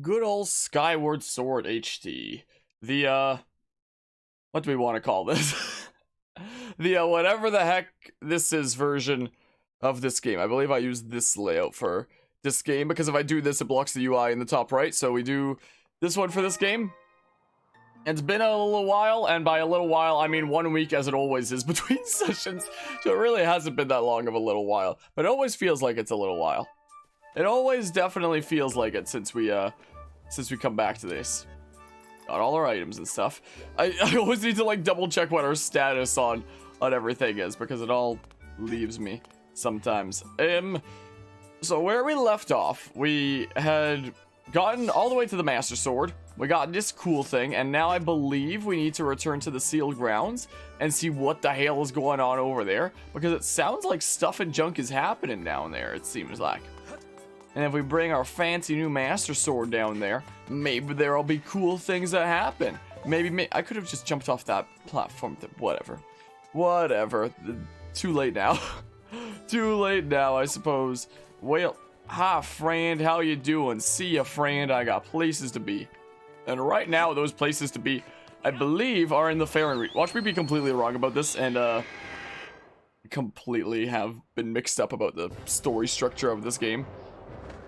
good old Skyward Sword HD. The, what do we want to call this? The, whatever the heck this is version of this game. I believe I use this layout for this game, because if I do this, it blocks the UI in the top right, so we do this one for this game. It's been a little while, and by a little while, I mean 1 week, as it always is between sessions, so it really hasn't been that long of a little while, but it always feels like it's a little while. It always definitely feels like it since we come back to this. Got all our items and stuff. I always need to like double check what our status on everything is, because it all leaves me sometimes. So where we left off, we had gotten all the way to the Master Sword. We got this cool thing, and now I believe we need to return to the sealed grounds and see what the hell is going on over there, because it sounds like stuff and junk is happening down there, it seems like. And if we bring our fancy new Master Sword down there, maybe there'll be cool things that happen. Maybe I could have just jumped off that platform. Whatever. Too late now. Too late now, I suppose. Well, hi, friend. How you doing? See ya, friend. I got places to be. And right now, those places to be, I believe, are in the Fair and Reach. Watch me be completely wrong about this, and, completely have been mixed up about the story structure of this game.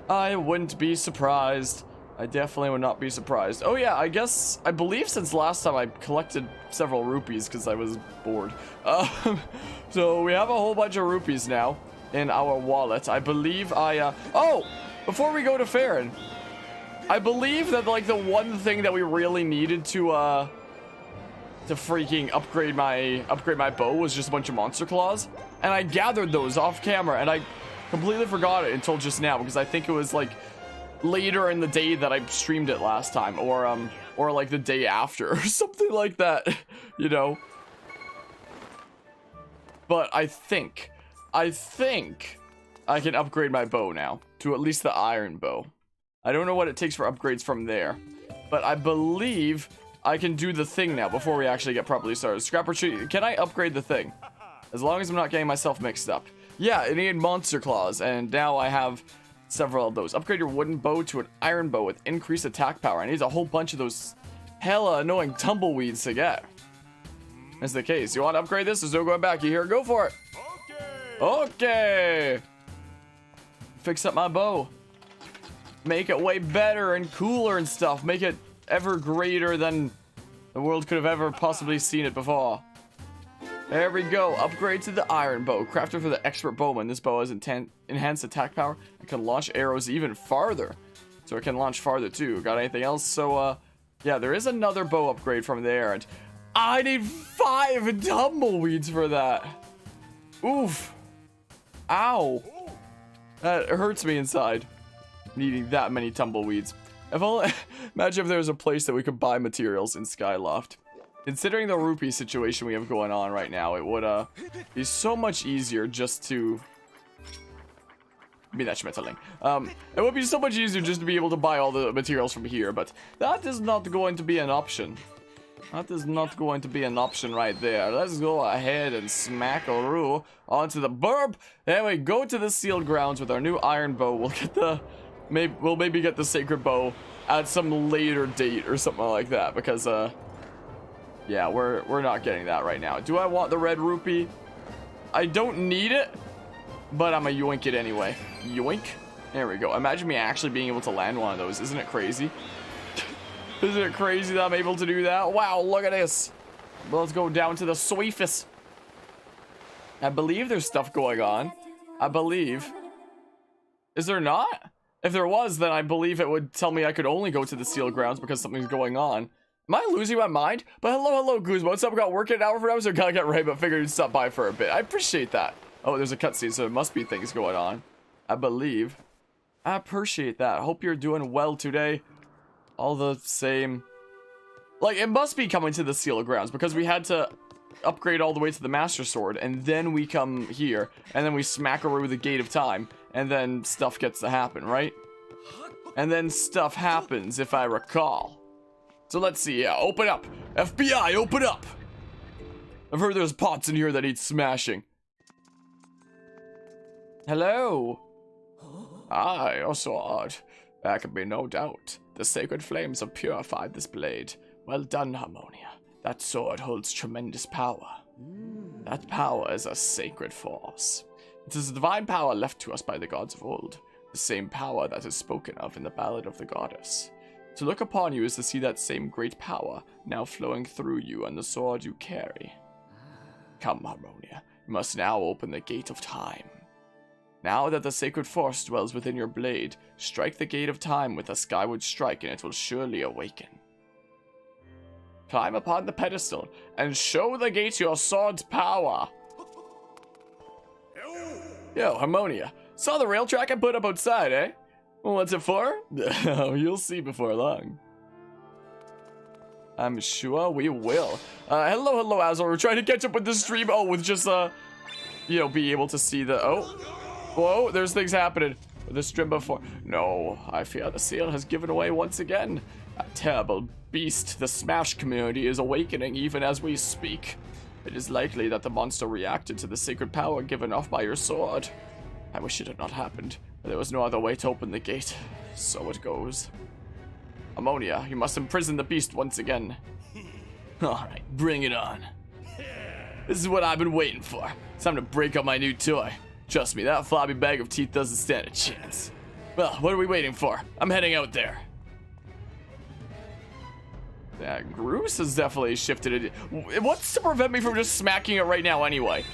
I wouldn't be surprised. I definitely would not be surprised. Oh yeah, I believe since last time I collected several rupees because I was bored. So we have a whole bunch of rupees now in our wallet. I believe oh, before we go to Farron, I believe that like the one thing that we really needed to freaking upgrade my bow was just a bunch of monster claws, and I gathered those off camera, and I completely forgot it until just now, because I think it was like later in the day that I streamed it last time, or like the day after or something like that, you know. But I think I can upgrade my bow now to at least the iron bow. I don't know what it takes for upgrades from there, but I believe I can do the thing now before we actually get properly started. Scrapper tree, can I upgrade the thing? As long as I'm not getting myself mixed up. Yeah, it needed monster claws, and now I have several of those. Upgrade your wooden bow to an iron bow with increased attack power. I need a whole bunch of those hella annoying tumbleweeds to get. That's the case. You want to upgrade this? There's no going back. You hear? Go for it. Okay. Fix up my bow. Make it way better and cooler and stuff. Make it ever greater than the world could have ever possibly seen it before. There we go. Upgrade to the iron bow. Crafted for the expert bowman. This bow has enhanced attack power and can launch arrows even farther. So it can launch farther too. Got anything else? So, yeah, there is another bow upgrade from there. And I need 5 tumbleweeds for that. Oof. Ow. That hurts me inside. Needing that many tumbleweeds. If only, imagine if there was a place that we could buy materials in Skyloft. Considering the rupee situation we have going on right now, it would be so much easier just to be that Schmetterling. It would be so much easier just to be able to buy all the materials from here, but that is not going to be an option. That is not going to be an option right there. Let's go ahead and smack-a-roo onto the burp. Then we go to the sealed grounds with our new iron bow. We'll get the we'll maybe get the sacred bow at some later date or something like that, because yeah, we're not getting that right now. Do I want the red rupee? I don't need it, but I'm gonna yoink it anyway. Yoink. There we go. Imagine me actually being able to land one of those. Isn't it crazy? Isn't it crazy that I'm able to do that? Wow, look at this. Let's go down to the surface. I believe there's stuff going on. I believe. Is there not? If there was, then I believe it would tell me I could only go to the sealed grounds because something's going on. Am I losing my mind? But hello, Guzmo. What's up? We got work an hour for now, so gotta get right, but figured you'd stop by for a bit. I appreciate that. Oh, there's a cutscene, so there must be things going on. I believe. I appreciate that. Hope you're doing well today. All the same. Like, it must be coming to the sealed grounds, because we had to upgrade all the way to the Master Sword, and then we come here, and then we smack over with the Gate of Time, and then stuff gets to happen, right? And then stuff happens, if I recall. So let's see, yeah, open up. FBI, open up! I've heard there's pots in here that need smashing. Hello? Hi, oh so odd. There can be no doubt. The sacred flames have purified this blade. Well done, Harmonia. That sword holds tremendous power. That power is a sacred force. It is a divine power left to us by the gods of old. The same power that is spoken of in the Ballad of the Goddess. To look upon you is to see that same great power now flowing through you and the sword you carry. Come, Harmonia. You must now open the gate of time. Now that the sacred force dwells within your blade, strike the gate of time with a skyward strike and it will surely awaken. Climb upon the pedestal and show the gate your sword's power. Yo, Harmonia. Saw the rail track I put up outside, eh? What's it for? You'll see before long. I'm sure we will. Hello, Azor. We're trying to catch up with the stream. Oh, with just, be able to see the... Oh. Whoa, there's things happening. With the stream before. No, I fear the seal has given away once again. A terrible beast. The Smash community is awakening even as we speak. It is likely that the monster reacted to the sacred power given off by your sword. I wish it had not happened, but there was no other way to open the gate. So it goes. Harmonia, you must imprison the beast once again. Alright, bring it on. This is what I've been waiting for. It's time to break up my new toy. Trust me, that floppy bag of teeth doesn't stand a chance. Well, what are we waiting for? I'm heading out there. Yeah, Groose has definitely shifted it. What's to prevent me from just smacking it right now anyway?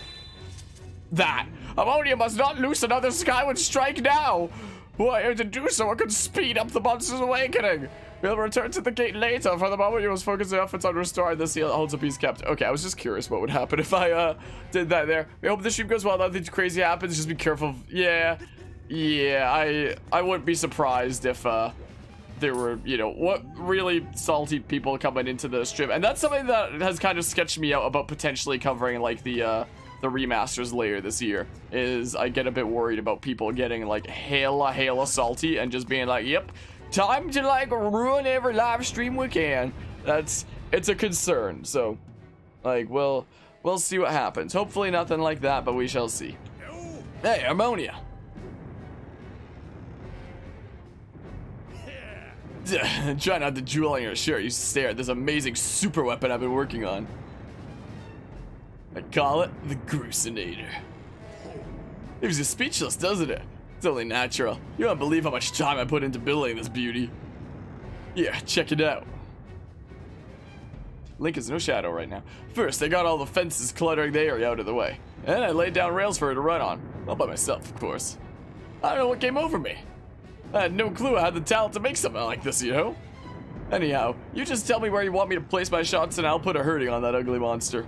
That. Harmonia must not loose another Skyward Strike now. Why, to do so, I could speed up the monster's awakening. We'll return to the gate later. For the moment, you must focus your efforts on restoring the seal that holds a piece kept. Okay, I was just curious what would happen if I did that there. We hope the stream goes well. Nothing crazy happens. Just be careful. Yeah, I wouldn't be surprised if there were, what really salty people coming into the stream. And that's something that has kind of sketched me out about potentially covering like the remasters later this year. Is I get a bit worried about people getting like hella salty and just being like, yep, time to like ruin every live stream we can. It's a concern. So like we'll see what happens. Hopefully nothing like that, but we shall see. Hey, Harmonia. Try not to drool on your shirt. You stare at this amazing super weapon I've been working on. I call it the Grucinator. Leaves you speechless, doesn't it? It's only natural. You won't believe how much time I put into building this beauty. Yeah, check it out. Link is no shadow right now. First, I got all the fences cluttering the area out of the way. And I laid down rails for her to run on. All by myself, of course. I don't know what came over me. I had no clue I had the talent to make something like this, Anyhow, you just tell me where you want me to place my shots and I'll put a hurting on that ugly monster.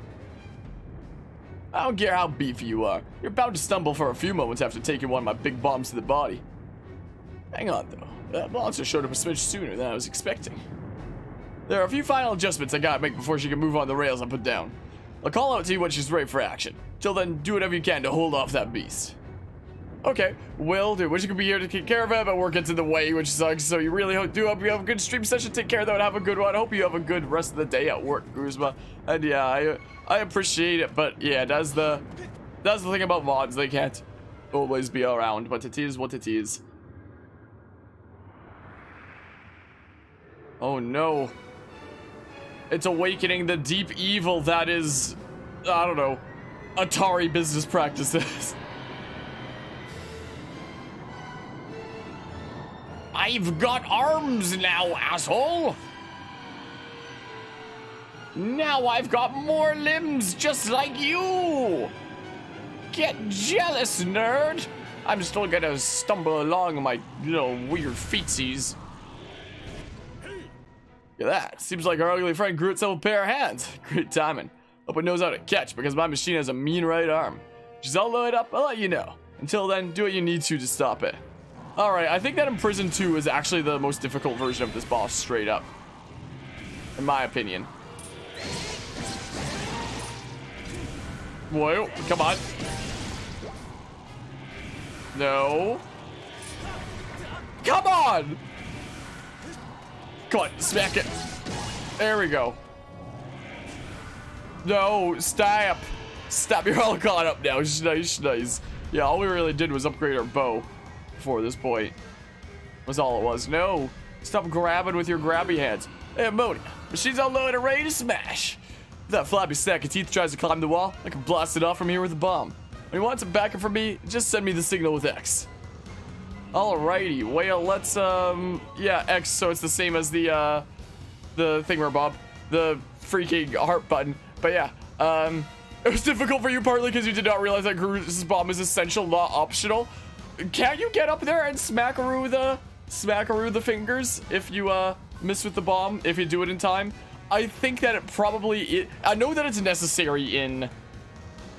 I don't care how beefy you are. You're bound to stumble for a few moments after taking one of my big bombs to the body. Hang on, though. That monster showed up a smidge sooner than I was expecting. There are a few final adjustments I gotta make before she can move on the rails I put down. I'll call out to you when she's ready for action. Till then, do whatever you can to hold off that beast. Okay, will do. Wish you could be here to take care of it, but work gets in the way, which sucks. So you really do hope you have a good stream session. Take care, though, and have a good one. I hope you have a good rest of the day at work, Guzma. And yeah, I appreciate it, but yeah, that's the thing about mods. They can't always be around, but it is what it is. Oh no. It's awakening the deep evil that is, I don't know, Atari business practices. I've got arms now, asshole! Now I've got more limbs just like you! Get jealous, nerd! I'm still gonna stumble along my little weird feetsies. Look at that. Seems like our ugly friend grew itself a pair of hands. Great timing. Hope it knows how to catch because my machine has a mean right arm. Just I'll load it up, I'll let you know. Until then, do what you need to stop it. Alright, I think that Imprison 2 is actually the most difficult version of this boss, straight up. In my opinion. Whoa, come on. No. Come on! Come on, smack it. There we go. No, stop. Stop, you're all caught up now. Nice. Yeah, all we really did was upgrade our bow before this point. Was all it was. No. Stop grabbing with your grabby hands. Hey, Modi. Machine's all loaded and ready to smash. If that floppy sack of teeth tries to climb the wall, I can blast it off from here with a bomb. When you want some backup from me, just send me the signal with X. Alrighty. Well, let's, yeah, X, so it's the same as the thingamabob. The freaking heart button. But yeah, it was difficult for you partly because you did not realize that Groot's bomb is essential, not optional. Can't you get up there and smackaroo the fingers if you miss with the bomb, if you do it in time? I think that it probably I know that it's necessary in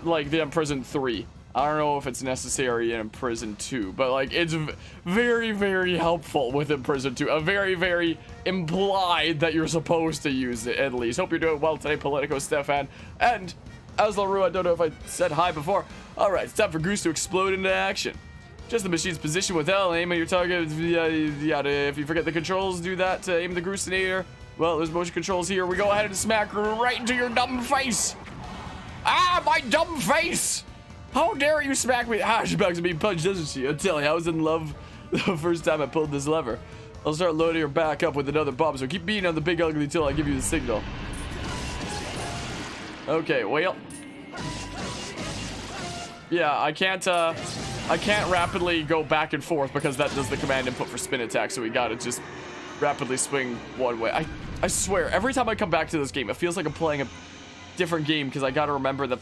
like the Imprisoned 3. I don't know if it's necessary in Imprisoned 2, but like it's very, very helpful with Imprisoned 2. A very, very implied that you're supposed to use it at least. Hope you're doing well today, Politico Stefan. And as LaRue, I don't know if I said hi before. Alright, it's time for Goose to explode into action. Just the machine's position with L, aim at your target. If you forget the controls, do that to aim the Groosinator. Well, there's motion controls here. We go ahead and smack right into your dumb face. Ah, my dumb face! How dare you smack me? Ah, she backs me punched, doesn't she? I tell you, I was in love the first time I pulled this lever. I'll start loading her back up with another bomb, so keep beating on the big ugly till I give you the signal. Okay, well. Yeah, I can't rapidly go back and forth because that does the command input for spin attack, so we gotta just rapidly swing one way. I swear, every time I come back to this game, it feels like I'm playing a different game because I gotta remember the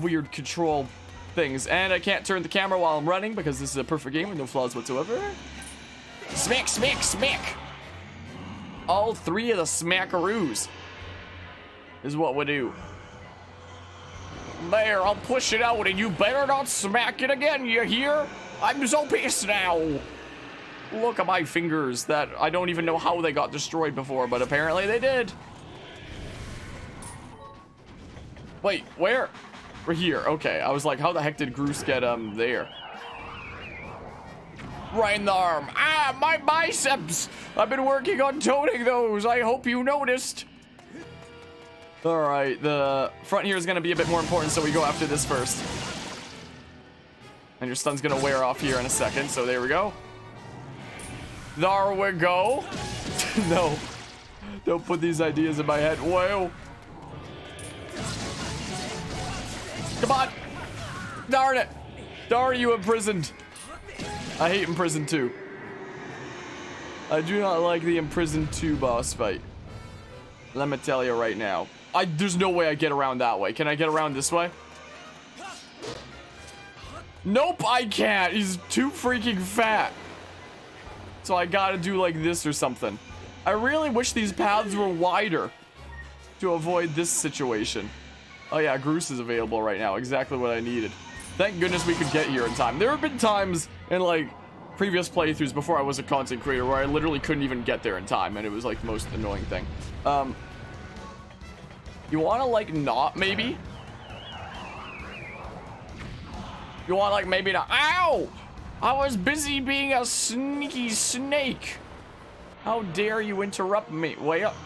weird control things. And I can't turn the camera while I'm running because this is a perfect game with no flaws whatsoever. Smack, smack, smack! All three of the smackaroos is what we do. There, I'll push it out and you better not smack it again, you hear? I'm so pissed now. Look at my fingers that I don't even know how they got destroyed before, but apparently they did. Wait, where? We're here, okay. I was like, how the heck did Groose get, there? Right in the arm. Ah, my biceps! I've been working on toning those. I hope you noticed. Alright, the front here is going to be a bit more important, so we go after this first. And your stun's going to wear off here in a second, so there we go. There we go. No. Don't put these ideas in my head. Whoa. Come on. Darn it. Darn you, Imprisoned. I hate Imprisoned 2. I do not like the Imprisoned 2 boss fight. Let me tell you right now. There's no way I get around that way. Can I get around this way? Nope, I can't. He's too freaking fat. So I gotta do like this or something. I really wish these paths were wider to avoid this situation. Oh yeah, Groose is available right now. Exactly what I needed. Thank goodness we could get here in time. There have been times in like previous playthroughs before I was a content creator where I literally couldn't even get there in time, and it was like the most annoying thing. You wanna like not maybe? You want like maybe not? Ow! I was busy being a sneaky snake. How dare you interrupt me? Wait up.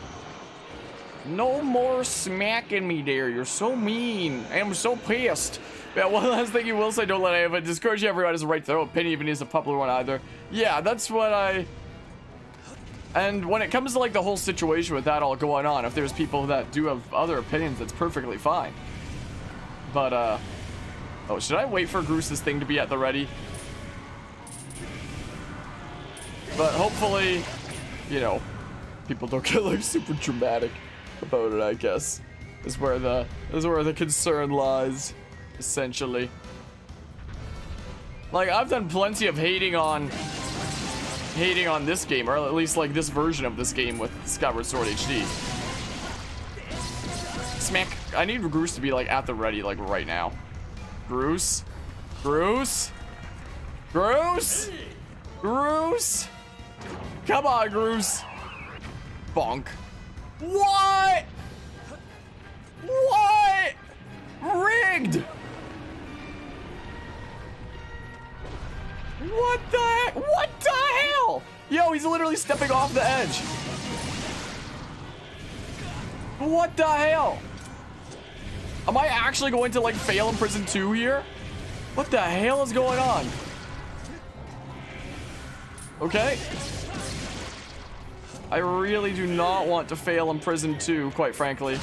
No more smacking me there. You're so mean. I am so pissed. Yeah, one last thing you will say, don't let anyone discourage you. Everyone has a right to their own opinion, even if it's a popular one either. Yeah, that's what I... And when it comes to like the whole situation with that all going on, if there's people that do have other opinions, that's perfectly fine. But, oh, should I wait for Groose's thing to be at the ready? But hopefully, you know, people don't get like super dramatic about it, I guess. Is where the concern lies, essentially. Like, I've done plenty of hating on this game, or at least like this version of this game with Skyward Sword HD. Smack. I need Groose to be like at the ready like right now. Groose? Groose? Groose? Groose? Come on, Groose. Bonk. What? What? Rigged. What the heck? What the hell? Yo, he's literally stepping off the edge. What the hell? Am I actually going to like fail Imprisoned 2 here? What the hell is going on? Okay. I really do not want to fail in prison too, quite frankly.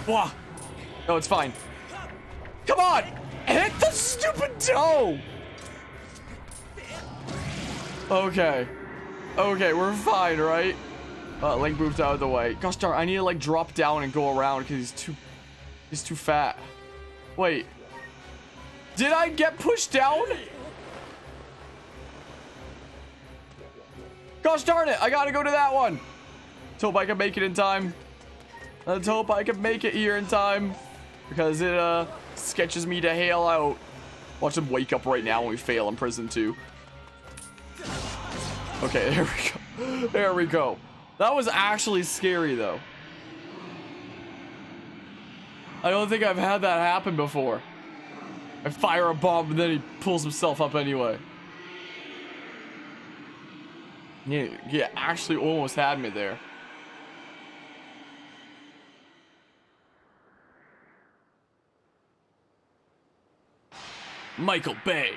Wah! No, it's fine. Come on! Hit the stupid toe! Okay. Okay, we're fine, right? Link moved out of the way. Gosh darn, I need to like drop down and go around because he's too fat. Wait. Did I get pushed down? Gosh darn it, I gotta go to that one. Let's hope I can make it in time. Let's hope I can make it here in time. Because it sketches me to hail out. Watch him wake up right now when we fail in prison too. Okay, there we go. There we go. That was actually scary though. I don't think I've had that happen before. I fire a bomb and then he pulls himself up anyway. Yeah, actually almost had me there. Michael Bay.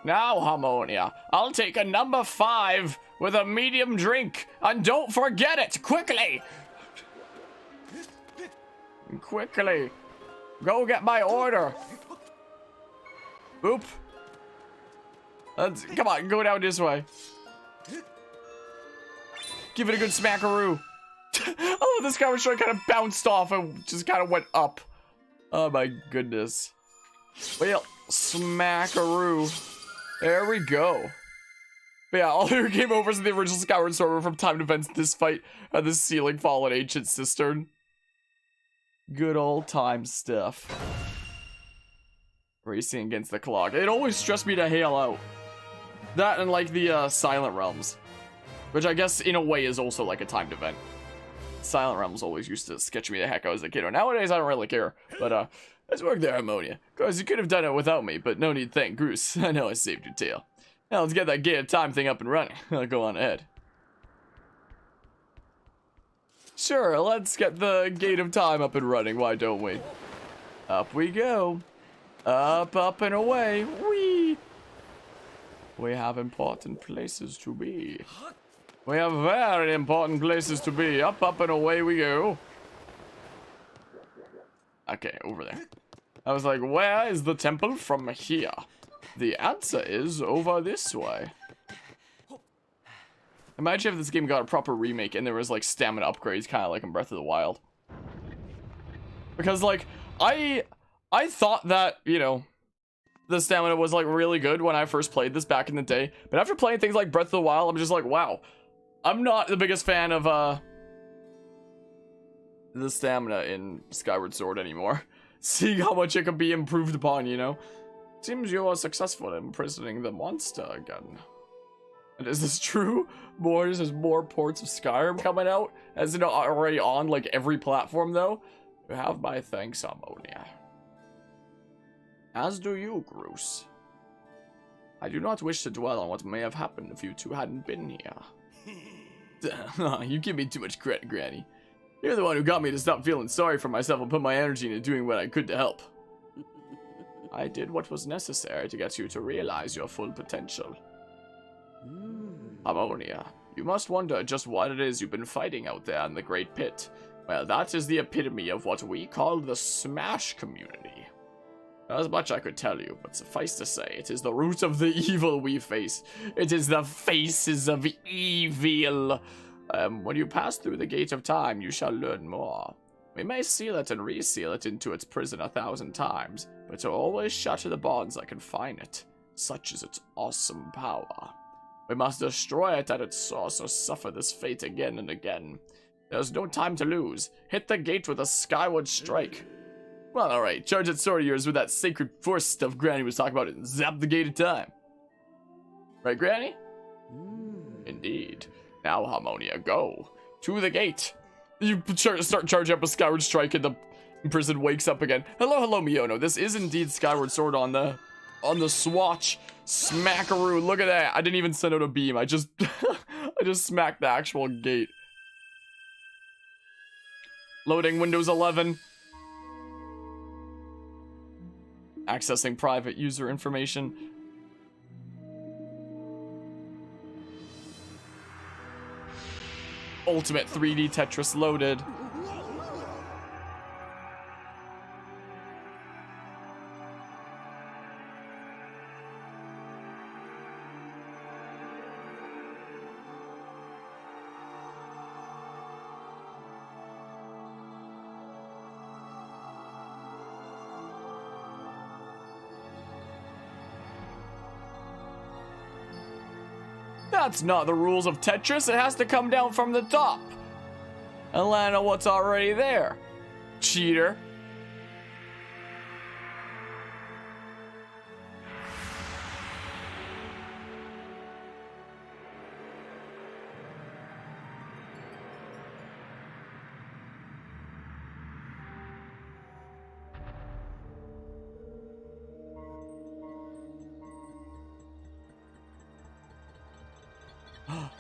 Now, Harmonia, I'll take a number 5 with a medium drink. And don't forget it, quickly. Quickly. Go get my order. Oop. Come on, go down this way. Give it a good smackaroo. Oh, this Skyward Sword kind of bounced off and just kind of went up. Oh my goodness. Well, smackaroo. There we go. But yeah, all your game overs in the original Skyward Sword were from timed events in this fight at the ceiling fallen ancient cistern. Good old time stuff. Racing against the clock. It always stressed me to hail out. That and like the Silent Realms. Which I guess in a way is also like a timed event. Silent Realms always used to sketch me the heck out as a kid. Nowadays I don't really care. But let's work there, Harmonia. Cause you could have done it without me, but no need to thank Groose. I know I saved your tail. Now let's get that gate of time thing up and running. I'll go on ahead. Sure, let's get the gate of time up and running, why don't we? Up we go. Up, up, and away. Whee! We have important places to be. We have very important places to be. Up, up, and away we go. Okay, over there. I was like, where is the temple from here? The answer is over this way. Imagine if this game got a proper remake and there was like stamina upgrades, kind of like in Breath of the Wild. Because like, I thought that, you know, the stamina was like really good when I first played this back in the day. But after playing things like Breath of the Wild, I'm just like, wow. I'm not the biggest fan of the stamina in Skyward Sword anymore. Seeing how much it can be improved upon, you know? Seems you are successful in imprisoning the monster again. And is this true? There's more ports of Skyrim coming out? Is it already on like every platform though? You have my thanks, Harmonia. As do you, Groose. I do not wish to dwell on what may have happened if you two hadn't been here. You give me too much credit, Granny. You're the one who got me to stop feeling sorry for myself and put my energy into doing what I could to help. I did what was necessary to get you to realize your full potential. Harmonia, you must wonder just what it is you've been fighting out there in the Great Pit. Well, that is the epitome of what we call the Smash community. As much I could tell you, but suffice to say, it is the root of the evil we face. It is the faces of evil. When you pass through the Gate of Time, you shall learn more. We may seal it and reseal it into its prison 1,000 times, but to always shatter the bonds that confine it. Such is its awesome power. We must destroy it at its source or suffer this fate again and again. There's no time to lose. Hit the gate with a Skyward Strike. Well, alright, charge that sword of yours with that sacred force stuff Granny was talking about and zap the Gate of Time. Right, Granny? Indeed. Now, Harmonia, go. To the gate. You start charging up a Skyward Strike and the prison wakes up again. Hello, hello, Miono. This is indeed Skyward Sword on the swatch. Smackaroo. Look at that. I didn't even send out a beam. I just I just smacked the actual gate. Loading Windows 11. Accessing private user information. Ultimate 3D Tetris loaded. That's not the rules of Tetris. It has to come down from the top. And land on what's already there. Cheater.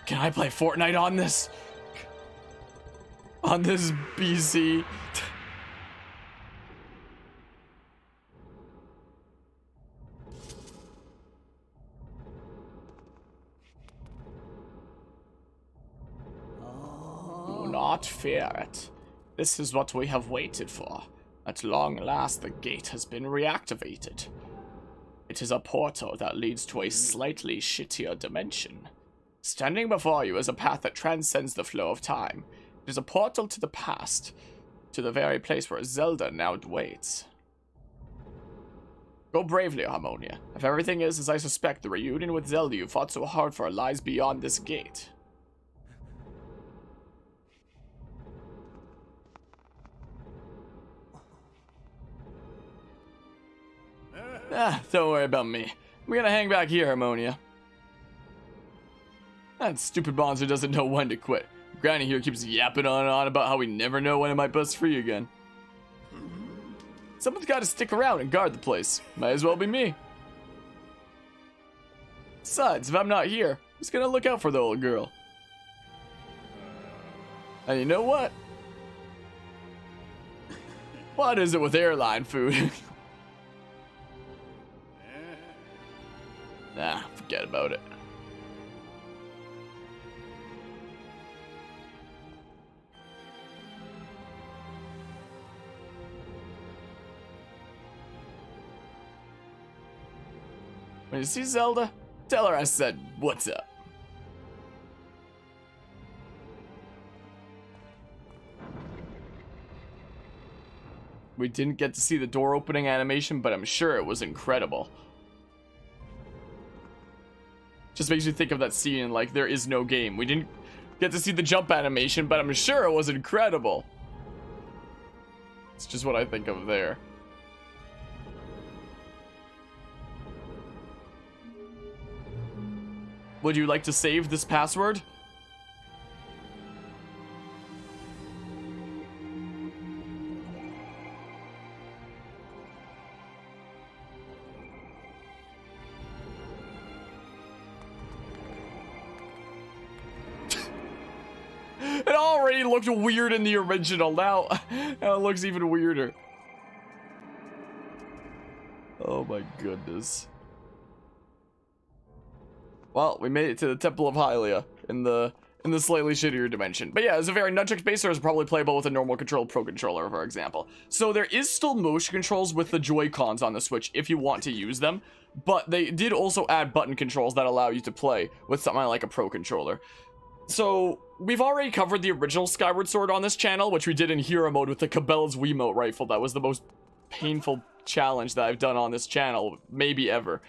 Can I play Fortnite on this? On this BC? Do not fear it. This is what we have waited for. At long last, the gate has been reactivated. It is a portal that leads to a slightly shittier dimension. Standing before you is a path that transcends the flow of time. It is a portal to the past, to the very place where Zelda now waits. Go bravely, Harmonia. If everything is as I suspect, the reunion with Zelda you fought so hard for lies beyond this gate. Don't worry about me. I'm gonna hang back here, Harmonia. That stupid monster doesn't know when to quit. Granny here keeps yapping on and on about how we never know when it might bust free again. Someone's got to stick around and guard the place. Might as well be me. Besides, if I'm not here, who's gonna look out for the old girl? And you know what? What is it with airline food? Nah, forget about it. When you see Zelda, tell her I said, what's up? We didn't get to see the door opening animation, but I'm sure it was incredible. Just makes me think of that scene in, like, There Is No Game. We didn't get to see the jump animation, but I'm sure it was incredible. It's just what I think of there. Would you like to save this password? It already looked weird in the original. Now it looks even weirder. Oh my goodness. Well, we made it to the Temple of Hylia in the slightly shittier dimension. But yeah, it's a very nunchuck space, so it's probably playable with a normal control Pro Controller, for example. So there is still motion controls with the Joy-Cons on the Switch if you want to use them. But they did also add button controls that allow you to play with something like a Pro Controller. So we've already covered the original Skyward Sword on this channel, which we did in Hero Mode with the Cabela's Wiimote rifle. That was the most painful challenge that I've done on this channel, maybe ever.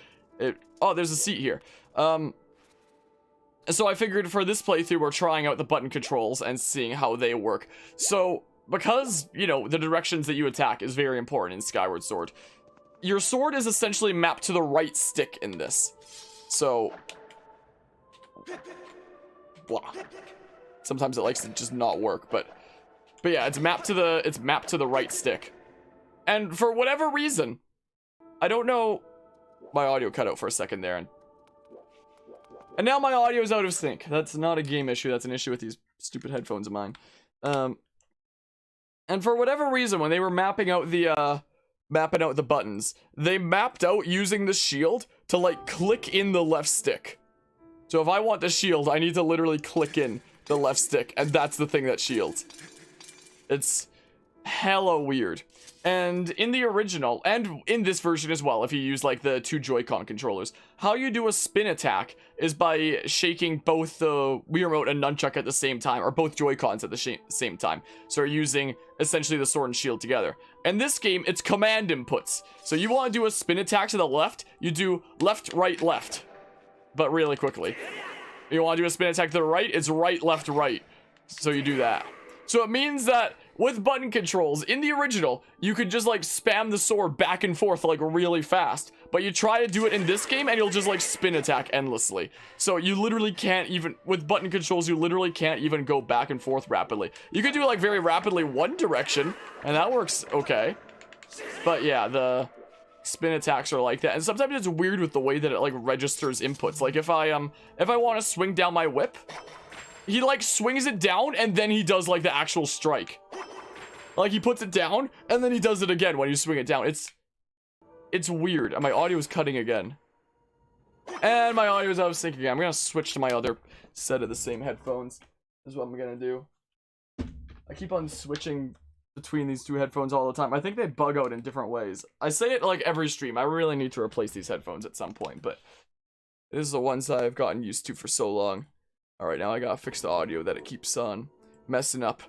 Oh, there's a seat here. So I figured for this playthrough, we're trying out the button controls and seeing how they work. So, because, you know, the directions that you attack is very important in Skyward Sword, your sword is essentially mapped to the right stick in this. So, blah. Sometimes it likes to just not work, but yeah, it's mapped to the right stick. And for whatever reason, I don't know, my audio cut out for a second there, and now my audio is out of sync. That's not a game issue, that's an issue with these stupid headphones of mine. And for whatever reason, when they were mapping out the buttons, they mapped out using the shield to like click in the left stick. So if I want the shield, I need to literally click in the left stick, and that's the thing that shields. It's hella weird. And in the original, and in this version as well, if you use like the 2 Joy-Con controllers, how you do a spin attack is by shaking both the Wiimote and Nunchuck at the same time, or both Joy-Cons at the same time. So you're using essentially the sword and shield together. In this game, it's command inputs. So you want to do a spin attack to the left, you do left, right, left. But really quickly. You want to do a spin attack to the right, it's right, left, right. So you do that. So it means that with button controls, in the original, you could just like spam the sword back and forth like really fast. But you try to do it in this game and you'll just like spin attack endlessly. So you literally can't even, with button controls, you literally can't even go back and forth rapidly. You could do like very rapidly one direction, and that works okay. But yeah, the spin attacks are like that. And sometimes it's weird with the way that it like registers inputs. Like if I want to swing down my whip, he like swings it down and then he does like the actual strike. Like he puts it down and then he does it again when you swing it down. It's weird. And my audio is cutting again. And my audio is out of sync again. I'm gonna switch to my other set of the same headphones. Is what I'm gonna do. I keep on switching between these 2 headphones all the time. I think they bug out in different ways. I say it like every stream. I really need to replace these headphones at some point, but this is the ones that I've gotten used to for so long. Alright, now I gotta fix the audio that it keeps on messing up.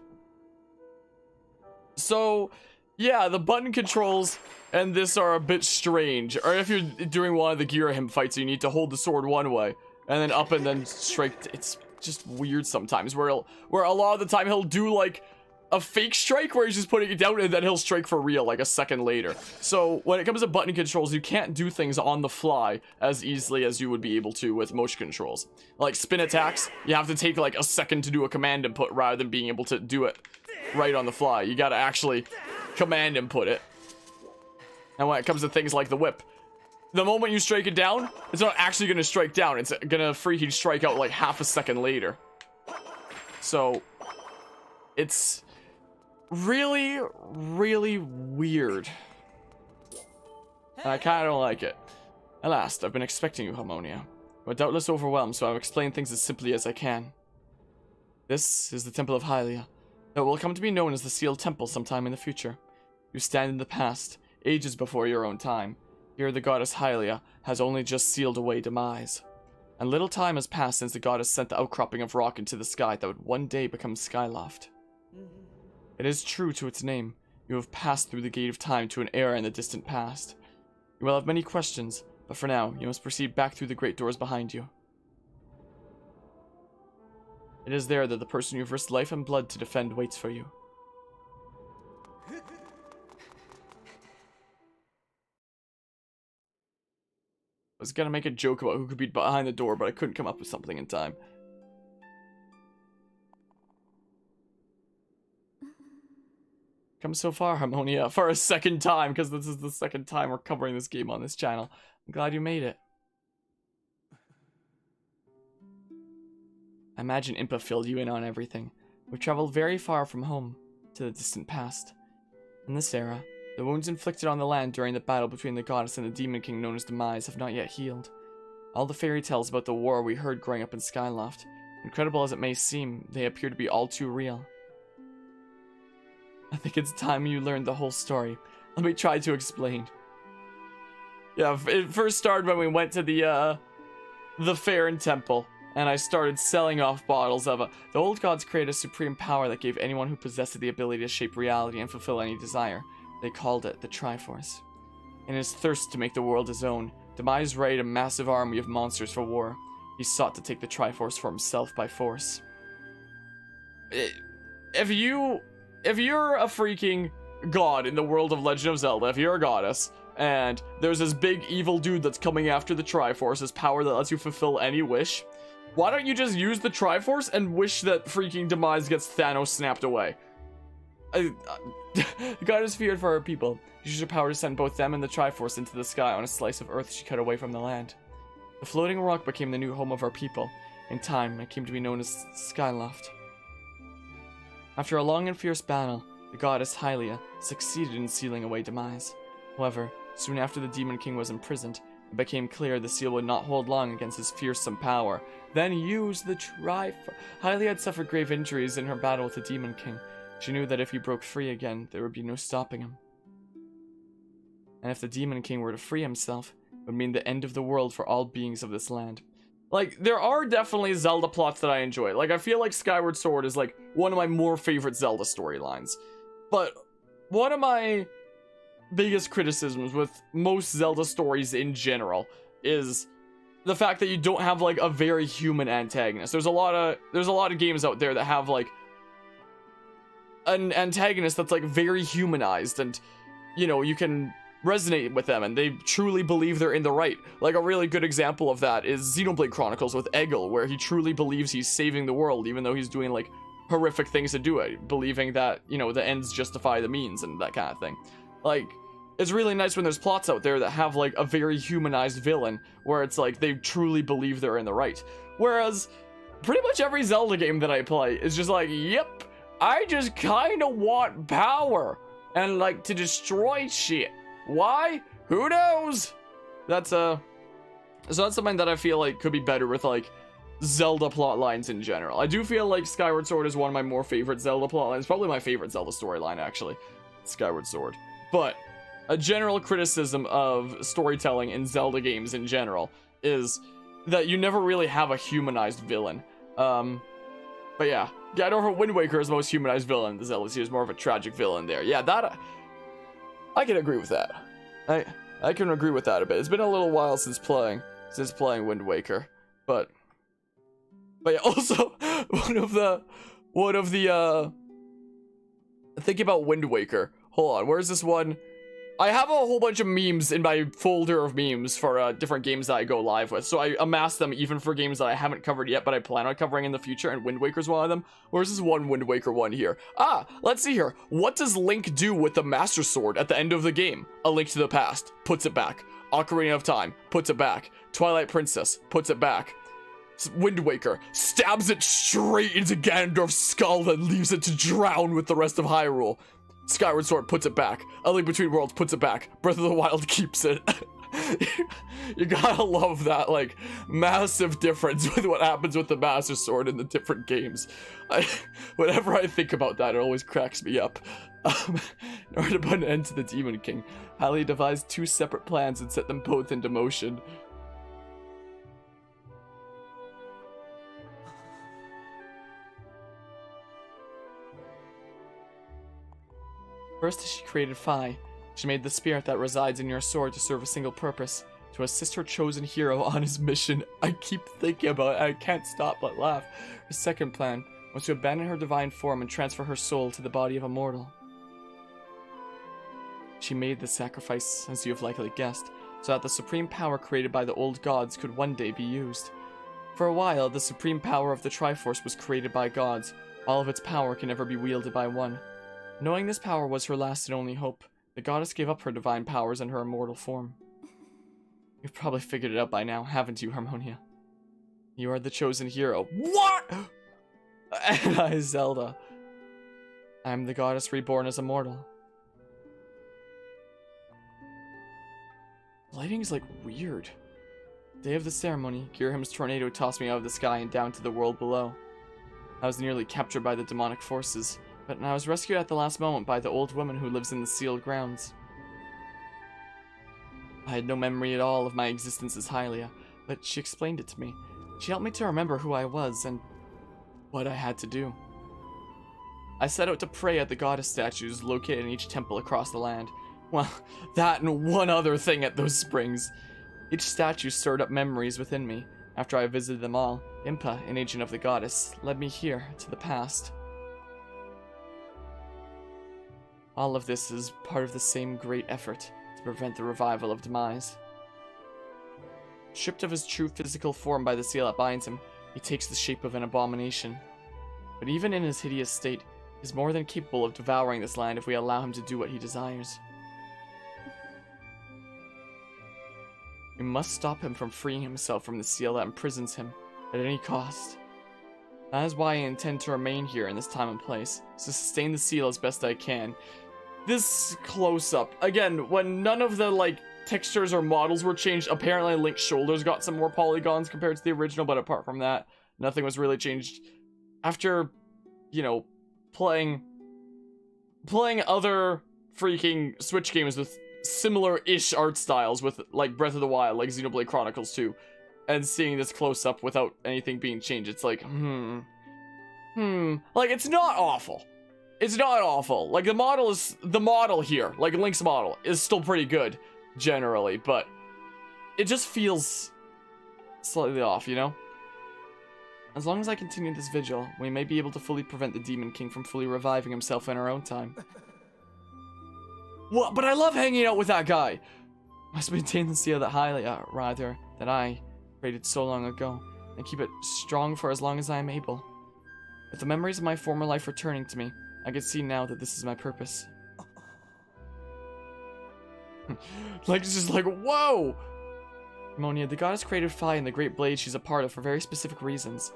So, yeah, the button controls and this are a bit strange. Or if you're doing one of the Girahim fights, you need to hold the sword one way, and then up and then strike. It's just weird sometimes, where a lot of the time he'll do like a fake strike where he's just putting it down and then he'll strike for real like a second later. So when it comes to button controls, you can't do things on the fly as easily as you would be able to with motion controls. Like spin attacks, you have to take like a second to do a command input rather than being able to do it right on the fly. You gotta actually command input it. And when it comes to things like the whip, the moment you strike it down, it's not actually gonna strike down, it's gonna freaking strike out like half a second later. So it's really, really weird. And I kinda don't like it. At last, I've been expecting you, Harmonia. We're doubtless overwhelmed, so I'll explain things as simply as I can. This is the Temple of Hylia. It will come to be known as the Sealed Temple sometime in the future. You stand in the past, ages before your own time. Here the goddess Hylia has only just sealed away demise. And little time has passed since the goddess sent the outcropping of rock into the sky that would one day become Skyloft. It is true to its name. You have passed through the gate of time to an era in the distant past. You will have many questions, but for now, you must proceed back through the great doors behind you. It is there that the person you've risked life and blood to defend waits for you. I was gonna make a joke about who could be behind the door, but I couldn't come up with something in time. Come so far, Harmonia, for a second time, because this is the second time we're covering this game on this channel. I'm glad you made it. I imagine Impa filled you in on everything. We've traveled very far from home, to the distant past. In this era, the wounds inflicted on the land during the battle between the goddess and the demon king known as Demise have not yet healed. All the fairy tales about the war we heard growing up in Skyloft, incredible as it may seem, they appear to be all too real. I think it's time you learned the whole story. Let me try to explain. Yeah, it first started when we went to the fair and temple, and I started selling off bottles of it. The old gods created a supreme power that gave anyone who possessed the ability to shape reality and fulfill any desire. They called it the Triforce. In his thirst to make the world his own, Demise raided a massive army of monsters for war. He sought to take the Triforce for himself by force. If you're a freaking god in the world of Legend of Zelda, if you're a goddess, and there's this big evil dude that's coming after the Triforce, this power that lets you fulfill any wish, Why don't you just use the Triforce and wish that freaking Demise gets Thanos snapped away? The goddess feared for her people. She used her power to send both them and the Triforce into the sky on a slice of earth she cut away from the land. The floating rock became the new home of our people. In time, it came to be known as Skyloft. After a long and fierce battle, the goddess Hylia succeeded in sealing away Demise. However, soon after the Demon King was imprisoned, it became clear the seal would not hold long against his fearsome power. Then use the Triforce. Hylia had suffered grave injuries in her battle with the Demon King. She knew that if he broke free again, there would be no stopping him. And if the Demon King were to free himself, it would mean the end of the world for all beings of this land. Like, there are definitely Zelda plots that I enjoy. Like, I feel like Skyward Sword is, like, one of my more favorite Zelda storylines. But one of my biggest criticisms with most Zelda stories in general is the fact that you don't have, like, a very human antagonist. There's a lot of games out there that have, like, an antagonist that's, like, very humanized, and, you know, you can resonate with them and they truly believe they're in the right. Like, a really good example of that is Xenoblade Chronicles with Egil, where he truly believes he's saving the world even though he's doing, like, horrific things to do it, believing that, you know, the ends justify the means and that kind of thing. Like, it's really nice when there's plots out there that have, like, a very humanized villain where it's like they truly believe they're in the right. Whereas pretty much every Zelda game that I play is just like, yep, I just kind of want power and, like, to destroy shit. Why? Who knows? That's so that's something that I feel like could be better with, like, Zelda plot lines in general. I do feel like Skyward Sword is one of my more favorite Zelda plot lines. Probably my favorite Zelda storyline, actually. Skyward Sword. But a general criticism of storytelling in Zelda games in general is that you never really have a humanized villain. But yeah, Ganondorf Wind Waker is the most humanized villain in the Zelda series, more of a tragic villain there. Yeah, that I can agree with that. I can agree with that a bit. It's been a little while since playing Wind Waker, but yeah, also one of the thinking about Wind Waker. Hold on, where's this one? I have a whole bunch of memes in my folder of memes for different games that I go live with. So I amassed them even for games that I haven't covered yet, but I plan on covering in the future, and Wind Waker's one of them. Where's this one Wind Waker one here? Ah, let's see here. What does Link do with the Master Sword at the end of the game? A Link to the Past, puts it back. Ocarina of Time, puts it back. Twilight Princess, puts it back. Wind Waker stabs it straight into Ganondorf's skull and leaves it to drown with the rest of Hyrule. Skyward Sword puts it back. A Link Between Worlds puts it back. Breath of the Wild keeps it. You gotta love that, like, massive difference with what happens with the Master Sword in the different games. Whenever I think about that, it always cracks me up. In order to put an end to the Demon King, Hylia devised two separate plans and set them both into motion. First, she created Phi. She made the spirit that resides in your sword to serve a single purpose, to assist her chosen hero on his mission. I keep thinking about it, I can't stop but laugh. Her second plan was to abandon her divine form and transfer her soul to the body of a mortal. She made the sacrifice, as you have likely guessed, so that the supreme power created by the old gods could one day be used. For a while, the supreme power of the Triforce was created by gods. All of its power can never be wielded by one. Knowing this power was her last and only hope, the goddess gave up her divine powers and her immortal form. You've probably figured it out by now, haven't you, Harmonia? You are the chosen hero. What? And I, Zelda. I am the goddess reborn as a mortal. Lighting's like weird. Day of the ceremony, Girahim's tornado tossed me out of the sky and down to the world below. I was nearly captured by the demonic forces, but I was rescued at the last moment by the old woman who lives in the sealed grounds. I had no memory at all of my existence as Hylia, but she explained it to me. She helped me to remember who I was and what I had to do. I set out to pray at the goddess statues located in each temple across the land. Well, that and one other thing at those springs. Each statue stirred up memories within me. After I visited them all, Impa, an agent of the goddess, led me here to the past. All of this is part of the same great effort to prevent the revival of Demise. Stripped of his true physical form by the seal that binds him, he takes the shape of an abomination. But even in his hideous state, he is more than capable of devouring this land if we allow him to do what he desires. We must stop him from freeing himself from the seal that imprisons him at any cost. That is why I intend to remain here in this time and place, to sustain the seal as best I can. This close-up, again, when none of the, like, textures or models were changed, apparently Link's shoulders got some more polygons compared to the original, but apart from that, nothing was really changed. After, you know, playing other freaking Switch games with similar-ish art styles, with, like, Breath of the Wild, like Xenoblade Chronicles 2, and seeing this close-up without anything being changed, it's like, like, it's not awful. It's not awful. Like, the model here, like Link's model, is still pretty good, generally, but it just feels slightly off, you know? As long as I continue this vigil, we may be able to fully prevent the Demon King from fully reviving himself in our own time. What? But I love hanging out with that guy! Must maintain the seal that that I created so long ago, and keep it strong for as long as I am able. With the memories of my former life returning to me, I can see now that this is my purpose. Like, it's just like, whoa! Harmonia, the goddess created Phi and the great blade she's a part of for very specific reasons.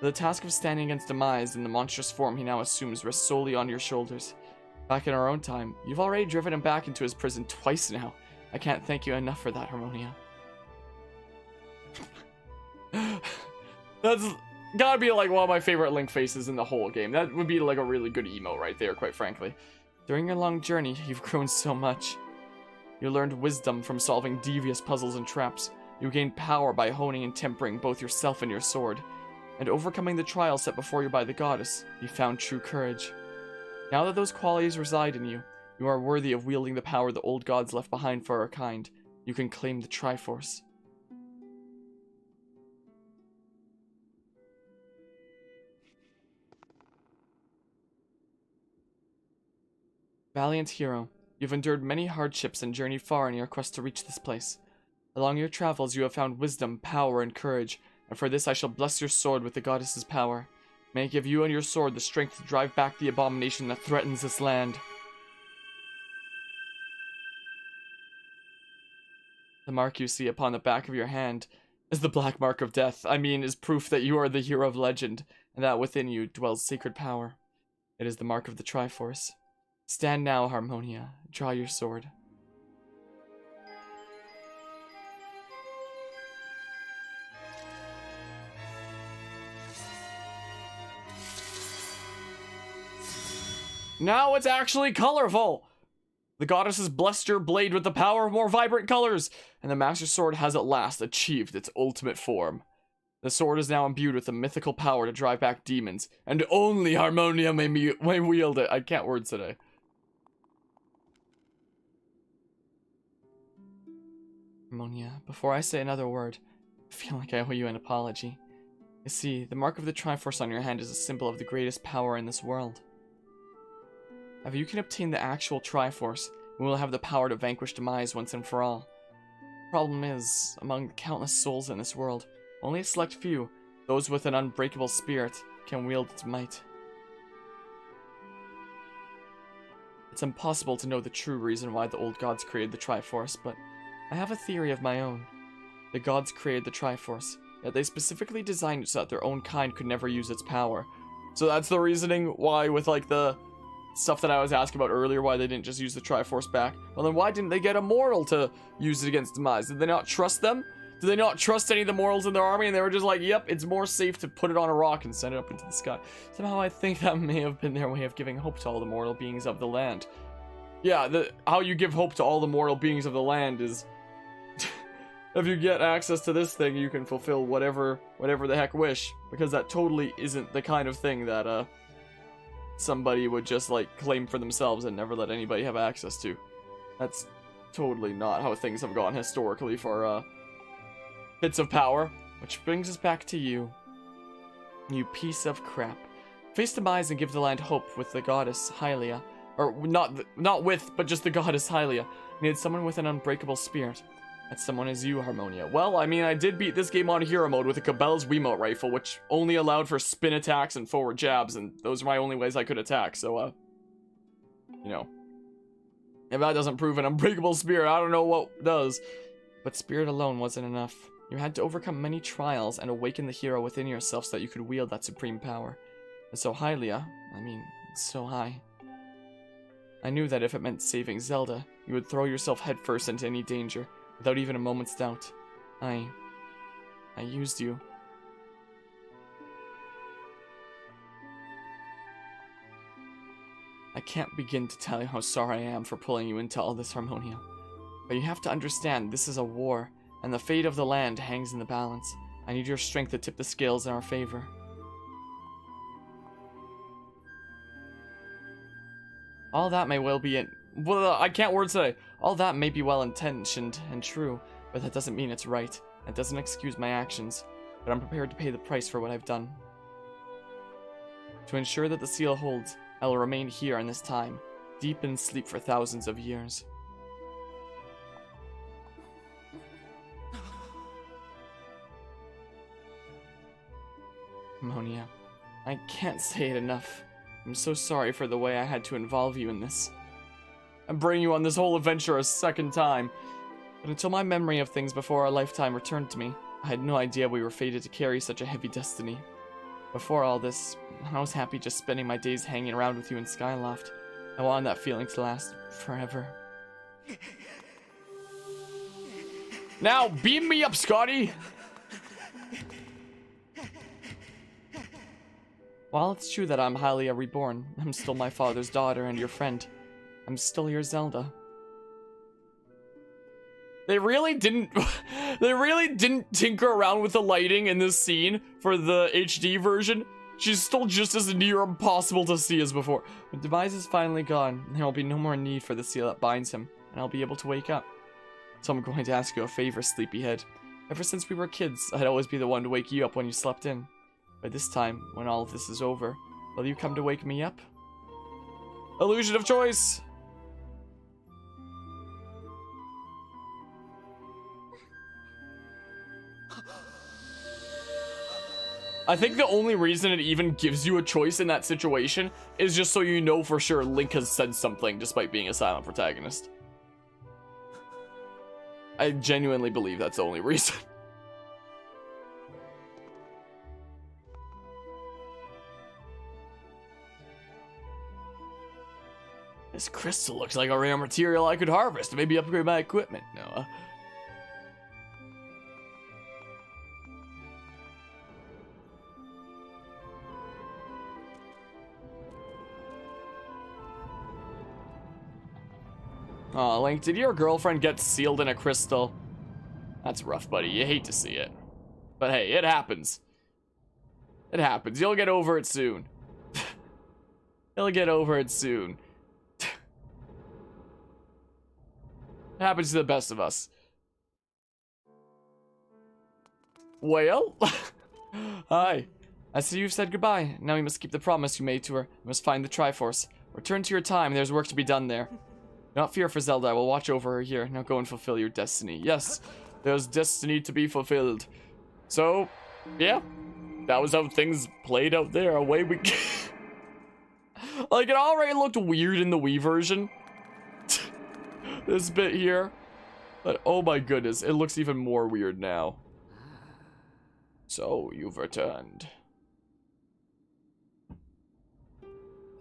The task of standing against Demise in the monstrous form he now assumes rests solely on your shoulders. Back in our own time, you've already driven him back into his prison twice now. I can't thank you enough for that, Harmonia. That's gotta be like one of my favorite Link faces in the whole game. That would be like a really good emote right there, quite frankly. During your long journey, you've grown so much. You learned wisdom from solving devious puzzles and traps. You gained power by honing and tempering both yourself and your sword. And overcoming the trials set before you by the goddess, you found true courage. Now that those qualities reside in you, you are worthy of wielding the power the old gods left behind for our kind. You can claim the Triforce. Valiant hero, you've endured many hardships and journeyed far in your quest to reach this place. Along your travels you have found wisdom, power, and courage, and for this I shall bless your sword with the goddess's power. May it give you and your sword the strength to drive back the abomination that threatens this land. The mark you see upon the back of your hand is the black mark of death. I mean, is proof that you are the hero of legend, and that within you dwells sacred power. It is the mark of the Triforce. Stand now, Harmonia. Draw your sword. Now it's actually colorful! The goddess has blessed your blade with the power of more vibrant colors, and the Master Sword has at last achieved its ultimate form. The sword is now imbued with the mythical power to drive back demons, and only Harmonia may wield it. I can't words today. Harmonia, before I say another word, I feel like I owe you an apology. You see, the mark of the Triforce on your hand is a symbol of the greatest power in this world. If you can obtain the actual Triforce, we will have the power to vanquish Demise once and for all. The problem is, among the countless souls in this world, only a select few, those with an unbreakable spirit, can wield its might. It's impossible to know the true reason why the old gods created the Triforce, but I have a theory of my own. The gods created the Triforce, yet they specifically designed it so that their own kind could never use its power. So that's the reasoning why, with like the stuff that I was asking about earlier, why they didn't just use the Triforce back. Well, then why didn't they get a mortal to use it against Demise? Did they not trust them? Did they not trust any of the mortals in their army, and they were just like, yep, it's more safe to put it on a rock and send it up into the sky? Somehow I think that may have been their way of giving hope to all the mortal beings of the land. Yeah, how you give hope to all the mortal beings of the land is... if you get access to this thing, you can fulfill whatever the heck wish. Because that totally isn't the kind of thing that, somebody would just, like, claim for themselves and never let anybody have access to. That's totally not how things have gone historically for, bits of power. Which brings us back to you. You piece of crap. Face Demise and give the land hope with the goddess Hylia. Or, not with, but just the goddess Hylia. Needed someone with an unbreakable spirit. That someone is you, Harmonia. Well, I mean, I did beat this game on hero mode with a Cabela's Wiimote rifle, which only allowed for spin attacks and forward jabs, and those are my only ways I could attack, so, you know. If that doesn't prove an unbreakable spirit, I don't know what does. But spirit alone wasn't enough. You had to overcome many trials and awaken the hero within yourself so that you could wield that supreme power. And so Hylia, I mean, so high. I knew that if it meant saving Zelda, you would throw yourself headfirst into any danger, without even a moment's doubt. I used you. I can't begin to tell you how sorry I am for pulling you into all this, Harmonia. But you have to understand, this is a war, and the fate of the land hangs in the balance. I need your strength to tip the scales in our favor. All that may well be well, I can't word today. All that may be well-intentioned and true, but that doesn't mean it's right. That doesn't excuse my actions, but I'm prepared to pay the price for what I've done. To ensure that the seal holds, I will remain here in this time, deep in sleep for thousands of years. Harmonia, I can't say it enough. I'm so sorry for the way I had to involve you in this. And bring you on this whole adventure a second time. But until my memory of things before our lifetime returned to me, I had no idea we were fated to carry such a heavy destiny. Before all this, I was happy just spending my days hanging around with you in Skyloft. I wanted that feeling to last forever. Now, beam me up, Scotty! While it's true that I'm Hylia reborn, I'm still my father's daughter and your friend. I'm still your Zelda. They really didn't tinker around with the lighting in this scene for the HD version. She's still just as near impossible to see as before. When Demise is finally gone, there will be no more need for the seal that binds him, and I'll be able to wake up. So I'm going to ask you a favor, Sleepyhead. Ever since we were kids, I'd always be the one to wake you up when you slept in. But this time, when all of this is over, will you come to wake me up? Illusion of choice! I think the only reason it even gives you a choice in that situation is just so you know for sure Link has said something despite being a silent protagonist. I genuinely believe that's the only reason. This crystal looks like a rare material I could harvest to maybe upgrade my equipment. No, Aw, Link, did your girlfriend get sealed in a crystal? That's rough, buddy. You hate to see it. But hey, it happens. It happens. You'll get over it soon. You'll get over it soon. It happens to the best of us. Well? Hi. I see you've said goodbye. Now you must keep the promise you made to her. You must find the Triforce. Return to your time. There's work to be done there. Do not fear for Zelda. I will watch over her here. Now go and fulfill your destiny. Yes, there's destiny to be fulfilled. So, yeah. That was how things played out there. Away we go. Like, it already looked weird in the Wii version. This bit here. But, oh my goodness, it looks even more weird now. So, you've returned.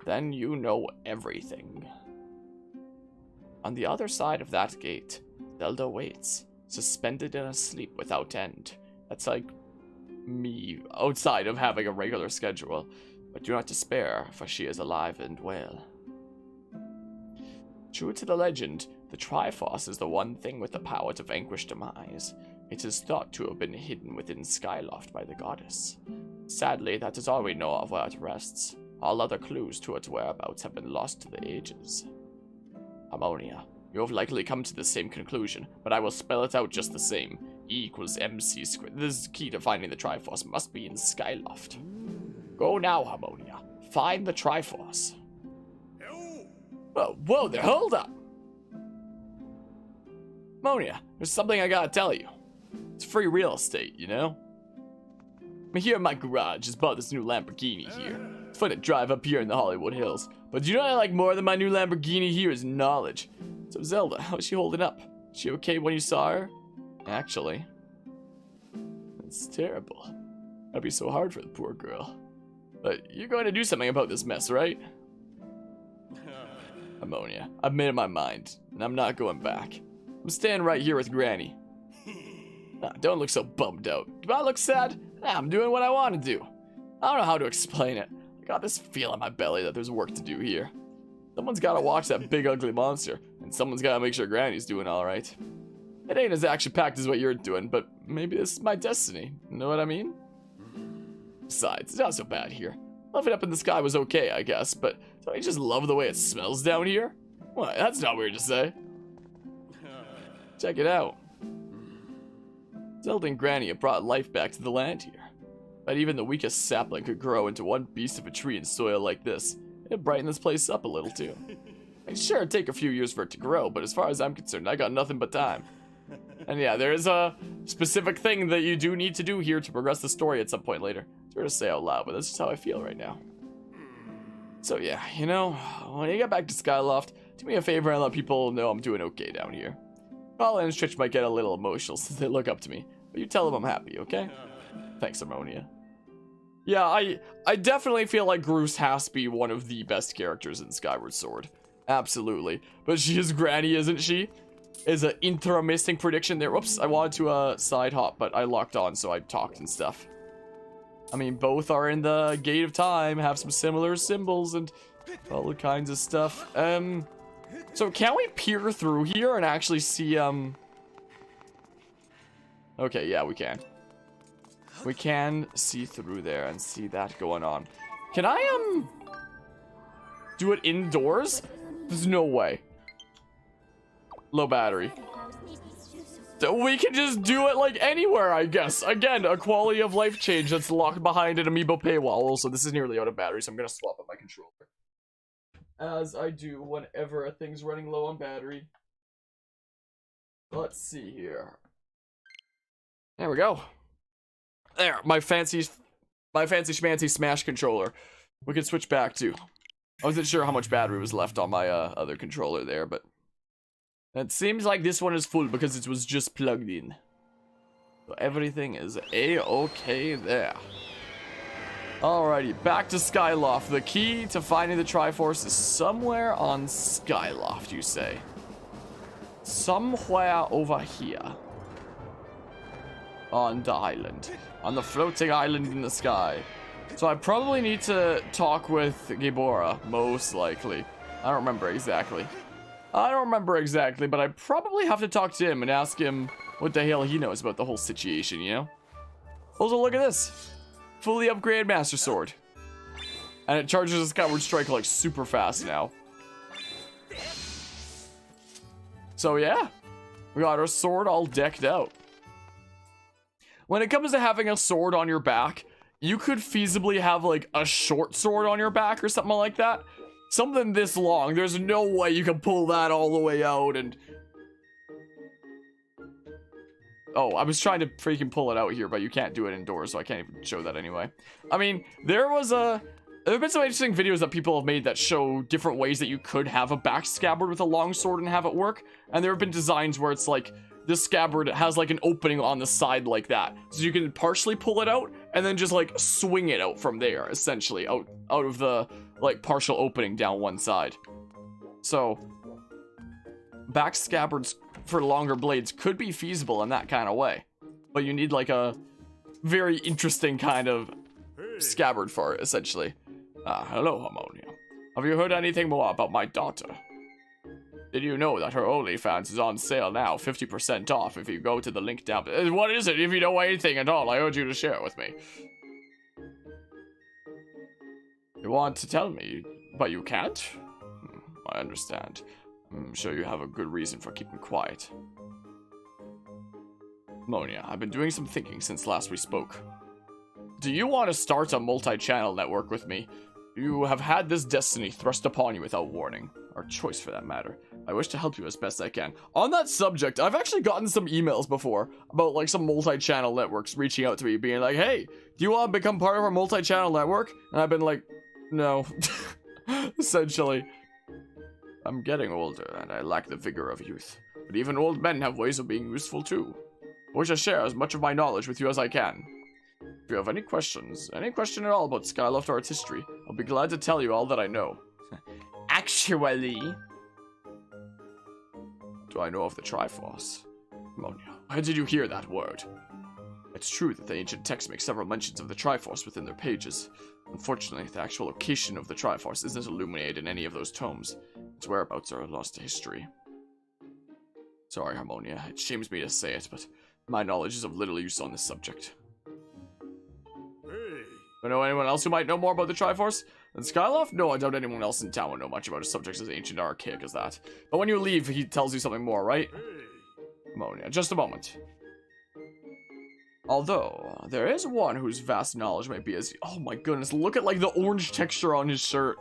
Then you know everything. On the other side of that gate, Zelda waits, suspended in a sleep without end. That's like me outside of having a regular schedule. But do not despair, for she is alive and well. True to the legend, the Triforce is the one thing with the power to vanquish demise. It is thought to have been hidden within Skyloft by the goddess. Sadly, that is all we know of where it rests. All other clues to its whereabouts have been lost to the ages. Harmonia, you have likely come to the same conclusion, but I will spell it out just the same. E equals MC squared. This key to finding the Triforce must be in Skyloft. Go now, Harmonia. Find the Triforce. Oh, whoa there, hold up. Monia, there's something I gotta tell you. It's free real estate, you know? I'm here in my garage, just bought this new Lamborghini here. It's fun to drive up here in the Hollywood Hills. But you know what I like more than my new Lamborghini here is knowledge. So Zelda, how's she holding up? Is she okay when you saw her? Actually, it's terrible. That'd be so hard for the poor girl. But you're going to do something about this mess, right? Ammonia, I've made up my mind, and I'm not going back. I'm staying right here with Granny. Don't look so bummed out. Do I look sad? Nah, I'm doing what I want to do. I don't know how to explain it. I got this feel in my belly that there's work to do here. Someone's got to watch that big ugly monster, and someone's got to make sure Granny's doing alright. It ain't as action-packed as what you're doing, but maybe this is my destiny. You know what I mean? Besides, it's not so bad here. Living up in the sky was okay, I guess, but don't you just love the way it smells down here? What? That's not weird to say. Check it out. Zelda and Granny have brought life back to the land here. But even the weakest sapling could grow into one beast of a tree in soil like this. It'd brighten this place up a little too. And sure, it'd take a few years for it to grow, but as far as I'm concerned, I got nothing but time. And yeah, there is a specific thing that you do need to do here to progress the story at some point later. It's weird to say out loud, but that's just how I feel right now. So yeah, you know, when you get back to Skyloft, do me a favor and let people know I'm doing okay down here. Paula and Stritch might get a little emotional since they look up to me, but you tell them I'm happy, okay? Thanks, Ammonia. Yeah, I definitely feel like Groose has to be one of the best characters in Skyward Sword. Absolutely. But she is Granny, isn't she? Is an interesting prediction there. Whoops, I wanted to side hop, but I locked on, so I talked and stuff. I mean, both are in the Gate of Time, have some similar symbols and all the kinds of stuff. So can we peer through here and actually see, Okay, yeah, we can. We can see through there and see that going on. Can I, do it indoors? There's no way. Low battery. So we can just do it, like, anywhere, I guess. Again, a quality of life change that's locked behind an amiibo paywall. Also, this is nearly out of battery, so I'm gonna swap up my controller. As I do whenever a thing's running low on battery. Let's see here. There we go. There, my fancy schmancy Smash controller. We can switch back to. I wasn't sure how much battery was left on my other controller there, but it seems like this one is full because it was just plugged in. So everything is a-okay there. Alrighty, back to Skyloft. The key to finding the Triforce is somewhere on Skyloft, you say? Somewhere over here. On the island. On the floating island in the sky. So I probably need to talk with Gibora, most likely. I don't remember exactly. But I probably have to talk to him and ask him what the hell he knows about the whole situation, you know? Also, look at this. Fully upgraded Master Sword. And it charges a Skyward Strike like super fast now. So yeah, we got our sword all decked out. When it comes to having a sword on your back, you could feasibly have like a short sword on your back or something like that. Something this long, there's no way you can pull that all the way out and... Oh, I was trying to freaking pull it out here, but you can't do it indoors, so I can't even show that anyway. I mean, there have been some interesting videos that people have made that show different ways that you could have a back scabbard with a long sword and have it work. And there have been designs where it's like, this scabbard has like an opening on the side like that. So you can partially pull it out and then just like swing it out from there, essentially, out of the like partial opening down one side. So, back scabbards for longer blades could be feasible in that kind of way. But you need like a very interesting kind of scabbard for it, essentially. Hello, Harmonia. Have you heard anything more about my daughter? Did you know that her OnlyFans is on sale now, 50% off if you go to the link down below? What is it? If you know anything at all, I urge you to share it with me. You want to tell me, but you can't? I understand. I'm sure you have a good reason for keeping quiet. Monia, I've been doing some thinking since last we spoke. Do you want to start a multi-channel network with me? You have had this destiny thrust upon you without warning, or choice for that matter. I wish to help you as best I can. On that subject, I've actually gotten some emails before about like some multi-channel networks reaching out to me being like, hey, do you want to become part of our multi-channel network? And I've been like, no. Essentially. I'm getting older and I lack the vigor of youth. But even old men have ways of being useful too. I wish to share as much of my knowledge with you as I can. If you have any questions, any question at all about Skyloft or its history, I'll be glad to tell you all that I know. Actually... do I know of the Triforce? Ammonia, where did you hear that word? It's true that the ancient texts make several mentions of the Triforce within their pages. Unfortunately, the actual location of the Triforce isn't illuminated in any of those tomes. Its whereabouts are lost to history. Sorry, Harmonia, it shames me to say it, but my knowledge is of little use on this subject. Do I know anyone else who might know more about the Triforce than Skyloft? No, I doubt anyone else in town would know much about a subject as ancient or archaic as that. But when you leave, he tells you something more, right? Ammonia, just a moment. Although, there is one whose vast knowledge might be as... oh my goodness, look at like the orange texture on his shirt.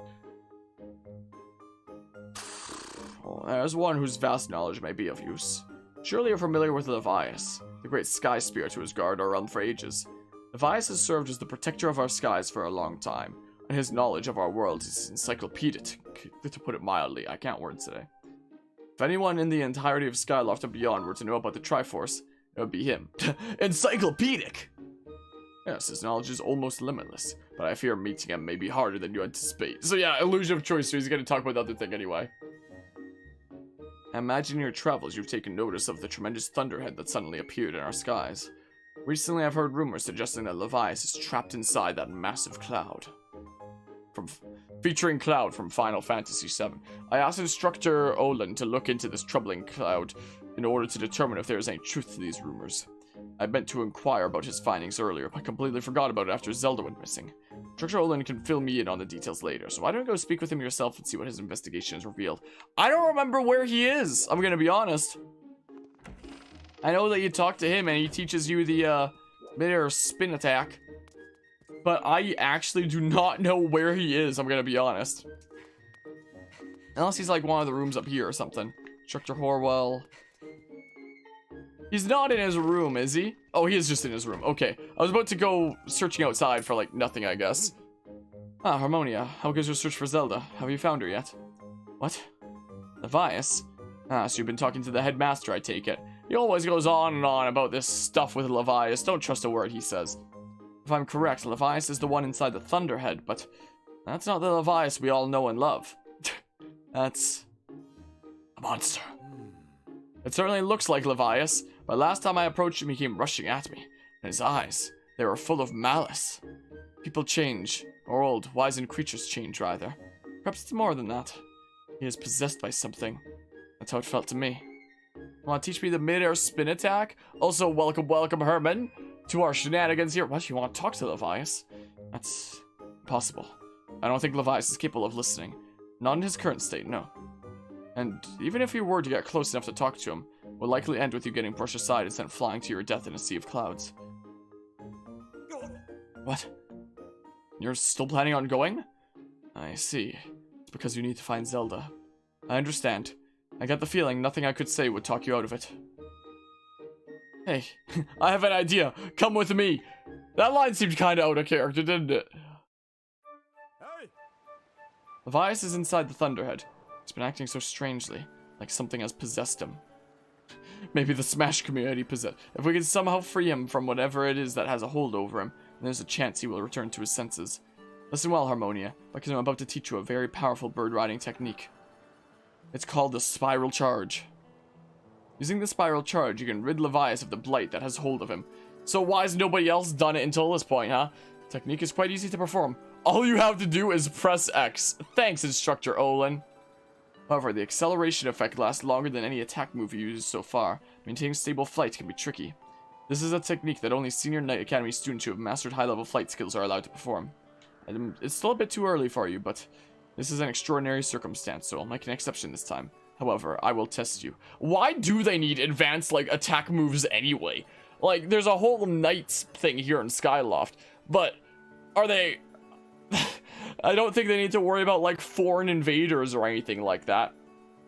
Oh, there's one whose vast knowledge may be of use. Surely you're familiar with Levias, the great sky spirit who has guarded our realm for ages. Levias has served as the protector of our skies for a long time, and his knowledge of our world is encyclopedic, to put it mildly. I can't word today. If anyone in the entirety of Skyloft and beyond were to know about the Triforce, it would be him. Encyclopedic! Yes, his knowledge is almost limitless, but I fear meeting him may be harder than you anticipate. So yeah, illusion of choice, so he's gonna talk about the other thing anyway. Imagine in your travels you've taken notice of the tremendous thunderhead that suddenly appeared in our skies. Recently I've heard rumors suggesting that Levias is trapped inside that massive cloud. Featuring Cloud from Final Fantasy VII. I asked Instructor Olin to look into this troubling cloud in order to determine if there is any truth to these rumors. I meant to inquire about his findings earlier, but completely forgot about it after Zelda went missing. Instructor Olin can fill me in on the details later, so why don't you go speak with him yourself and see what his investigation has revealed. I don't remember where he is, I'm gonna be honest. I know that you talk to him and he teaches you the mid-air spin attack. But I actually do not know where he is, I'm gonna be honest. Unless he's like one of the rooms up here or something. Instructor Horwell. He's not in his room, is he? Oh, he is just in his room. Okay. I was about to go searching outside for like nothing, I guess. Ah, Harmonia. How goes your search for Zelda? Have you found her yet? What? Levias? Ah, so you've been talking to the headmaster, I take it. He always goes on and on about this stuff with Levias. Don't trust a word he says. If I'm correct, Levias is the one inside the Thunderhead, but that's not the Levias we all know and love. That's a monster. It certainly looks like Levias, but last time I approached him, he came rushing at me, and his eyes, they were full of malice. People change, or old, wizened creatures change, rather. Perhaps it's more than that. He is possessed by something. That's how it felt to me. Want to teach me the mid-air spin attack? Also, welcome, Herman, to our shenanigans here. What, you want to talk to Levias? That's impossible. I don't think Levias is capable of listening. Not in his current state, no. And even if you were to get close enough to talk to him, it will likely end with you getting brushed aside and sent flying to your death in a sea of clouds. What? You're still planning on going? I see. It's because you need to find Zelda. I understand. I get the feeling nothing I could say would talk you out of it. Hey, I have an idea. Come with me. That line seemed kind of out of character, didn't it? Hey. Levias is inside the Thunderhead. He's been acting so strangely, like something has possessed him. Maybe the Smash community possessed. If we can somehow free him from whatever it is that has a hold over him, then there's a chance he will return to his senses. Listen well, Harmonia, because I'm about to teach you a very powerful bird riding technique. It's called the Spiral Charge. Using the Spiral Charge, you can rid Levias of the blight that has hold of him. So why has nobody else done it until this point, huh? The technique is quite easy to perform. All you have to do is press X. Thanks, Instructor Olin. However, the acceleration effect lasts longer than any attack move you used so far. Maintaining stable flight can be tricky. This is a technique that only Senior Knight Academy students who have mastered high-level flight skills are allowed to perform. And it's still a bit too early for you, but this is an extraordinary circumstance, so I'll make an exception this time. However, I will test you. Why do they need advanced, like, attack moves anyway? Like, there's a whole Knights thing here in Skyloft, but are they... I don't think they need to worry about, like, foreign invaders or anything like that.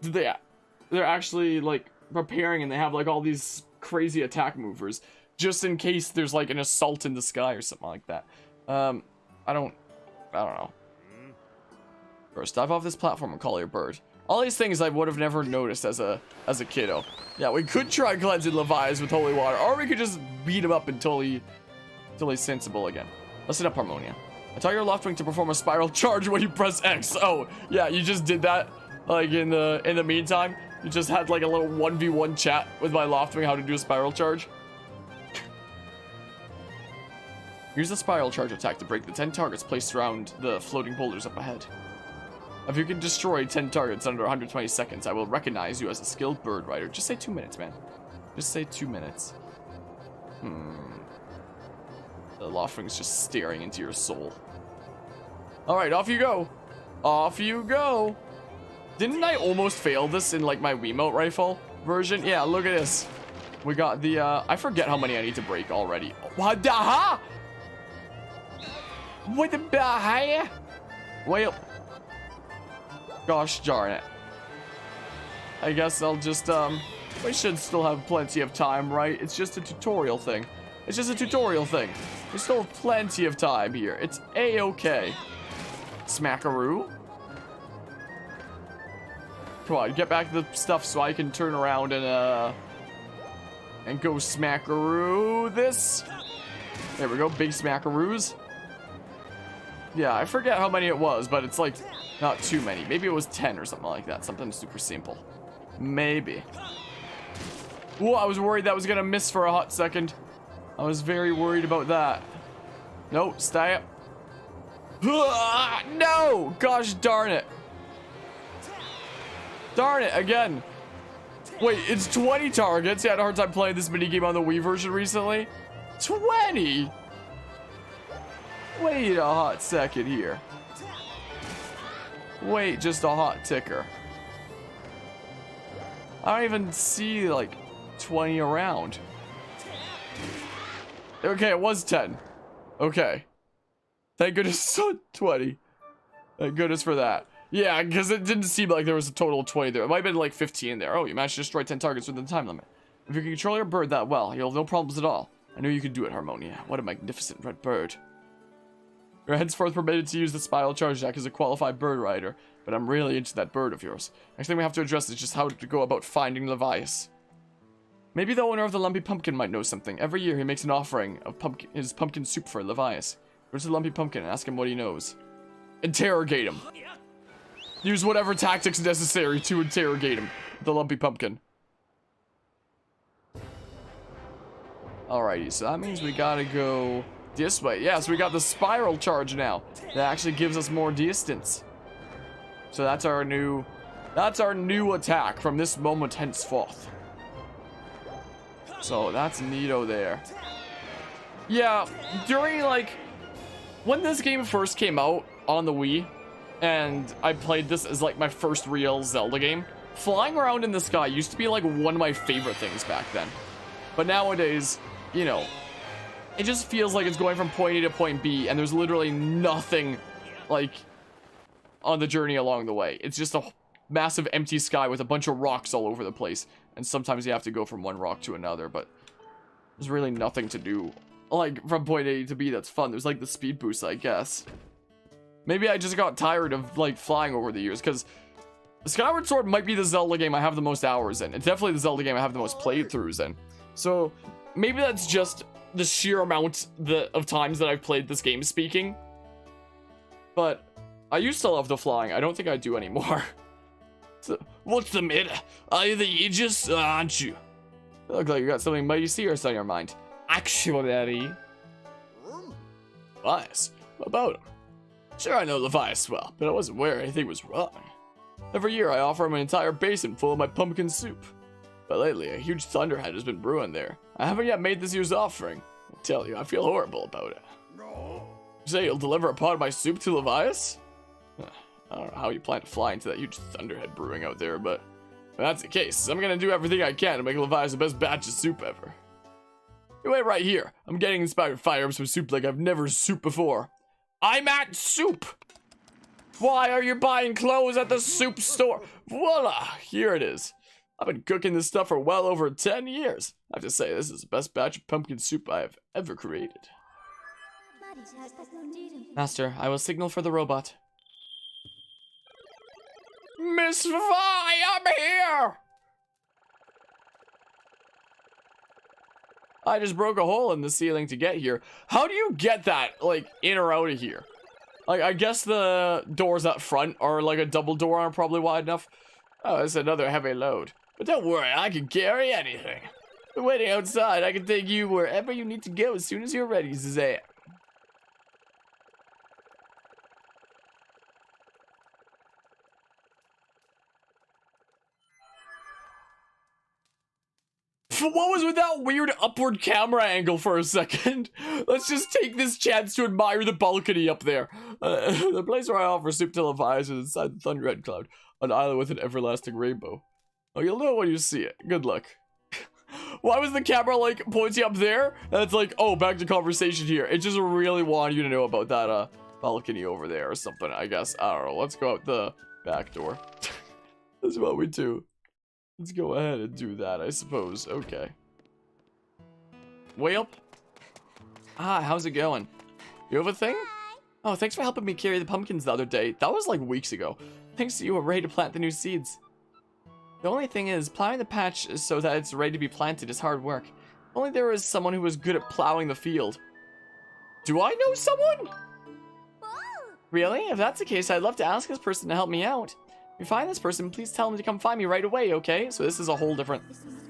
They're actually, like, preparing, and they have, like, all these crazy attack movers, just in case there's, like, an assault in the sky or something like that. I don't know. First, dive off this platform and call your bird. All these things I would have never noticed as a kiddo. Yeah, we could try cleansing Levias with holy water, or we could just beat him up until he's sensible again. Listen up, Harmonia. I tell your Loftwing to perform a spiral charge when you press X. Oh, yeah, you just did that, like, in the meantime. You just had, like, a little 1v1 chat with my Loftwing how to do a spiral charge. Use the spiral charge attack to break the 10 targets placed around the floating boulders up ahead. If you can destroy 10 targets under 120 seconds, I will recognize you as a skilled bird rider. Just say 2 minutes, man. Just say 2 minutes. The Loftwing's just staring into your soul. Alright, off you go. Off you go. Didn't I almost fail this in, like, my Wiimote rifle version? Yeah, look at this. We got the, I forget how many I need to break already. What the ha? What the ha? Well, gosh darn it. I guess I'll just, we should still have plenty of time, right? It's just a tutorial thing. It's just a tutorial thing. We still have plenty of time here. It's a-okay. Smackaroo. Come on, get back to the stuff so I can turn around and go smackaroo this. There we go, big smackaroos. Yeah, I forget how many it was, but it's like not too many. Maybe it was 10 or something like that. Something super simple. Maybe. Ooh, I was worried that was gonna miss for a hot second. I was very worried about that. No, stay up. No! Gosh darn it. Darn it, again. Wait, it's 20 targets. Yeah, I had a hard time playing this minigame on the Wii version recently. 20? Wait a hot second here. Wait just a hot ticker. I don't even see, like, 20 around. Okay, it was 10. Okay. Thank goodness it's 20. Thank goodness for that. Yeah, because it didn't seem like there was a total of 20 there. It might have been like 15 there. Oh, you managed to destroy 10 targets within the time limit. If you can control your bird that well, you'll have no problems at all. I knew you could do it, Harmonia. What a magnificent red bird. You're henceforth permitted to use the spiral charge deck as a qualified bird rider, but I'm really into that bird of yours. Next thing we have to address is just how to go about finding Levias. Maybe the owner of the Lumpy Pumpkin might know something. Every year he makes an offering of his pumpkin soup for Levias. Go to the Lumpy Pumpkin and ask him what he knows. Interrogate him. Use whatever tactics necessary to interrogate him. The Lumpy Pumpkin. Alrighty, so that means we gotta go this way. Yeah, so we got the spiral charge now. That actually gives us more distance. So that's our new attack from this moment henceforth. So that's neato there. Yeah, during, like, when this game first came out on the Wii, and I played this as, like, my first real Zelda game, flying around in the sky used to be, like, one of my favorite things back then. But nowadays, you know, it just feels like it's going from point A to point B, and there's literally nothing, like, on the journey along the way. It's just a massive empty sky with a bunch of rocks all over the place, and sometimes you have to go from one rock to another, but there's really nothing to do, like, from point A to B that's fun. There's, like, the speed boost, I guess. Maybe I just got tired of, like, flying over the years, because Skyward Sword might be the Zelda game I have the most hours in. It's definitely the Zelda game I have the most playthroughs in. So, maybe that's just the sheer amount of times that I've played this game speaking. But I used to love the flying. I don't think I do anymore. So, what's the matter? Are you the Aegis, aren't you? You look like you got something mighty serious on your mind. Actually. Levias? What about him? Sure, I know Levias well, but I wasn't aware anything was wrong. Every year I offer him an entire basin full of my pumpkin soup. But lately, a huge thunderhead has been brewing there. I haven't yet made this year's offering. I tell you, I feel horrible about it. No. You say you'll deliver a pot of my soup to Levias? I don't know how you plan to fly into that huge thunderhead brewing out there, but if that's the case, I'm gonna do everything I can to make Levias the best batch of soup ever. You wait right here. I'm getting inspired firearms from soup like I've never soup before. I'm at soup! Why are you buying clothes at the soup store? Voila, here it is. I've been cooking this stuff for well over 10 years. I have to say, this is the best batch of pumpkin soup I have ever created. Master, I will signal for the robot. Miss Vi, I'm here! I just broke a hole in the ceiling to get here. How do you get that, like, in or out of here? Like, I guess the doors up front are like a double door and are probably wide enough. Oh, it's another heavy load. But don't worry, I can carry anything. We're waiting outside. I can take you wherever you need to go as soon as you're ready, Zay. What was with that weird upward camera angle for a second? Let's just take this chance to admire the balcony up there. The place where I offer soup to Levi's is inside the Thunderhead Cloud, an island with an everlasting rainbow. Oh, you'll know when you see it. Good luck. Why was the camera, like, pointing up there? That's like, oh, back to conversation here. It just really wanted you to know about that, balcony over there or something, I guess. I don't know. Let's go out the back door. That's what we do. Let's go ahead and do that, I suppose. Okay. Way up. Ah, how's it going? You have a thing? Oh, thanks for helping me carry the pumpkins the other day. That was like weeks ago. Thanks to you, we're ready to plant the new seeds. The only thing is, plowing the patch so that it's ready to be planted is hard work. If only there was someone who was good at plowing the field. Do I know someone? Really? If that's the case, I'd love to ask this person to help me out. If you find this person, please tell them to come find me right away, okay? So this is a whole different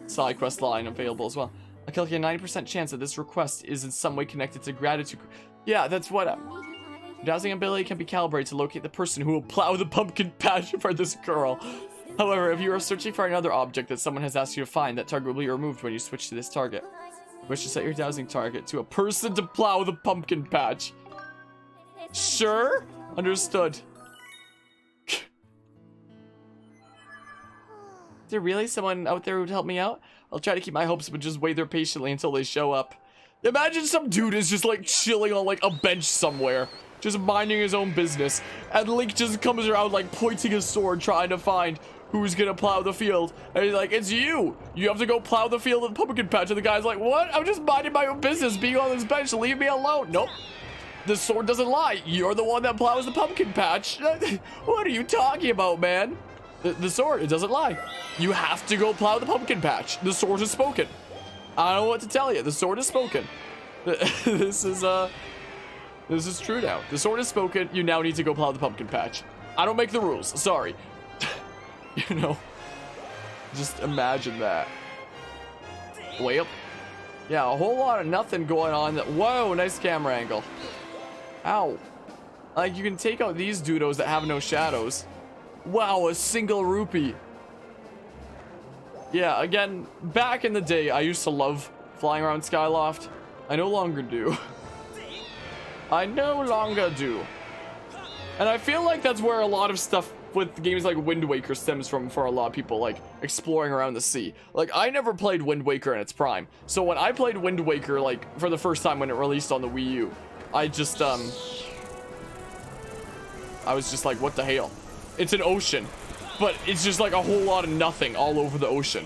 side quest line available as well. I calculate a 90% chance that this request is in some way connected to gratitude. Yeah, that's what... Your dowsing ability can be calibrated to locate the person who will plow the pumpkin patch for this girl. However, if you are searching for another object that someone has asked you to find, that target will be removed when you switch to this target. You wish to set your dowsing target to a person to plow the pumpkin patch. Sure? Understood. Is there really someone out there who'd help me out? I'll try to keep my hopes, but just wait there patiently until they show up. Imagine some dude is just like chilling on like a bench somewhere, just minding his own business, and Link just comes around like pointing his sword trying to find who's gonna plow the field, and he's like, it's you have to go plow the field at the pumpkin patch. And the guy's like, what? I'm just minding my own business being on this bench, leave me alone. Nope, the sword doesn't lie, you're the one that plows the pumpkin patch. What are you talking about, man? The sword, it doesn't lie. You have to go plow the pumpkin patch. The sword has spoken. I don't know what to tell you. The sword has spoken. This is true now. The sword has spoken. You now need to go plow the pumpkin patch. I don't make the rules. Sorry. You know, just imagine that. Way up. Yeah, a whole lot of nothing going on. Whoa, nice camera angle. Ow. Like, you can take out these doodles that have no shadows. Wow, a single rupee. Yeah, again, back in the day, I used to love flying around Skyloft. I no longer do. I no longer do. And I feel like that's where a lot of stuff with games like Wind Waker stems from for a lot of people, like exploring around the sea. Like, I never played Wind Waker in its prime. So when I played Wind Waker, like, for the first time when it released on the Wii U, I just, I was just like, what the hell? It's an ocean, but it's just like a whole lot of nothing all over the ocean.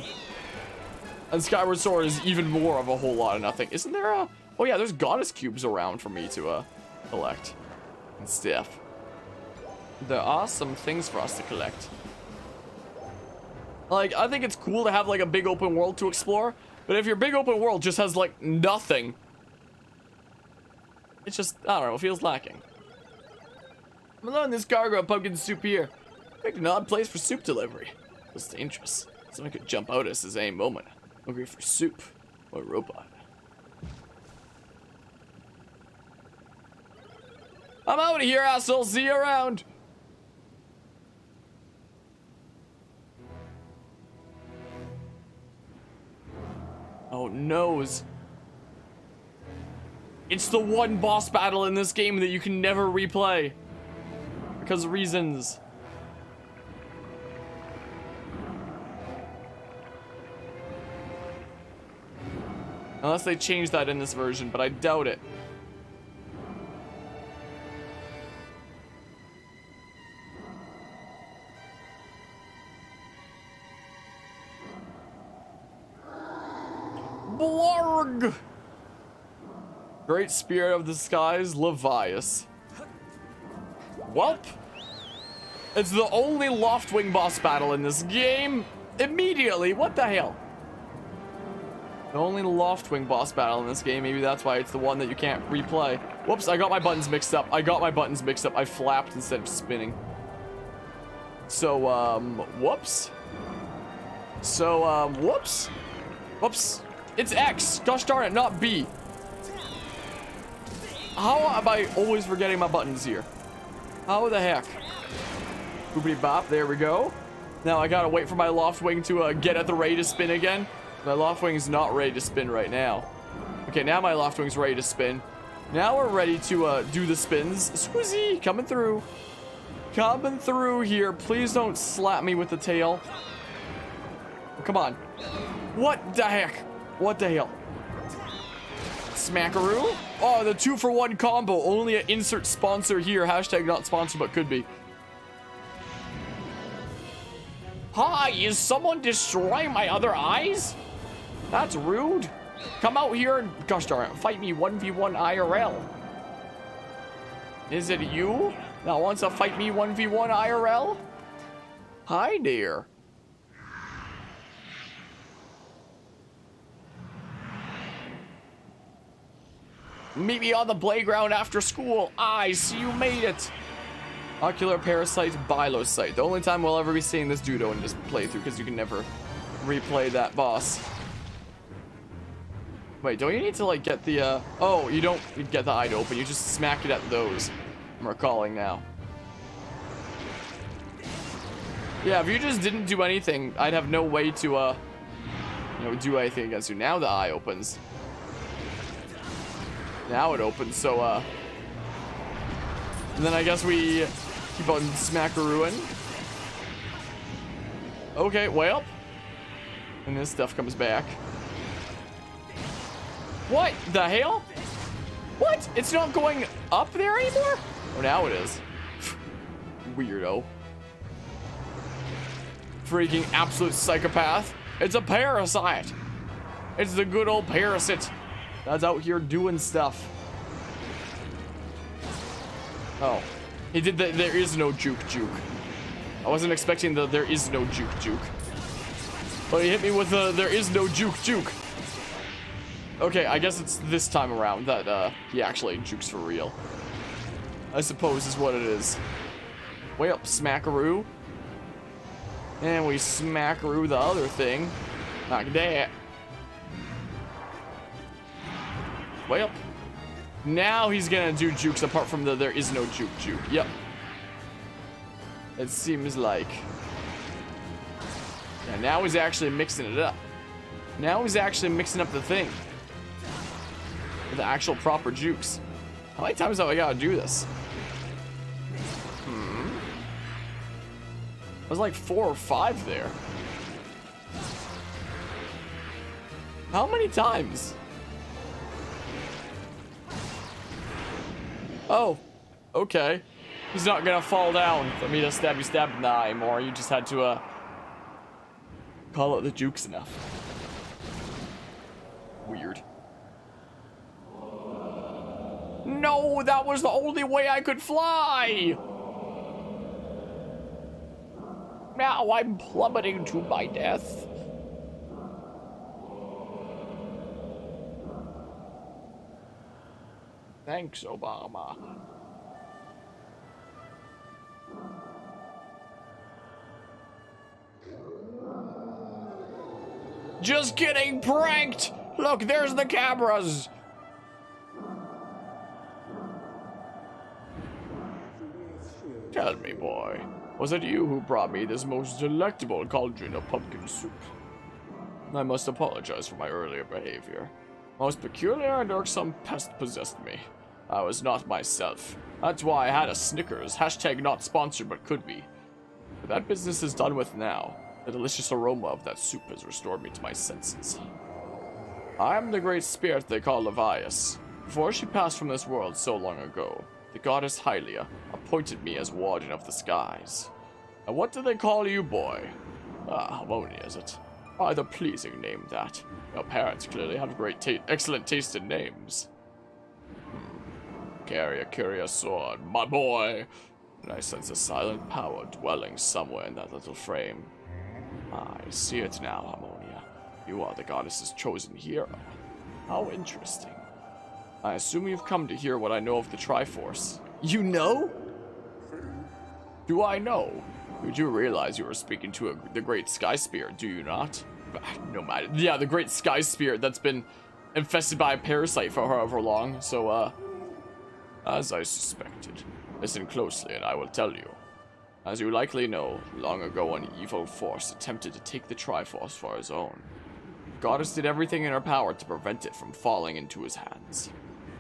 And Skyward Sword is even more of a whole lot of nothing. Isn't there a... Oh yeah, there's goddess cubes around for me to collect and stuff. There are some things for us to collect. Like, I think it's cool to have like a big open world to explore, but if your big open world just has like nothing, it's just, I don't know, it feels lacking. I'm alone in this cargo of pumpkin soup here. Picked an odd place for soup delivery. It's dangerous. Someone could jump out at us at any moment. Hungry for soup or robot. I'm out of here, asshole. See you around. Oh, noes. It's the one boss battle in this game that you can never replay. Because of reasons. Unless they change that in this version, but I doubt it. Blarg! Great Spirit of the Skies, Levias. Welp. It's the only Loftwing boss battle in this game. Immediately, what the hell? The only Loftwing boss battle in this game. Maybe that's why it's the one that you can't replay. Whoops, I got my buttons mixed up. I flapped instead of spinning. So, whoops. So, whoops. Whoops. It's X. Gosh darn it, not B. How am I always forgetting my buttons here? How the heck? Boopity bop, there we go. Now I gotta wait for my Loftwing to get at the ready to spin again. My Loftwing's not ready to spin right now. Okay, now my Loftwing's ready to spin. Now we're ready to do the spins. Squizzy, coming through. Coming through here. Please don't slap me with the tail. Come on. What the heck? What the hell? Smackaroo? Oh, the 2-for-1 combo. Only an insert sponsor here. Hashtag not sponsored, but could be. Hi, is someone destroying my other eyes? That's rude. Come out here and, gosh darn it, fight me 1v1 IRL. Is it you that wants to fight me 1v1 IRL? Hi there. Meet me on the playground after school. I see you made it. Ocular Parasite, Bilosite. The only time we'll ever be seeing this Dudo in this playthrough, because you can never replay that boss. Wait, don't you need to, like, get the, oh, you don't get the eye to open. You just smack it at those. I'm recalling now. Yeah, if you just didn't do anything, I'd have no way to, you know, do anything against you. Now the eye opens. Now it opens, so, and then I guess we keep on smackarooing. Okay, well. And this stuff comes back. What the hell? What? It's not going up there anymore? Oh, now it is. Weirdo. Freaking absolute psychopath. It's a parasite. It's the good old parasite that's out here doing stuff. Oh. He did the there is no juke. I wasn't expecting the there is no juke. But he hit me with the there is no juke. Okay, I guess it's this time around that he actually jukes for real. I suppose is what it is. Way up, smackaroo. And we smackaroo the other thing. Like that. Way up. Now he's gonna do jukes apart from the there is no juke. Yep. It seems like. Yeah, now he's actually mixing it up. Now he's actually mixing up the thing. With the actual proper jukes. How many times have I gotta do this? It was like 4 or 5 there. How many times? Oh, okay. He's not gonna fall down for me to stab you in the eye more. You just had to call it the jukes enough. Weird. No, that was the only way I could fly! Now I'm plummeting to my death. Thanks, Obama. Just kidding, pranked! Look, there's the cameras! Tell me, boy, was it you who brought me this most delectable cauldron of pumpkin soup? I must apologize for my earlier behavior. Most peculiar and irksome pest possessed me. I was not myself. That's why I had a Snickers. Hashtag not sponsored, but could be. But that business is done with now. The delicious aroma of that soup has restored me to my senses. I am the great spirit they call Levias. Before she passed from this world so long ago, the goddess Hylia appointed me as warden of the skies. And what do they call you, boy? Ah, Harmonia, is it? Rather pleasing name, that. Your parents clearly have excellent taste in names. Carry a curious sword, my boy. And I sense a silent power dwelling somewhere in that little frame. I see it now, Harmonia. You are the goddess's chosen hero. How interesting. I assume you've come to hear what I know of the Triforce. You know? Do I know? You do realize you were speaking to the Great Sky Spirit, do you not? No matter. Yeah, the Great Sky Spirit that's been infested by a parasite for however long. So, as I suspected. Listen closely and I will tell you. As you likely know, long ago an evil force attempted to take the Triforce for his own. The goddess did everything in her power to prevent it from falling into his hands.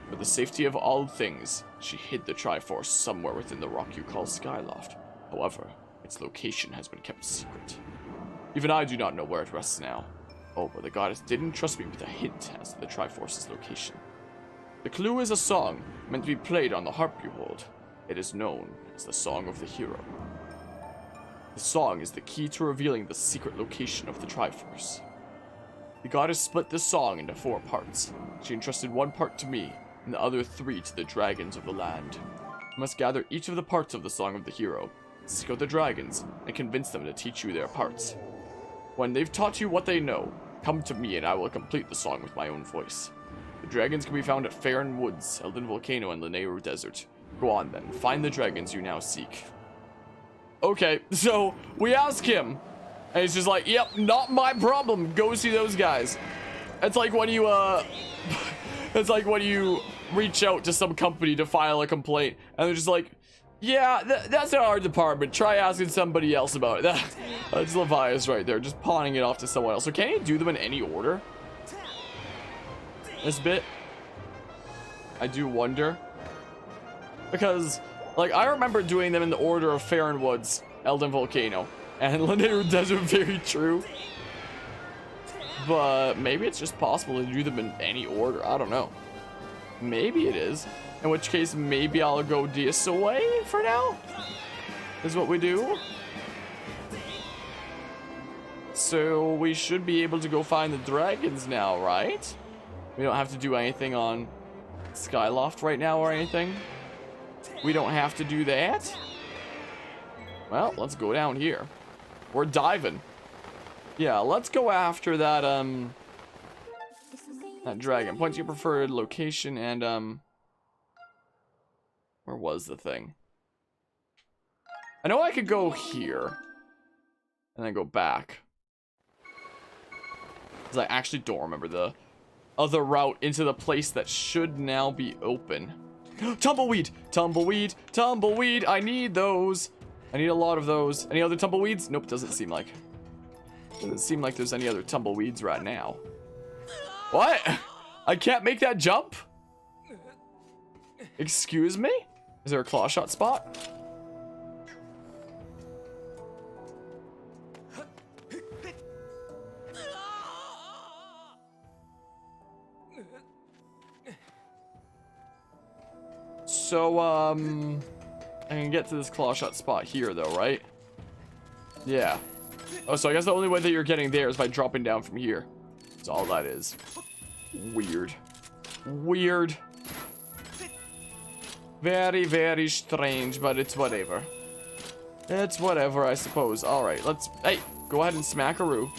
For the safety of all things, she hid the Triforce somewhere within the rock you call Skyloft. However, its location has been kept secret. Even I do not know where it rests now. Oh, but the goddess didn't trust me with a hint as to the Triforce's location. The clue is a song meant to be played on the harp you hold. It is known as the Song of the Hero. The song is the key to revealing the secret location of the Triforce. The goddess split this song into 4 parts. She entrusted 1 part to me, and the other 3 to the dragons of the land. You must gather each of the parts of the Song of the Hero, seek out the dragons, and convince them to teach you their parts. When they've taught you what they know, come to me and I will complete the song with my own voice. The dragons can be found at Faron Woods, Elden Volcano, and Lanayru Desert. Go on then, find the dragons you now seek. Okay, so we ask him, and he's just like, yep, not my problem, go see those guys. It's like when you, it's like when you reach out to some company to file a complaint, and they're just like, yeah, that's not our department, try asking somebody else about it. That's Levias right there, just pawning it off to someone else. So can you do them in any order? This bit? I do wonder. Because, like, I remember doing them in the order of Faron Woods, Elden Volcano, and Lanayru Desert, very true. But maybe it's just possible to do them in any order. I don't know. Maybe it is. In which case, maybe I'll go this away for now. Is what we do. So we should be able to go find the dragons now, right? We don't have to do anything on Skyloft right now or anything. We don't have to do that. Well, let's go down here. We're diving. Yeah, let's go after that, that dragon. Point to your preferred location and, where was the thing? I know I could go here. And then go back. Because I actually don't remember the other route into the place that should now be open. Tumbleweed! Tumbleweed! Tumbleweed! I need those! I need a lot of those. Any other tumbleweeds? Nope, doesn't seem like. Doesn't seem like there's any other tumbleweeds right now. What? I can't make that jump? Excuse me? Is there a claw shot spot? So, I can get to this claw shot spot here, though, right? Yeah. Oh, so I guess the only way that you're getting there is by dropping down from here. That's all that is. Weird. Weird. Very, very strange, but it's whatever. It's whatever, I suppose. Alright, let's... Hey, go ahead and smackaroo.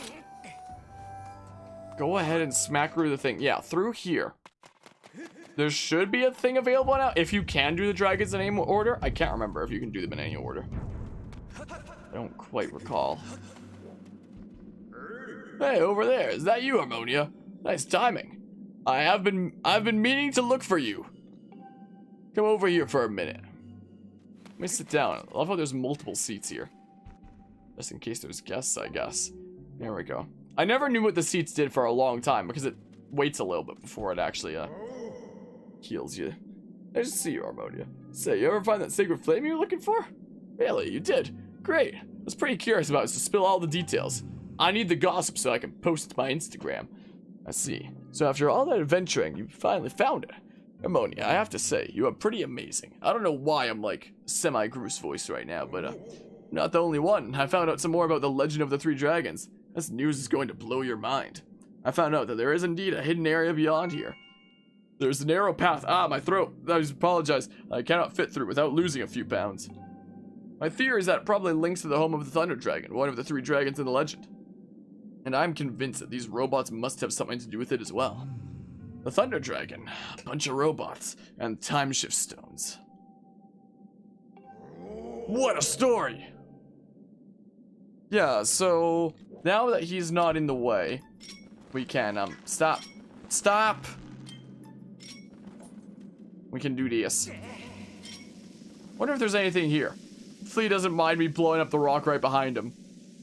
Go ahead and smackaroo the thing. Yeah, through here. There should be a thing available now. If you can do the dragons in any order. I can't remember if you can do them in any order. I don't quite recall. Hey, over there. Is that you, Harmonia? Nice timing. I've been meaning to look for you. Come over here for a minute. Let me sit down. I love how there's multiple seats here. Just in case there's guests, I guess. There we go. I never knew what the seats did for a long time because it waits a little bit before it actually heals you. Nice to see you, Harmonia. Say, you ever find that sacred flame you were looking for? Really, you did? Great. I was pretty curious about it, so spill all the details. I need the gossip so I can post it to my Instagram. I see. So after all that adventuring, you finally found it. Harmonia, I have to say, you are pretty amazing. I don't know why I'm like semi-Groose voice right now, but not the only one. I found out some more about the legend of the 3 dragons. This news is going to blow your mind. I found out that there is indeed a hidden area beyond here. There's a narrow path. Ah, my throat. I apologize. I cannot fit through without losing a few pounds. My theory is that it probably links to the home of the Thunder Dragon, one of the 3 dragons in the legend. And I'm convinced that these robots must have something to do with it as well. The Thunder Dragon, a bunch of robots, and time shift stones. What a story! Yeah, so now that he's not in the way, we can, stop. Stop! We can do this. Wonder if there's anything here. Hopefully he doesn't mind me blowing up the rock right behind him.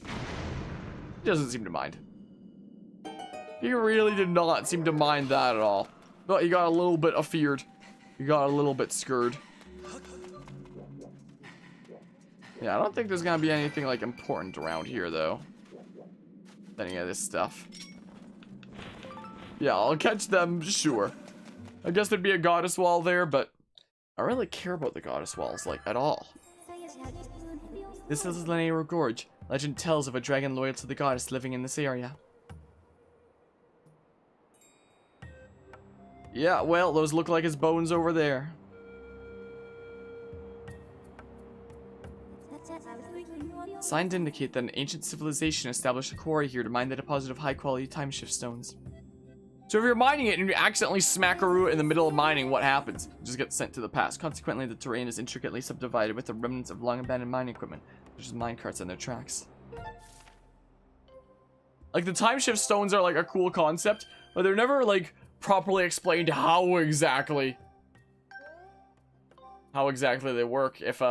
He doesn't seem to mind. He really did not seem to mind that at all. But he got a little bit afeared. He got a little bit scared. Yeah, I don't think there's gonna be anything like important around here though. Any of this stuff. Yeah, I'll catch them, sure. I guess there'd be a goddess wall there, but I don't really care about the goddess walls, like, at all. This is Lanero Gorge. Legend tells of a dragon loyal to the goddess living in this area. Yeah, well, those look like his bones over there. Signs indicate that an ancient civilization established a quarry here to mine the deposit of high-quality time-shift stones. So if you're mining it and you accidentally smack a root in the middle of mining, what happens? You just get sent to the past. Consequently, the terrain is intricately subdivided with the remnants of long-abandoned mining equipment, such as minecarts and their tracks. Like, the time-shift stones are, like, a cool concept, but they're never, like, properly explained how exactly they work. If,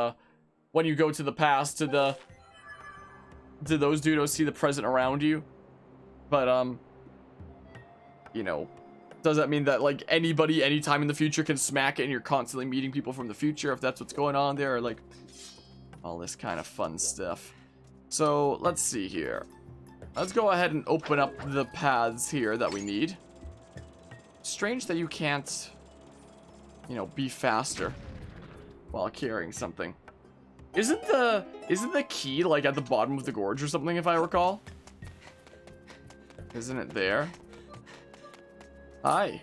when you go to the past, do those dudos see the present around you? But, you know, does that mean that, like, anybody, anytime in the future can smack it and you're constantly meeting people from the future, if that's what's going on there, or, like, all this kind of fun stuff. So, let's see here. Let's go ahead and open up the paths here that we need. Strange that you can't, you know, be faster while carrying something. Isn't the key, like, at the bottom of the gorge or something, if I recall? Isn't it there? Hi.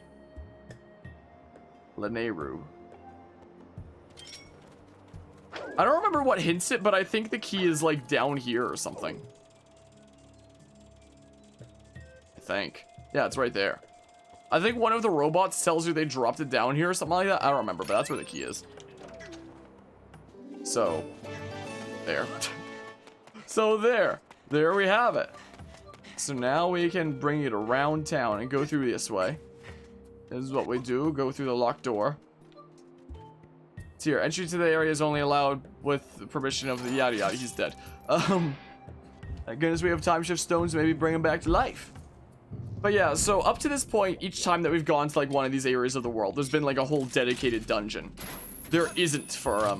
Lanero. I don't remember what hints it, but I think the key is, like, down here or something. I think. Yeah, it's right there. I think one of the robots tells you they dropped it down here or something like that. I don't remember, but that's where the key is. So, there. So there. There we have it. So now we can bring it around town and go through this way. This is what we do. Go through the locked door. It's here. Entry to the area is only allowed with the permission of the yada yada. He's dead. Thank goodness we have time shift stones to maybe bring him back to life. But yeah, so up to this point, each time that we've gone to like one of these areas of the world, there's been like a whole dedicated dungeon. There isn't for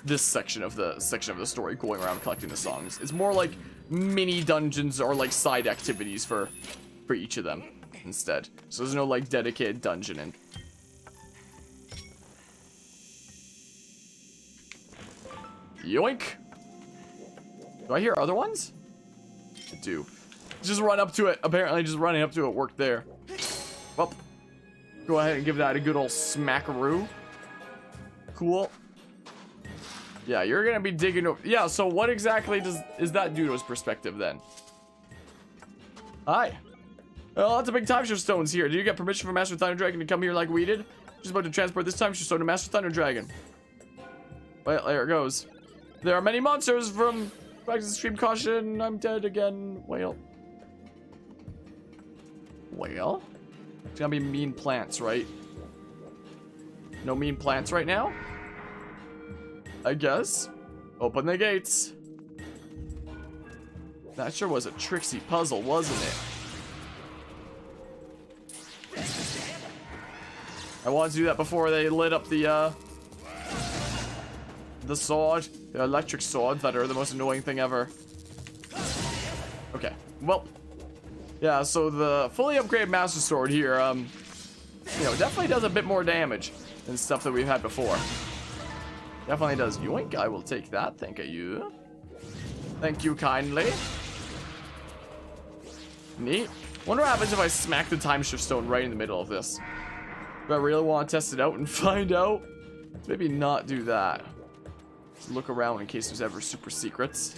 this section of the story, going around collecting the songs. It's more like mini dungeons or like side activities for each of them instead. So there's no like dedicated dungeon in. Yoink! Do I hear other ones? I do. Just run up to it. Apparently just running up to it worked there. Well, go ahead and give that a good old smackaroo. Cool. Yeah, you're gonna be digging over. Yeah, so what exactly is that Dudo's perspective then? Hi. Oh, lots of big time shift stones here. Do you get permission from Master Thunder Dragon to come here like we did? Just about to transport this time shift stone to Master Thunder Dragon. Well, there it goes. There are many monsters from practice extreme caution. I'm dead again. Well. It's gonna be mean plants, right? No mean plants right now? I guess. Open the gates. That sure was a tricksy puzzle, wasn't it? I wanted to do that before they lit up the sword. The electric swords that are the most annoying thing ever. Okay, well. Yeah, so the fully upgraded Master Sword here, you know, definitely does a bit more damage than stuff that we've had before. Definitely does. Yoink, I will take that. Thank you. Thank you kindly. Neat. Wonder what happens if I smack the time shift stone right in the middle of this. Do I really want to test it out and find out? Maybe not do that. Just look around in case there's ever super secrets.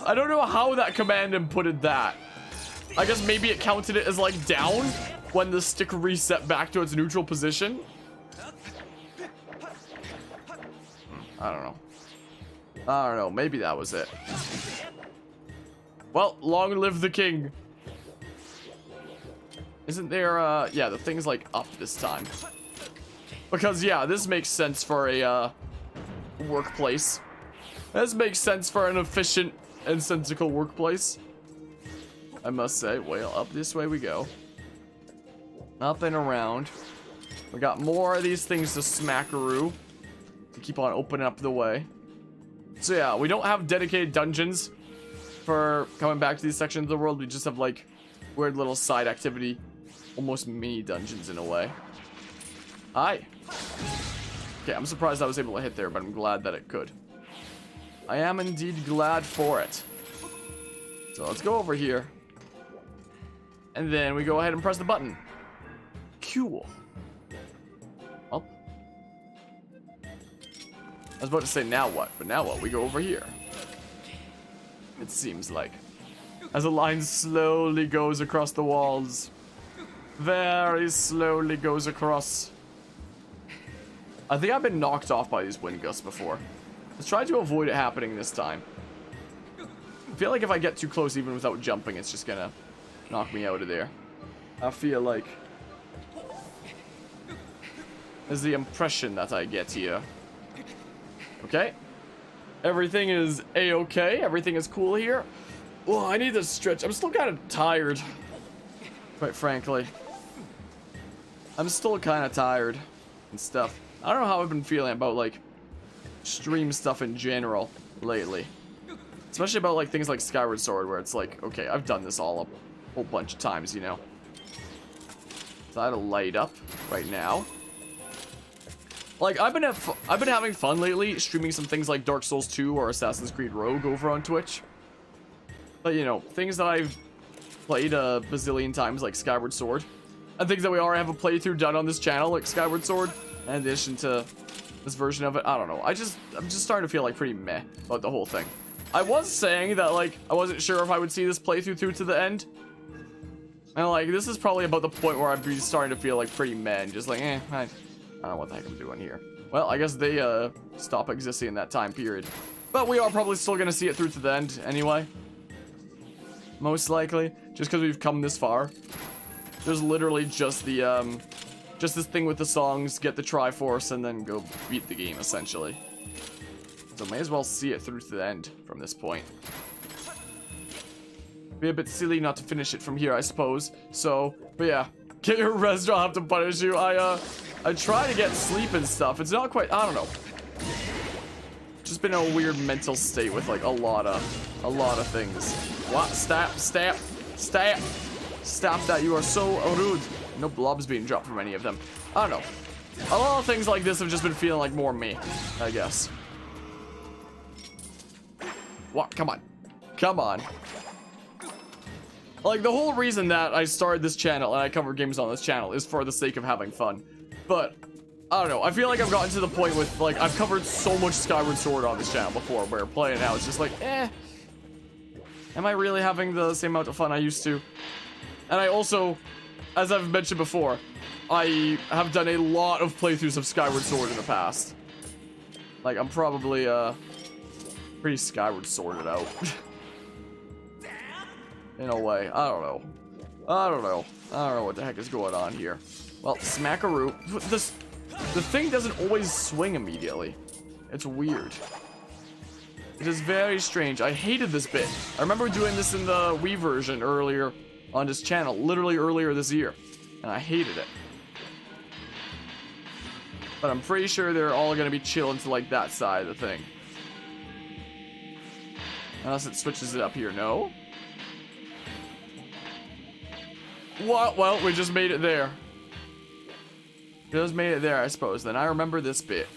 I don't know how that command inputted that. I guess maybe it counted it as like down when the stick reset back to its neutral position. I don't know. I don't know. Maybe that was it. Well, long live the king. Isn't there, yeah, the thing's like up this time. Because, yeah, this makes sense for a, workplace. This makes sense for an efficient and sensical workplace. I must say. Well, up this way we go. Up and around. We got more of these things to smackaroo. To keep on opening up the way. So yeah, we don't have dedicated dungeons for coming back to these sections of the world. We just have like weird little side activity, almost mini dungeons in a way. Hi. Okay, I'm surprised I was able to hit there, but I'm glad that it could. I am indeed glad for it. So let's go over here. And then we go ahead and press the button. Cool. Well, I was about to say now what, but now what? We go over here. It seems like. As a line slowly goes across the walls. Very slowly goes across. I think I've been knocked off by these wind gusts before. Let's try to avoid it happening this time. I feel like if I get too close even without jumping, it's just gonna knock me out of there. I feel like is the impression that I get here. Okay. Everything is a-okay. Everything is cool here. Oh, I need to stretch. I'm still kind of tired. Quite frankly. I'm still kind of tired and stuff. I don't know how I've been feeling about, like, stream stuff in general lately. Especially about, like, things like Skyward Sword, where it's like, okay, I've done this all a whole bunch of times, you know. So I had to light up right now. Like, I've been having fun lately streaming some things like Dark Souls 2 or Assassin's Creed Rogue over on Twitch. But, you know, things that I've played a bazillion times, like Skyward Sword. And things that we already have a playthrough done on this channel, like Skyward Sword. In addition to this version of it. I don't know. I'm just starting to feel, like, pretty meh about the whole thing. I was saying that, like, I wasn't sure if I would see this playthrough through to the end. And, like, this is probably about the point where I'd be starting to feel, like, pretty meh. And just like, I don't know what the heck I'm doing here. Well, I guess they, stop existing in that time period. But we are probably still gonna see it through to the end anyway. Most likely. Just because we've come this far. There's literally just the, just this thing with the songs, get the Triforce, and then go beat the game, essentially. So may as well see it through to the end from this point. Be a bit silly not to finish it from here, I suppose. So, but yeah. Get your rest, I'll have to punish you. I try to get sleep and stuff. It's not quite, I don't know. Just been in a weird mental state with like a lot of things. What? Stop that, you are so rude. No blobs being dropped from any of them. I don't know. A lot of things like this have just been feeling like more me, I guess. What? Come on. Come on. Like, the whole reason that I started this channel and I cover games on this channel is for the sake of having fun. But, I don't know. I feel like I've gotten to the point with, like, I've covered so much Skyward Sword on this channel before, where playing now it's just like, eh. Am I really having the same amount of fun I used to? And I also, as I've mentioned before, I have done a lot of playthroughs of Skyward Sword in the past. Like, I'm probably, pretty Skyward Sworded out. In a way. I don't know. I don't know what the heck is going on here. Well, smackaroo. The thing doesn't always swing immediately. It's weird. It is very strange. I hated this bit. I remember doing this in the Wii version earlier on this channel, literally earlier this year. And I hated it. But I'm pretty sure they're all gonna be chilling to like that side of the thing. Unless it switches it up here. No? What? Well, we just made it there. Just made it there, I suppose. Then I remember this bit.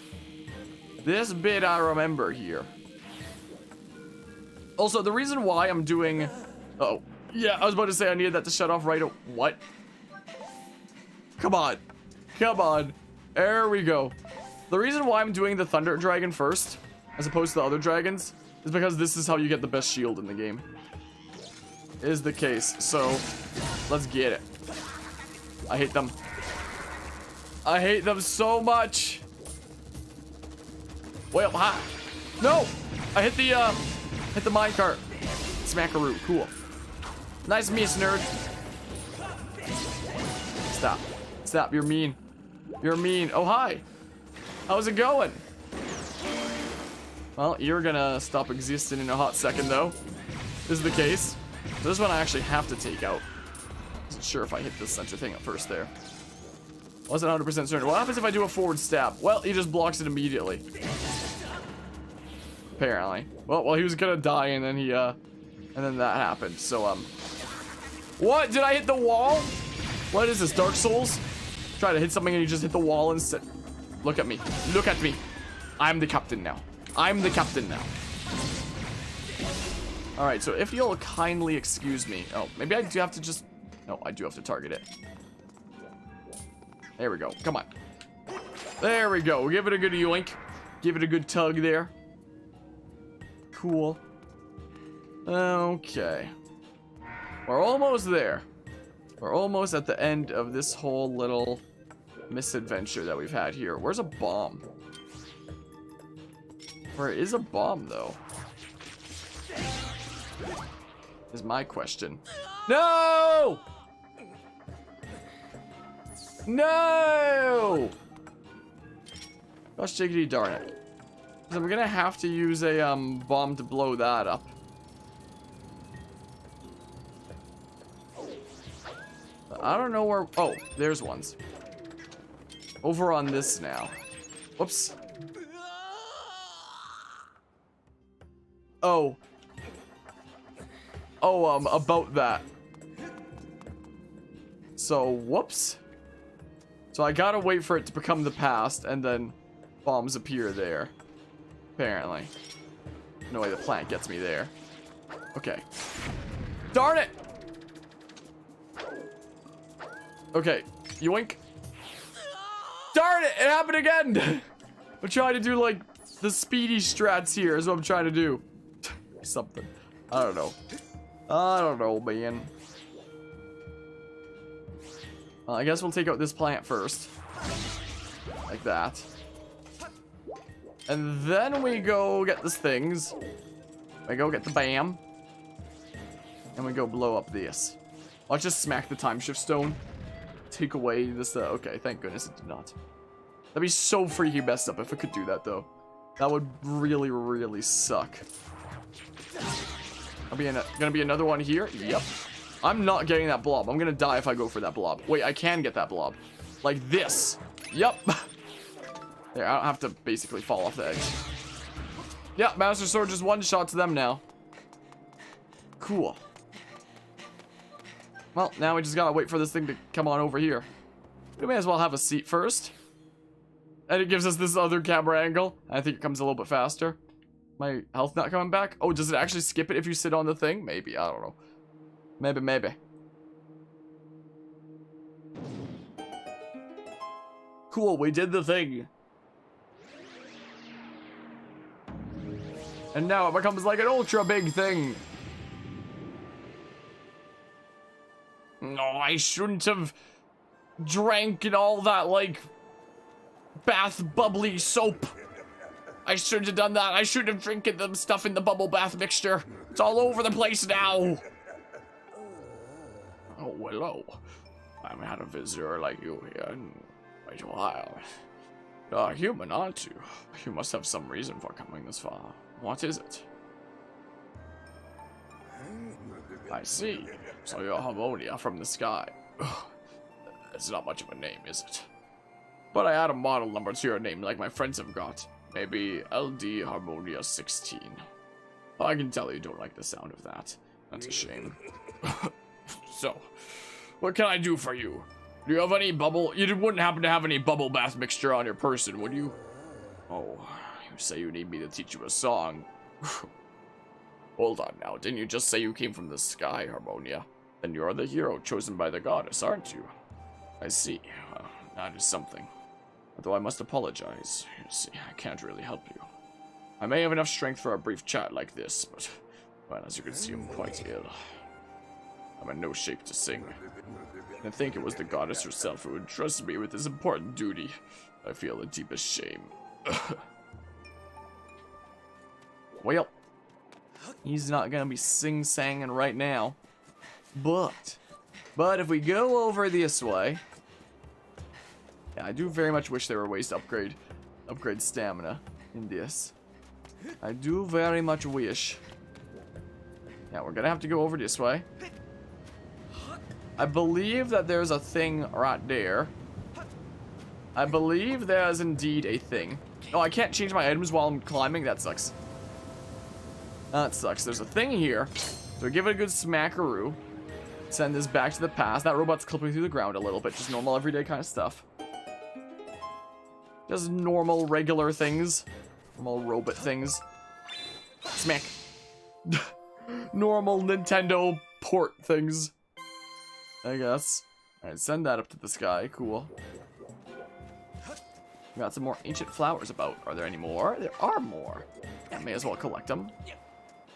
This bit I remember here. Also, the reason why I'm doing... Oh, yeah, I was about to say I needed that to shut off right... What? Come on. Come on. There we go. The reason why I'm doing the Thunder Dragon first, as opposed to the other dragons, is because this is how you get the best shield in the game. Is the case. So, let's get it. I hate them. I hate them so much. Well, ha. No! I hit the minecart. Smackaroo. Cool. Nice miss, nerd. Stop. Stop. You're mean. You're mean. Oh, hi. How's it going? Well, you're gonna stop existing in a hot second, though. This is the case. This one I actually have to take out. Wasn't sure if I hit this center thing at first there. Wasn't 100% certain. What happens if I do a forward stab? Well, he just blocks it immediately. Apparently. Well, he was gonna die, and then he, and then that happened. So, what? Did I hit the wall? What is this, Dark Souls? Try to hit something and you just hit the wall instead. Look at me. Look at me. I'm the captain now. I'm the captain now. Alright, so if you'll kindly excuse me. Oh, maybe I do have to just... No, I do have to target it. There we go. Come on. There we go. Give it a good yoink. Give it a good tug there. Cool. Okay. We're almost there. We're almost at the end of this whole little misadventure that we've had here. Where's a bomb? Where is a bomb, though? Is my question. No! No! Gosh, jiggity darn it. I'm gonna have to use a bomb to blow that up. I don't know where... Oh, there's ones. Over on this now. Whoops. Oh. Oh, about that. So, whoops. So I gotta wait for it to become the past, and then bombs appear there. Apparently. No way the plant gets me there. Okay. Darn it! Okay. Yoink. Darn it! It happened again! I'm trying to do, like, the speedy strats here is what I'm trying to do. Something. I don't know. I don't know, man. I guess we'll take out this plant first. Like that. And then we go get these things. We go get the bam. And we go blow up this. I'll just smack the time shift stone. Take away this, okay, thank goodness it did not. That'd be so freaking messed up if it could do that, though. That would really, really suck. Gonna be another one here? Yep. I'm not getting that blob. I'm gonna die if I go for that blob. Wait, I can get that blob. Like this. Yep. There, I don't have to basically fall off the edge. Yeah, Master Sword just one-shots them now. Cool. Well, now we just gotta wait for this thing to come on over here. We may as well have a seat first. And it gives us this other camera angle. I think it comes a little bit faster. My health not coming back? Oh, does it actually skip it if you sit on the thing? Maybe, I don't know. Maybe. Cool, we did the thing. And now it becomes like an ultra big thing. No, I shouldn't have drank and all that, like, bath bubbly soap. I shouldn't have done that. I shouldn't have drinking the stuff in the bubble bath mixture. It's all over the place now. Oh, hello. I haven't had a visitor like you here in quite a while. You're a human, aren't you? You must have some reason for coming this far. What is it? I see. So you're Harmonia from the sky. It's not much of a name, is it? But I add a model number to your name like my friends have got. Maybe LD Harmonia 16. Well, I can tell you don't like the sound of that. That's a shame. So, what can I do for you? Do you have any bubble? You wouldn't happen to have any bubble bath mixture on your person, would you? Oh, you say you need me to teach you a song. Hold on now, didn't you just say you came from the sky, Harmonia? Then you're the hero chosen by the goddess, aren't you? I see. Well, that is something. Although I must apologize. You see, I can't really help you. I may have enough strength for a brief chat like this, but, well, as you can see, I'm quite ill. I'm in no shape to sing. And I think it was the goddess herself who entrusted me with this important duty. I feel the deepest shame. Well, he's not gonna be sing-sanging right now. But if we go over this way... Yeah, I do very much wish there were ways to upgrade stamina in this. I do very much wish. Yeah, we're gonna have to go over this way. I believe that there's a thing right there. I believe there's indeed a thing. Oh, I can't change my items while I'm climbing? That sucks. That sucks. There's a thing here. So give it a good smackaroo. Send this back to the past. That robot's clipping through the ground a little bit. Just normal, everyday kind of stuff. Just normal, regular things. Normal robot things. Smack. Normal Nintendo port things, I guess. Alright, send that up to the sky. Cool. We got some more ancient flowers about. Are there any more? There are more. I may as well collect them.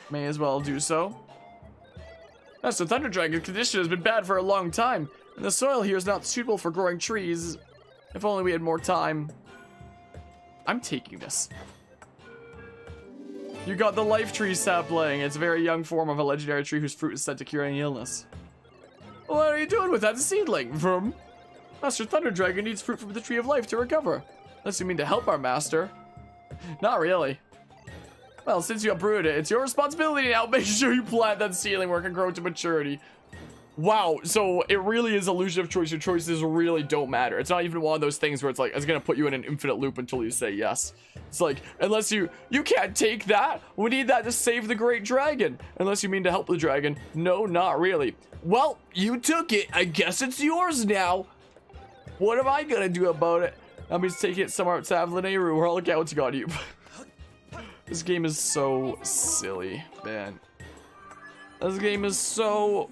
May as well do so. Master Thunder Dragon's condition has been bad for a long time, and the soil here is not suitable for growing trees. If only we had more time. I'm taking this. You got the life tree sapling. It's a very young form of a legendary tree whose fruit is said to cure any illness. What are you doing with that seedling, Verm? Master Thunder Dragon needs fruit from the tree of life to recover. Unless you mean to help our master. Not really. Well, since you uprooted it, it's your responsibility now. Make sure you plant that seedling where it can grow to maturity. Wow, so it really is illusion of choice. Your choices really don't matter. It's not even one of those things where it's like, it's gonna put you in an infinite loop until you say yes. It's like, unless you can't take that. We need that to save the great dragon. Unless you mean to help the dragon. No, not really. Well, you took it. I guess it's yours now. What am I gonna do about it? That means take it somewhere outside of Lanayru where I'll look at what's got you. This game is so silly, man. This game is so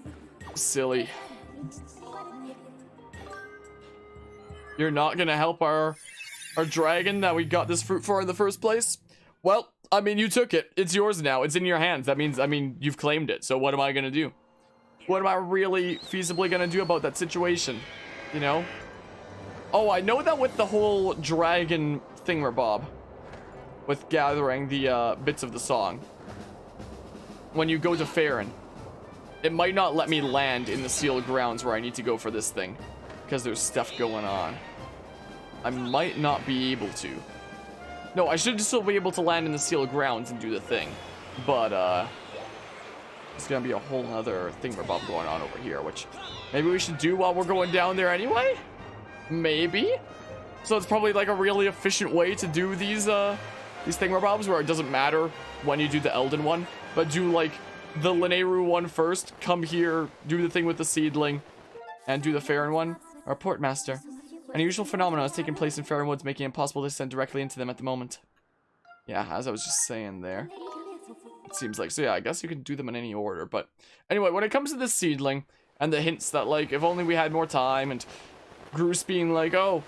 silly. You're not gonna help our dragon that we got this fruit for in the first place? Well, I mean, you took it. It's yours now. It's in your hands. That means, I mean, you've claimed it. So what am I gonna do? What am I really feasibly gonna do about that situation? You know? Oh, I know that with the whole dragon thingamabob, with gathering the bits of the song, when you go to Farron, it might not let me land in the sealed grounds where I need to go for this thing, because there's stuff going on. I might not be able to. No, I should still be able to land in the sealed grounds and do the thing, but it's gonna be a whole other thingamabob going on over here, which maybe we should do while we're going down there anyway? Maybe? So it's probably like a really efficient way to do these thingamabobs where it doesn't matter when you do the Elden one, but do like the Lanayru one first, come here, do the thing with the seedling, and do the Farron one. Our Portmaster. An unusual phenomenon has taken place in Farron Woods, making it impossible to send directly into them at the moment. Yeah, as I was just saying there. It seems like, so yeah, I guess you can do them in any order, but anyway, when it comes to this seedling, and the hints that like, if only we had more time, and Groose being like, oh,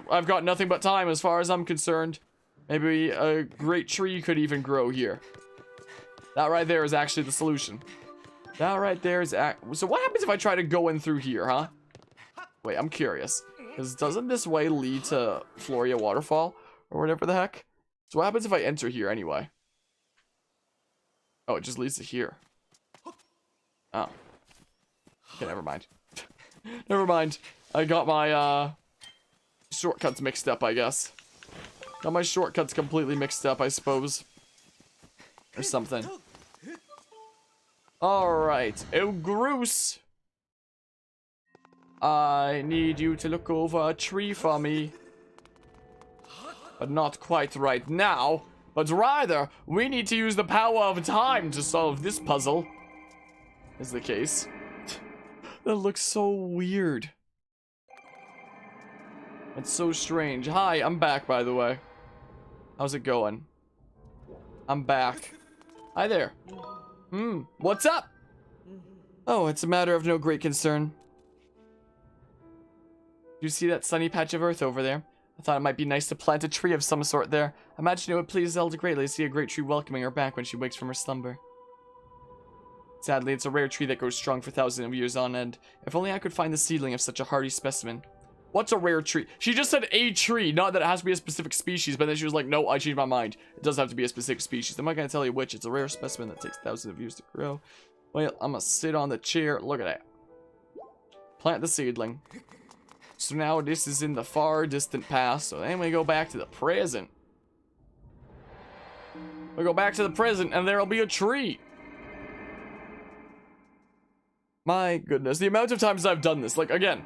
I've got nothing but time as far as I'm concerned. Maybe a great tree could even grow here. That right there is actually the solution. That right there is so what happens if I try to go in through here, huh? Wait, I'm curious. Because doesn't this way lead to Floria Waterfall? Or whatever the heck? So what happens if I enter here anyway? Oh, it just leads to here. Oh. Okay, never mind. Never mind. I got my shortcuts mixed up, I guess. Got my shortcuts completely mixed up, I suppose. Or something. Alright. Oh, Groose. I need you to look over a tree for me. But not quite right now. But rather, we need to use the power of time to solve this puzzle. Is the case. That looks so weird. That's so strange. Hi, I'm back, by the way. How's it going? I'm back. Hi there. What's up? Oh, it's a matter of no great concern. Do you see that sunny patch of earth over there? I thought it might be nice to plant a tree of some sort there. I imagine it would please Zelda greatly to see a great tree welcoming her back when she wakes from her slumber. Sadly, it's a rare tree that grows strong for thousands of years on end. If only I could find the seedling of such a hardy specimen. What's a rare tree? She just said a tree, not that it has to be a specific species, but then she was like, no, I changed my mind. It does have to be a specific species. I'm not going to tell you which. It's a rare specimen that takes thousands of years to grow. Well, I'm going to sit on the chair. Look at that. Plant the seedling. So now this is in the far distant past. So then we go back to the present. We go back to the present and there'll be a tree. My goodness. The amount of times I've done this. Like, again,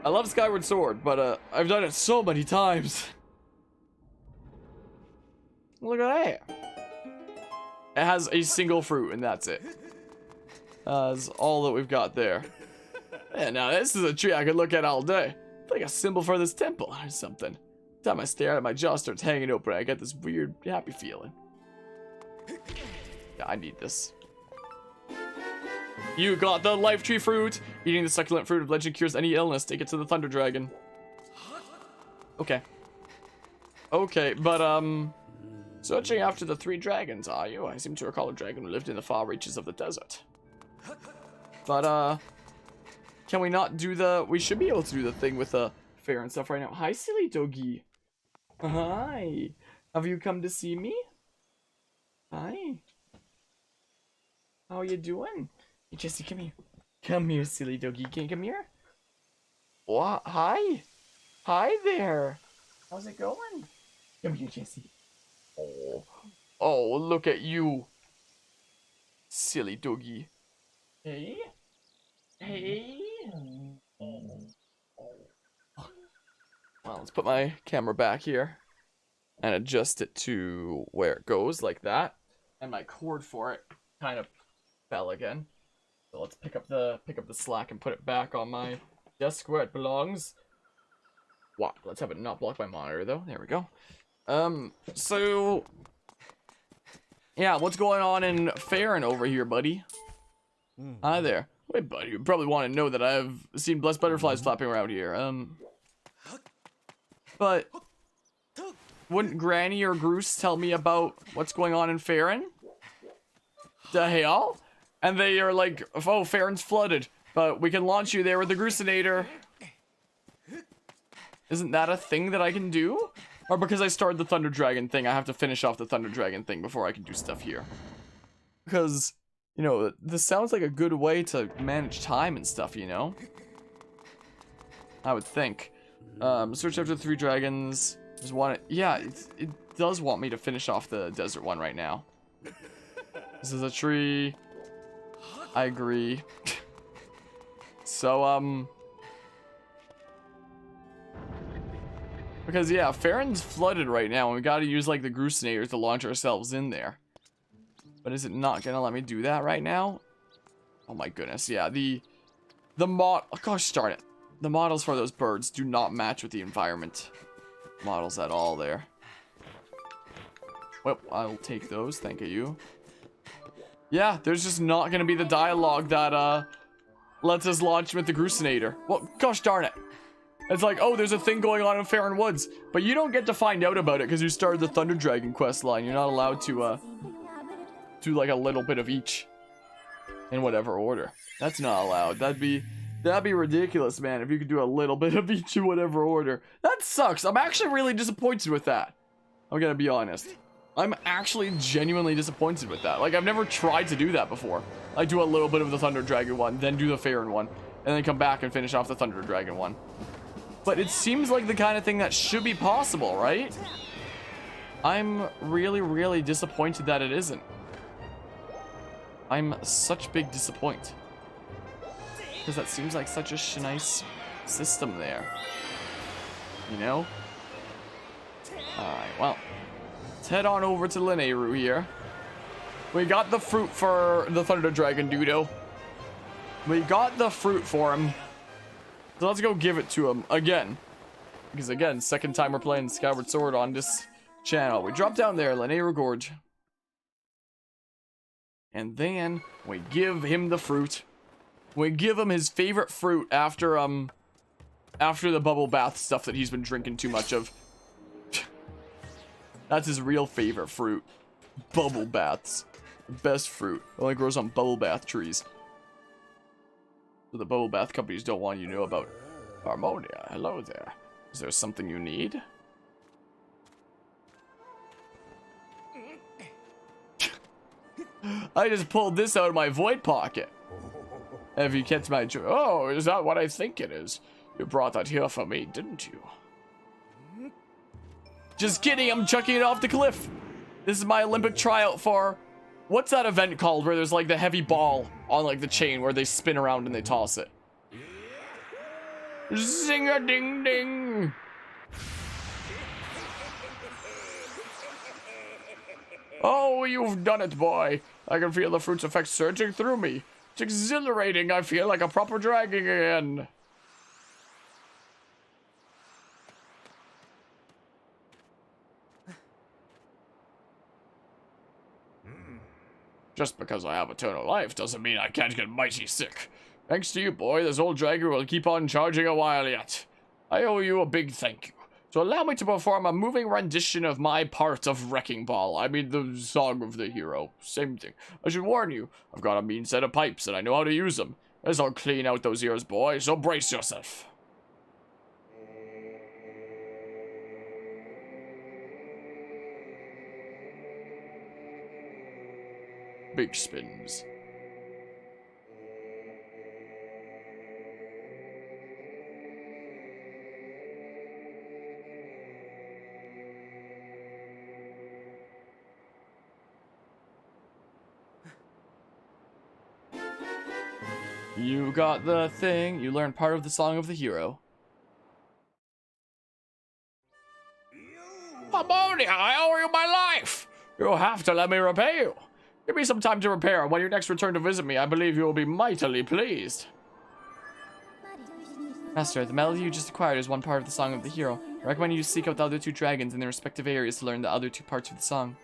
I love Skyward Sword, but I've done it so many times. Look at that. It has a single fruit and that's it. That's all that we've got there. Yeah, now this is a tree I could look at all day. It's like a symbol for this temple or something. Every time I stare at it, my jaw starts hanging open. I get this weird, happy feeling. Yeah, I need this. You got the life tree fruit. Eating the succulent fruit of legend cures any illness. Take it to the Thunder Dragon. Okay. Okay, but searching after the 3 dragons, are you? I seem to recall a dragon who lived in the far reaches of the desert. But can we not do the... We should be able to do the thing with the fair and stuff right now. Hi, silly doggy. Hi. Have you come to see me? Hi. How are you doing? Hey, Jesse, come here. Come here, silly doggy. Can you come here? What? Hi. Hi there. How's it going? Come here, Jesse. Oh. Oh, look at you. Silly doggy. Hey. Hey. Well, let's put my camera back here and adjust it to where it goes, like that. And my cord for it kind of fell again. So let's pick up the slack and put it back on my desk where it belongs. Wow, let's have it not block my monitor though. There we go. So yeah, what's going on in Farron over here, buddy? Hi there. Wait, buddy, you probably want to know that I've seen blessed butterflies flapping around here. But wouldn't Granny or Groose tell me about what's going on in Farron? The hell? And they are like, oh, Farron's flooded, but we can launch you there with the Groosinator. Isn't that a thing that I can do? Or because I started the Thunder Dragon thing, I have to finish off the Thunder Dragon thing before I can do stuff here. Because, you know, this sounds like a good way to manage time and stuff, you know? I would think. Search after the 3 dragons. Just want it. Yeah, it does want me to finish off the desert one right now. This is a tree. I agree. So, because, yeah, Farron's flooded right now, and we gotta use, like, the Groosinator to launch ourselves in there. But is it not gonna let me do that right now? Oh my goodness, yeah, oh, gosh darn it. The models for those birds do not match with the environment models at all there. Well, I'll take those, thank you. Yeah, there's just not gonna be the dialogue that, lets us launch with the Groosinator. Well, gosh darn it. It's like, oh, there's a thing going on in Farron Woods, but you don't get to find out about it because you started the Thunder Dragon quest line. You're not allowed to, do like a little bit of each in whatever order. That's not allowed. That'd be ridiculous, man, if you could do a little bit of each in whatever order. That sucks. I'm actually really disappointed with that. I'm gonna be honest. I'm actually genuinely disappointed with that. Like, I've never tried to do that before. I do a little bit of the Thunder Dragon one, then do the Farron one, and then come back and finish off the Thunder Dragon one. But it seems like the kind of thing that should be possible, right? I'm really, really disappointed that it isn't. I'm such big disappointment. Because that seems like such a nice system there. You know? Alright, well. Let's head on over to Lineru here. We got the fruit for the Thunder Dragon Dudo. We got the fruit for him. So let's go give it to him again. Because again, second time we're playing Skyward Sword on this channel. We drop down there, Lineru Gorge. And then we give him the fruit. We give him his favorite fruit after the bubble bath stuff that he's been drinking too much of. That's his real favorite fruit. Bubble baths. The best fruit. It only grows on bubble bath trees. So the bubble bath companies don't want you to know about. Harmonia, hello there. Is there something you need? I just pulled this out of my void pocket. Have you catch my joy? Oh, is that what I think it is? You brought that here for me, didn't you? Just kidding, I'm chucking it off the cliff. This is my Olympic tryout for... What's that event called where there's like the heavy ball on like the chain where they spin around and they toss it? Zing-a-ding-ding. Oh, you've done it, boy. I can feel the fruit's effect surging through me. It's exhilarating. I feel like a proper dragon again. Just because I have eternal life doesn't mean I can't get mighty sick. Thanks to you, boy, this old dragon will keep on charging a while yet. I owe you a big thank you. So allow me to perform a moving rendition of my part of Wrecking Ball. I mean, the song of the hero. Same thing. I should warn you, I've got a mean set of pipes and I know how to use them. This'll clean out those ears, boy, so brace yourself. Big spins. You got the thing. You learned part of the song of the hero. Harmonia, I owe you my life. You'll have to let me repay you. Give me some time to repair. When you next return to visit me, I believe you will be mightily pleased. Master, the melody you just acquired is one part of the song of the hero. I recommend you seek out the other two dragons in their respective areas to learn the other two parts of the song.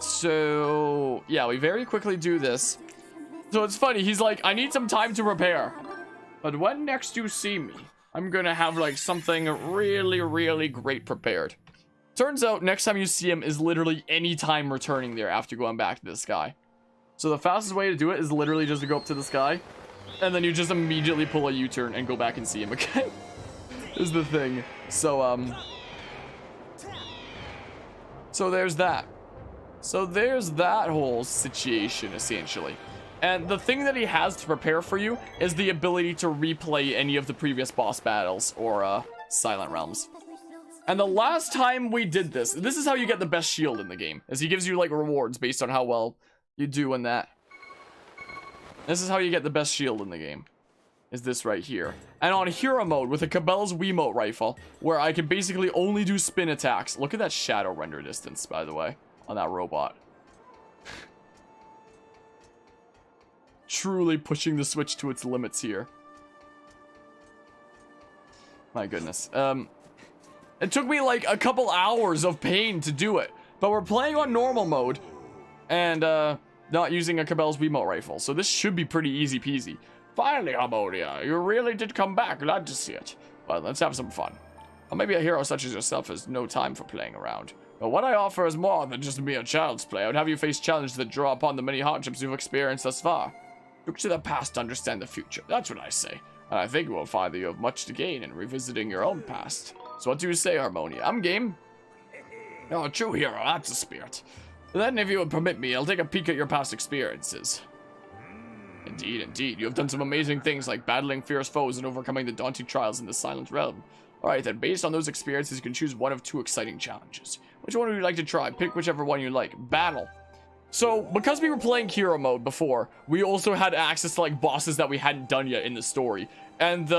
So, yeah, we very quickly do this. So it's funny, he's like, I need some time to repair. But when next you see me, I'm gonna have like something really, really great prepared. Turns out, next time you see him is literally any time returning there after going back to this guy. So the fastest way to do it is literally just to go up to this guy, and then you just immediately pull a U-turn and go back and see him again. Is the thing. So, so there's that. So there's that whole situation, essentially. And the thing that he has to prepare for you is the ability to replay any of the previous boss battles or, Silent Realms. And the last time we did this is how you get the best shield in the game, is he gives you, like, rewards based on how well you do in that. This is how you get the best shield in the game, is this right here. And on hero mode, with a Cabela's Wiimote rifle, where I can basically only do spin attacks. Look at that shadow render distance, by the way, on that robot. Truly pushing the Switch to its limits here. My goodness. It took me like a couple hours of pain to do it, but we're playing on normal mode and not using a Cabela's Wiimote rifle, so this should be pretty easy peasy. Finally, Harmonia, you really did come back. Glad to see it. Well, let's have some fun. Well, maybe a hero such as yourself has no time for playing around. But what I offer is more than just mere child's play. I would have you face challenges that draw upon the many hardships you've experienced thus far. Look to the past to understand the future. That's what I say. And I think you will find that you have much to gain in revisiting your own past. So what do you say, Harmonia? I'm game. You're a true hero, that's the spirit. Then, if you would permit me, I'll take a peek at your past experiences. Indeed, indeed. You have done some amazing things like battling fierce foes and overcoming the daunting trials in the Silent Realm. Alright then, based on those experiences, you can choose one of two exciting challenges. Which one would you like to try? Pick whichever one you like. Battle. So, because we were playing hero mode before, we also had access to, like, bosses that we hadn't done yet in the story. And,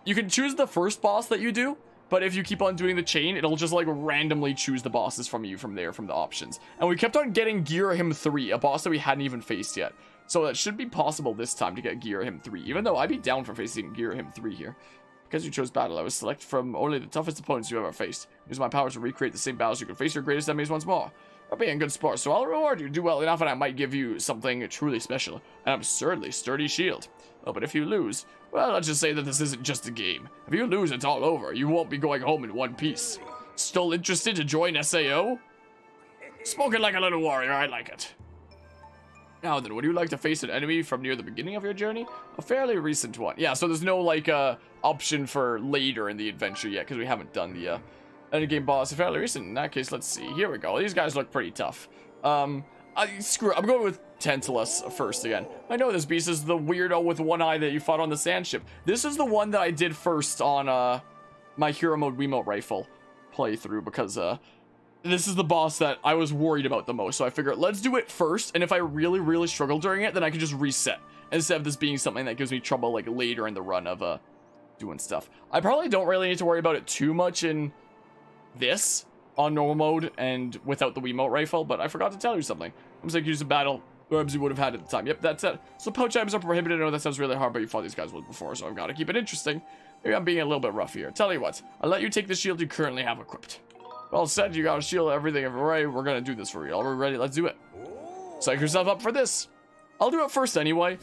you can choose the first boss that you do, but if you keep on doing the chain, it'll just, like, randomly choose the bosses from you from there, from the options. And we kept on getting Gear Him 3, a boss that we hadn't even faced yet. So it should be possible this time to get Gear Him 3, even though I'd be down for facing Gear Him 3 here. Because you chose battle, I was selected from only the toughest opponents you ever faced. Use my power to recreate the same battles you can face your greatest enemies once more. for being good sports, so I'll reward you. Do well enough and I might give you something truly special. An absurdly sturdy shield. Oh, but if you lose, well, let's just say that this isn't just a game. If you lose, it's all over. You won't be going home in one piece. Still interested to join SAO? Spoken like a little warrior, I like it. Now then, would you like to face an enemy from near the beginning of your journey? A fairly recent one. Yeah, so there's no, like, option for later in the adventure yet, because we haven't done the, endgame boss. A fairly recent. In that case, let's see. Here we go. These guys look pretty tough. Screw it. I'm going with Tantalus first again. I know this beast is the weirdo with one eye that you fought on the sand ship. This is the one that I did first on, my Hero Mode Wiimote rifle playthrough, because, this is the boss that I was worried about the most, so I figured let's do it first, and if I really, really struggle during it, then I can just reset, instead of this being something that gives me trouble, like, later in the run of, doing stuff. I probably don't really need to worry about it too much in this, on normal mode, and without the Wiimote rifle, but I forgot to tell you something. I'm just like, use a battle, herbs you would have had at the time. Yep, that's it. So pouch items are prohibited. I know that sounds really hard, but you fought these guys with before, so I've got to keep it interesting. Maybe I'm being a little bit rough here. Tell you what, I'll let you take the shield you currently have equipped. Well said, you got a shield, everything, right? We're gonna do this for you. Are we ready? Let's do it. Psych yourself up for this. I'll do it first anyway.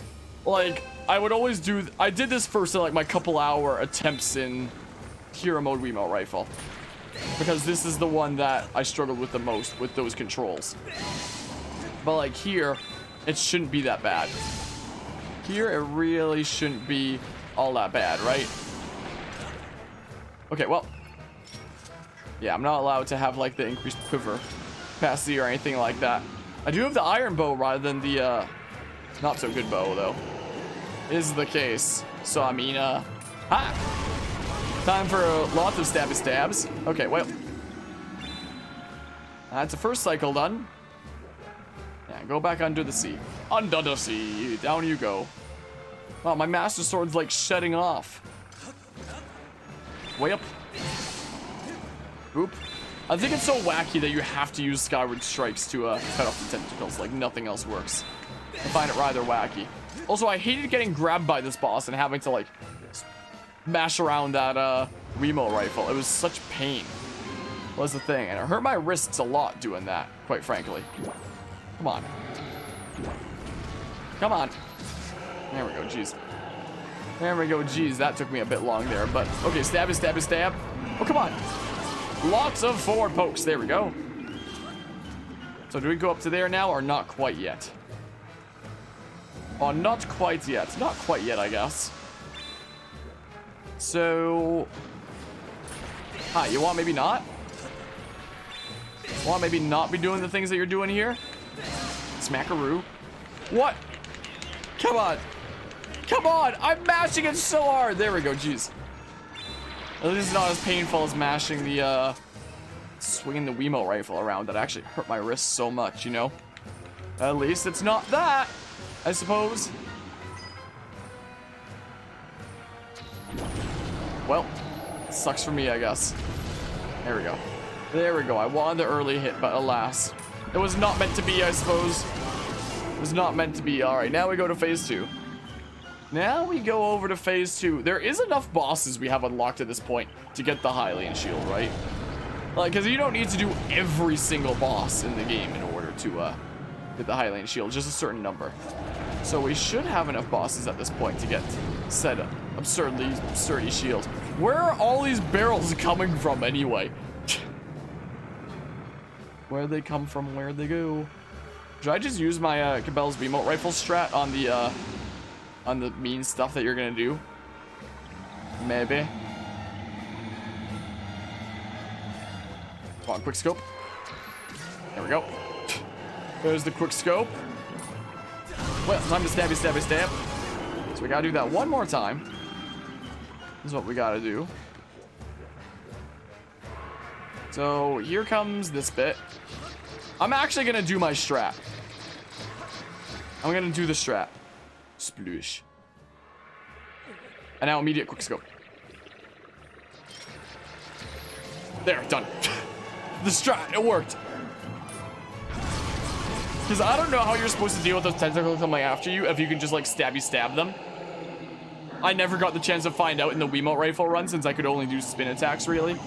Like, I would always do... I did this first in, like, my couple-hour attempts in Hero Mode Wiimote Rifle. Because this is the one that I struggled with the most with those controls. But, like, here, it shouldn't be that bad. Here, it really shouldn't be all that bad, right? Okay, well... yeah, I'm not allowed to have, like, the increased quiver capacity or anything like that. I do have the iron bow rather than the, not so good bow, though. Is the case. So, I mean, time for lots of stabby stabs. Okay, well. That's the first cycle done. Yeah, go back under the sea. Under the sea. Down you go. Wow, my Master Sword's, like, shedding off. Way up. Oop. I think it's so wacky that you have to use Skyward Strikes to cut off the tentacles. Like, nothing else works. I find it rather wacky. Also, I hated getting grabbed by this boss and having to, like, mash around that Wiimote rifle. It was such pain. Was the thing. And it hurt my wrists a lot doing that, quite frankly. Come on. Come on. There we go, jeez. There we go, jeez. That took me a bit long there, but... okay, stab it, stab it, stab. Oh, come on. Lots of forward pokes. There we go. So do we go up to there now or not quite yet? Oh, not quite yet. Not quite yet, I guess. So... hi, you want maybe not? Want maybe not be doing the things that you're doing here? Smackaroo. What? Come on. Come on. I'm mashing it so hard. There we go. Jeez. At least it's not as painful as mashing the, swinging the Wiimote rifle around. That actually hurt my wrist so much, you know? At least it's not that, I suppose. Well, it sucks for me, I guess. There we go. There we go. I wanted the early hit, but alas. It was not meant to be, I suppose. It was not meant to be. Alright, now we go to phase 2. Now we go over to phase 2. There is enough bosses we have unlocked at this point to get the Hylian shield, right? Like, because you don't need to do every single boss in the game in order to get the Hylian shield, just a certain number. So we should have enough bosses at this point to get said absurdly sturdy shield. Where are all these barrels coming from anyway? Where they come from, where they go. Should I just use my Cabela's Wiimote rifle strat on the mean stuff that you're gonna do? Maybe. Come on, quick scope. There we go. There's the quick scope. Well, time to stabby, stabby, stab. So we gotta do that one more time. This is what we gotta do. So here comes this bit. I'm actually gonna do my strat. I'm gonna do the strat. Sploosh. And now immediate quick scope. There, done. The strat, it worked. Because I don't know how you're supposed to deal with those tentacles coming after you if you can just like stabby stab them. I never got the chance to find out in the Wiimote rifle run since I could only do spin attacks really.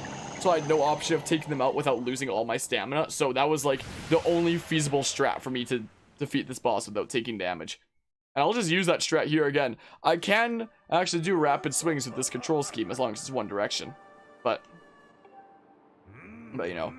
so I had no option of taking them out without losing all my stamina. So that was like the only feasible strat for me to defeat this boss without taking damage. And I'll just use that strat here again. I can actually do rapid swings with this control scheme as long as it's one direction. But you know,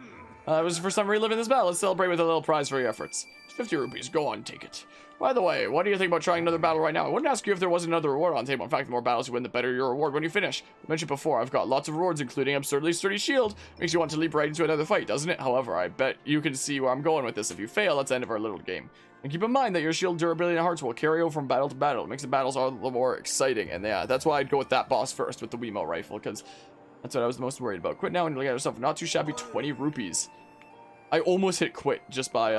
it was the first time reliving this battle. Let's celebrate with a little prize for your efforts. 50 rupees. Go on, take it. By the way, what do you think about trying another battle right now? I wouldn't ask you if there was another reward on the table. In fact, the more battles you win, the better your reward when you finish. I mentioned before, I've got lots of rewards, including absurdly sturdy shield. Makes you want to leap right into another fight, doesn't it? However, I bet you can see where I'm going with this. If you fail, that's the end of our little game. And keep in mind that your shield durability and hearts will carry over from battle to battle. It makes the battles all the more exciting. And yeah, that's why I'd go with that boss first with the Wiimote rifle, because that's what I was the most worried about. Quit now and look at yourself. Not too shabby, 20 rupees. I almost hit quit just by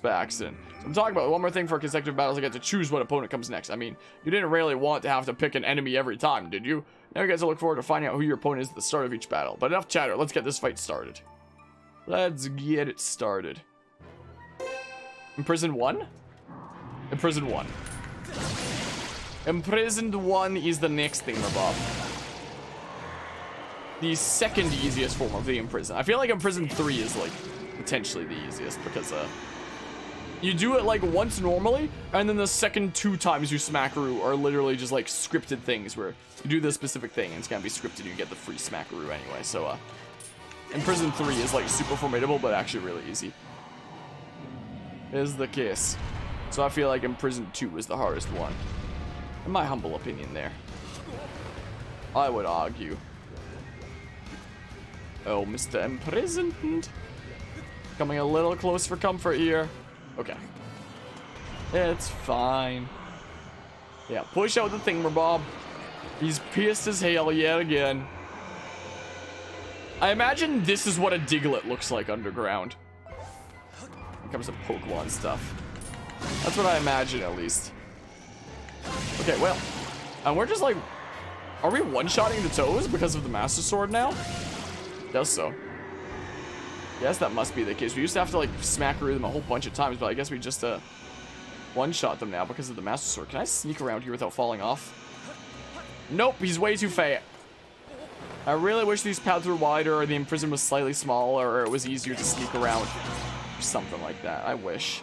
accident. So I'm talking about one more thing for consecutive battles. I get to choose what opponent comes next. I mean, you didn't really want to have to pick an enemy every time, did you? Now you guys will look forward to finding out who your opponent is at the start of each battle. But enough chatter. Let's get this fight started. Let's get it started. Imprisoned 1? Imprisoned 1. Imprisoned 1 is the next thing, Bob. The second easiest form of the imprison. I feel like Imprisoned 3 is like potentially the easiest because you do it like once normally, and then the second 2 times you smackaroo are literally just like scripted things where you do this specific thing and it's gonna be scripted and you get the free smackaroo anyway. So Imprisoned 3 is like super formidable but actually really easy. Is the case. So I feel like Imprisoned 2 is the hardest one. In my humble opinion there. I would argue. Oh, Mr. Imprisoned. Coming a little close for comfort here. Okay. It's fine. Yeah, push out the thingamabob. He's pissed as hell yet again. I imagine this is what a Diglett looks like underground. When it comes to Pokemon stuff. That's what I imagine, at least. Okay, well. And we're just like... Are we one-shotting the toes because of the Master Sword now? Does so. Yes, that must be the case. We used to have to like smackaroo them a whole bunch of times, but I guess we just one-shot them now because of the Master Sword. Can I sneak around here without falling off? Nope, he's way too fat. I really wish these paths were wider, or the Imprison was slightly smaller, or it was easier to sneak around. Or something like that, I wish.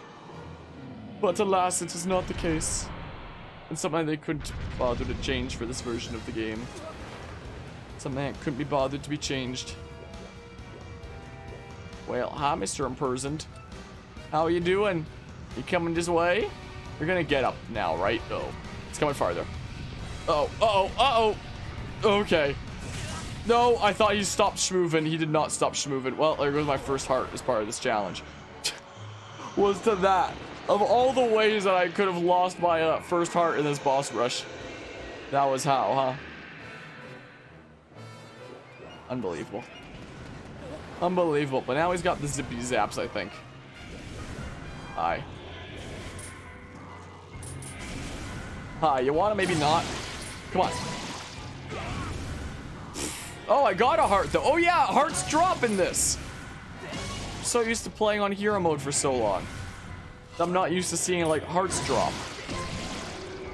But alas, it is not the case. And something they couldn't bother to change for this version of the game. Something that couldn't be bothered to be changed. Well, hi, Mr. Imprisoned. How are you doing? You coming this way? You're gonna get up now, right? Oh, it's coming farther. Uh-oh, uh-oh, uh-oh. Okay. No, I thought he stopped schmoovin'. He did not stop schmoovin'. Well, there goes my first heart as part of this challenge. Was to that. Of all the ways that I could have lost my first heart in this boss rush, that was how, huh? Unbelievable. Unbelievable. But now he's got the zippy zaps, I think. Hi. Hi, you wanna maybe not? Come on. Oh, I got a heart though. Oh yeah, hearts drop in this. I'm so used to playing on hero mode for so long. I'm not used to seeing like hearts drop.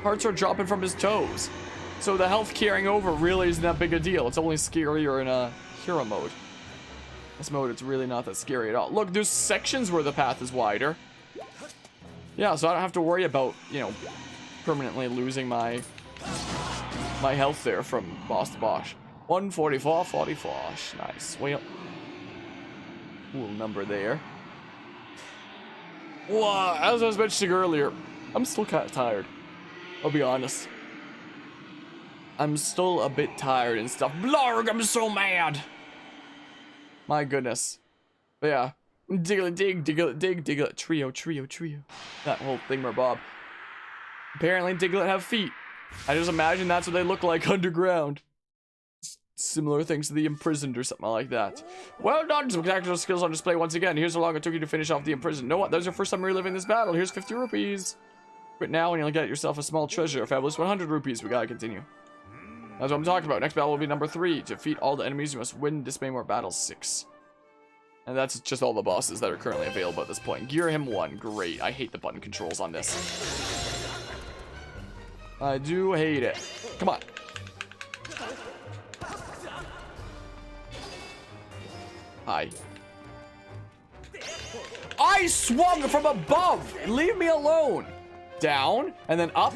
Hearts are dropping from his toes. So the health carrying over really isn't that big a deal. It's only scarier in hero mode. This mode, it's really not that scary at all. Look, there's sections where the path is wider. Yeah, so I don't have to worry about, you know, permanently losing my health there from boss to boss. 144, 44. Nice. Well, cool number there. Wow, as I was mentioning earlier, I'm still kind of tired. I'll be honest. I'm still a bit tired and stuff. Blarg, I'm so mad. My goodness. But yeah. Diglett dig, Diglett dig, Diglett trio. That whole thing, Bob. Apparently Diglett have feet. I just imagine that's what they look like underground. Similar things to the Imprisoned or something like that. Well done, some tactical skills on display once again. Here's how long it took you to finish off the Imprisoned. Know what? That was your first time reliving this battle. Here's 50 rupees. But now, and you'll get yourself a small treasure. Fabulous 100 rupees. We gotta continue. That's what I'm talking about. Next battle will be number 3. To defeat all the enemies, you must win display more battles 6. And that's just all the bosses that are currently available at this point. Gear him 1. Great. I hate the button controls on this. I do hate it. Come on. Hi. I swung from above. Leave me alone. Down and then up.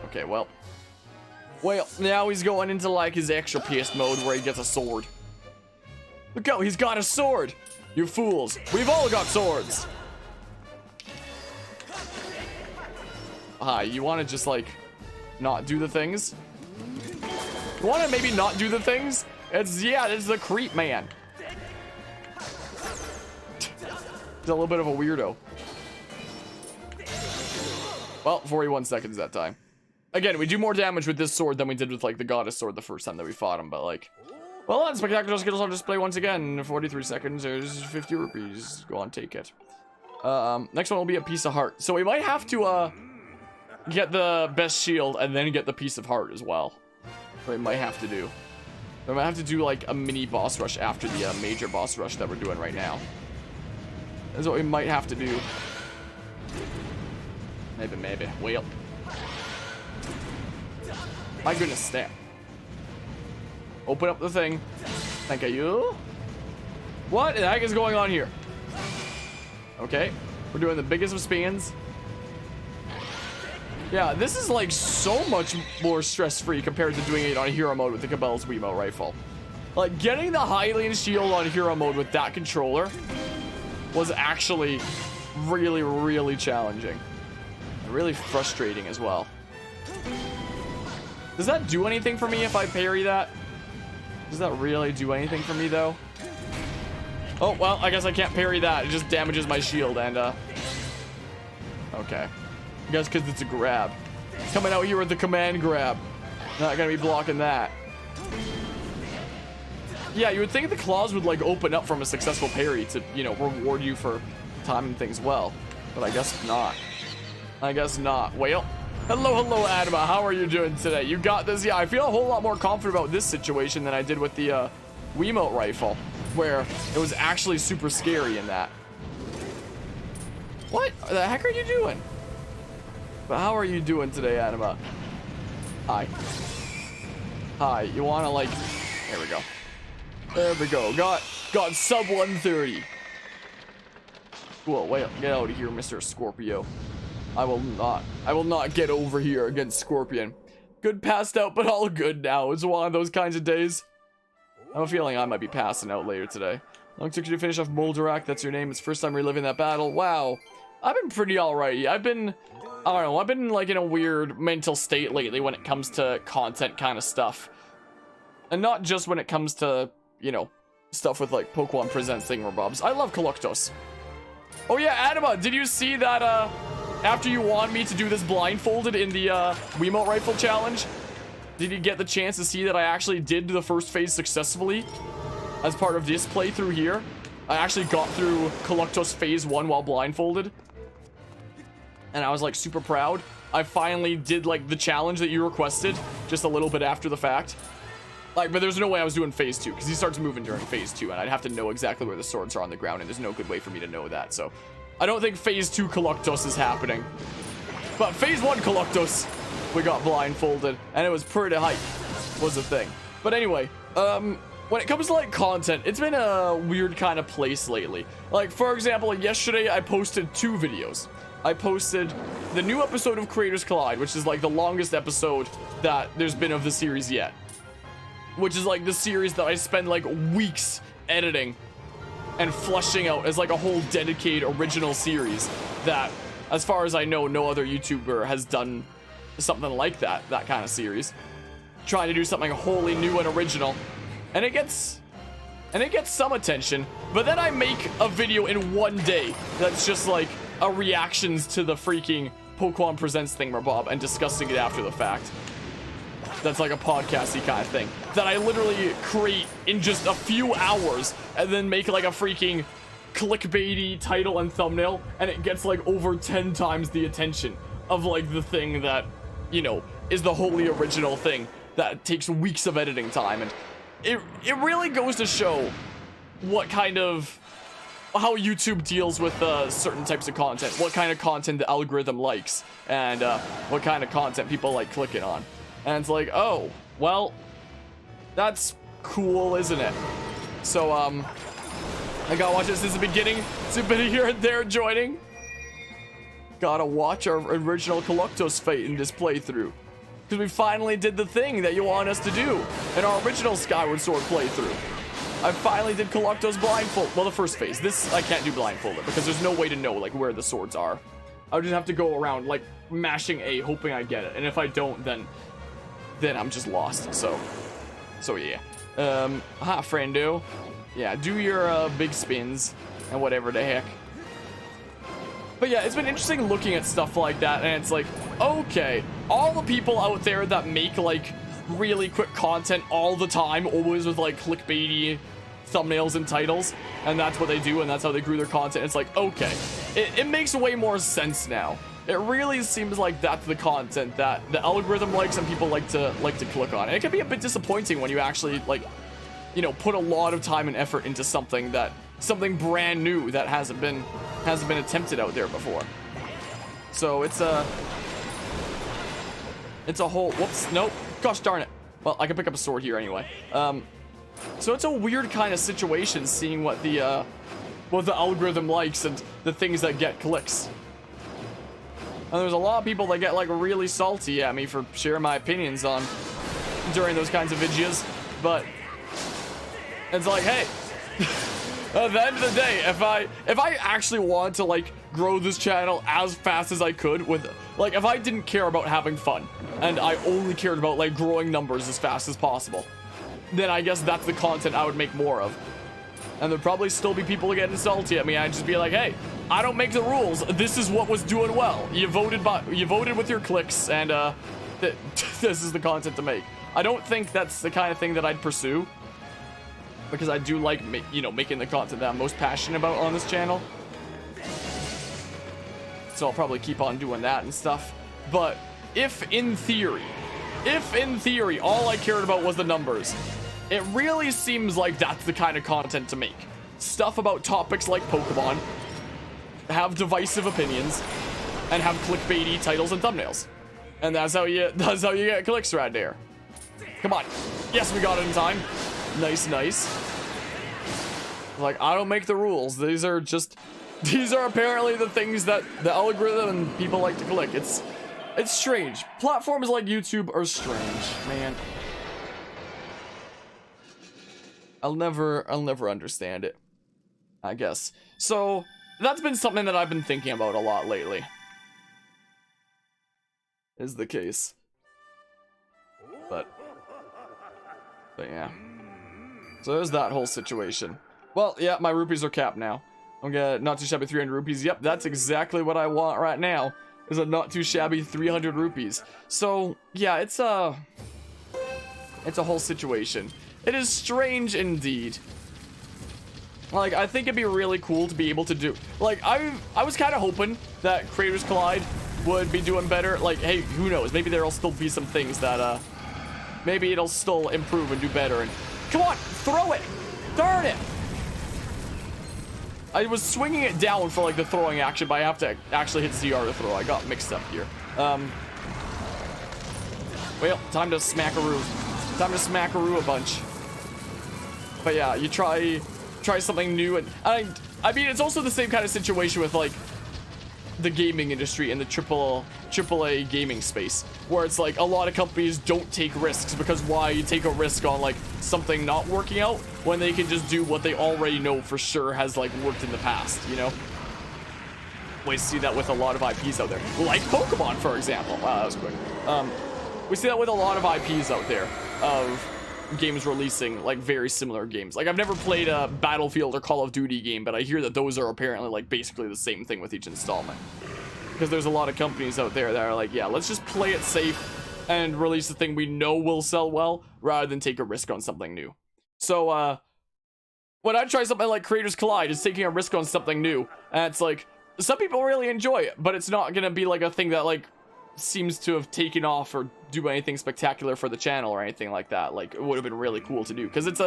Okay, well. Well, now he's going into like his extra pissed mode where he gets a sword. Look out, he's got a sword. You fools. We've all got swords. Hi, you want to just like not do the things? You want to maybe not do the things? It's the creep man. He's a little bit of a weirdo. Well, 41 seconds that time. Again, we do more damage with this sword than we did with like the goddess sword the first time that we fought him, but like, well, on spectacular skills on display once again. 43 seconds. There's 50 rupees. Go on, take it. Next one will be a piece of heart. So we might have to get the best shield and then get the piece of heart as well. We might have to do. We might have to do like a mini boss rush after the major boss rush that we're doing right now. That's what we might have to do. Maybe. Well. My goodness, snap. Open up the thing. Thank you. What the heck is going on here? Okay. We're doing the biggest of spans. Yeah, this is like so much more stress-free compared to doing it on hero mode with the Cabela's Wiimote rifle. Like, getting the Hylian shield on hero mode with that controller was actually really, really challenging. And really frustrating as well. Does that do anything for me if I parry that? Does that really do anything for me, though? Oh, well, I guess I can't parry that. It just damages my shield, and, okay. I guess because it's a grab. Coming out here with the command grab. Not gonna be blocking that. Yeah, you would think the claws would, like, open up from a successful parry to, you know, reward you for timing things well. But I guess not. I guess not. Well, hello, Adama. How are you doing today? You got this? Yeah, I feel a whole lot more confident about this situation than I did with the, Wiimote rifle, where it was actually super scary in that. What the heck are you doing? But how are you doing today, Anima? Hi. Hi. You wanna like? There we go. There we go. Got sub 130. Whoa, wait, get out of here, Mr. Scorpio. I will not get over here against Scorpion. Good passed out, but all good now. It's one of those kinds of days. I have a feeling I might be passing out later today. How long took you to finish off Moldarak? That's your name. It's first time reliving that battle. Wow. I've been pretty alright. I've been like in a weird mental state lately when it comes to content kind of stuff. And not just when it comes to, you know, stuff with like Pokemon Presents thingamabobs. I love Collectos. Oh yeah, Adama, did you see that after you want me to do this blindfolded in the Wiimote rifle challenge? Did you get the chance to see that I actually did the first phase successfully as part of this playthrough here? I actually got through Collectos phase 1 while blindfolded. And I was like super proud. I finally did like the challenge that you requested just a little bit after the fact. Like, but there's no way I was doing phase 2 because he starts moving during phase 2 and I'd have to know exactly where the swords are on the ground and there's no good way for me to know that. So I don't think phase 2 Collectos is happening. But phase 1 Collectos, we got blindfolded and it was pretty hype was the thing. But anyway, when it comes to like content, it's been a weird kind of place lately. Like, for example, yesterday I posted 2 videos. I posted the new episode of Creators Collide, which is like the longest episode that there's been of the series yet. Which is like the series that I spend like weeks editing and fleshing out as like a whole dedicated original series that, as far as I know, no other YouTuber has done something like that kind of series. Trying to do something wholly new and original. And it gets some attention, but then I make a video in one day that's just like a reactions to the freaking Pokemon Presents thingamabob and discussing it after the fact. That's like a podcasty kind of thing that I literally create in just a few hours and then make like a freaking clickbaity title and thumbnail, and it gets like over 10 times the attention of like the thing that, you know, is the wholly original thing that takes weeks of editing time. And it really goes to show what kind of how YouTube deals with certain types of content, what kind of content the algorithm likes, and what kind of content people like clicking on. And it's like, oh, well, that's cool, isn't it? So, I gotta watch it since the beginning. It's a bit of here and there joining. Gotta watch our original Collectos fight in this playthrough. Because we finally did the thing that you want us to do in our original Skyward Sword playthrough. I finally did Collectos blindfold. Well, the first phase. This, I can't do blindfolded because there's no way to know, like, where the swords are. I would just have to go around, like, mashing A, hoping I get it. And if I don't, then I'm just lost. So yeah. Hi, friendo. Yeah, do your, big spins and whatever the heck. But yeah, it's been interesting looking at stuff like that, and it's like, okay, all the people out there that make, like, really quick content all the time, always with, like, clickbaity thumbnails and titles, and that's what they do, and that's how they grew their content. It's like, okay, it makes way more sense now. It really seems like that's the content that the algorithm likes and people like to click on. And it can be a bit disappointing when you actually, like, you know, put a lot of time and effort into something brand new that hasn't been attempted out there before. So it's a whole, whoops, nope, gosh darn it. Well, I can pick up a sword here anyway. So it's a weird kind of situation, seeing what the algorithm likes and the things that get clicks. And there's a lot of people that get, like, really salty at me for sharing my opinions on during those kinds of videos, but it's like, hey, at the end of the day, if I actually wanted to, like, grow this channel as fast as I could with, like, if I didn't care about having fun and I only cared about, like, growing numbers as fast as possible, then I guess that's the content I would make more of. And there'd probably still be people getting salty at me. I'd just be like, hey, I don't make the rules. This is what was doing well. You voted with your clicks, and this is the content to make. I don't think that's the kind of thing that I'd pursue, because I do like, you know, making the content that I'm most passionate about on this channel. So I'll probably keep on doing that and stuff. But if in theory all I cared about was the numbers, it really seems like that's the kind of content to make. Stuff about topics like Pokemon, have divisive opinions, and have clickbaity titles and thumbnails. And that's how you get clicks right there. Come on. Yes, we got it in time. Nice. Like, I don't make the rules. These are apparently the things that the algorithm and people like to click. It's strange. Platforms like YouTube are strange, man. I'll never understand it, I guess. So that's been something that I've been thinking about a lot lately. Is the case. But yeah. So there's that whole situation. Well, yeah, my rupees are capped now. I'm gonna not too shabby 300 rupees. Yep, that's exactly what I want right now. Is a not too shabby 300 rupees. So yeah, it's a whole situation. It is strange indeed. Like, I think it'd be really cool to be able to do, like, I was kind of hoping that Creators Collide would be doing better. Like, hey, who knows? Maybe there'll still be some things that maybe it'll still improve and do better. And come on, throw it. Darn it. I was swinging it down for, like, the throwing action, but I have to actually hit ZR to throw. I got mixed up here. Well, time to smackaroo. Time to smackaroo a bunch. But yeah, you try something new, and I mean, it's also the same kind of situation with, like, the gaming industry and the AAA gaming space, where it's like a lot of companies don't take risks, because why you take a risk on, like, something not working out when they can just do what they already know for sure has, like, worked in the past, you know? We see that with a lot of IPs out there, like Pokemon, for example. Wow, that was quick. We see that with a lot of IPs out there of games releasing, like, very similar games. Like, I've never played a Battlefield or Call of Duty game, but I hear that those are apparently, like, basically the same thing with each installment. Because there's a lot of companies out there that are like, yeah, let's just play it safe and release the thing we know will sell well, rather than take a risk on something new. So, when I try something like Creators Collide, it's taking a risk on something new, and it's like, some people really enjoy it, but it's not gonna be, like, a thing that, like, seems to have taken off or do anything spectacular for the channel or anything like that. Like, it would have been really cool to do, because if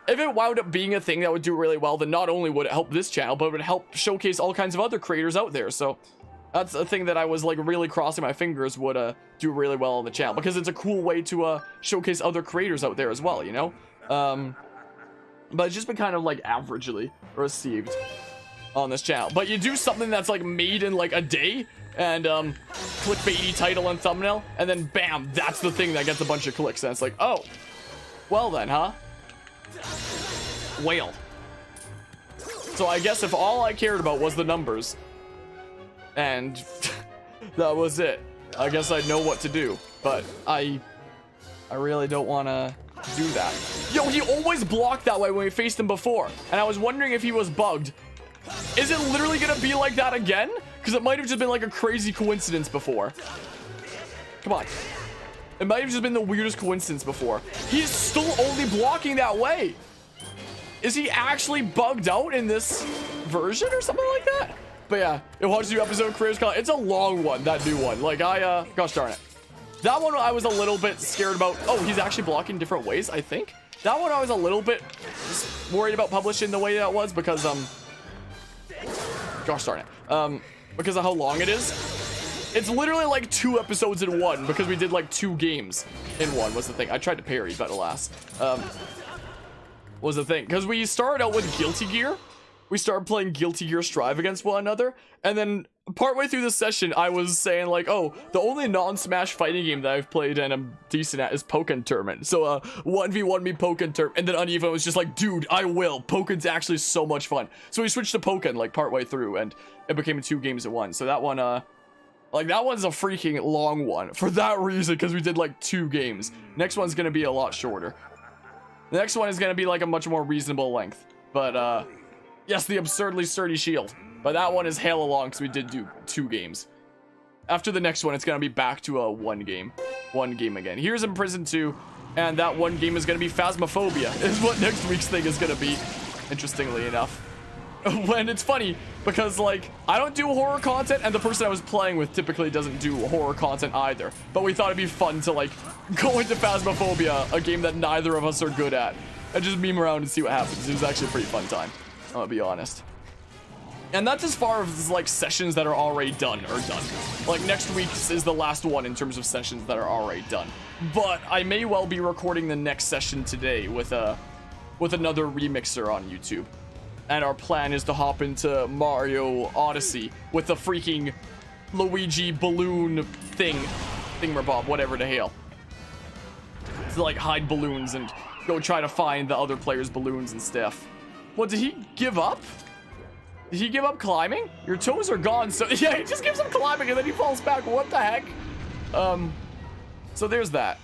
it wound up being a thing that would do really well, then not only would it help this channel, but it would help showcase all kinds of other creators out there. So that's a thing that I was, like, really crossing my fingers would do really well on the channel, because it's a cool way to showcase other creators out there as well, you know? but it's just been kind of like averagely received on this channel. But you do something that's like made in like a day, and clickbaity title and thumbnail, and then bam, that's the thing that gets a bunch of clicks, and it's like, oh, well then, huh? Whale. So I guess if all I cared about was the numbers, and that was it, I guess I'd know what to do. But I really don't want to do that. Yo, he always blocked that way when we faced him before, and I was wondering if he was bugged. Is it literally gonna be like that again? Because it might have just been like a crazy coincidence before. Come on. It might have just been the weirdest coincidence before. He's still only blocking that way. Is he actually bugged out in this version or something like that? But yeah, it watched the new episode of Creators Collide. It's a long one, that new one. Like, gosh darn it. That one I was a little bit scared about. Oh, he's actually blocking different ways, I think. That one I was a little bit worried about publishing the way that was because, gosh darn it. Because of how long it is. It's literally like 2 episodes in one because we did like 2 games in one was the thing. I tried to parry, but alas. Was the thing. Because we started out with Guilty Gear. We started playing Guilty Gear Strive against one another. And then partway through the session, I was saying like, oh, the only non-Smash fighting game that I've played and I'm decent at is Pokken Tournament. So 1v1 me Pokken Tournament. And then Uneven was just like, dude, I will. Pokken's actually so much fun. So we switched to Pokken like partway through and it became 2 games at once. So that one, like that one's a freaking long one for that reason because we did like 2 games. Next one's going to be a lot shorter. The next one is going to be like a much more reasonable length. But yes, the absurdly sturdy shield. But that one is hella long because we did do 2 games. After the next one, it's going to be back to a 1 game again. Here's Imprisoned 2, and that 1 game is going to be Phasmophobia, is what next week's thing is going to be, interestingly enough. When it's funny, because, like, I don't do horror content, and the person I was playing with typically doesn't do horror content either. But we thought it'd be fun to, like, go into Phasmophobia, a game that neither of us are good at, and just meme around and see what happens. It was actually a pretty fun time, I'm gonna be honest. And that's as far as, like, sessions that are already done are done. Like, next week's is the last one in terms of sessions that are already done. But I may well be recording the next session today with another remixer on YouTube. And our plan is to hop into Mario Odyssey with the freaking Luigi balloon thingamabob, whatever the hell. To, like, hide balloons and go try to find the other players' balloons and stuff. What, did he give up? Did he give up climbing? Your toes are gone, so yeah, he just gives up climbing and then he falls back. What the heck? So there's that.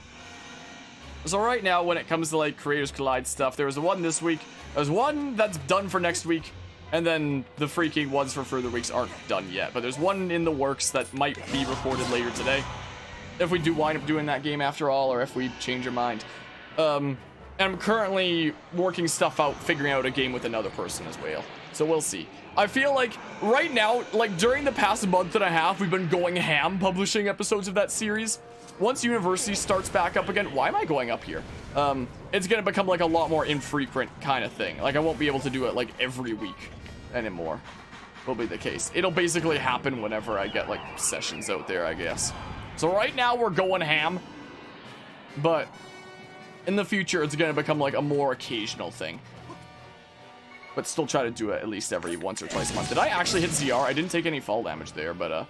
So right now, when it comes to like Creators Collide stuff, there was one this week. There's one that's done for next week, and then the freaking ones for further weeks aren't done yet. But there's one in the works that might be recorded later today, if we do wind up doing that game after all, or if we change our mind. And I'm currently working stuff out, figuring out a game with another person as well. So we'll see. I feel like right now, like during the past month and a half, we've been going ham publishing episodes of that series. Once university starts back up again, why am I going up here? It's gonna become like a lot more infrequent kind of thing. Like I won't be able to do it like every week anymore. Will be the case. It'll basically happen whenever I get like sessions out there, I guess. So right now we're going ham, but in the future it's gonna become like a more occasional thing. But still try to do it at least every once or twice a month. Did I actually hit ZR? I didn't take any fall damage there, but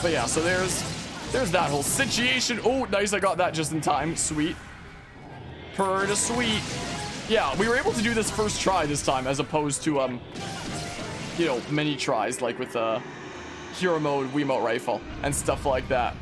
yeah, so there's that whole situation. Oh, nice, I got that just in time. Sweet. Pretty sweet. Yeah, we were able to do this first try this time, as opposed to, you know, many tries, like with, Hero Mode, Wiimote Rifle, and stuff like that.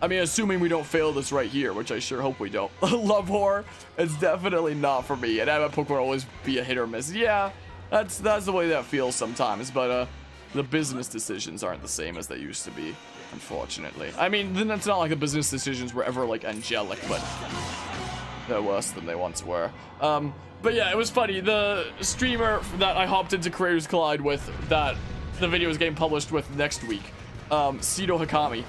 I mean, assuming we don't fail this right here, which I sure hope we don't. Love horror, it's definitely not for me, and I have Pokemon will always be a hit or miss. Yeah, that's the way that feels sometimes, but, the business decisions aren't the same as they used to be, unfortunately. I mean, then it's not like the business decisions were ever, like, angelic, but they're worse than they once were. But yeah, it was funny. The streamer that I hopped into Creators Collide with, that the video is getting published with next week, Sido Hakami,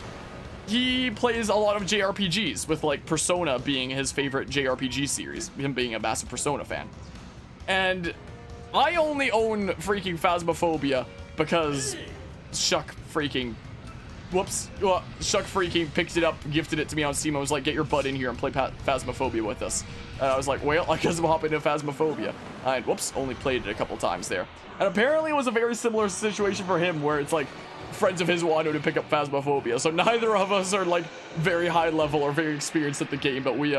he plays a lot of JRPGs, with, like, Persona being his favorite JRPG series, him being a massive Persona fan. And I only own freaking Phasmophobia because Shuck freaking Whoops. Well, Shuck freaking picked it up, gifted it to me on Steam. I was like, get your butt in here and play Phasmophobia with us. And I was like, well, I guess I'm hopping into Phasmophobia. And whoops, only played it a couple times there. And apparently it was a very similar situation for him where it's like friends of his wanted to pick up Phasmophobia. So neither of us are like very high level or very experienced at the game, but we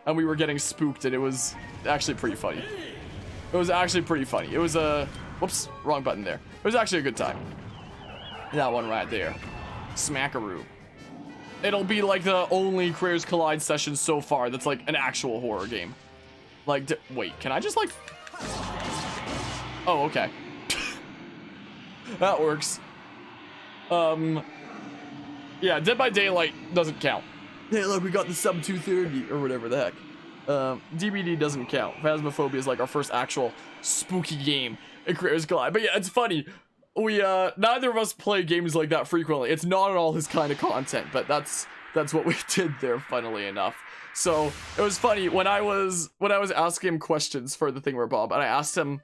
were getting spooked and it was actually pretty funny. It was actually pretty funny. It was whoops, wrong button there. It was actually a good time. That one right there. Smackaroo. It'll be like the only Creators Collide session so far that's like an actual horror game. Like, wait, can I just like... Oh, okay. That works. Yeah, Dead by Daylight doesn't count. Hey, look, we got the sub 230 or whatever the heck. DBD doesn't count. Phasmophobia is like our first actual spooky game in Creators Collide. But yeah, it's funny. We neither of us play games like that frequently. It's not at all his kind of content, but that's what we did there, funnily enough. So it was funny when I was asking him questions for the thing where Bob, and I asked him,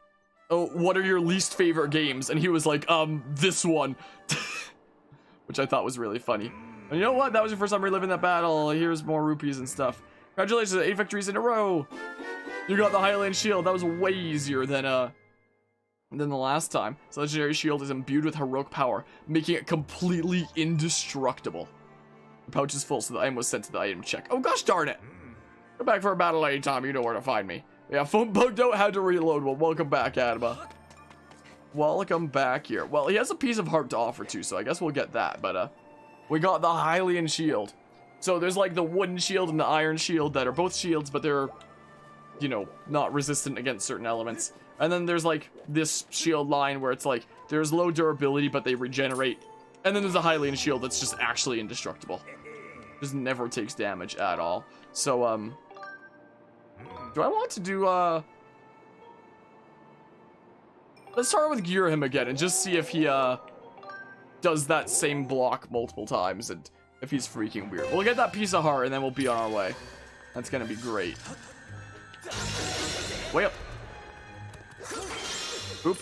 oh, what are your least favorite games? And he was like, this one. Which I thought was really funny. And you know what? That was your first time reliving that battle. Here's more rupees and stuff. Congratulations, 8 victories in a row. You got the Highland Shield. That was way easier than the last time. So Legendary Shield is imbued with heroic power, making it completely indestructible. The pouch is full, so the item was sent to the item check. Oh gosh darn it! Come back for a battle anytime, you know where to find me. Yeah, phone bugged out, had to reload. Well, welcome back, Adama. Welcome back here. Well, he has a piece of heart to offer too, so I guess we'll get that. But we got the Hylian Shield. So there's like the wooden shield and the iron shield that are both shields, but they're, you know, not resistant against certain elements. And then there's like this shield line where it's like there's low durability, but they regenerate. And then there's a Hylian Shield that's just actually indestructible. Just never takes damage at all. So, do I want to do, let's start with Gear him again and just see if he, does that same block multiple times and if he's freaking weird. We'll get that piece of heart and then we'll be on our way. That's gonna be great. Way up. Oop.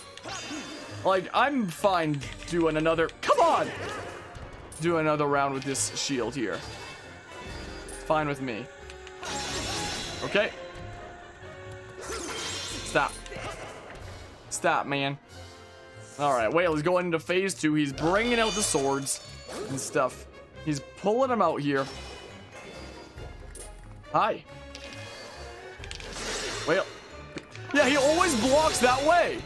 Like, I'm fine doing another... Come on! Do another round with this shield here. Fine with me. Okay. Stop. Stop, man. Alright, Whale is going into phase 2. He's bringing out the swords and stuff. He's pulling them out here. Hi. Whale. Yeah, he always blocks that way.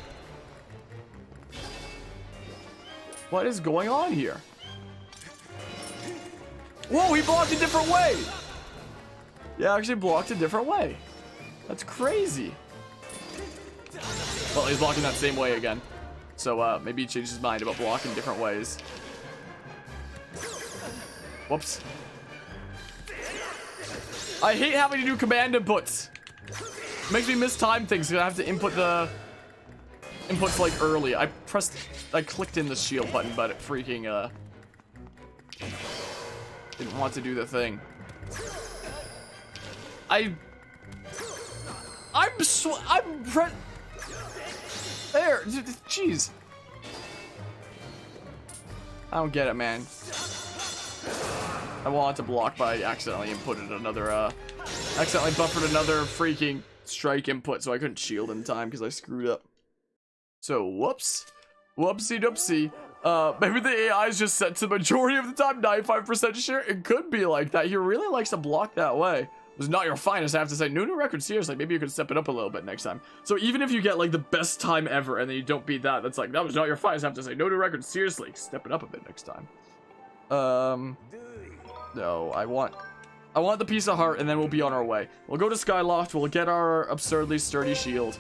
What is going on here? Whoa, he blocked a different way. Yeah, actually blocked a different way. That's crazy. Well, he's blocking that same way again. So, maybe he changed his mind about blocking different ways. Whoops. I hate having to do command inputs. It makes me mistime things because I have to input the inputs like early. I clicked in the shield button, but it freaking didn't want to do the thing. There, jeez. I don't get it, man. I wanted to block, but I accidentally inputted another, accidentally buffered another freaking strike input, so I couldn't shield in time because I screwed up. So, whoops. Whoopsie doopsie. Maybe the AI is just set to the majority of the time, 95% sure. It could be like that. He really likes to block that way. It was not your finest, I have to say. New record, seriously. Maybe you could step it up a little bit next time. So even if you get like the best time ever and then you don't beat that, that's like, that was not your finest, I have to say. New record, seriously. Step it up a bit next time. No, I want the piece of heart and then we'll be on our way. We'll go to Skyloft, we'll get our absurdly sturdy shield.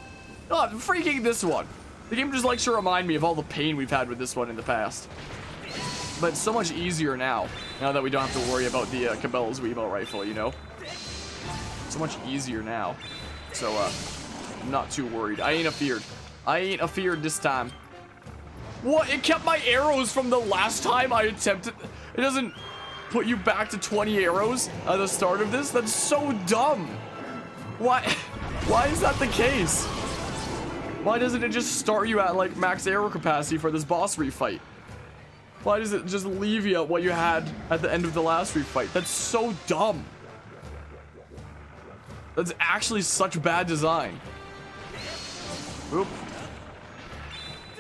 Oh, freaking this one. The game just likes to remind me of all the pain we've had with this one in the past. But it's so much easier now that we don't have to worry about the Cabela's Wiimote rifle, you know? So much easier now. So, I'm not too worried. I ain't afeared. I ain't afeared this time. What? It kept my arrows from the last time I attempted. It doesn't put you back to 20 arrows at the start of this? That's so dumb. Why? Why is that the case? Why doesn't it just start you at like max arrow capacity for this boss refight? Why does it just leave you what you had at the end of the last refight? That's so dumb. That's actually such bad design. Oop.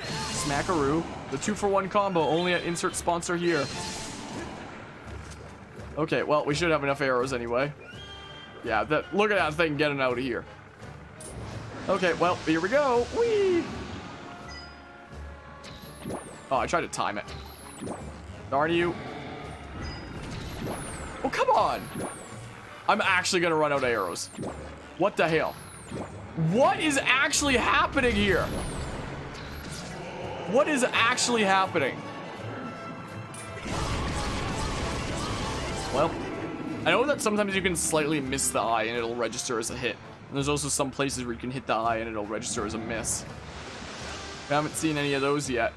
Smackaroo. The 2-for-1 combo only at insert sponsor here. Okay, well, we should have enough arrows anyway. Yeah, look at that thing getting out of here. Okay, well, here we go. Whee! Oh, I tried to time it. Darn you. Oh, come on. I'm actually gonna run out of arrows. What the hell? What is actually happening here? What is actually happening? Well, I know that sometimes you can slightly miss the eye and it'll register as a hit. And there's also some places where you can hit the eye and it'll register as a miss. I haven't seen any of those yet.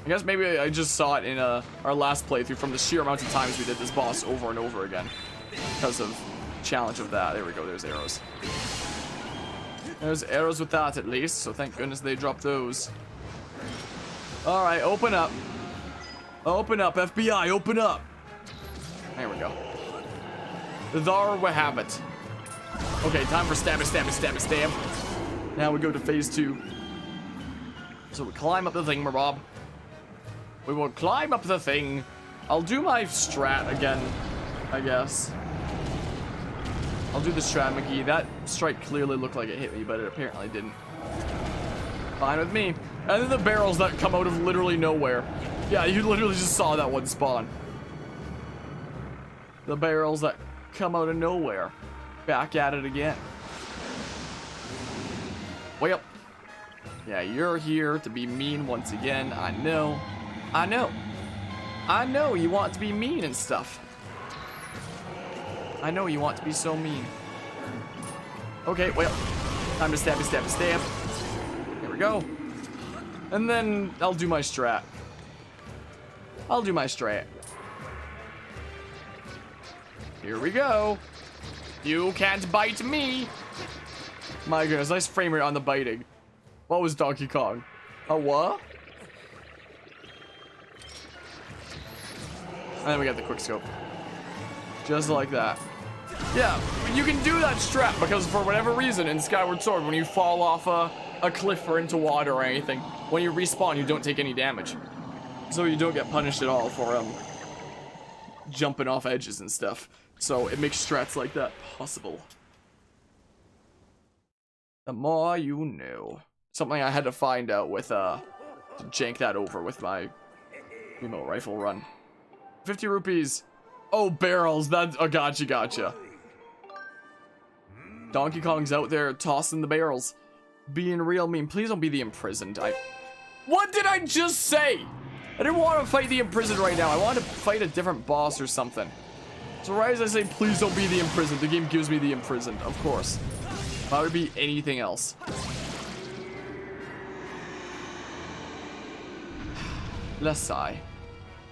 I guess maybe I just saw it in our last playthrough from the sheer amount of times we did this boss over and over again. Because of the challenge of that. There we go, there's arrows. There's arrows with that at least, so thank goodness they dropped those. Alright, open up. Open up, FBI, open up. There we go. There we have it. Okay, time for stab it, stab it, stab it, stab. Now we go to phase 2. So we climb up the thing, Rob. We will climb up the thing. I'll do my strat again, I guess. I'll do the strat McGee. That strike clearly looked like it hit me, but it apparently didn't. Fine with me. And then the barrels that come out of literally nowhere. Yeah, you literally just saw that one spawn. The barrels that come out of nowhere. Back at it again. Well, yeah, you're here to be mean once again. I know. I know. I know you want to be mean and stuff. I know you want to be so mean. Okay, well, time to stab, stab, stab. Here we go. And then I'll do my strat. I'll do my strat. Here we go. You can't bite me. My goodness, nice frame rate on the biting. What was Donkey Kong? A what? And then we got the quick scope. Just like that. Yeah, you can do that strat because for whatever reason in Skyward Sword, when you fall off a cliff or into water or anything, when you respawn, you don't take any damage. So you don't get punished at all for jumping off edges and stuff. So it makes strats like that possible. The more you know. Something I had to find out with, to jank that over with my Wiimote rifle run. 50 rupees. Oh, barrels. That's, oh, gotcha. Donkey Kong's out there tossing the barrels. Being real mean. Please don't be the imprisoned. What did I just say? I didn't want to fight the imprisoned right now. I wanted to fight a different boss or something. So right as I say, please don't be the imprisoned, the game gives me the imprisoned, of course. Why would it be anything else? Let's sigh.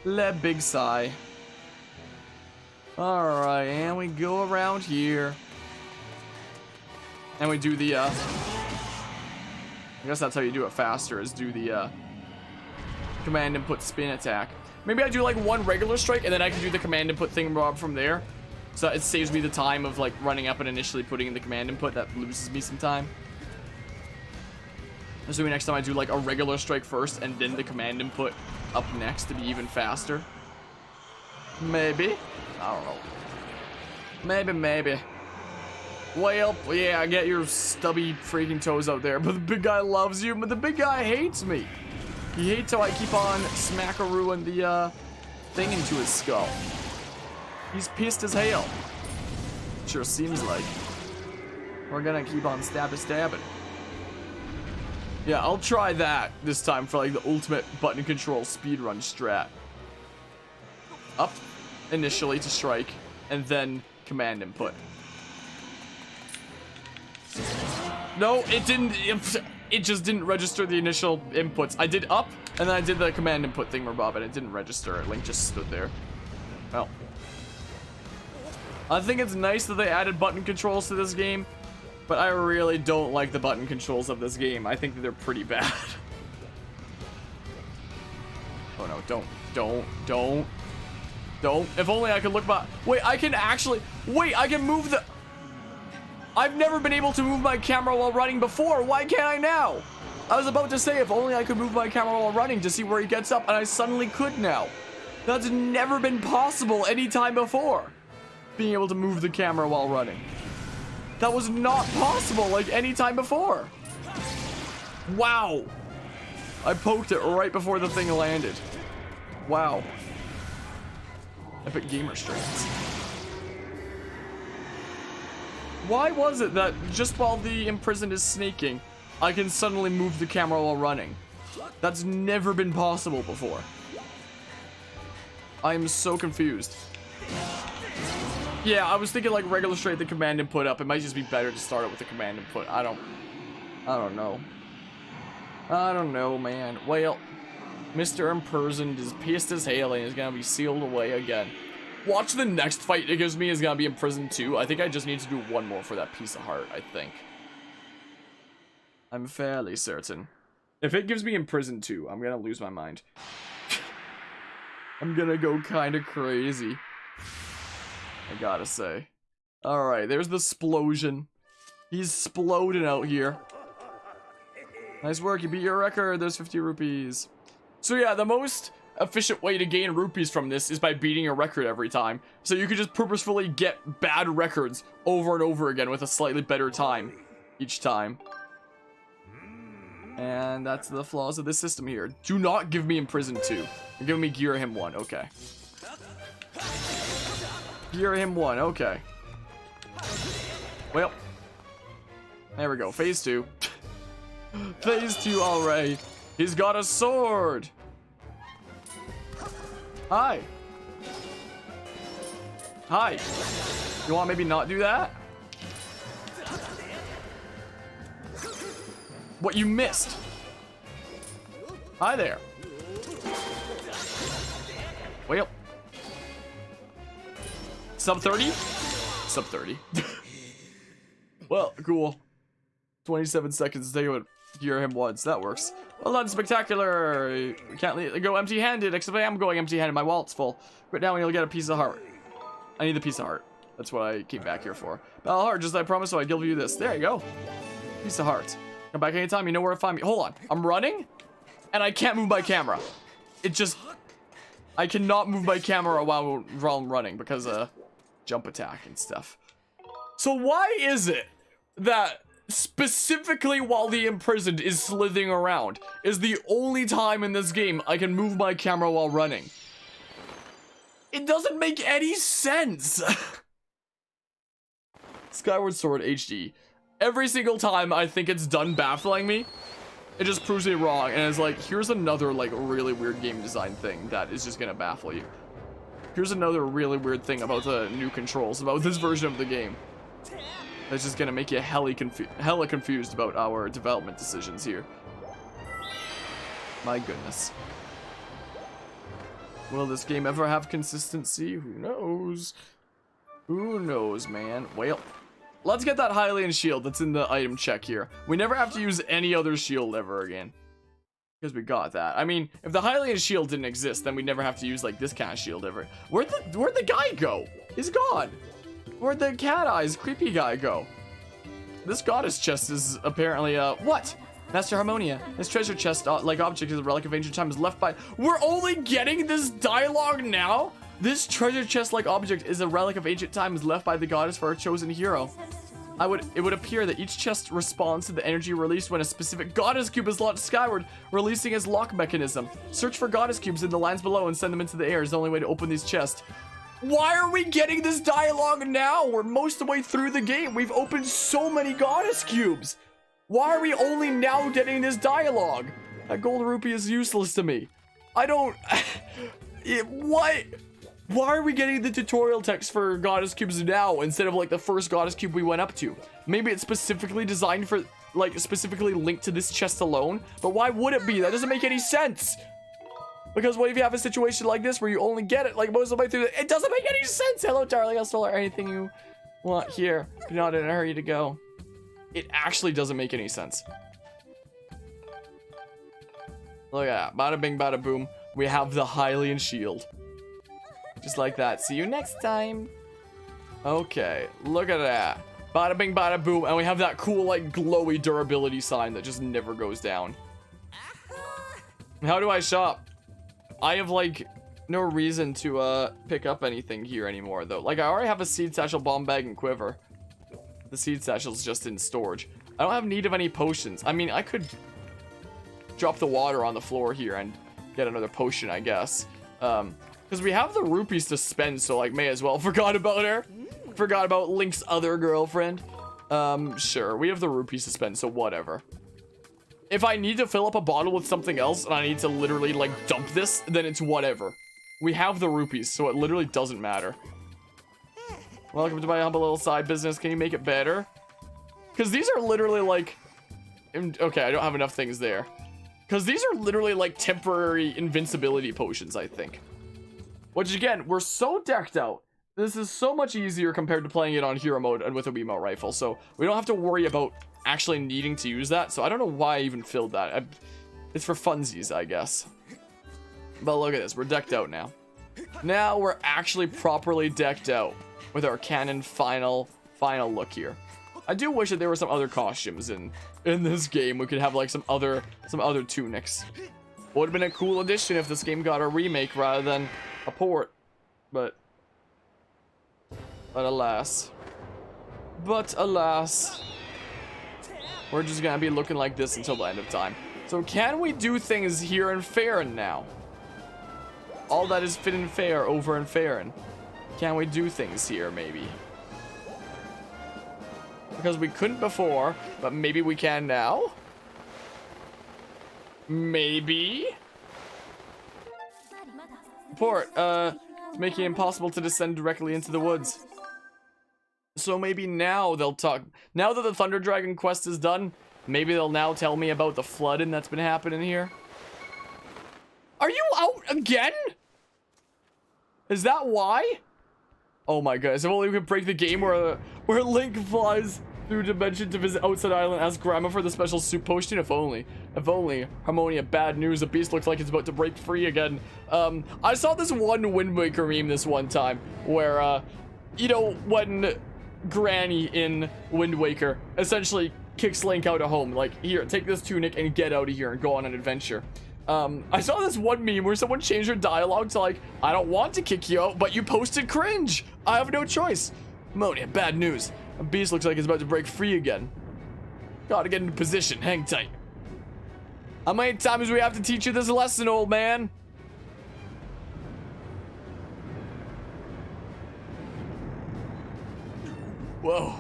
Let big sigh. Alright, and we go around here. And we do the, I guess that's how you do it faster, is do the, command input spin attack. Maybe I do like one regular strike and then I can do the command input thingamabob from there. So it saves me the time of like running up and initially putting in the command input. That loses me some time. So next time I do like a regular strike first and then the command input up next to be even faster. Maybe. I don't know. Maybe. Well, yeah, I get your stubby freaking toes out there, but the big guy loves you, but the big guy hates me. He hates how I keep on smackarooing the thing into his skull. He's pissed as hell. Sure seems like. We're gonna keep on stabbing. Yeah, I'll try that this time for like the ultimate button control speedrun strat. Up initially to strike, and then command input. No, it didn't. It just didn't register the initial inputs. I did up, and then I did the command input thingamabob, and it didn't register. Link just stood there. Well. I think it's nice that they added button controls to this game, but I really don't like the button controls of this game. I think that they're pretty bad. Oh no, don't. If only I could look by. Wait, I can actually. Wait, I can move the. I've never been able to move my camera while running before. Why can't I now? I was about to say, if only I could move my camera while running to see where he gets up, and I suddenly could now. That's never been possible any time before. Being able to move the camera while running. That was not possible like any time before. Wow. I poked it right before the thing landed. Wow. Epic gamer strengths. Why was it that just while the imprisoned is snaking, I can suddenly move the camera while running? That's never been possible before. I am so confused. Yeah, I was thinking like regular straight the command input up. It might just be better to start it with the command input. I don't know. I don't know, man. Well, Mr. Imprisoned is pissed as hell and is gonna be sealed away again. Watch the next fight it gives me is gonna be imprisoned too. I think I just need to do one more for that piece of heart, I think. I'm fairly certain. If it gives me imprisoned too, I'm gonna lose my mind. I'm gonna go kind of crazy. I gotta say. Alright, there's the Splosion. He's sploding out here. Nice work, you beat your record. There's 50 rupees. So yeah, the most efficient way to gain rupees from this is by beating a record every time. So you could just purposefully get bad records over and over again with a slightly better time each time. And that's the flaws of this system here. Do not give me Imprisoned 2. You're giving me Gear Him 1, okay. Gear Him 1, okay. Well, there we go, phase 2. Phase 2, alright. He's got a sword. Hi. Hi. You want maybe not do that? What, you missed? Hi there. Well. Sub 30? Sub 30. Well, cool. 27 seconds to take it. Gear him once. That works. Well done, spectacular. You can't go empty-handed, except I am going empty-handed. My wallet's full. But now you'll get a piece of heart. I need the piece of heart. That's what I came back here for. Battle heart, just as I promised, so I give you this. There you go. Piece of heart. Come back anytime. You know where to find me. Hold on. I'm running, and I can't move my camera. It just... I cannot move my camera while I'm running because jump attack and stuff. So why is it that specifically while the imprisoned is slithering around is the only time in this game I can move my camera while running? It doesn't make any sense. Skyward Sword HD. Every single time I think it's done baffling me, it just proves me wrong and it's like, here's another like really weird game design thing that is just gonna baffle you. Here's another really weird thing about the new controls, about this version of the game. That's just gonna make you hella confused about our development decisions here. My goodness. Will this game ever have consistency? Who knows? Who knows, man? Well, let's get that Hylian shield that's in the item check here. We never have to use any other shield ever again. Because we got that. I mean, if the Hylian shield didn't exist, then we'd never have to use like this kind of shield ever. Where'd the guy go? He's gone. Where'd the cat eyes creepy guy go? This goddess chest is apparently what? Master Harmonia. This treasure chest like object is a relic of ancient times left by. We're only getting this dialogue now? This treasure chest like object is a relic of ancient times left by the goddess for her chosen hero. It would appear that each chest responds to the energy released when a specific goddess cube is launched skyward, releasing its lock mechanism. Search for goddess cubes in the lands below and send them into the air is the only way to open these chests. Why are we getting this dialogue now? We're most of the way through the game. We've opened so many goddess cubes. Why are we only now getting this dialogue? That gold rupee is useless to me. I don't... What? Why are we getting the tutorial text for goddess cubes now instead of like the first goddess cube we went up to? Maybe it's specifically designed for, like, specifically linked to this chest alone. But why would it be? That doesn't make any sense. Because what if you have a situation like this where you only get it like most of the way through it doesn't make any sense. Hello, darling. I'll stole anything you want here. You're not in a hurry to go. It actually doesn't make any sense. Look at that. Bada bing, bada boom. We have the Hylian shield. Just like that. See you next time. Okay, look at that. Bada bing, bada boom. And we have that cool, like, glowy durability sign that just never goes down. How do I shop? I have, like, no reason to, pick up anything here anymore, though. Like, I already have a seed satchel, bomb bag, and quiver. The seed satchel's just in storage. I don't have need of any potions. I mean, I could drop the water on the floor here and get another potion, I guess. Because we have the rupees to spend, so, like, may as well. Forgot about her. Forgot about Link's other girlfriend. Sure. We have the rupees to spend, so whatever. If I need to fill up a bottle with something else and I need to literally, like, dump this, then it's whatever. We have the rupees, so it literally doesn't matter. Welcome to my humble little side business. Can you make it better? Because these are literally, like... Okay, I don't have enough things there. Because these are literally, like, temporary invincibility potions, I think. Which, again, we're so decked out. This is so much easier compared to playing it on hero mode and with a Wiimote rifle. So, we don't have to worry about actually needing to use that. So, I don't know why I even filled that. It's for funsies, I guess. But look at this. We're decked out now. Now, we're actually properly decked out with our canon final look here. I do wish that there were some other costumes in this game. We could have, like, some other tunics. Would have been a cool addition if this game got a remake rather than a port. But alas. We're just gonna be looking like this until the end of time. So can we do things here in Farron now? All that is fit and fair over in Farron. Can we do things here, maybe? Because we couldn't before, but maybe we can now? Maybe? Port, making it impossible to descend directly into the woods. So maybe now they'll talk. Now that the Thunder Dragon quest is done, maybe they'll now tell me about the flooding that's been happening here. Are you out again? Is that why? Oh my goodness, if only we could break the game where Link flies through dimension to visit outside island, ask Grandma for the special soup potion. If only. Harmonia, bad news. The beast looks like it's about to break free again. I saw this one Wind Waker meme this one time where, you know, when Granny in Wind Waker essentially kicks Link out of home. Like, here, take this tunic and get out of here and go on an adventure. I saw this one meme where someone changed their dialogue to like, I don't want to kick you out, but you posted cringe. I have no choice. Harmonia, bad news. A beast looks like it's about to break free again. Gotta get into position. Hang tight. How many times do we have to teach you this lesson, old man? Whoa.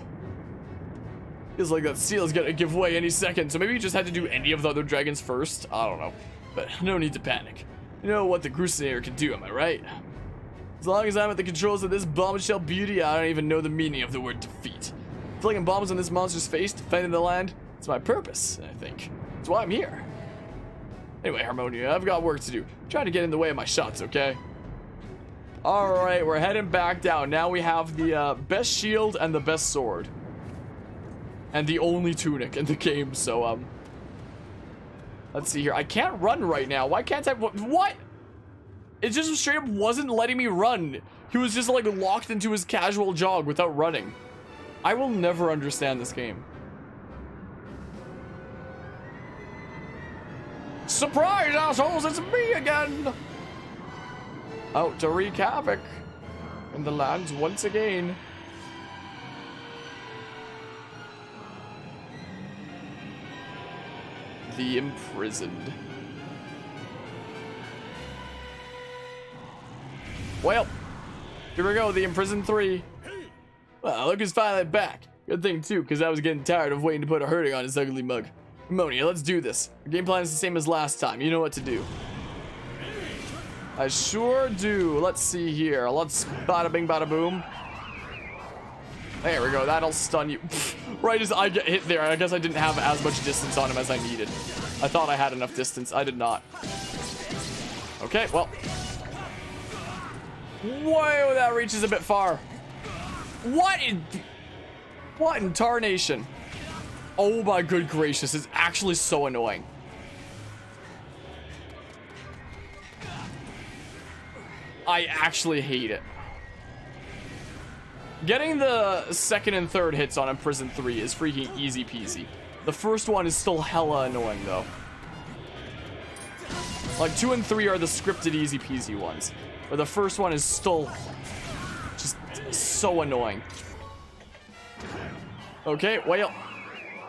Feels like that seal's gonna give way any second, so maybe you just had to do any of the other dragons first? I don't know. But no need to panic. You know what the Crusader can do, am I right? As long as I'm at the controls of this bombshell beauty, I don't even know the meaning of the word defeat. Flinging bombs on this monster's face, defending the land, it's my purpose, I think. That's why I'm here. Anyway, Harmonia, I've got work to do. Try to get in the way of my shots, okay? Alright, we're heading back down. Now we have the best shield and the best sword. And the only tunic in the game, so, let's see here. I can't run right now. Why can't I? What? It just straight up wasn't letting me run. He was just, like, locked into his casual jog without running. I will never understand this game. Surprise, assholes! It's me again! Out to wreak havoc in the lands once again. The imprisoned. Well, here we go, the imprisoned 3. Well, look who's finally back. Good thing too, because I was getting tired of waiting to put a hurting on his ugly mug. Harmonia, let's do this. The game plan is the same as last time. You know what to do. I sure do. Let's see here. Let's bada bing bada boom. There we go. That'll stun you. Right as I get hit there, I guess I didn't have as much distance on him as I needed. I thought I had enough distance. I did not. Okay, well. Whoa, that reaches a bit far. What in tarnation? Oh my good gracious, it's actually so annoying. I actually hate it. Getting the second and third hits on Imprison 3 is freaking easy peasy. The first one is still hella annoying though. Like 2 and 3 are the scripted easy peasy ones. But the first one is still just so annoying. Okay, well.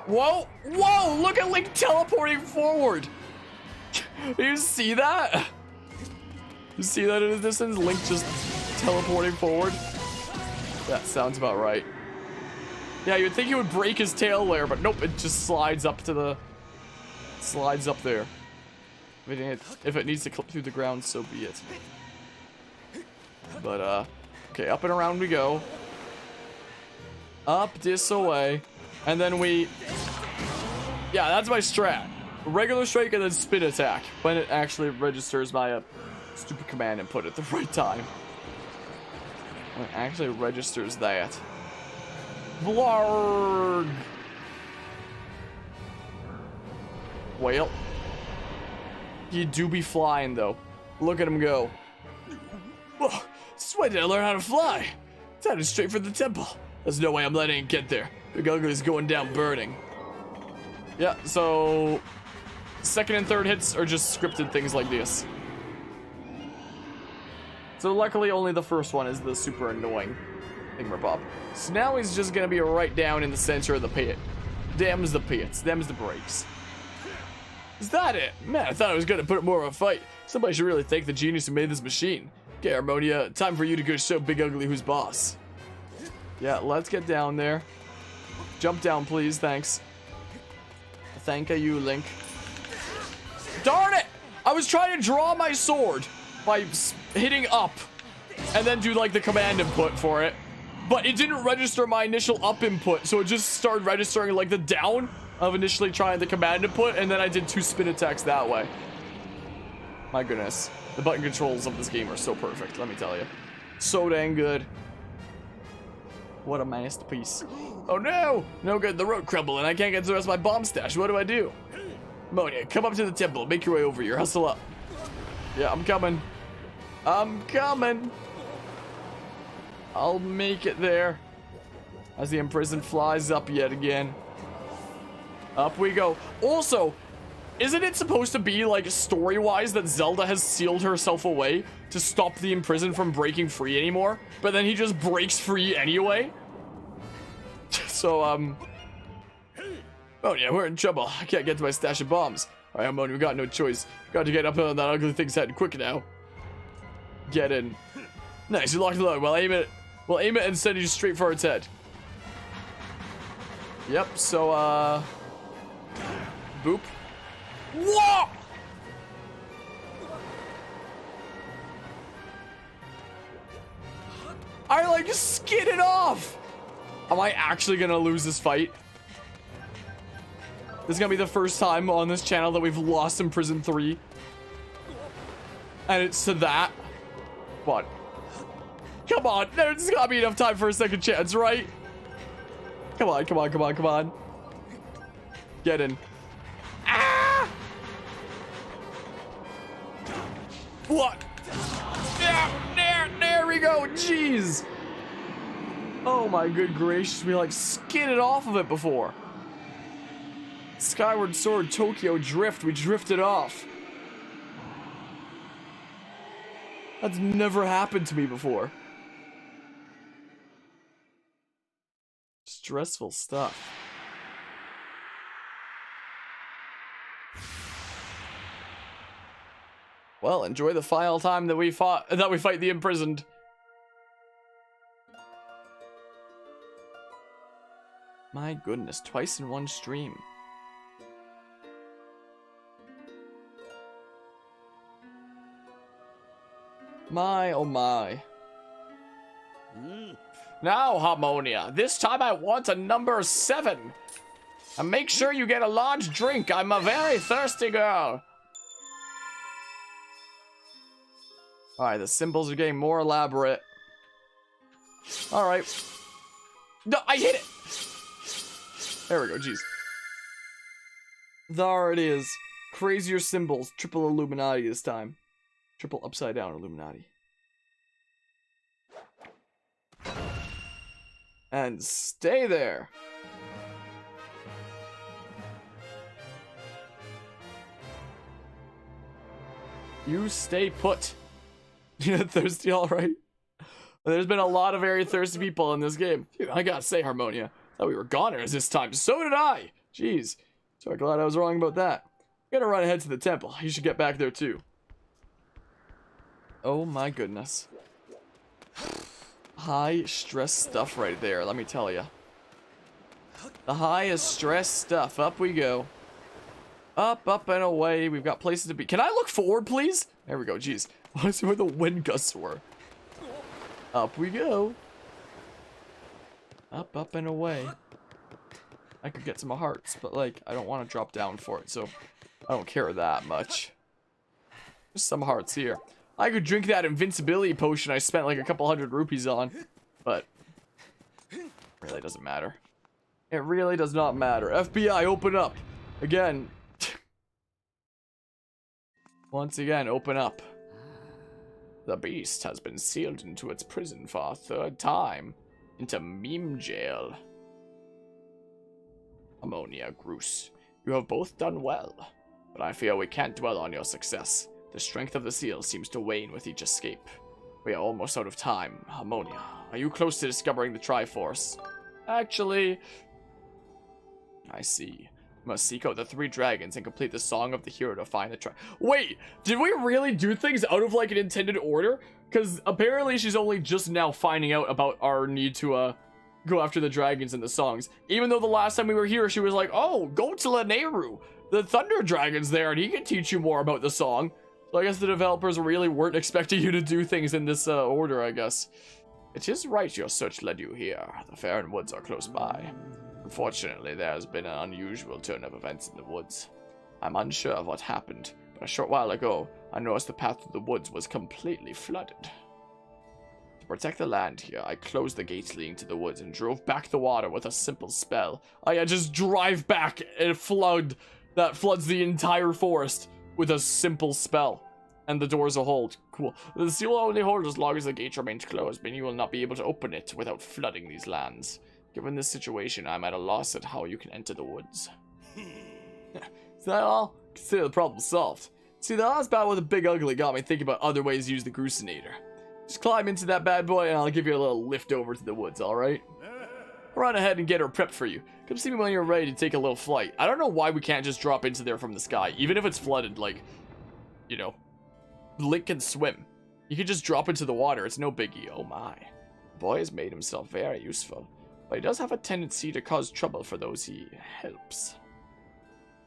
Whoa! Whoa! Look at Link teleporting forward! Do you see that? You see that in the distance? Link just teleporting forward? That sounds about right. Yeah, you'd think he would break his tail layer, but nope, it just slides up to the... Slides up there. If it needs to clip through the ground, so be it. But, okay, up and around we go. Up this away. And then we... Yeah, that's my strat. Regular strike and then spin attack. When it actually registers my stupid command input at the right time. When it actually registers that. Blarg! Well. You do be flying, though. Look at him go. Whoa, this is why did I learn how to fly? It's headed straight for the temple. There's no way I'm letting it get there. Big Ugly's going down burning. Yeah, so... Second and third hits are just scripted things like this. So luckily only the first one is the super annoying thingamabob. So now he's just gonna be right down in the center of the pit. Them's the pits, them's the breaks. Is that it? Man, I thought I was gonna put up more of a fight. Somebody should really thank the genius who made this machine. Okay, Harmonia, time for you to go show Big Ugly who's boss. Yeah, let's get down there. Jump down, please, thanks. Thank you, Link. Darn it! I was trying to draw my sword by hitting up and then do like the command input for it, but it didn't register my initial up input, so it just started registering like the down of initially trying the command input, and then I did 2 spin attacks that way. My goodness, the button controls of this game are so perfect, let me tell you. So dang good. What a masterpiece. Oh no! No good, the road crumbled and I can't get to the rest of my bomb stash. What do I do? Monia, come up to the temple. Make your way over here. Hustle up. Yeah, I'm coming. I'm coming. I'll make it there. As the imprisoned flies up yet again. Up we go. Also, isn't it supposed to be, like, story-wise that Zelda has sealed herself away to stop the imprisoned from breaking free anymore? But then he just breaks free anyway? So, oh yeah, we're in trouble. I can't get to my stash of bombs. Alright, Harmonia, we got no choice. Got to get up on that ugly thing's head quick now. Get in. Nice, you locked the load. We'll aim it and send you straight for its head. Yep, so, boop. Whoa! I, like, skidded off! Am I actually gonna lose this fight? This is gonna be the first time on this channel that we've lost in Prison 3. And it's to that. What? Come on, there's gotta be enough time for a second chance, right? Come on, come on, come on, come on. Get in. Ah! What? Yeah, there we go, jeez. Oh my good gracious, we like skidded off of it before. Skyward Sword Tokyo Drift, we drifted off. That's never happened to me before. Stressful stuff. Well, enjoy the final time that we fight the imprisoned. My goodness, twice in one stream. My, oh my. Now, Harmonia, this time I want a number 7. And make sure you get a large drink. I'm a very thirsty girl. Alright, the symbols are getting more elaborate. Alright. No, I hit it! There we go, jeez. There it is. Crazier symbols. Triple Illuminati this time. Triple upside down Illuminati. And stay there. You stay put. You're thirsty, alright? There's been a lot of very thirsty people in this game. Dude, I gotta say, Harmonia, thought we were goners this time. So did I. Jeez. So I'm glad I was wrong about that. Gotta run ahead to the temple. You should get back there too. Oh my goodness. High stress stuff right there, let me tell you. The highest stress stuff. Up we go. Up, up, and away. We've got places to be. Can I look forward, please? There we go. Jeez. I want to see where the wind gusts were. Up we go. Up, up, and away. I could get some hearts, but, like, I don't want to drop down for it, so I don't care that much. There's some hearts here. I could drink that invincibility potion I spent, like, a couple hundred rupees on, but it really doesn't matter. It really does not matter. FBI, open up. Again. Once again, open up. The beast has been sealed into its prison for a third time. Into meme jail. Ammonia, Groose, you have both done well. But I fear we can't dwell on your success. The strength of the seal seems to wane with each escape. We are almost out of time. Ammonia, are you close to discovering the Triforce? Actually, I see. You must seek out the 3 dragons and complete the Song of the Hero to find the Wait, did we really do things out of like an intended order? Because apparently she's only just now finding out about our need to go after the dragons in the songs. Even though the last time we were here, she was like, oh, go to Laneru. The Thunder Dragon's there and he can teach you more about the song. So I guess the developers really weren't expecting you to do things in this order, I guess. It is right your search led you here. The Fair Woods are close by. Unfortunately, there has been an unusual turn of events in the woods. I'm unsure of what happened, but a short while ago, I noticed the path through the woods was completely flooded. To protect the land here, I closed the gates leading to the woods and drove back the water with a simple spell. I just drive back a flood that floods the entire forest with a simple spell. And the doors will hold. Cool. The seal will only hold as long as the gate remains closed, meaning you will not be able to open it without flooding these lands. Given this situation, I'm at a loss at how you can enter the woods. Is that all? Consider the problem solved. See, the last battle with the Big Ugly got me thinking about other ways to use the Grucinator. Just climb into that bad boy and I'll give you a little lift over to the woods, alright? Run ahead and get her prepped for you. Come see me when you're ready to take a little flight. I don't know why we can't just drop into there from the sky, even if it's flooded, like, you know, Link can swim. You can just drop into the water, it's no biggie. Oh my. The boy has made himself very useful. But he does have a tendency to cause trouble for those he helps.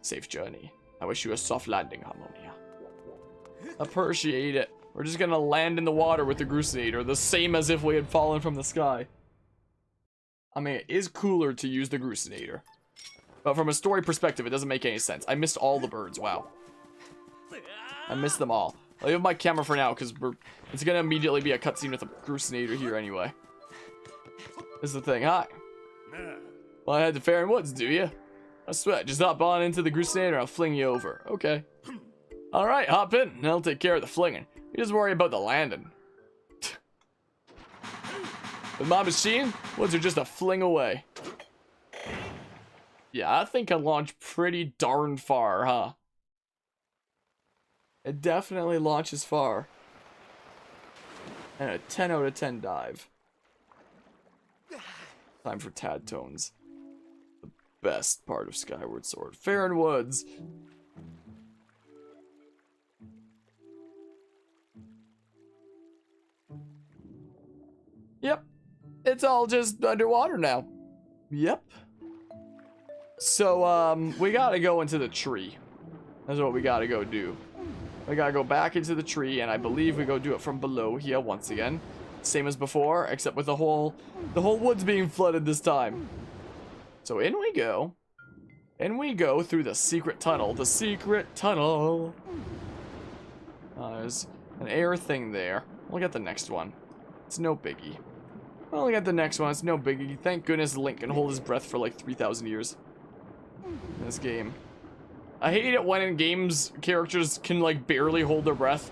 Safe journey. I wish you a soft landing, Harmonia. Appreciate it. We're just gonna land in the water with the Grucinator, the same as if we had fallen from the sky. I mean, it is cooler to use the Grucinator. But from a story perspective, it doesn't make any sense. I missed all the birds, wow. I missed them all. I'll leave my camera for now, because it's gonna immediately be a cutscene with a Grucinator here anyway. This is the thing. Hi. Well, I had the Fair Woods, do you? I swear, just hop on into the Grucinator and I'll fling you over. Okay. Alright, hop in, and I'll take care of the flinging. You just worry about the landing. With my machine, woods are just a fling away. Yeah, I think I launched pretty darn far, huh? It definitely launches far. And a 10 out of 10 dive. Time for Tad Tones. The best part of Skyward Sword. Fair Woods. Yep. It's all just underwater now. Yep. So, we gotta go into the tree. That's what we gotta go do. We gotta go back into the tree, and I believe we go do it from below here once again. Same as before, except with the whole woods being flooded this time. So in we go. In we go through the secret tunnel. The secret tunnel. There's an air thing there. We'll get the next one. It's no biggie. We'll get the next one. It's no biggie. Thank goodness Link can hold his breath for like 3,000 years. In this game. I hate it when in games characters can like barely hold their breath.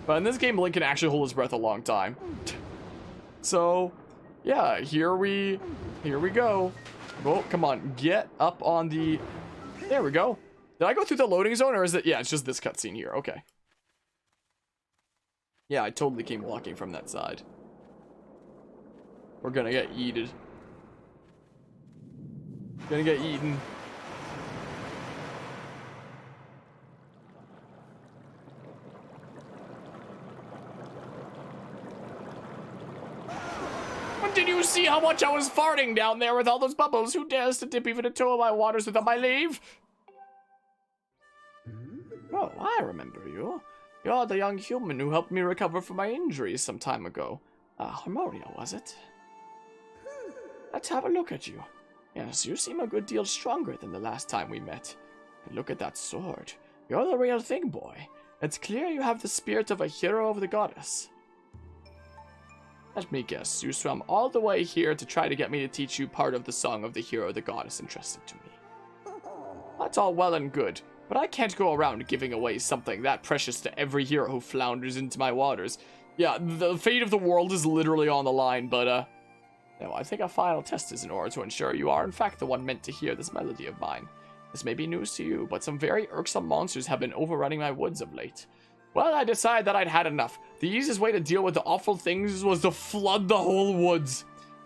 But in this game, Link can actually hold his breath a long time. So, yeah, here we go. Oh, come on, get up on the, there we go. Did I go through the loading zone, or is it, yeah, it's just this cutscene here, okay. Yeah, I totally came walking from that side. We're gonna get yeeted. Gonna get eaten. Did you see how much I was farting down there with all those bubbles? Who dares to dip even a toe in my waters without my leave? Oh, I remember you. You're the young human who helped me recover from my injuries some time ago. Harmonia, was it? Let's have a look at you. Yes, you seem a good deal stronger than the last time we met. And look at that sword. You're the real thing, boy. It's clear you have the spirit of a hero of the goddess. Let me guess, you swam all the way here to try to get me to teach you part of the song of the hero the goddess entrusted to me. That's all well and good, but I can't go around giving away something that precious to every hero who flounders into my waters. Yeah, the fate of the world is literally on the line, but, no, I think a final test is in order to ensure you are in fact the one meant to hear this melody of mine. This may be news to you, but some very irksome monsters have been overrunning my woods of late. Well, I decided that I'd had enough. The easiest way to deal with the awful things was to flood the whole woods.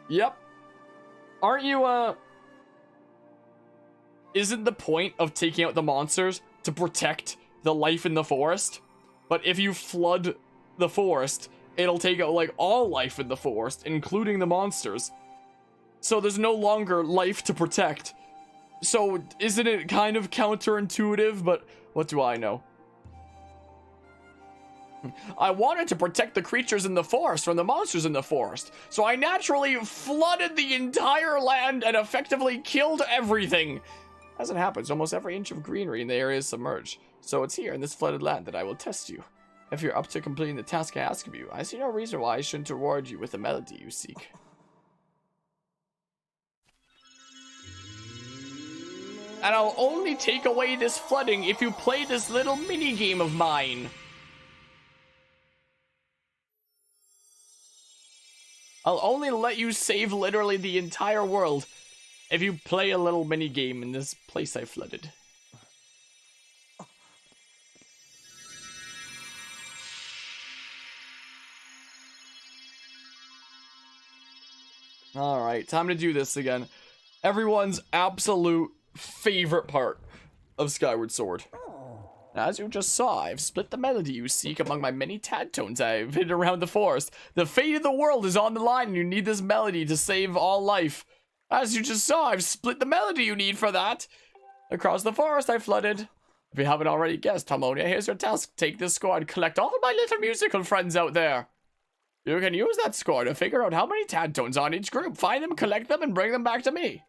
Yep. Aren't you, Isn't the point of taking out the monsters to protect the life in the forest? But if you flood the forest, it'll take out, like, all life in the forest, including the monsters. So there's no longer life to protect. So isn't it kind of counterintuitive? But what do I know? I wanted to protect the creatures in the forest from the monsters in the forest, so I naturally flooded the entire land and effectively killed everything. As it happens, almost every inch of greenery in the area is submerged, so it's here in this flooded land that I will test you. If you're up to completing the task I ask of you, I see no reason why I shouldn't reward you with the melody you seek. And I'll only take away this flooding if you play this little mini-game of mine. I'll only let you save literally the entire world if you play a little mini game in this place I flooded. Alright, time to do this again. Everyone's absolute favorite part of Skyward Sword. As you just saw, I've split the melody you seek among my many tad tones I've hidden around the forest. The fate of the world is on the line and you need this melody to save all life. As you just saw, I've split the melody you need for that. Across the forest I flooded. If you haven't already guessed, Harmonia, here's your task. Take this score and collect all my little musical friends out there. You can use that score to figure out how many tad tones on each group. Find them, collect them, and bring them back to me.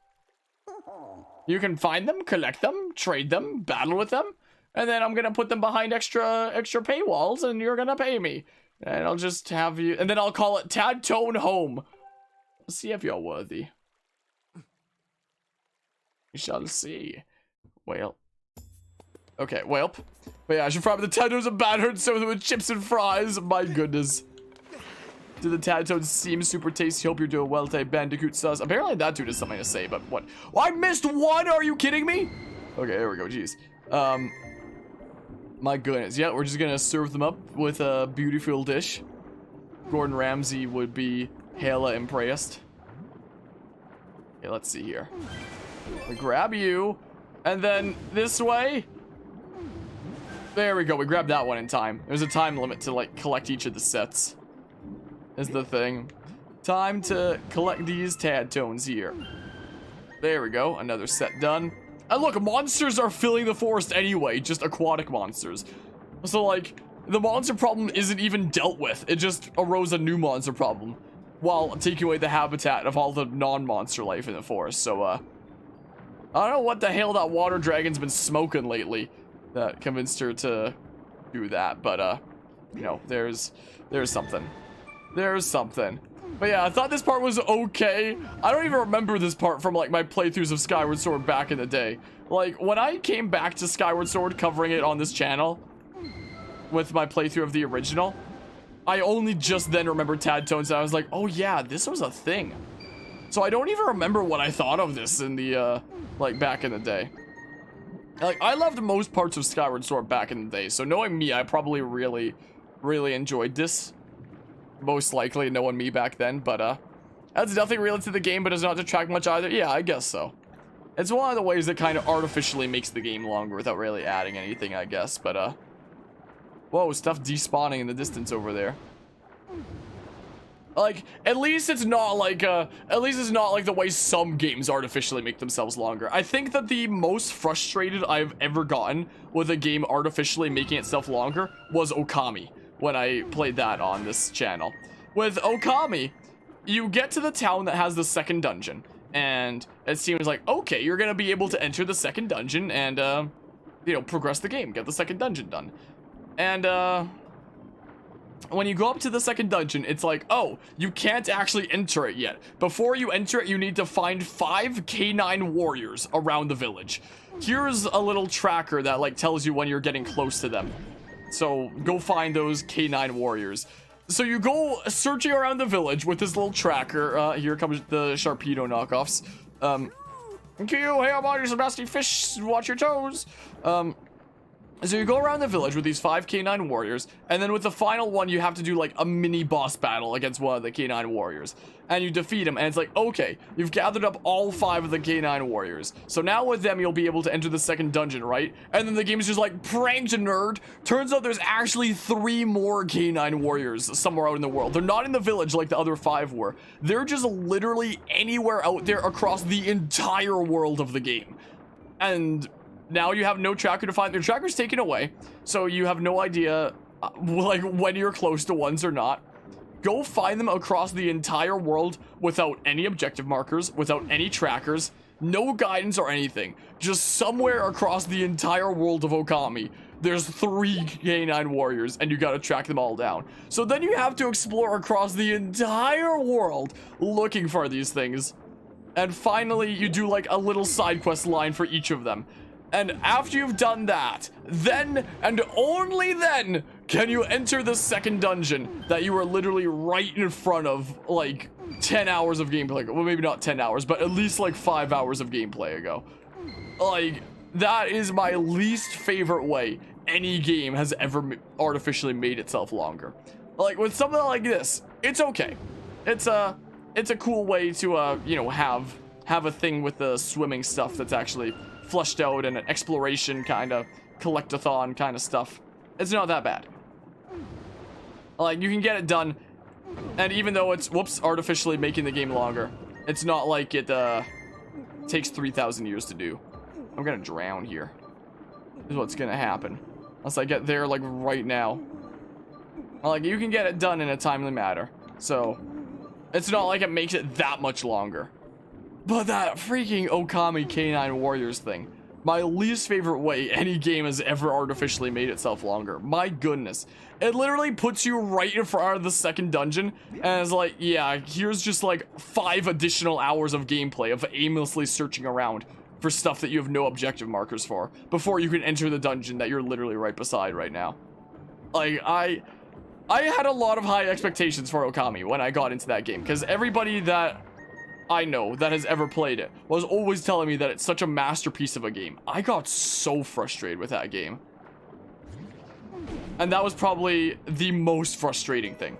You can find them, collect them, trade them, battle with them. And then I'm gonna put them behind extra paywalls, and you're gonna pay me. And I'll just have you, and then I'll call it Tad Tone Home. Let's see if you're worthy. We shall see. Well. Okay, well. But yeah, I should fry the Tad Tones and batter and serve them with chips and fries. My goodness. Do the Tad Tones seem super tasty? Hope you're doing well today, Bandicoot sauce. Apparently that dude has something to say, but what? Oh, I missed one! Are you kidding me? Okay, there we go, jeez. My goodness, yeah, we're just gonna serve them up with a beautiful dish. Gordon Ramsay would be hella impressed. Okay, let's see here. We grab you, and then this way. There we go, we grabbed that one in time. There's a time limit to, like, collect each of the sets. Is the thing. Time to collect these Tad Tones here. There we go, another set done. And look, monsters are filling the forest anyway, just aquatic monsters. So, like, the monster problem isn't even dealt with. It just arose a new monster problem while taking away the habitat of all the non-monster life in the forest. So, I don't know what the hell that water dragon's been smoking lately that convinced her to do that. But, you know, there's something. There's something. But yeah, I thought this part was okay. I don't even remember this part from, like, my playthroughs of Skyward Sword back in the day. Like, when I came back to Skyward Sword covering it on this channel with my playthrough of the original, I only just then remembered Tad Tones, and I was like, oh yeah, this was a thing. So I don't even remember what I thought of this in the, like, back in the day. Like, I loved most parts of Skyward Sword back in the day, so knowing me, I probably really, really enjoyed this. Most likely knowing me back then, but, that's nothing related to the game, but does not detract much either. Yeah, I guess so. It's one of the ways that kind of artificially makes the game longer without really adding anything, I guess, but, whoa, stuff despawning in the distance over there. Like, at least it's not like the way some games artificially make themselves longer. I think that the most frustrated I've ever gotten with a game artificially making itself longer was Okami, when I played that on this channel. With Okami, you get to the town that has the second dungeon, and it seems like, okay, you're gonna be able to enter the second dungeon and, you know, progress the game, get the second dungeon done. And, when you go up to the second dungeon, it's like, oh, you can't actually enter it yet. Before you enter it, you need to find 5 K9 warriors around the village. Here's a little tracker that, like, tells you when you're getting close to them. So, go find those K9 warriors. So you go searching around the village with this little tracker. Here comes the Sharpedo knockoffs. Hey, I'm on your Sebastian fish, watch your toes. So you go around the village with these 5 K9 warriors, and then with the final one, you have to do like a mini boss battle against one of the K9 warriors. And you defeat him, and it's like, okay, you've gathered up all 5 of the K9 warriors. So now with them, you'll be able to enter the second dungeon, right? And then the game's just like, pranked a nerd. Turns out there's actually 3 more K9 warriors somewhere out in the world. They're not in the village like the other 5 were. They're just literally anywhere out there across the entire world of the game. And now you have no tracker to find. Their tracker's taken away, so you have no idea like when you're close to ones or not. Go find them across the entire world without any objective markers, without any trackers, no guidance or anything. Just somewhere across the entire world of Okami, there's 3 K9 warriors, and you gotta track them all down. So then you have to explore across the entire world looking for these things. And finally, you do like a little side quest line for each of them. And after you've done that, then, and only then, can you enter the second dungeon that you were literally right in front of, like, 10 hours of gameplay ago. Well, maybe not 10 hours, but at least, like, 5 hours of gameplay ago. Like, that is my least favorite way any game has ever artificially made itself longer. Like, with something like this, it's okay. It's a cool way to, you know, have a thing with the swimming stuff that's actually flushed out and an exploration kind of collectathon kind of stuff. It's not that bad. Like, you can get it done, and even though it's, whoops, artificially making the game longer, it's not like it takes 3,000 years to do. I'm gonna drown here. This is what's gonna happen unless I get there like right now. Like, you can get it done in a timely manner, so it's not like it makes it that much longer. But that freaking Okami K9 Warriors thing, my least favorite way any game has ever artificially made itself longer. My goodness. It literally puts you right in front of the second dungeon, and it's like, yeah, here's just like 5 additional hours of gameplay of aimlessly searching around for stuff that you have no objective markers for, before you can enter the dungeon that you're literally right beside right now. Like, I had a lot of high expectations for Okami when I got into that game, because everybody that I know that has ever played it was always telling me that it's such a masterpiece of a game. I got so frustrated with that game. And that was probably the most frustrating thing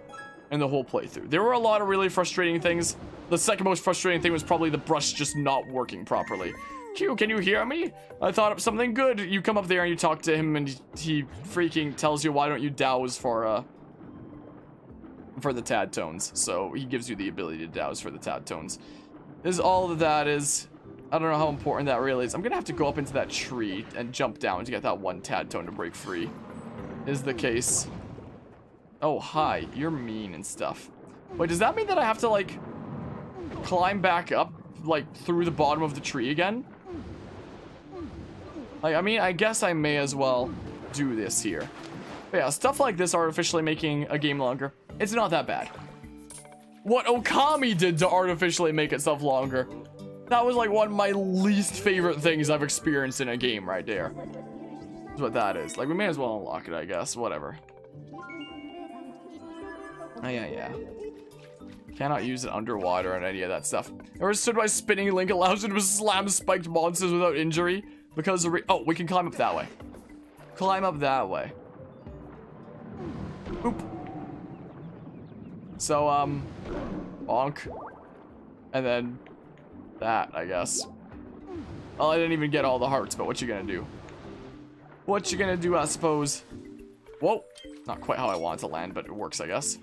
in the whole playthrough. There were a lot of really frustrating things. The second most frustrating thing was probably the brush just not working properly. Q, can you hear me? I thought of something good. You come up there and you talk to him, and he freaking tells you, why don't you douse for the Tad Tones. So he gives you the ability to douse for the Tad Tones. Is all that is. I don't know how important that really is. I'm gonna have to go up into that tree and jump down to get that one Tad Tone to break free. Is the case. Oh, hi. You're mean and stuff. Wait, does that mean that I have to, like, climb back up, like, through the bottom of the tree again? Like, I mean, I guess I may as well do this here. But yeah, stuff like this artificially making a game longer, it's not that bad. What Okami did to artificially make itself longer, that was like one of my least favorite things I've experienced in a game right there. That's what that is. Like, we may as well unlock it, I guess. Whatever. Oh, yeah. Cannot use it underwater and any of that stuff. Ever stood by spinning link allows you to slam spiked monsters without injury. Because oh, we can climb up that way. Climb up that way. Oop. So, bonk. And then that, I guess. Well, I didn't even get all the hearts, but what you gonna do? What you gonna do, I suppose? Whoa. Not quite how I want it to land, but it works, I guess.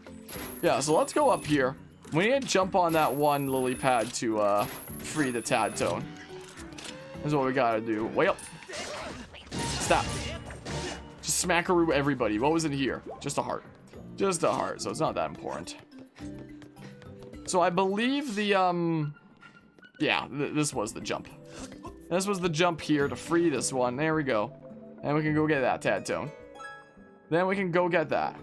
Yeah, so let's go up here. We need to jump on that one lily pad to, free the Tadtone. That's what we gotta do. Way up. Stop. Just smackaroo everybody. What was in here? Just a heart. Just a heart, so it's not that important. So I believe the, yeah, this was the jump. This was the jump here to free this one. There we go. And we can go get that Tadtone. Then we can go get that.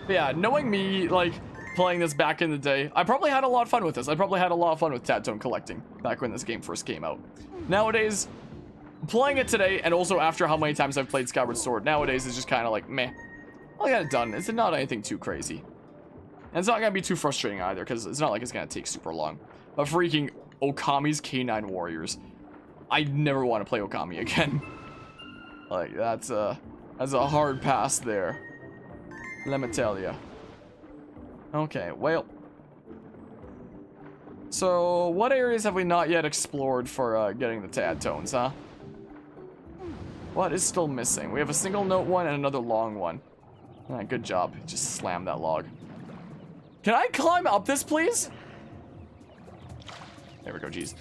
But yeah, knowing me, like, playing this back in the day, I probably had a lot of fun with this. I probably had a lot of fun with Tadtone collecting back when this game first came out. Nowadays, playing it today, and also after how many times I've played Skyward Sword, nowadays it's just kind of like, meh. I got it done. It's not anything too crazy. And it's not going to be too frustrating either, because it's not like it's going to take super long. But freaking Okami's K9 Warriors. I never want to play Okami again. Like, that's a hard pass there. Let me tell ya. Okay, well. So, what areas have we not yet explored for getting the Tadtones, huh? What is still missing? We have a single note one and another long one. Ah, good job. Just slam that log. Can I climb up this, please? There we go, jeez.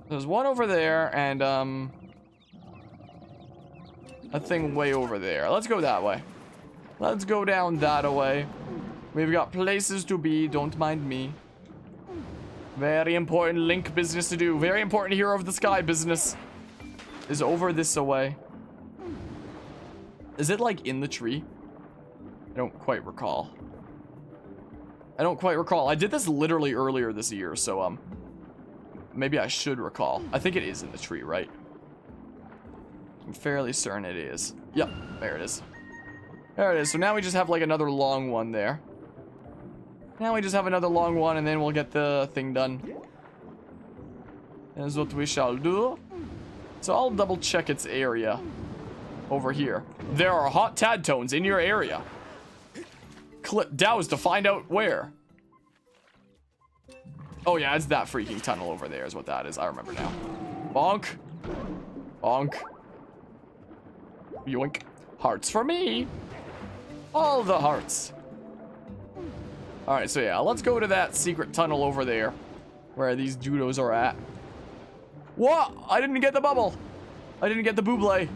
There's one over there, and, a thing way over there. Let's go that way. Let's go down that way. We've got places to be, don't mind me. Very important Link business to do. Very important Hero of the Sky business. Is over this away. Is it, like, in the tree? I don't quite recall. I did this literally earlier this year, so, maybe I should recall. I think it is in the tree, right? I'm fairly certain it is. Yep, there it is. There it is. So now we just have, like, another long one there. Now we just have another long one, and then we'll get the thing done. That's what we shall do. So I'll double check its area over here. There are hot Tadtones in your area. Click douse to find out where. Oh yeah, it's that freaking tunnel over there is what that is. I remember now. Bonk. Bonk. Yoink. Hearts for me. All the hearts. Alright, so yeah, let's go to that secret tunnel over there. Where these judos are at. What? I didn't get the bubble. I didn't get the buble.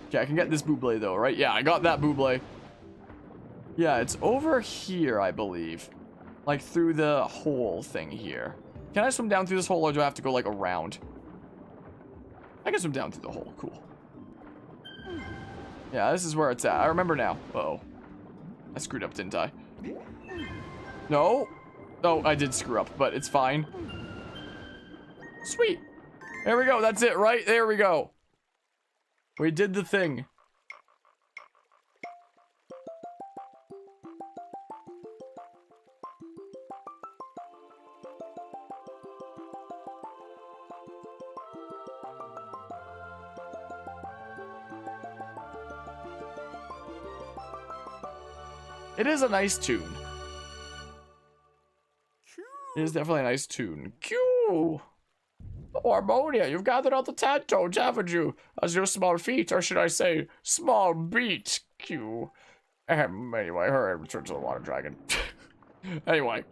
Okay, I can get this buble though, right? Yeah, I got that buble. Yeah, it's over here, I believe. Like, through the hole thing here. Can I swim down through this hole, or do I have to go, like, around? I can swim down through the hole. Cool. Yeah, this is where it's at. I remember now. Uh-oh. I screwed up, didn't I? No. Oh, I did screw up, but it's fine. Sweet. There we go. That's it, right? There we go. We did the thing. It is a nice tune. It is definitely a nice tune. Q. Oh, Harmonia, you've gathered all the Tadtones, haven't you? As your small feet, or should I say, small beat. Q. Anyway, her return to the water dragon. Anyway,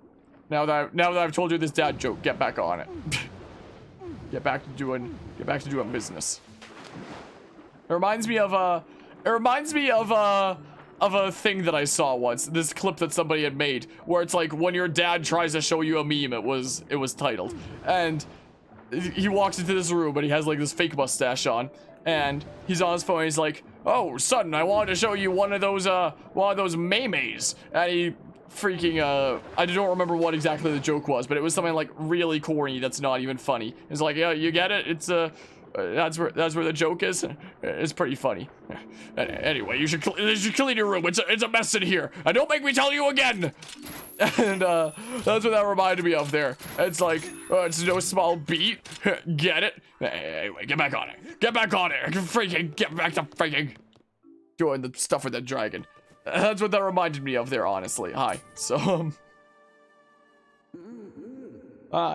now that I've told you this dad joke, get back on it. Get back to doing business. It reminds me of a thing that I saw once, this clip that somebody had made, where it's like when your dad tries to show you a meme, it was titled, and he walks into this room, but he has like this fake mustache on, and he's on his phone, and he's like, "Oh, son, I wanted to show you one of those memes," and he freaking, I don't remember what exactly the joke was, but it was something like really corny that's not even funny. It's like, yeah, you get it? It's That's where the joke is. It's pretty funny. Anyway, you should clean your room. It's a mess in here. And don't make me tell you again. And that's what that reminded me of there. It's like, it's no small beat. Get it? Anyway, get back on it. Get back on it. Freaking get back to freaking doing the stuff with that dragon. That's what that reminded me of there, honestly. Hi. So,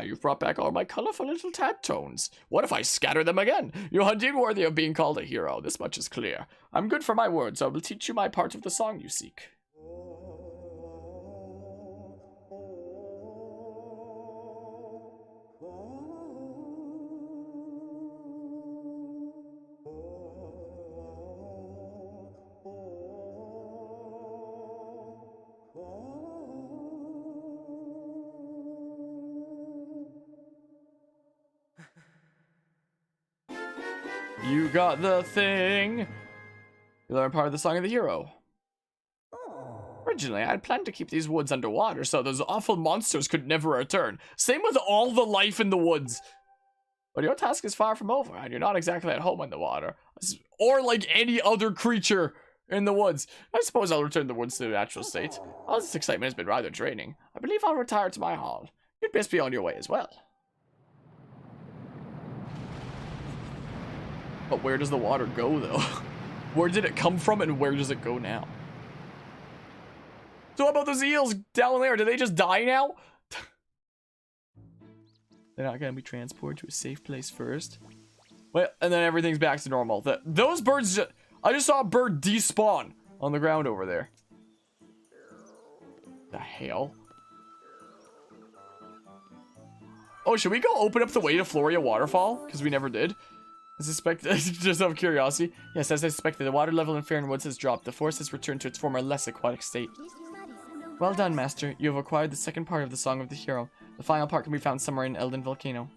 you've brought back all my colorful little tadtones. What if I scatter them again? You are indeed worthy of being called a hero. This much is clear. I'm good for my words. I will teach you my part of the song you seek. You got the thing. You learn part of the song of the hero. Originally, I had planned to keep these woods underwater so those awful monsters could never return. Same with all the life in the woods. But your task is far from over, and you're not exactly at home in the water. Or like any other creature in the woods. I suppose I'll return the woods to their natural state. All this excitement has been rather draining. I believe I'll retire to my hall. You'd best be on your way as well. But where does the water go, though? Where did it come from, and where does it go now? So how about those eels down there? Did they just die now? They're not gonna be transported to a safe place first. Well, and then everything's back to normal. Those birds, I just saw a bird despawn on the ground over there. The hell? Oh, should we go open up the way to Floria Waterfall? Because we never did. I suspect, just out of curiosity. Yes, as I suspected, the water level in Fairn Woods has dropped. The forest has returned to its former less aquatic state. Well done, Master. You have acquired the second part of the Song of the Hero. The final part can be found somewhere in Elden Volcano.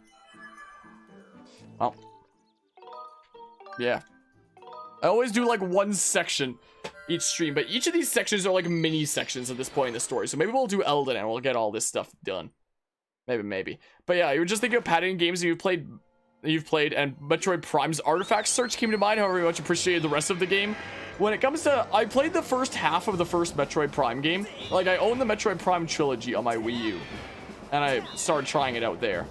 Oh. Yeah. I always do like one section each stream, but each of these sections are like mini sections at this point in the story. So maybe we'll do Elden and we'll get all this stuff done. Maybe. But yeah, you were just thinking of padding games that you've played, and Metroid Prime's artifact search came to mind. However, we much appreciated the rest of the game. When it comes to, I played the first half of the first Metroid Prime game. Like, I own the Metroid Prime trilogy on my Wii U, and I started trying it out there.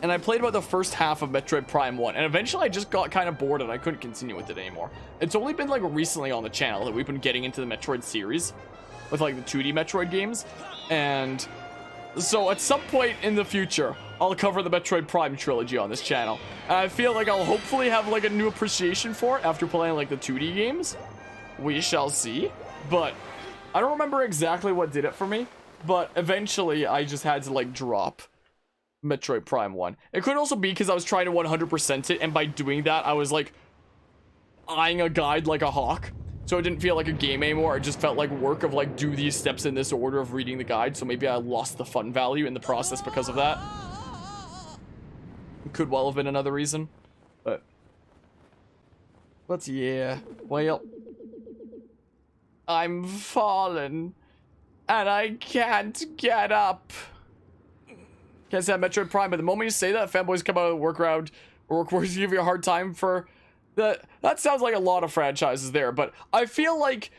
And I played about the first half of Metroid Prime 1, and eventually I just got kind of bored and I couldn't continue with it anymore. It's only been like recently on the channel that we've been getting into the Metroid series with like the 2D Metroid games, and so at some point in the future, I'll cover the Metroid Prime trilogy on this channel. And I feel like I'll hopefully have like a new appreciation for it after playing like the 2D games. We shall see. But I don't remember exactly what did it for me. But eventually I just had to like drop Metroid Prime 1. It could also be because I was trying to 100% it, and by doing that I was like eyeing a guide like a hawk. So it didn't feel like a game anymore. It just felt like work of like, do these steps in this order of reading the guide. So maybe I lost the fun value in the process because of that. It could well have been another reason. But yeah. Well, I'm fallen. And I can't get up. Can't say Metroid Prime, but the moment you say that, fanboys come out of the workaround, or workforce give you a hard time for that sounds like a lot of franchises there, but I feel like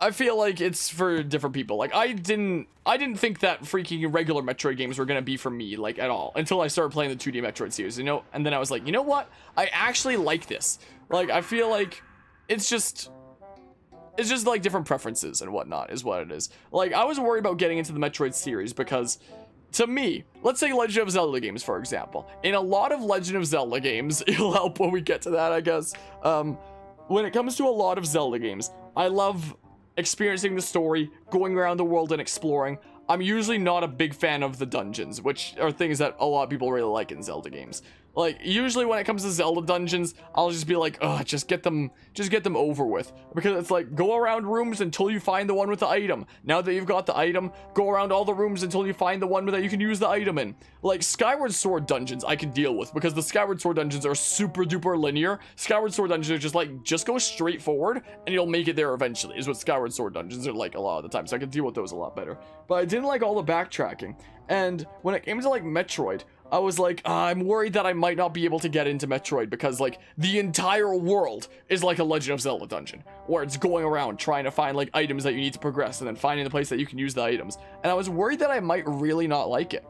it's for different people. Like I didn't think that freaking regular Metroid games were gonna be for me, like at all, until I started playing the 2D Metroid series, you know. And then I was like, you know what? I actually like this. Like I feel like it's just like different preferences and whatnot is what it is. Like I was worried about getting into the Metroid series because, to me, let's say Legend of Zelda games, for example. In a lot of Legend of Zelda games, it'll help when we get to that, I guess. When it comes to a lot of Zelda games, I love experiencing the story, going around the world and exploring. I'm usually not a big fan of the dungeons, which are things that a lot of people really like in Zelda games. Like, usually when it comes to Zelda dungeons, I'll just be like, ugh, just get them over with. Because it's like, go around rooms until you find the one with the item. Now that you've got the item, go around all the rooms until you find the one that you can use the item in. Like, Skyward Sword dungeons I can deal with, because the Skyward Sword dungeons are super duper linear. Skyward Sword dungeons are just like, just go straight forward, and you'll make it there eventually, is what Skyward Sword dungeons are like a lot of the time. So I can deal with those a lot better. But I didn't like all the backtracking. And when it came to like Metroid, I was like, I'm worried that I might not be able to get into Metroid because, like, the entire world is like a Legend of Zelda dungeon, where it's going around trying to find, like, items that you need to progress and then finding the place that you can use the items. And I was worried that I might really not like it.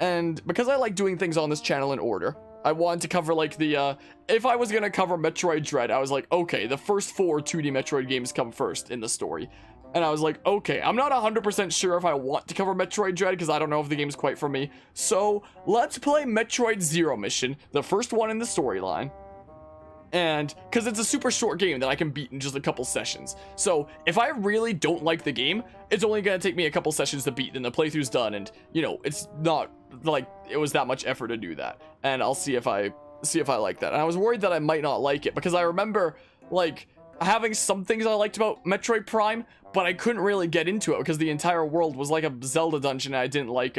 And because I like doing things on this channel in order, I wanted to cover, like, if I was going to cover Metroid Dread, I was like, okay, the first 4 2D Metroid games come first in the story. And I was like, okay, I'm not 100% sure if I want to cover Metroid Dread, because I don't know if the game's quite for me. So, let's play Metroid Zero Mission, the first one in the storyline. And, because it's a super short game that I can beat in just a couple sessions. So, if I really don't like the game, it's only going to take me a couple sessions to beat, and the playthrough's done, and, you know, it's not, like, it was that much effort to do that. And I'll see if I like that. And I was worried that I might not like it, because I remember, like, having some things I liked about Metroid Prime, but I couldn't really get into it because the entire world was like a Zelda dungeon. And I didn't like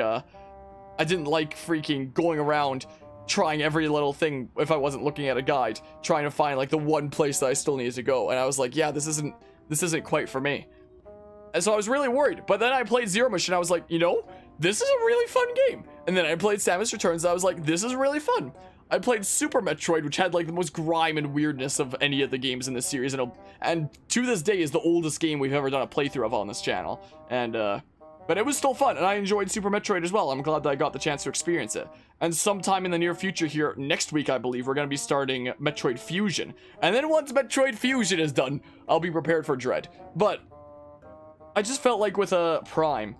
freaking going around trying every little thing if I wasn't looking at a guide, trying to find like the one place that I still needed to go. And I was like, yeah, this isn't quite for me. And so I was really worried. But then I played Zero Mission. I was like, you know, this is a really fun game. And then I played Samus Returns. I was like, this is really fun. I played Super Metroid, which had like the most grime and weirdness of any of the games in this series, and to this day is the oldest game we've ever done a playthrough of on this channel. And but it was still fun, and I enjoyed Super Metroid as well. I'm glad that I got the chance to experience it. And sometime in the near future here, next week I believe, we're going to be starting Metroid Fusion. And then once Metroid Fusion is done, I'll be prepared for Dread. But I just felt like with a Prime,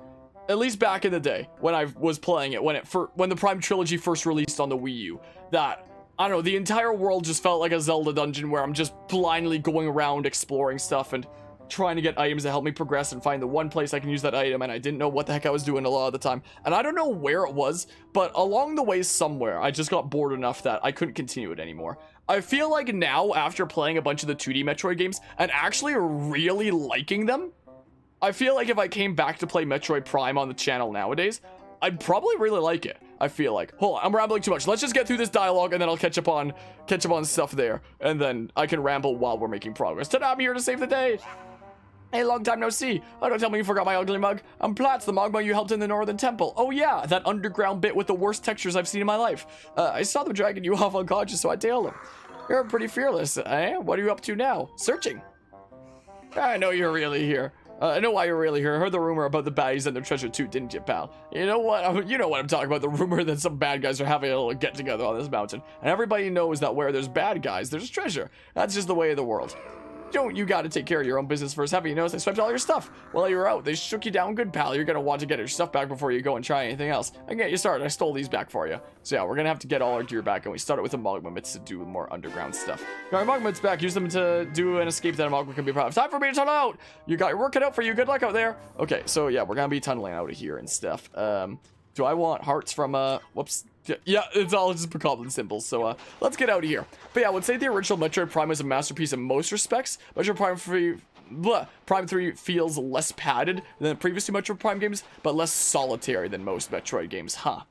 at least back in the day when I was playing it, when the Prime trilogy first released on the Wii U, that, I don't know, the entire world just felt like a Zelda dungeon where I'm just blindly going around exploring stuff and trying to get items to help me progress and find the one place I can use that item, and I didn't know what the heck I was doing a lot of the time. And I don't know where it was, but along the way somewhere, I just got bored enough that I couldn't continue it anymore. I feel like now, after playing a bunch of the 2D Metroid games and actually really liking them, I feel like if I came back to play Metroid Prime on the channel nowadays, I'd probably really like it. I feel like. Hold on, I'm rambling too much. Let's just get through this dialogue and then I'll catch up on stuff there. And then I can ramble while we're making progress. Ta-da, I'm here to save the day. Hey, long time no see. Oh, don't tell me you forgot my ugly mug. I'm Platz, the Mogma you helped in the Northern Temple. Oh yeah, that underground bit with the worst textures I've seen in my life. I saw them dragging you off unconscious, so I tailed them. You're pretty fearless, eh? What are you up to now? Searching. I know you're really here. I know why you're really here. I heard the rumor about the baddies and their treasure too, didn't you, pal? You know what? You know what I'm talking about. The rumor that some bad guys are having a little get-together on this mountain. And everybody knows that where there's bad guys, there's treasure. That's just the way of the world. You gotta take care of your own business first. Haven't you noticed I swept all your stuff? While you were out, they shook you down good, pal. You're gonna want to get your stuff back before you go and try anything else. I can get you started. I stole these back for you. So yeah, we're gonna have to get all our gear back, and we started with the Mogma Mitts to do more underground stuff. Got our Mogma Mitts back. Use them to do an escape that a Mogma can be proud of. Time for me to tunnel out! You got your work cut out for you. Good luck out there. Okay, so yeah, we're gonna be tunneling out of here and stuff. Do I want hearts from, whoops. Yeah, it's all just Goblin symbols, so let's get out of here. But yeah, I would say the original Metroid Prime is a masterpiece in most respects. Metroid Prime 3 feels less padded than the previous two Metroid Prime games, but less solitary than most Metroid games, huh?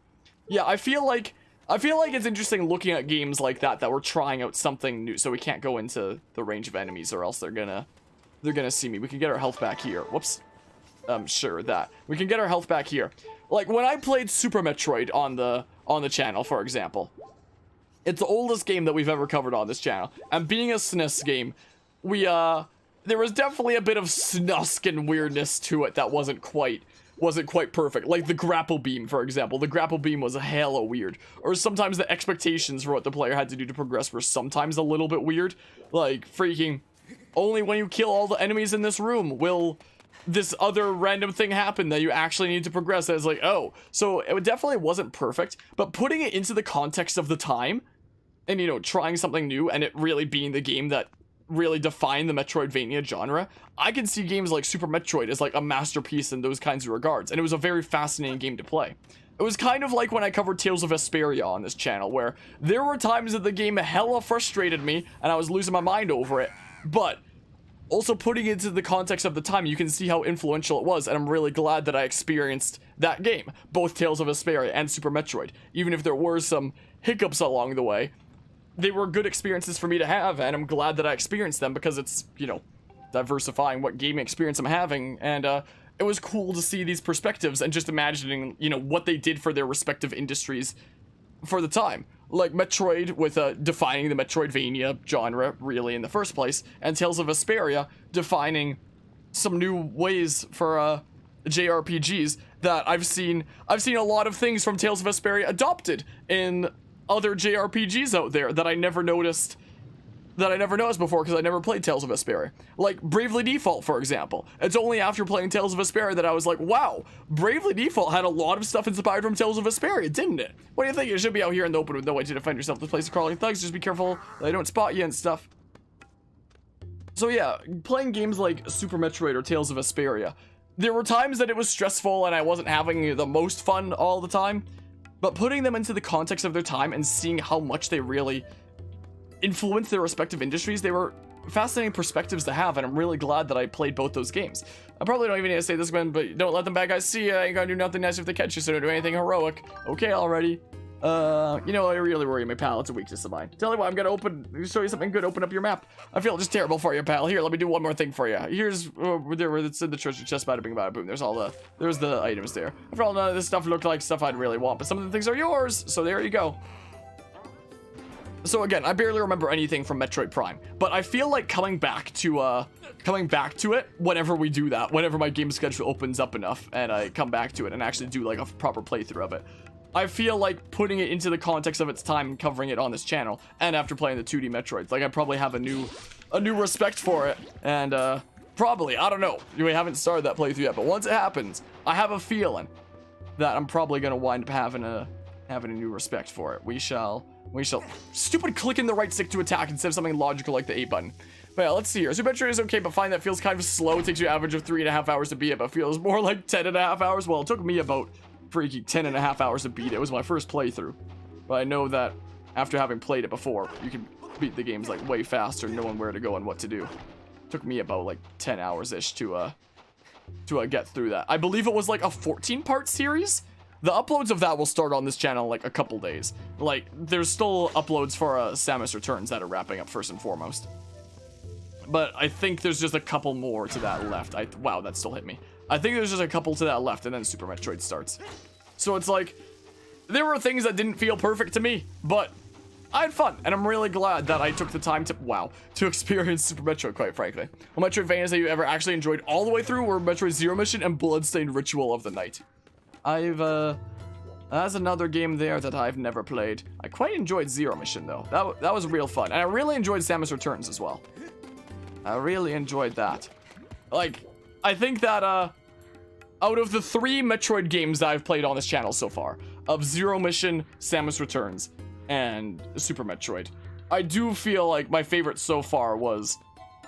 Yeah, I feel like it's interesting looking at games like that we're trying out something new, so we can't go into the range of enemies or else they're gonna see me. We can get our health back here. Whoops. Sure, that. We can get our health back here. Like, when I played Super Metroid on the channel, for example, it's the oldest game that we've ever covered on this channel. And being a SNES game, there was definitely a bit of snusk and weirdness to it that wasn't quite perfect. Like the grapple beam, for example. The grapple beam was hella weird. Or sometimes the expectations for what the player had to do to progress were sometimes a little bit weird. Like, freaking, only when you kill all the enemies in this room will this other random thing happen that you actually need to progress. It's like, oh, so it definitely wasn't perfect, but putting it into the context of the time and, you know, trying something new and it really being the game that really defined the Metroidvania genre, I can see games like Super Metroid as like a masterpiece in those kinds of regards, and it was a very fascinating game to play. It was kind of like when I covered Tales of Vesperia on this channel, where there were times that the game hella frustrated me and I was losing my mind over it, but also putting it into the context of the time, you can see how influential it was, and I'm really glad that I experienced that game, both Tales of Vesperia and Super Metroid. Even if there were some hiccups along the way, they were good experiences for me to have, and I'm glad that I experienced them because it's, you know, diversifying what gaming experience I'm having, and it was cool to see these perspectives and just imagining, you know, what they did for their respective industries for the time. Like Metroid with defining the Metroidvania genre really in the first place, and Tales of Vesperia defining some new ways for JRPGs that I've seen a lot of things from Tales of Vesperia adopted in other JRPGs out there that I never noticed before because I never played Tales of Vesperia. Like Bravely Default, for example. It's only after playing Tales of Vesperia that I was like, wow, Bravely Default had a lot of stuff inspired from Tales of Vesperia, didn't it? What do you think? You should be out here in the open with no way to defend yourself. This place of crawling thugs. Just be careful they don't spot you and stuff. So yeah, playing games like Super Metroid or Tales of Vesperia, there were times that it was stressful and I wasn't having the most fun all the time, but putting them into the context of their time and seeing how much they really influence their respective industries, they were fascinating perspectives to have, and I'm really glad that I played both those games. I probably don't even need to say this one, but don't let them bad guys see you. I ain't gonna do nothing nice if they catch you, so don't do anything heroic. Okay, already. You know, I really worry my pal. It's a weakness of mine. Tell you what, I'm gonna show you something good. Open up your map. I feel just terrible for you, pal. Here, let me do one more thing for you. Here's where it's in the treasure chest. Bada bing, bada boom. There's the items there. After all, none of this stuff looked like stuff I'd really want, but some of the things are yours. So there you go. So again, I barely remember anything from Metroid Prime, but I feel like coming back to it whenever we do that, whenever my game schedule opens up enough and I come back to it and actually do like a proper playthrough of it, I feel like putting it into the context of its time and covering it on this channel, and after playing the 2D Metroids, like I probably have a new respect for it, and probably, I don't know, we haven't started that playthrough yet, but once it happens, I have a feeling that I'm probably gonna wind up having a new respect for it. We shall stupid clicking the right stick to attack instead of something logical like the A button. But yeah, let's see here. Super Metroid is okay, but find that feels kind of slow. It takes you an average of 3.5 hours to beat it, but feels more like 10.5 hours. Well, it took me about freaky 10.5 hours to beat it. It was my first playthrough, but I know that after having played it before, you can beat the games like way faster, knowing where to go and what to do. It took me about like 10 hours ish to get through that. I believe it was like a 14-part series. The uploads of that will start on this channel in like a couple days. Like, there's still uploads for Samus Returns that are wrapping up first and foremost. But I think there's just a couple more to that left. Wow, that still hit me. I think there's just a couple to that left, and then Super Metroid starts. So it's like, there were things that didn't feel perfect to me, but I had fun, and I'm really glad that I took the time to experience Super Metroid, quite frankly. Well, Metroidvanias that you ever actually enjoyed all the way through were Metroid Zero Mission and Bloodstained Ritual of the Night. That's another game there that I've never played. I quite enjoyed Zero Mission, though. That was real fun. And I really enjoyed Samus Returns as well. I really enjoyed that. Like, I think that, out of the 3 Metroid games that I've played on this channel so far, of Zero Mission, Samus Returns, and Super Metroid, I do feel like my favorite so far was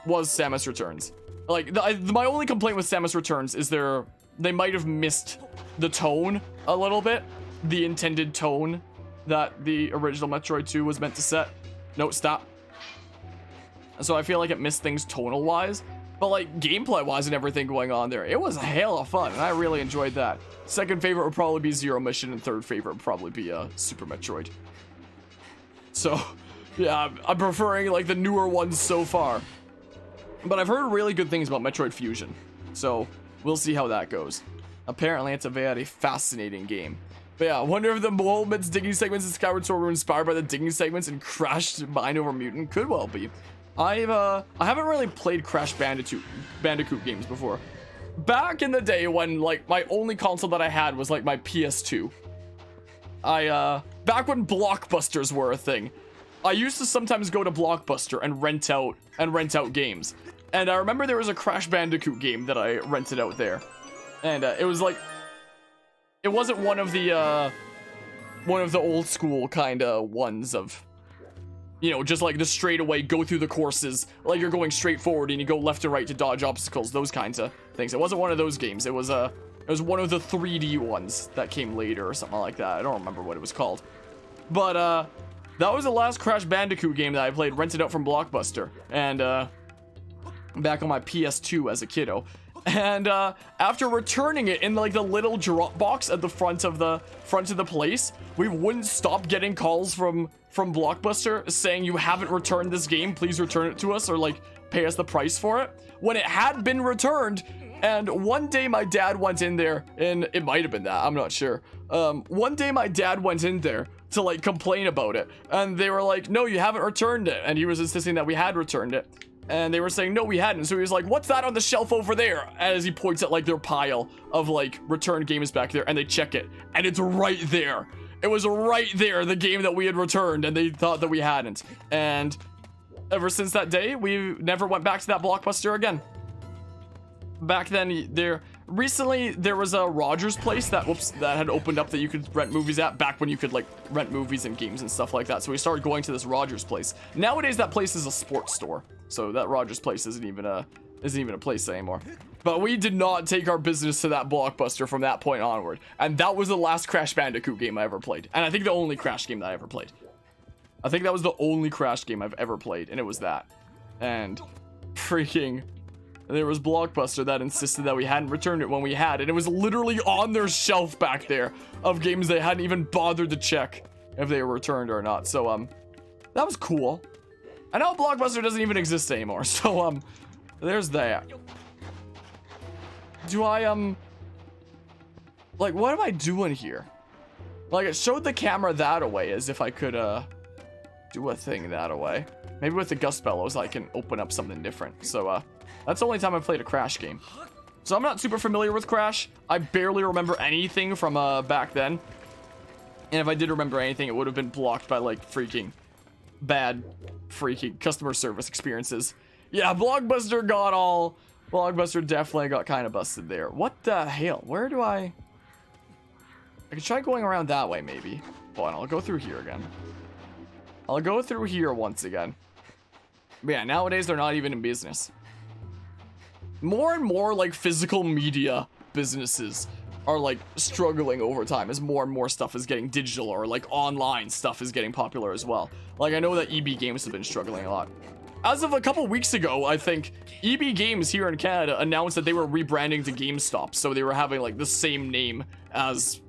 Samus Returns. Like, my only complaint with Samus Returns is they might have missed the tone a little bit, the intended tone that the original Metroid 2 was meant to set. No, stop. So I feel like it missed things tonal wise, but like gameplay wise and everything going on there, it was a hell of fun, and I really enjoyed that. Second favorite would probably be Zero Mission, and third favorite would probably be Super Metroid. So yeah, I'm preferring like the newer ones so far, but I've heard really good things about Metroid Fusion, so we'll see how that goes. Apparently, it's a very fascinating game. But yeah, I wonder if the moments digging segments in Skyward Sword were inspired by the digging segments in Crash Mind Over Mutant. Could well be. I haven't really played Crash Bandicoot games before. Back in the day when like my only console that I had was like my PS2. Back when Blockbusters were a thing, I used to sometimes go to Blockbuster and rent out games. And I remember there was a Crash Bandicoot game that I rented out there. And it was like, it wasn't one of the old school kind of ones of, you know, just like the straight away go through the courses, like you're going straight forward and you go left to right to dodge obstacles, those kinds of things. It wasn't one of those games. It was one of the 3D ones that came later or something like that. I don't remember what it was called. But that was the last Crash Bandicoot game that I played, rented out from Blockbuster, and back on my PS2 as a kiddo. And after returning it in like the little drop box at the front of the place, we wouldn't stop getting calls from Blockbuster saying, you haven't returned this game, please return it to us, or like pay us the price for it, when it had been returned. And one day my dad went in there, and it might have been that, I'm not sure. One day my dad went in there to like complain about it. And they were like, no, you haven't returned it. And he was insisting that we had returned it. And they were saying, no, we hadn't. So he was like, what's that on the shelf over there? As he points at like their pile of like returned games back there, and they check it. And it's right there. It was right there, the game that we had returned, and they thought that we hadn't. And ever since that day, we never went back to that Blockbuster again. Back then, recently there was a Rogers place that had opened up that you could rent movies at, back when you could like rent movies and games and stuff like that. So we started going to this Rogers place. Nowadays that place is a sports store, so that Rogers place isn't even a place anymore. But we did not take our business to that Blockbuster from that point onward, and that was the last Crash Bandicoot game I ever played, and I think the only Crash game that I ever played. I think that was the only Crash game I've ever played, and it was that. And freaking, there was Blockbuster that insisted that we hadn't returned it when we had, and it was literally on their shelf back there of games they hadn't even bothered to check if they were returned or not. So that was cool. I know Blockbuster doesn't even exist anymore, so there's that. Do I like, what am I doing here? Like, it showed the camera that away as if I could do a thing that away. Maybe with the gust bellows I can open up something different. So that's the only time I've played a Crash game. So I'm not super familiar with Crash. I barely remember anything from back then. And if I did remember anything, it would have been blocked by like freaking bad freaking customer service experiences. Yeah, Blockbuster definitely got kind of busted there. What the hell? Where do I could try going around that way, maybe. Hold on, I'll go through here again. I'll go through here once again. But yeah, nowadays they're not even in business. More and more like physical media businesses are like struggling over time as more and more stuff is getting digital, or like online stuff is getting popular as well. Like, I know that EB Games have been struggling a lot. As of a couple weeks ago, I think EB Games here in Canada announced that they were rebranding to GameStop, so they were having like the same name as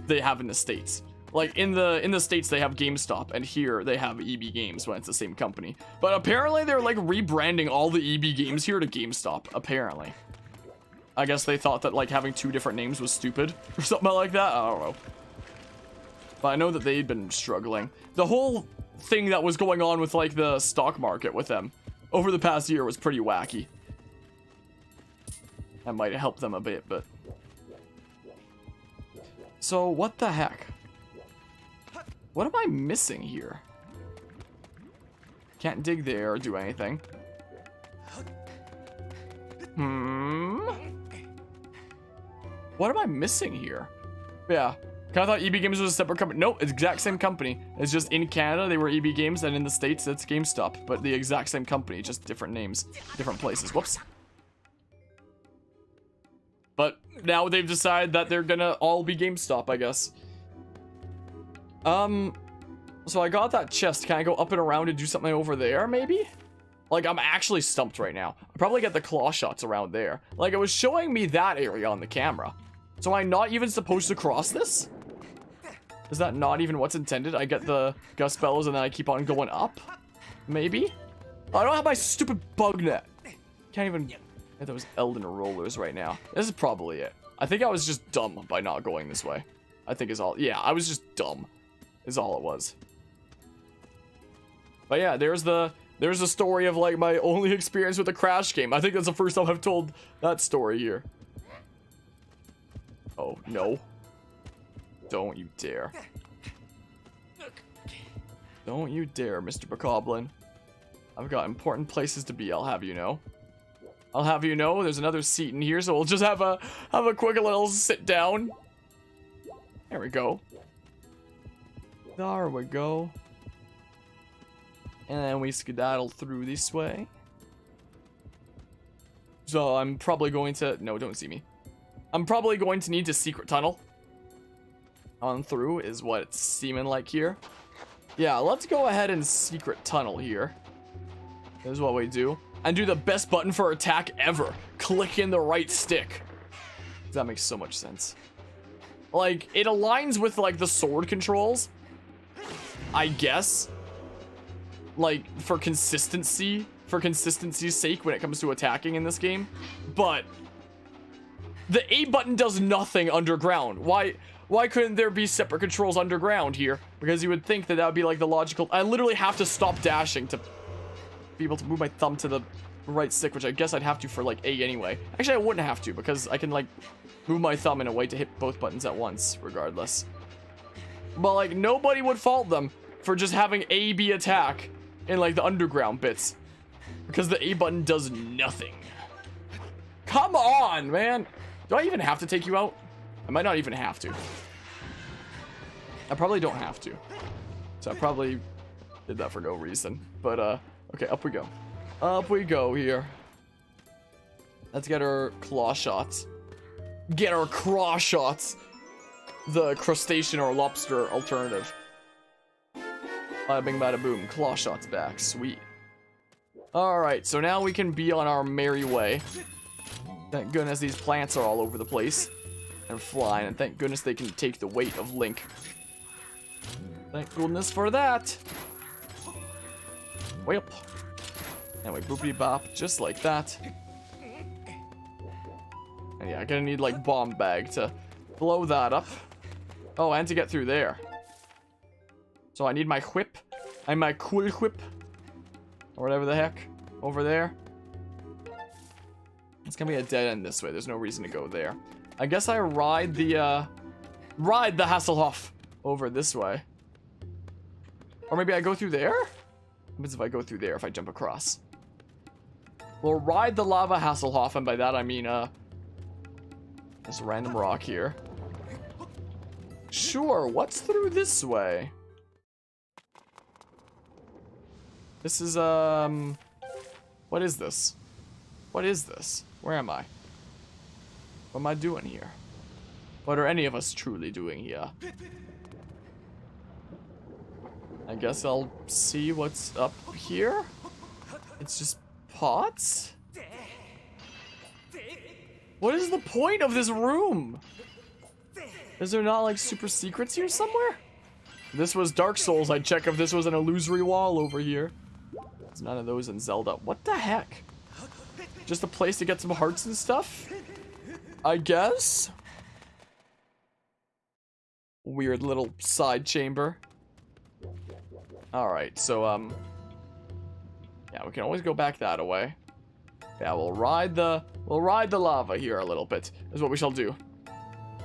they have in the States. Like in the States they have GameStop, and here they have EB Games when it's the same company. But apparently they're like rebranding all the EB Games here to GameStop, apparently. I guess they thought that like having two different names was stupid or something like that. I don't know. But I know that they'd been struggling. The whole thing that was going on with like the stock market with them over the past year was pretty wacky. That might have helped them a bit, but... So, what the heck? What am I missing here? Can't dig there or do anything. What am I missing here? Yeah. I thought EB Games was a separate company. Nope, it's the exact same company. It's just in Canada, they were EB Games, and in the States, it's GameStop. But the exact same company, just different names, different places. Whoops. But now they've decided that they're gonna all be GameStop, I guess. So I got that chest. Can I go up and around and do something over there, maybe? Like, I'm actually stumped right now. I'll probably get the claw shots around there. Like, it was showing me that area on the camera. So am I not even supposed to cross this? Is that not even what's intended? I get the gust bellows and then I keep on going up? Maybe? I don't have my stupid bug net. Can't even get those Elden rollers right now. This is probably it. I think I was just dumb by not going this way. I think is all. Yeah, I was just dumb. Is all it was. But yeah, there's the story of like my only experience with a Crash game. I think that's the first time I've told that story here. Oh, no. Don't you dare. Don't you dare, Mr. Bokoblin. I've got important places to be, I'll have you know. I'll have you know, there's another seat in here, so we'll just have a quick little sit down. There we go. There we go. And then we skedaddle through this way. So I'm probably going to... No, don't see me. I'm probably going to need to secret tunnel on through is what it's seeming like here. Yeah, let's go ahead and secret tunnel here. This is what we do. And do the best button for attack ever. Click in the right stick. That makes so much sense. Like, it aligns with, like, the sword controls. I guess. Like, for consistency's sake when it comes to attacking in this game. But the A button does nothing underground. Why Why couldn't there be separate controls underground here? Because you would think that that would be like the logical... I literally have to stop dashing to be able to move my thumb to the right stick, which I guess I'd have to for like A anyway. Actually, I wouldn't have to because I can like move my thumb in a way to hit both buttons at once, regardless. But like nobody would fault them for just having A, B attack in like the underground bits. Because the A button does nothing. Come on, man. Do I even have to take you out? I might not even have to. I probably don't have to. So I probably did that for no reason. But, okay, up we go. Up we go here. Let's get our claw shots. Get our craw shots. The crustacean or lobster alternative. Bada bing, bada boom. Claw shots back. Sweet. Alright, so now we can be on our merry way. Thank goodness these plants are all over the place. And flying, and thank goodness they can take the weight of Link. Thank goodness for that. Way up. Anyway, boopity bop, just like that. And yeah, I'm gonna need like bomb bag to blow that up. Oh, and to get through there. So I need my whip. And my cool whip. Or whatever the heck. Over there. It's gonna be a dead end this way. There's no reason to go there. I guess I ride the Hasselhoff over this way. Or maybe I go through there? What happens if I go through there if I jump across? We'll ride the lava Hasselhoff, and by that I mean, this random rock here. Sure, what's through this way? This is, what is this? What is this? Where am I? What am I doing here? What are any of us truly doing here? I guess I'll see what's up here. It's just pots? What is the point of this room? Is there not like super secrets here somewhere? If this was Dark Souls, I'd check if this was an illusory wall over here. There's none of those in Zelda. What the heck? Just a place to get some hearts and stuff? I guess. Weird little side chamber. Alright, so, yeah, we can always go back that way. Yeah, we'll ride the lava here a little bit, is what we shall do.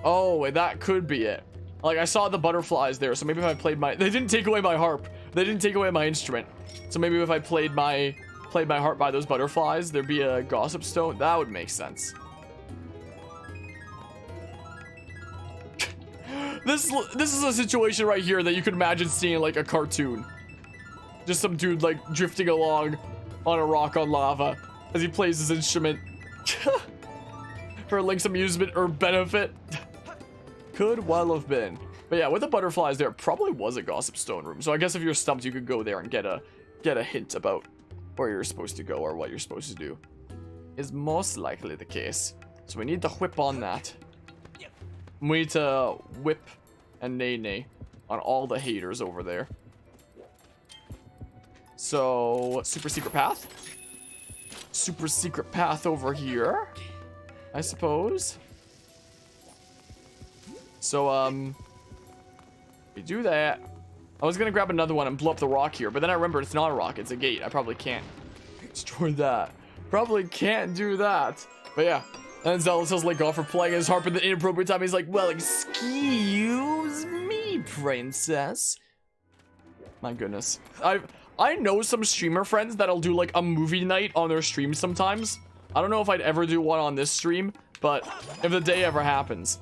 Oh, that could be it. Like, I saw the butterflies there, so maybe if I played my... They didn't take away my harp. They didn't take away my instrument. So maybe if I played my harp by those butterflies, there'd be a gossip stone. That would make sense. This is a situation right here that you could imagine seeing like a cartoon. Just some dude like drifting along on a rock on lava as he plays his instrument. For Link's amusement or benefit. Could well have been. But yeah, with the butterflies there, probably was a gossip stone room. So I guess if you're stumped, you could go there and get a hint about where you're supposed to go or what you're supposed to do. Is most likely the case. So we need the whip on that. We need to whip and nay on all the haters over there. So, super secret path? Super secret path over here, I suppose. So, we do that. I was gonna grab another one and blow up the rock here, but then I remembered it's not a rock, it's a gate. I probably can't destroy that. Probably can't do that. But yeah. And Zelda tells Link off for playing his harp at the inappropriate time. He's like, well, excuse me, princess. My goodness. I know some streamer friends that'll do like a movie night on their stream sometimes. I don't know if I'd ever do one on this stream, but if the day ever happens,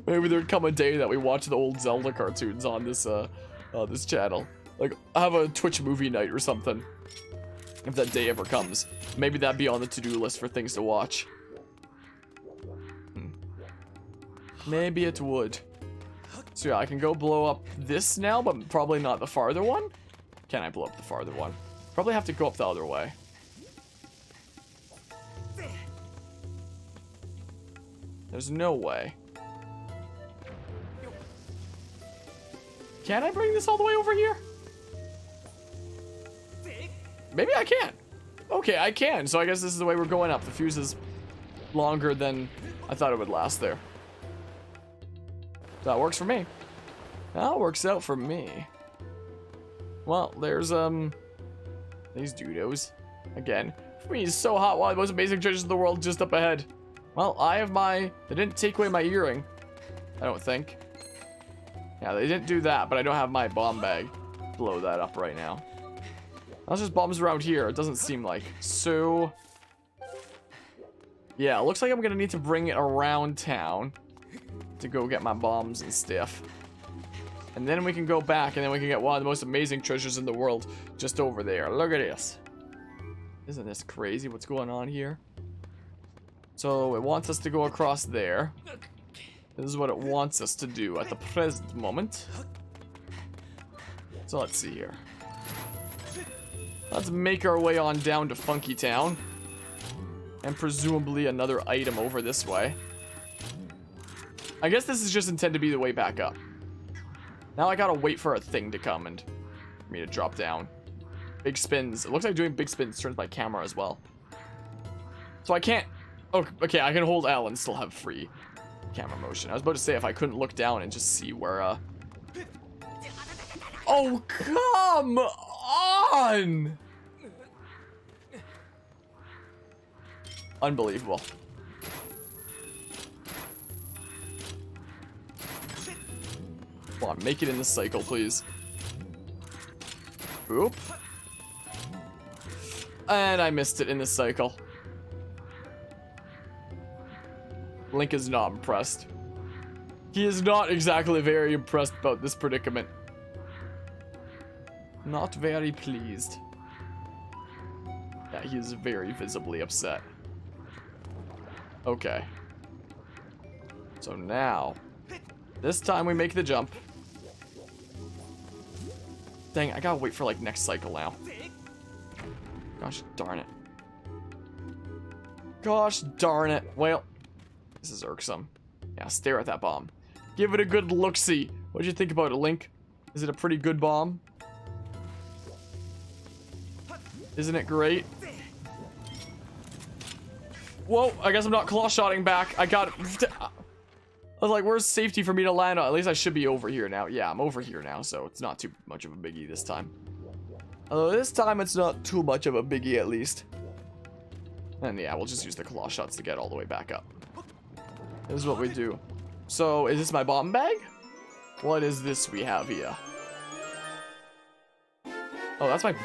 maybe there'd come a day that we watch the old Zelda cartoons on this this channel. Like, have a Twitch movie night or something. If that day ever comes. Maybe that'd be on the to-do list for things to watch. Maybe it would. So yeah, I can go blow up this now, but probably not the farther one. Can I blow up the farther one? Probably have to go up the other way. There's no way. Can I bring this all the way over here? Maybe I can. Okay, I can. So I guess this is the way we're going up. The fuse is longer than I thought it would last there. That works for me. That works out for me. Well, there's, these doodles. Again. For me, it's so hot. One of the most amazing treasures in the world just up ahead. Well, I have my... They didn't take away my earring. I don't think. Yeah, they didn't do that, but I don't have my bomb bag. Blow that up right now. That's just bombs around here. It doesn't seem like. So... Yeah, it looks like I'm gonna need to bring it around town to go get my bombs and stuff. And then we can go back, and then we can get one of the most amazing treasures in the world just over there. Look at this. Isn't this crazy what's going on here? So it wants us to go across there. This is what it wants us to do at the present moment. So let's see here. Let's make our way on down to Funky Town. And presumably another item over this way. I guess this is just intended to be the way back up. Now I gotta wait for a thing to come and for me to drop down. Big spins. It looks like doing big spins turns my camera as well. So I can't... Oh, okay, I can hold L and still have free camera motion. I was about to say if I couldn't look down and just see where, Oh, come on! Unbelievable. Come on, make it in this cycle, please. Oop. And I missed it in this cycle. Link is not impressed. He is not exactly very impressed about this predicament. Not very pleased. Yeah, he is very visibly upset. Okay. So now, this time we make the jump. Dang, I gotta wait for like next cycle now. Gosh darn it. Gosh darn it. Well, this is irksome. Yeah, stare at that bomb. Give it a good look-see. What'd you think about it, Link? Is it a pretty good bomb? Isn't it great? Whoa, I guess I'm not claw-shotting back. I was like, where's safety for me to land on? At least I should be over here now. Yeah, I'm over here now, so it's not too much of a biggie this time. Although this time it's not too much of a biggie at least. And yeah, we'll just use the claw shots to get all the way back up. This is what we do. So, is this my bomb bag? What is this we have here? Oh, that's my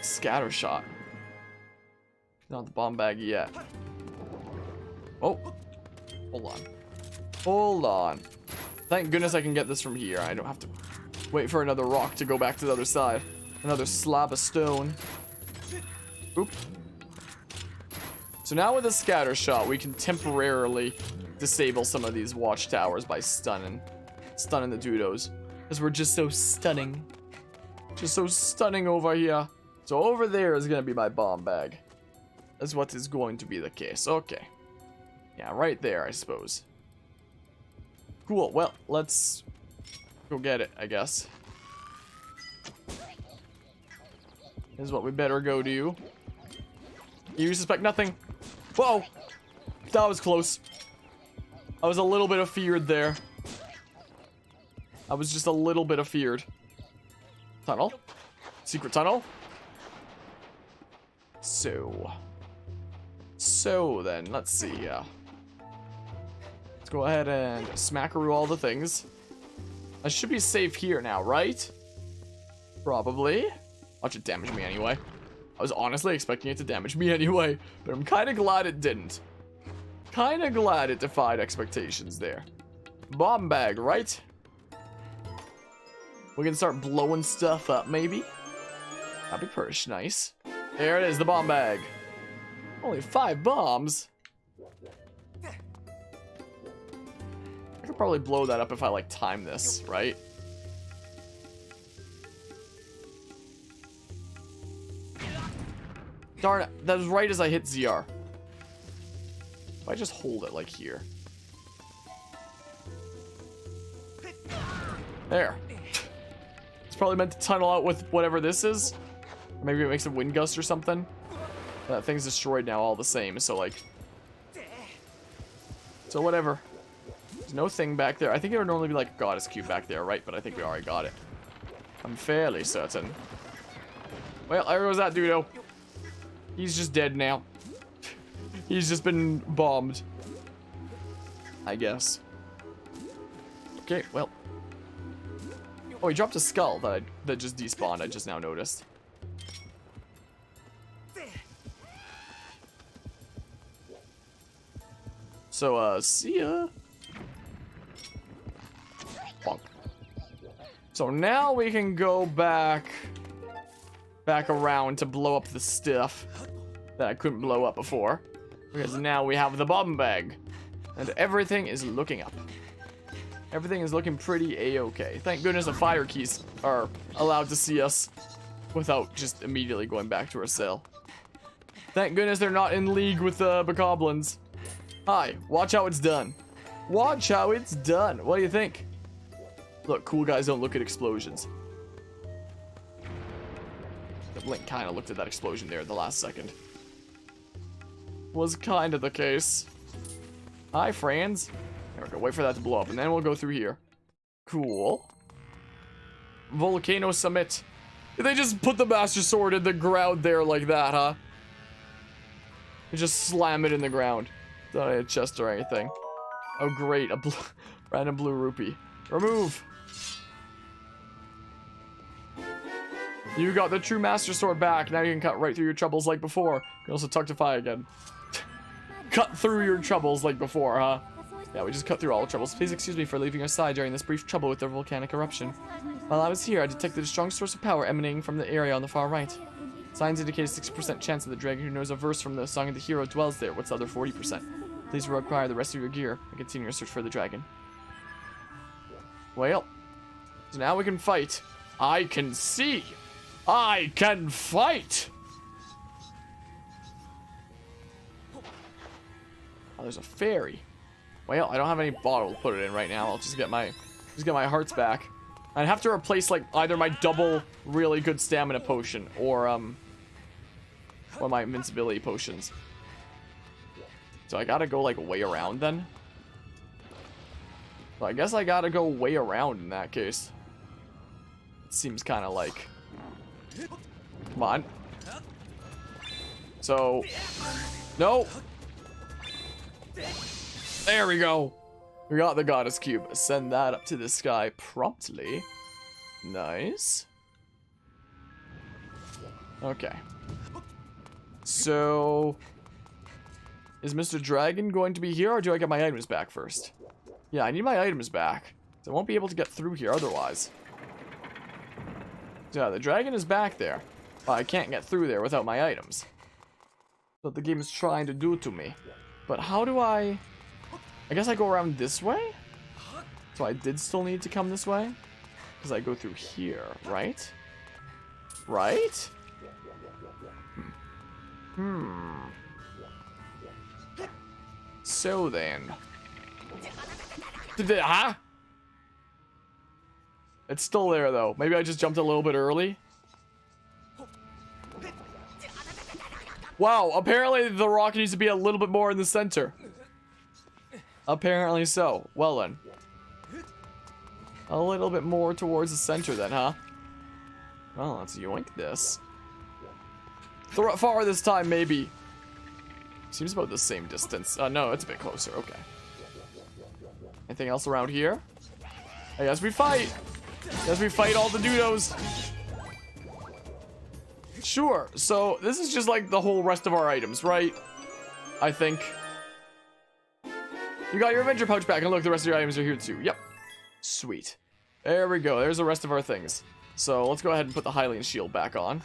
scatter shot. Not the bomb bag yet. Oh, hold on. Hold on. Thank goodness I can get this from here. I don't have to wait for another rock to go back to the other side. Another slab of stone. Oop. So now with a scatter shot, we can temporarily disable some of these watchtowers by stunning the dodos. Because we're just so stunning. Just so stunning over here. So over there is going to be my bomb bag. That's what is going to be the case. Okay. Yeah, right there, I suppose. Cool. Well, let's go get it, I guess. This is what we better go do. You suspect nothing. Whoa! That was close. I was a little bit afeared there. I was just a little bit afeared. Tunnel? Secret tunnel? So then, let's see. Let's go ahead and smackaroo all the things. I should be safe here now, right? Probably. Watch it damage me anyway. I was honestly expecting it to damage me anyway, but I'm kind of glad it didn't. Kind of glad it defied expectations there. Bomb bag, right? We can start blowing stuff up, maybe? That'd be pretty nice. There it is, the bomb bag. Only 5 bombs. I could probably blow that up if I, like, time this, right? Darn it, that was right as I hit ZR. If I just hold it, like, here. There. It's probably meant to tunnel out with whatever this is. Or maybe it makes a wind gust or something. That thing's destroyed now all the same, so like... So whatever. There's no thing back there. I think there would normally be like a goddess cube back there, right? But I think we already got it. I'm fairly certain. Well, there goes that dude. He's just dead now. He's just been bombed, I guess. Okay, well. Oh, he dropped a skull that just despawned. I just now noticed. So, see ya. Bonk. So now we can go back around to blow up the stuff that I couldn't blow up before. Because now we have the bomb bag. And everything is looking up. Everything is looking pretty a-okay. Thank goodness the fire keys are allowed to see us without just immediately going back to our cell. Thank goodness they're not in league with the bokoblins. Hi, watch how it's done. Watch how it's done. What do you think? Look, cool guys don't look at explosions. The Blink kind of looked at that explosion there at the last second. Was kind of the case. Hi, friends. There we go. Wait for that to blow up, and then we'll go through here. Cool. Volcano Summit. They just put the Master Sword in the ground there like that, huh? They just slam it in the ground. Not a chest or anything. Oh, great. A random blue rupee. Remove. You got the true Master Sword back. Now you can cut right through your troubles like before. You can also tuctify again. Cut through your troubles like before, huh? Yeah, we just cut through all the troubles. Please excuse me for leaving your side during this brief trouble with the volcanic eruption. While I was here, I detected a strong source of power emanating from the area on the far right. Signs indicate a 60% chance that the dragon who knows a verse from the Song of the Hero dwells there. What's the other 40%? Please require the rest of your gear and continue your search for the dragon. Well, so now we can fight. I can see. I can fight. Oh, there's a fairy. Well, I don't have any bottle to put it in right now. I'll just get my hearts back. I'd have to replace like either my double really good stamina potion or one of my invincibility potions. So I gotta go like way around then. So I guess I gotta go way around in that case. It seems kind of like. Come on. So, no. There we go. We got the goddess cube. Send that up to the sky promptly. Nice. Okay. So, is Mr. Dragon going to be here, or do I get my items back first? Yeah, I need my items back. So I won't be able to get through here otherwise. So yeah, the dragon is back there. But I can't get through there without my items. That's what the game is trying to do to me. But how do I guess I go around this way? So I did still need to come this way? Because I go through here, right? Right? So then. Huh? It's still there though. Maybe I just jumped a little bit early. Wow, apparently the rock needs to be a little bit more in the center. Apparently so. Well then. A little bit more towards the center then, huh? Well, let's yoink this. Far this time, maybe. Seems about the same distance. No, it's a bit closer. Okay. Anything else around here? I guess we fight. I guess we fight all the dodos. Sure. So this is just like the whole rest of our items, right? I think. You got your adventure pouch back, and look, the rest of your items are here too. Yep. Sweet. There we go. There's the rest of our things. So let's go ahead and put the Hylian shield back on.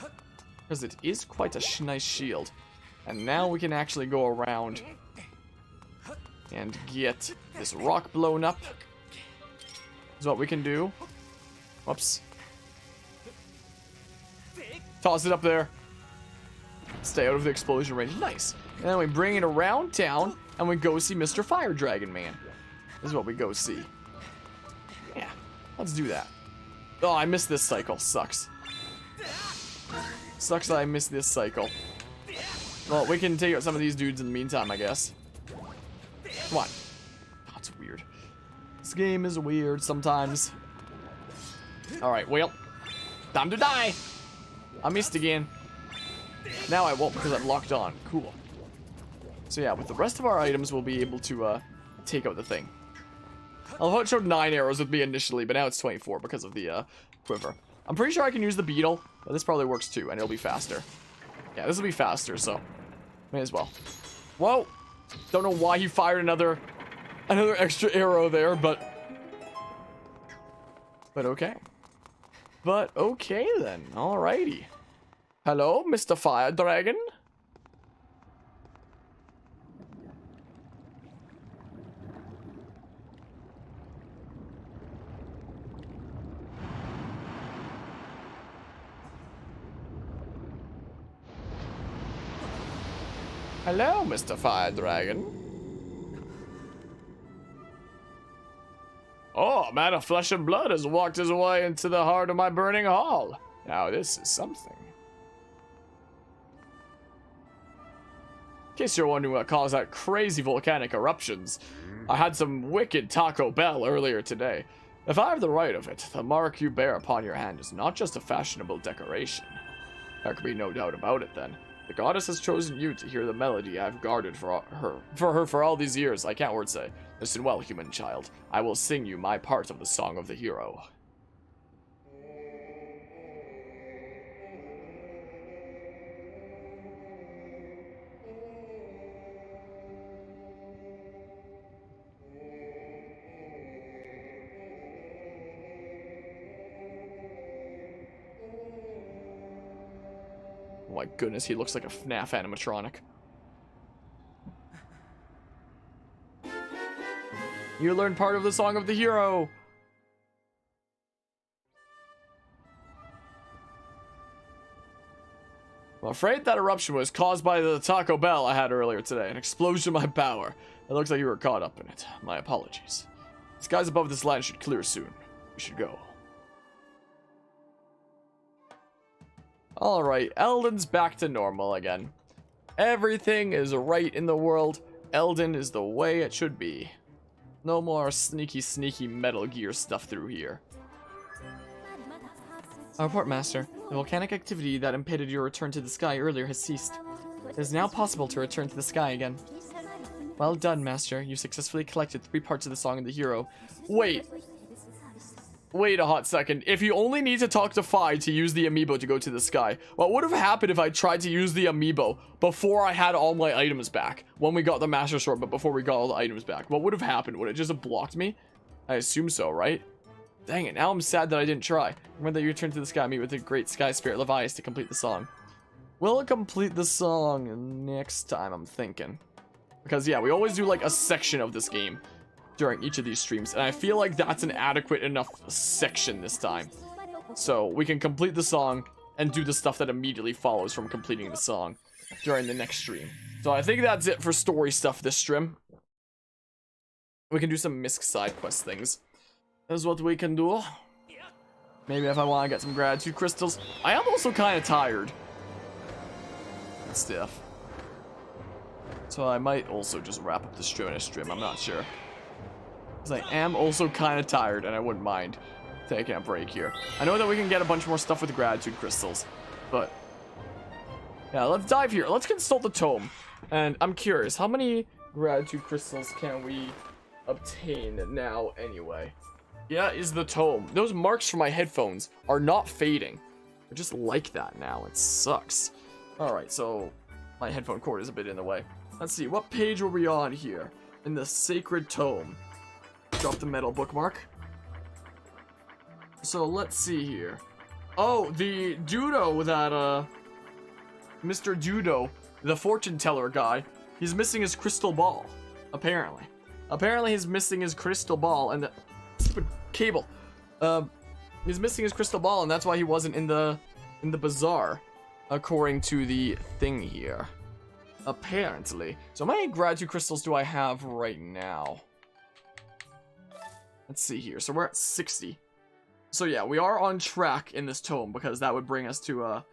Because it is quite a nice shield. And now we can actually go around and get this rock blown up. Is what we can do. Whoops. Toss it up there. Stay out of the explosion range. Nice. And then we bring it around town and we go see Mr. Fire Dragon Man. This is what we go see. Yeah, let's do that. Oh, I missed this cycle. Sucks. Sucks that I missed this cycle. Well, we can take out some of these dudes in the meantime, I guess. Come on. Oh, that's weird. This game is weird sometimes. Alright, well, time to die. I missed again. Now I won't because I'm locked on. Cool. So yeah, with the rest of our items, we'll be able to take out the thing. Although it showed 9 arrows with me initially, but now it's 24 because of the quiver. I'm pretty sure I can use the beetle, but this probably works too, and it'll be faster. Yeah, this will be faster, so may as well. Whoa! Don't know why he fired another extra arrow there, but okay. But okay then. Alrighty. Hello, Mr. Fire Dragon. Hello, Mr. Fire Dragon. Oh, a man of flesh and blood has walked his way into the heart of my burning hall. Now this is something. In case you're wondering what caused that crazy volcanic eruptions, I had some wicked Taco Bell earlier today. If I have the right of it, the mark you bear upon your hand is not just a fashionable decoration. There can be no doubt about it then. The goddess has chosen you to hear the melody I've guarded for her for all these years. I can't word say. Listen well, human child. I will sing you my part of the song of the hero. Oh my goodness, he looks like a FNAF animatronic. You learned part of the song of the hero. I'm afraid that eruption was caused by the Taco Bell I had earlier today. An explosion of my power. It looks like you were caught up in it. My apologies. The skies above this land should clear soon. We should go. Alright, Eldon's back to normal again. Everything is right in the world. Eldon is the way it should be. No more sneaky Metal Gear stuff through here. Our report, Master. The volcanic activity that impeded your return to the sky earlier has ceased. It is now possible to return to the sky again. Well done, Master. You successfully collected 3 parts of the song of the hero. Wait a hot second. If you only need to talk to Fi to use the amiibo to go to the sky, what would have happened if I tried to use the amiibo before I had all my items back? When we got the Master Sword, but before we got all the items back. What would have happened? Would it just have blocked me? I assume so, right? Dang it, now I'm sad that I didn't try. Remember that you return to the sky, meet with the great sky spirit Levias to complete the song. We'll complete the song next time, I'm thinking. Because, yeah, we always do, like, a section of this game during each of these streams, and I feel like that's an adequate enough section this time. So, we can complete the song and do the stuff that immediately follows from completing the song during the next stream. So, I think that's it for story stuff this stream. We can do some misc side quest things. Is what we can do. Maybe if I want to get some gratitude crystals. I am also kind of tired and stuff. So I might also just wrap up the stream in a stream. I'm not sure. Because I am also kind of tired and I wouldn't mind taking a break here. I know that we can get a bunch more stuff with the gratitude crystals. But yeah, let's dive here. Let's consult the tome. And I'm curious, how many gratitude crystals can we obtain now anyway? Yeah, is the tome. Those marks from my headphones are not fading. They're just like that now. It sucks. Alright, so my headphone cord is a bit in the way. Let's see, what page were we on here? In the Sacred Tome. Drop the metal bookmark. So let's see here. Oh, the Judo that, Mr. Judo, the fortune teller guy, he's missing his crystal ball. Apparently. Apparently he's missing his crystal ball and the stupid cable. He's missing his crystal ball, and that's why he wasn't in the bazaar, according to the thing here. Apparently. So how many gratitude crystals do I have right now? Let's see here. So we're at 60. So yeah, we are on track in this tome because that would bring us to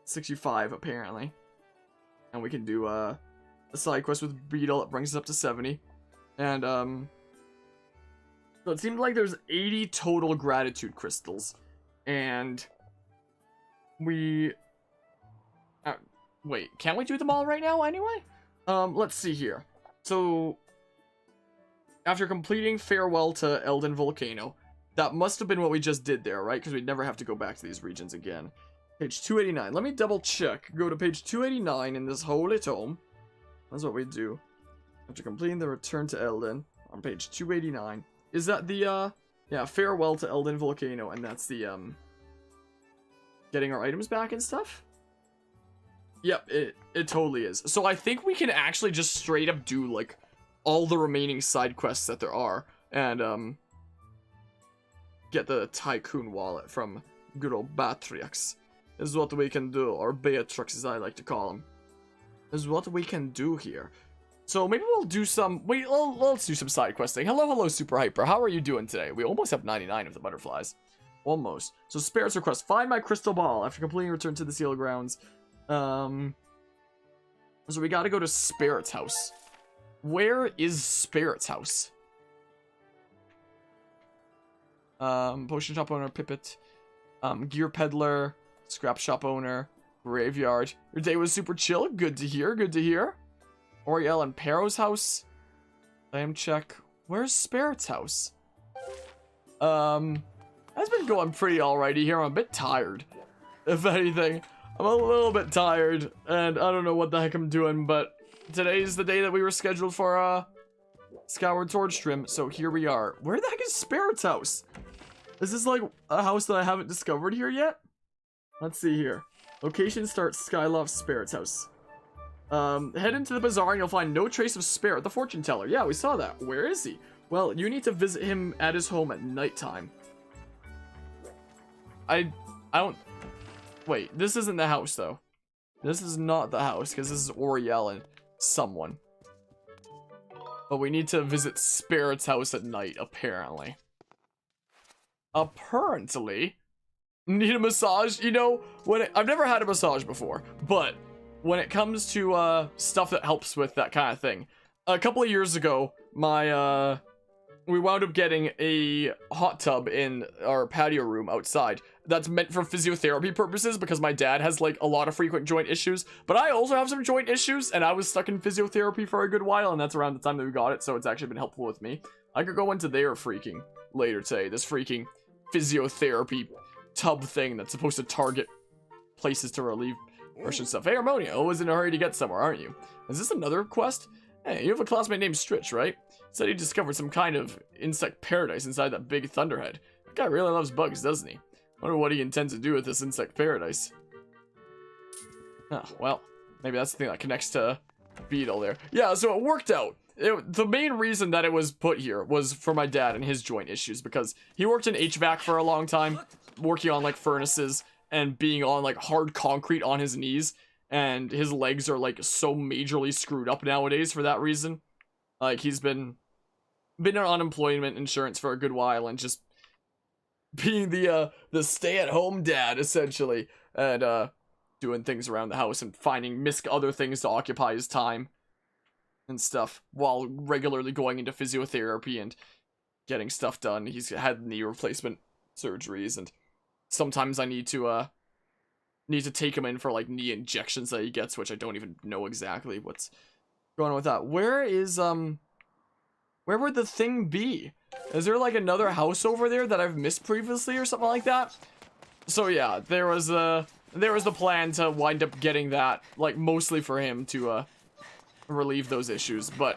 65 apparently. And we can do a side quest with Beetle that brings us up to 70. And So it seems like there's 80 total gratitude crystals. And we... wait, can't we do them all right now anyway? Let's see here. So, after completing Farewell to Elden Volcano, that must have been what we just did there, right? Because we'd never have to go back to these regions again. Page 289. Let me double check. Go to page 289 in this holy tome. That's what we do. After completing the Return to Elden on page 289. Is that the, yeah, Farewell to Elden Volcano, and that's the, getting our items back and stuff? Yep, it totally is. So I think we can actually just straight up do, like, all the remaining side quests that there are, and, get the Tycoon wallet from good old Batrix. Is what we can do, or Beatrix as I like to call him. Is what we can do here. So maybe we'll do some, let's do some side questing. Hello, Super Hyper. How are you doing today? We almost have 99 of the butterflies. Almost. So Spirit's request. Find my crystal ball. After completing Return to the Seal Grounds. So we gotta go to Spirit's house. Where is Spirit's house? Potion shop owner, Pipit. Gear peddler. Scrap shop owner. Graveyard. Your day was super chill. Good to hear. Good to hear. Oriel and Pero's house. Lamb check. Where's Spirit's house? That's been going pretty alrighty here. I'm a bit tired. If anything. I'm a little bit tired. And I don't know what the heck I'm doing. But today's the day that we were scheduled for Skyward Sword stream. So here we are. Where the heck is Spirit's house? Is this like a house that I haven't discovered here yet? Let's see here. Location starts Skyloft Spirit's house. Head into the bazaar and you'll find no trace of Spirit, the fortune teller. Yeah, we saw that. Where is he? Well, you need to visit him at his home at nighttime. I don't... Wait, this isn't the house, though. This is not the house, because this is Oriel and someone. But we need to visit Spirit's house at night, apparently. Apparently? Need a massage? You know, I've never had a massage before, but when it comes to stuff that helps with that kind of thing, a couple of years ago, we wound up getting a hot tub in our patio room outside that's meant for physiotherapy purposes because my dad has like a lot of frequent joint issues, but I also have some joint issues and I was stuck in physiotherapy for a good while, and that's around the time that we got it, so it's actually been helpful with me. I could go into their freaking later today, this freaking physiotherapy tub thing that's supposed to target places to relieve Russian stuff. Hey, Harmonia, always in a hurry to get somewhere, aren't you? Is this another quest? Hey, you have a classmate named Stritch, right? Said he discovered some kind of insect paradise inside that big thunderhead. That guy really loves bugs, doesn't he? Wonder what he intends to do with this insect paradise. Oh, well, maybe that's the thing that connects to Beetle there. Yeah, so it worked out. The main reason that it was put here was for my dad and his joint issues, because he worked in HVAC for a long time, working on like furnaces and being on like hard concrete on his knees, and his legs are like so majorly screwed up nowadays for that reason. Like he's been on unemployment insurance for a good while and just being the stay-at-home dad essentially, and doing things around the house and finding other things to occupy his time and stuff while regularly going into physiotherapy and getting stuff done. He's had knee replacement surgeries, and sometimes I need to take him in for like knee injections that he gets, which I don't even know exactly what's going on with that. Where would the thing be? Is there like another house over there that I've missed previously or something like that? So yeah, there was the plan to wind up getting that, like mostly for him to relieve those issues, but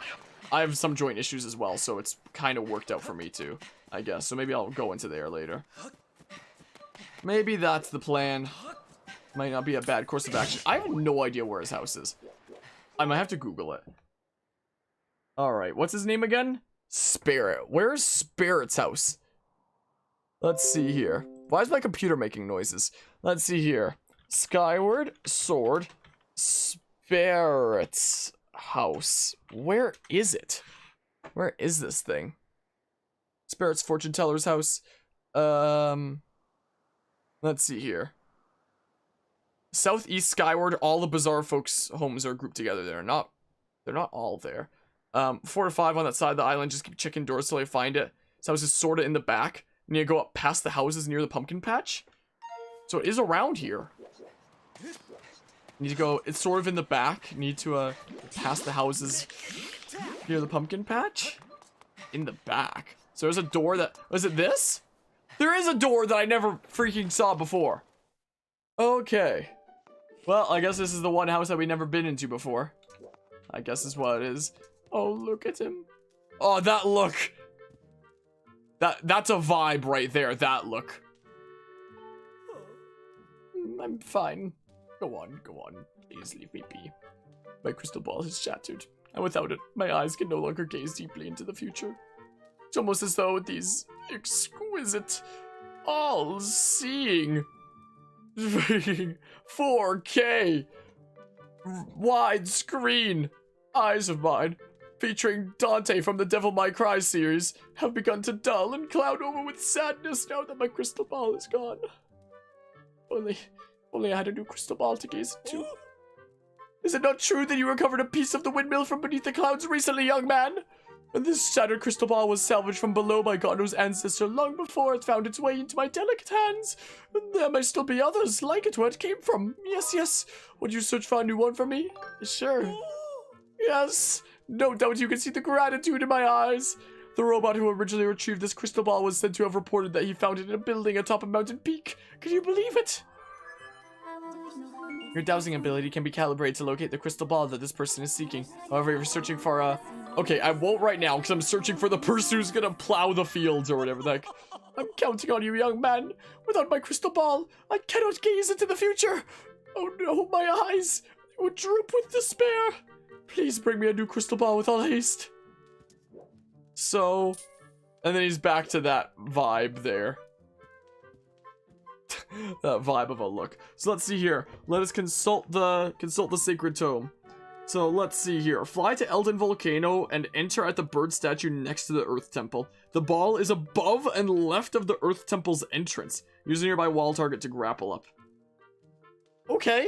I have some joint issues as well, so it's kind of worked out for me too, I guess. So maybe I'll go into there later. Maybe that's the plan. Might not be a bad course of action. I have no idea where his house is. I might have to Google it. Alright, what's his name again? Spirit. Where's Spirit's house? Let's see here. Why is my computer making noises? Let's see here. Skyward Sword. Spirit's house. Where is it? Where is this thing? Spirit's fortune teller's house. Let's see here. Southeast Skyward, all the Bazaar folks' homes are grouped together. They're not all there. 4 to 5 on that side of the island. Just keep checking doors till I find it. His house is sort of in the back. You need to go up past the houses near the pumpkin patch. So it is around here. You need to go, it's sort of in the back. You need to pass the houses near the pumpkin patch. In the back. So there's a door that, was it this? There is a door that I never freaking saw before. Okay. Well, I guess this is the one house that we've never been into before. I guess is what it is. Oh, look at him. Oh, that look. That's a vibe right there, that look. I'm fine. Go on, please leave me be. My crystal ball has shattered, and without it, my eyes can no longer gaze deeply into the future. It's almost as though these exquisite, all-seeing, 4K, widescreen eyes of mine, featuring Dante from the Devil May Cry series, have begun to dull and cloud over with sadness now that my crystal ball is gone. Only I had a new crystal ball to gaze into. Is it not true that you recovered a piece of the windmill from beneath the clouds recently, young man? And this shattered crystal ball was salvaged from below by Gondor's ancestor long before it found its way into my delicate hands. And there may still be others like it where it came from. Yes. Would you search for a new one for me? Sure. Yes. No doubt you can see the gratitude in my eyes. The robot who originally retrieved this crystal ball was said to have reported that he found it in a building atop a mountain peak. Can you believe it? Your dowsing ability can be calibrated to locate the crystal ball that this person is seeking. However, you're searching for okay, I won't right now because I'm searching for the person who's gonna plow the fields or whatever the heck. I'm counting on you, young man. Without my crystal ball, I cannot gaze into the future. Oh no, my eyes would droop with despair. Please bring me a new crystal ball with all haste. So, and then he's back to that vibe there. That vibe of a look. So let's see here. Let us consult the sacred tome. So let's see here. Fly to Elden Volcano and enter at the bird statue next to the Earth Temple. The ball is above and left of the Earth Temple's entrance. Use a nearby wall target to grapple up. Okay.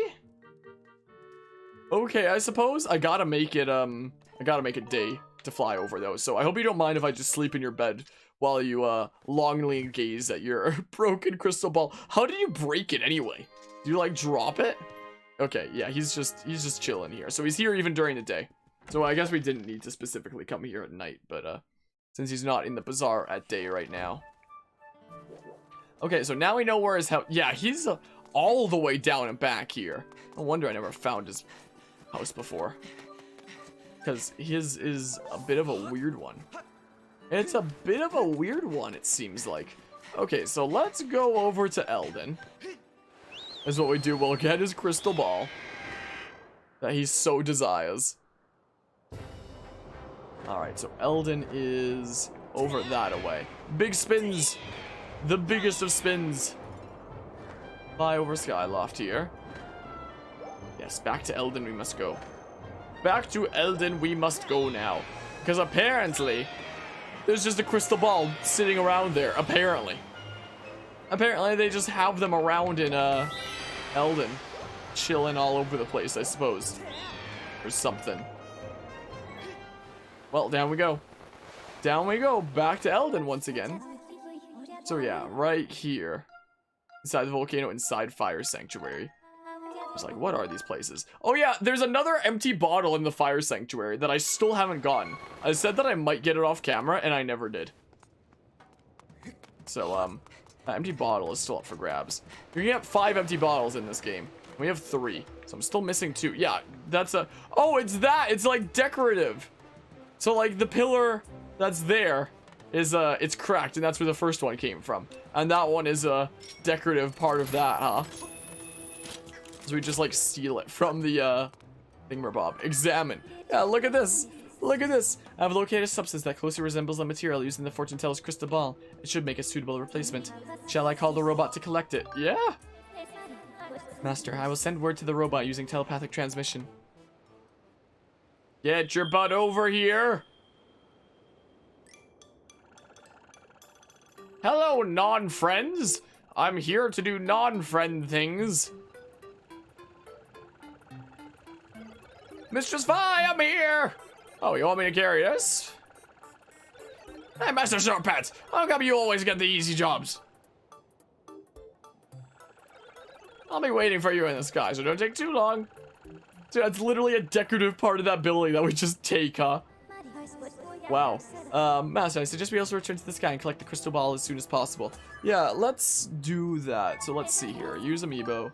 Okay, I suppose I gotta make it day to fly over though. So I hope you don't mind if I just sleep in your bed while you longingly gaze at your broken crystal ball. How did you break it anyway? Do you like drop it? Okay, yeah, he's just chilling here. So he's here even during the day. So I guess we didn't need to specifically come here at night, but since he's not in the bazaar at day right now. Okay, so now we know where his house. Yeah, he's all the way down and back here. No wonder I never found his house before. Because his is a bit of a weird one. It's a bit of a weird one, it seems like. Okay, so let's go over to Elden. That's what we do. We'll get his crystal ball that he so desires. Alright, so Elden is over that away. Big spins. The biggest of spins. Fly over Skyloft here. Yes, back to Elden we must go. Back to Elden we must go now. Because apparently, there's just a crystal ball sitting around there. Apparently they just have them around in Elden. Chilling all over the place, I suppose. Or something. Well, down we go. Down we go. Back to Elden once again. So yeah, right here. Inside the volcano, inside Fire Sanctuary. I was like, what are these places? Oh yeah, there's another empty bottle in the Fire Sanctuary that I still haven't gotten. I said that I might get it off camera, and I never did. So, that empty bottle is still up for grabs. You can get 5 empty bottles in this game. We have 3, so I'm still missing 2. Yeah, that's a... Oh, it's that! It's like decorative. So like the pillar that's there is, it's cracked, and that's where the first one came from. And that one is a decorative part of that, huh? So we just like steal it from the thingamabob. Examine. Yeah, look at this. Look at this. I have located a substance that closely resembles the material used in the fortune teller's crystal ball. It should make a suitable replacement. Shall I call the robot to collect it? Yeah. Master, I will send word to the robot using telepathic transmission. Get your butt over here. Hello, non-friends. I'm here to do non-friend things. Mistress Vi, I'm here! Oh, you want me to carry this? Hey, Master Short Pants, how come you always get the easy jobs? I'll be waiting for you in the sky, so don't take too long. Dude, that's literally a decorative part of that building that we just take, huh? Wow. Master, I suggest we also return to the sky and collect the crystal ball as soon as possible. Yeah, let's do that. So let's see here. Use amiibo.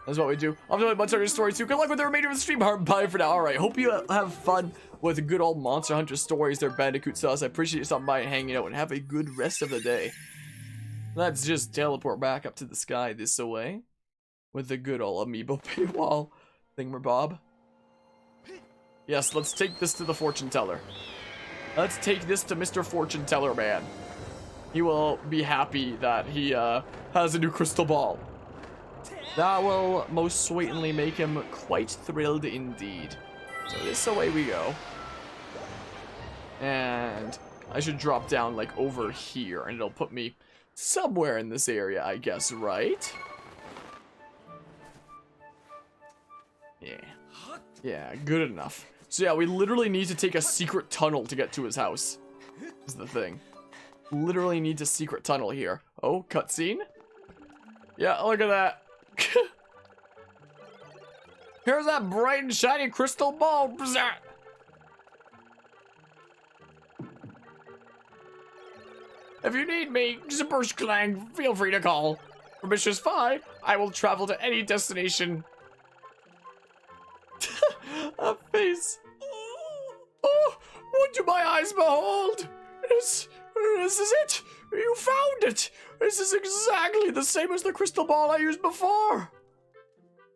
That's what we do. I'm doing Monster Hunter Story 2. Good luck with the remainder of the stream. Bye for now. Alright, hope you have fun with good old Monster Hunter Stories. They're Bandicoot sauce. I appreciate you stopping by and hanging out, and have a good rest of the day. Let's just teleport back up to the sky this way with the good old amiibo paywall thingamabob. Yes, let's take this to the fortune teller. Let's take this to Mr. Fortune Teller Man. He will be happy that he has a new crystal ball. That will most certainly make him quite thrilled indeed. So this away we go. And I should drop down like over here, and it'll put me somewhere in this area, I guess, right? Yeah. Yeah, good enough. So yeah, we literally need to take a secret tunnel to get to his house. Is the thing. Literally need a secret tunnel here. Oh, cutscene? Yeah, look at that. Here's that bright and shiny crystal ball. If you need me, Zipper's Clang, feel free to call. For Mistress Fi, I will travel to any destination. A face. Oh, what do my eyes behold? This is it. You found it. This is exactly the same as the crystal ball I used before.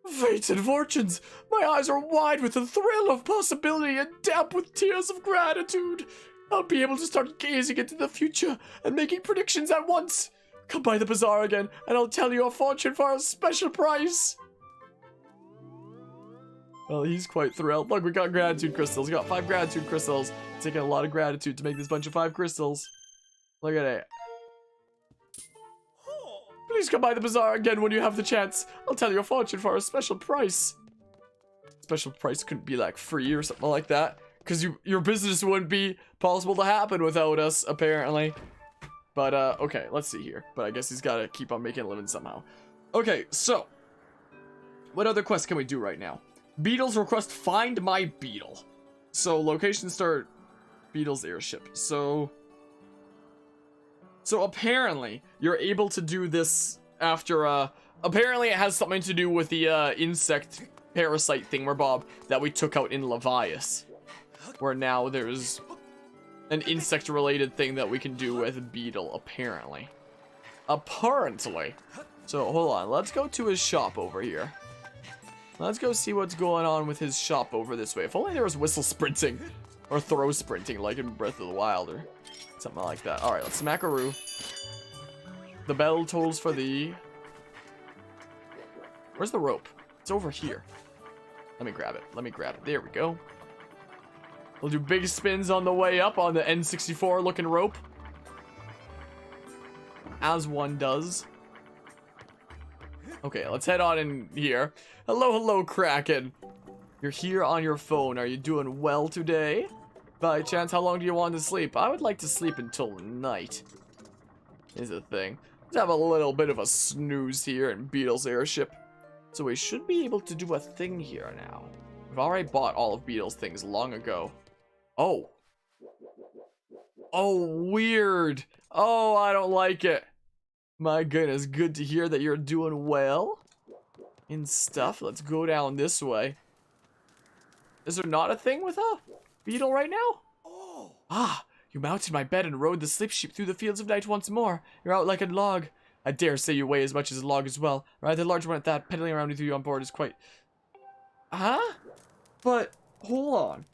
Fates and fortunes. My eyes are wide with the thrill of possibility and damp with tears of gratitude. I'll be able to start gazing into the future and making predictions at once. Come by the bazaar again, and I'll tell you a fortune for a special price. Well, he's quite thrilled. Look, we got gratitude crystals. We got 5 gratitude crystals. It's taking a lot of gratitude to make this bunch of 5 crystals. Look at it. Please come by the bazaar again when you have the chance. I'll tell you a fortune for a special price. Special price couldn't be like free or something like that, because your business wouldn't be possible to happen without us, apparently. But, okay, let's see here. But I guess he's got to keep on making a living somehow. Okay, so. What other quests can we do right now? Beetle's request, find my beetle. So, location start Beetle's airship. So apparently, you're able to do this after, apparently it has something to do with the, insect parasite thingamabob that we took out in Levias. Where now there's an insect-related thing that we can do with Beetle, apparently. Apparently. So, hold on. Let's go to his shop over here. Let's go see what's going on with his shop over this way. If only there was whistle sprinting. Or throw sprinting, like in Breath of the Wild, or something like that. Alright, let's smackaroo. The bell tolls for thee. Where's the rope? It's over here. Let me grab it. Let me grab it. There we go. We'll do big spins on the way up on the N64 looking rope. As one does. Okay, let's head on in here. Hello, Kraken. You're here on your phone. Are you doing well today? By chance, how long do you want to sleep? I would like to sleep until night. Is the thing. Let's have a little bit of a snooze here in Beetle's airship. So we should be able to do a thing here now. We've already bought all of Beetle's things long ago. Oh. Oh, weird. Oh, I don't like it. My goodness, good to hear that you're doing well. And stuff. Let's go down this way. Is there not a thing with a beetle right now? Oh. Ah, you mounted my bed and rode the sleep sheep through the fields of night once more. You're out like a log. I dare say you weigh as much as a log as well. Rather large one at that. Pedaling around with you on board is quite... Huh? But, hold on.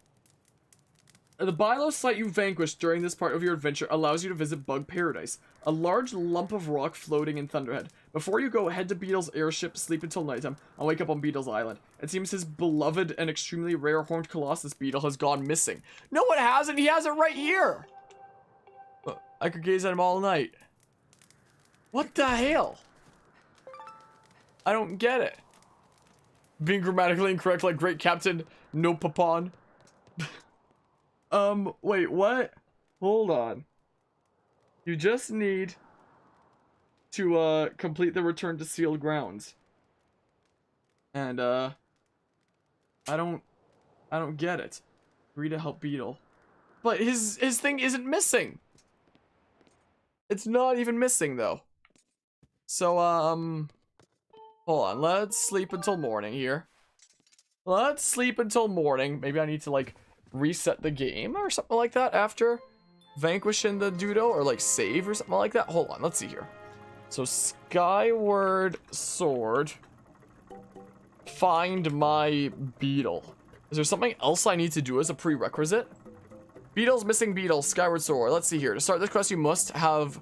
The Bilo site you vanquished during this part of your adventure allows you to visit Bug Paradise, a large lump of rock floating in Thunderhead. Before you go, head to Beetle's airship, sleep until nighttime, and wake up on Beetle's island. It seems his beloved and extremely rare horned Colossus beetle has gone missing. No, it hasn't! He has it right here! I could gaze at him all night. What the hell? I don't get it. Being grammatically incorrect like Great Captain No Papon. Wait, what? Hold on. You just need to complete the return to sealed grounds. And I don't get it. Agree to help Beetle. But his thing isn't missing. It's not even missing though. So hold on, let's sleep until morning here. Let's sleep until morning. Maybe I need to like reset the game or something like that after vanquishing the Dudo, or like save or something like that. Hold on, let's see here. So Skyward Sword. Find my Beetle. Is there something else I need to do as a prerequisite? Beetle's missing Beetle, Skyward Sword. Let's see here. To start this quest, you must have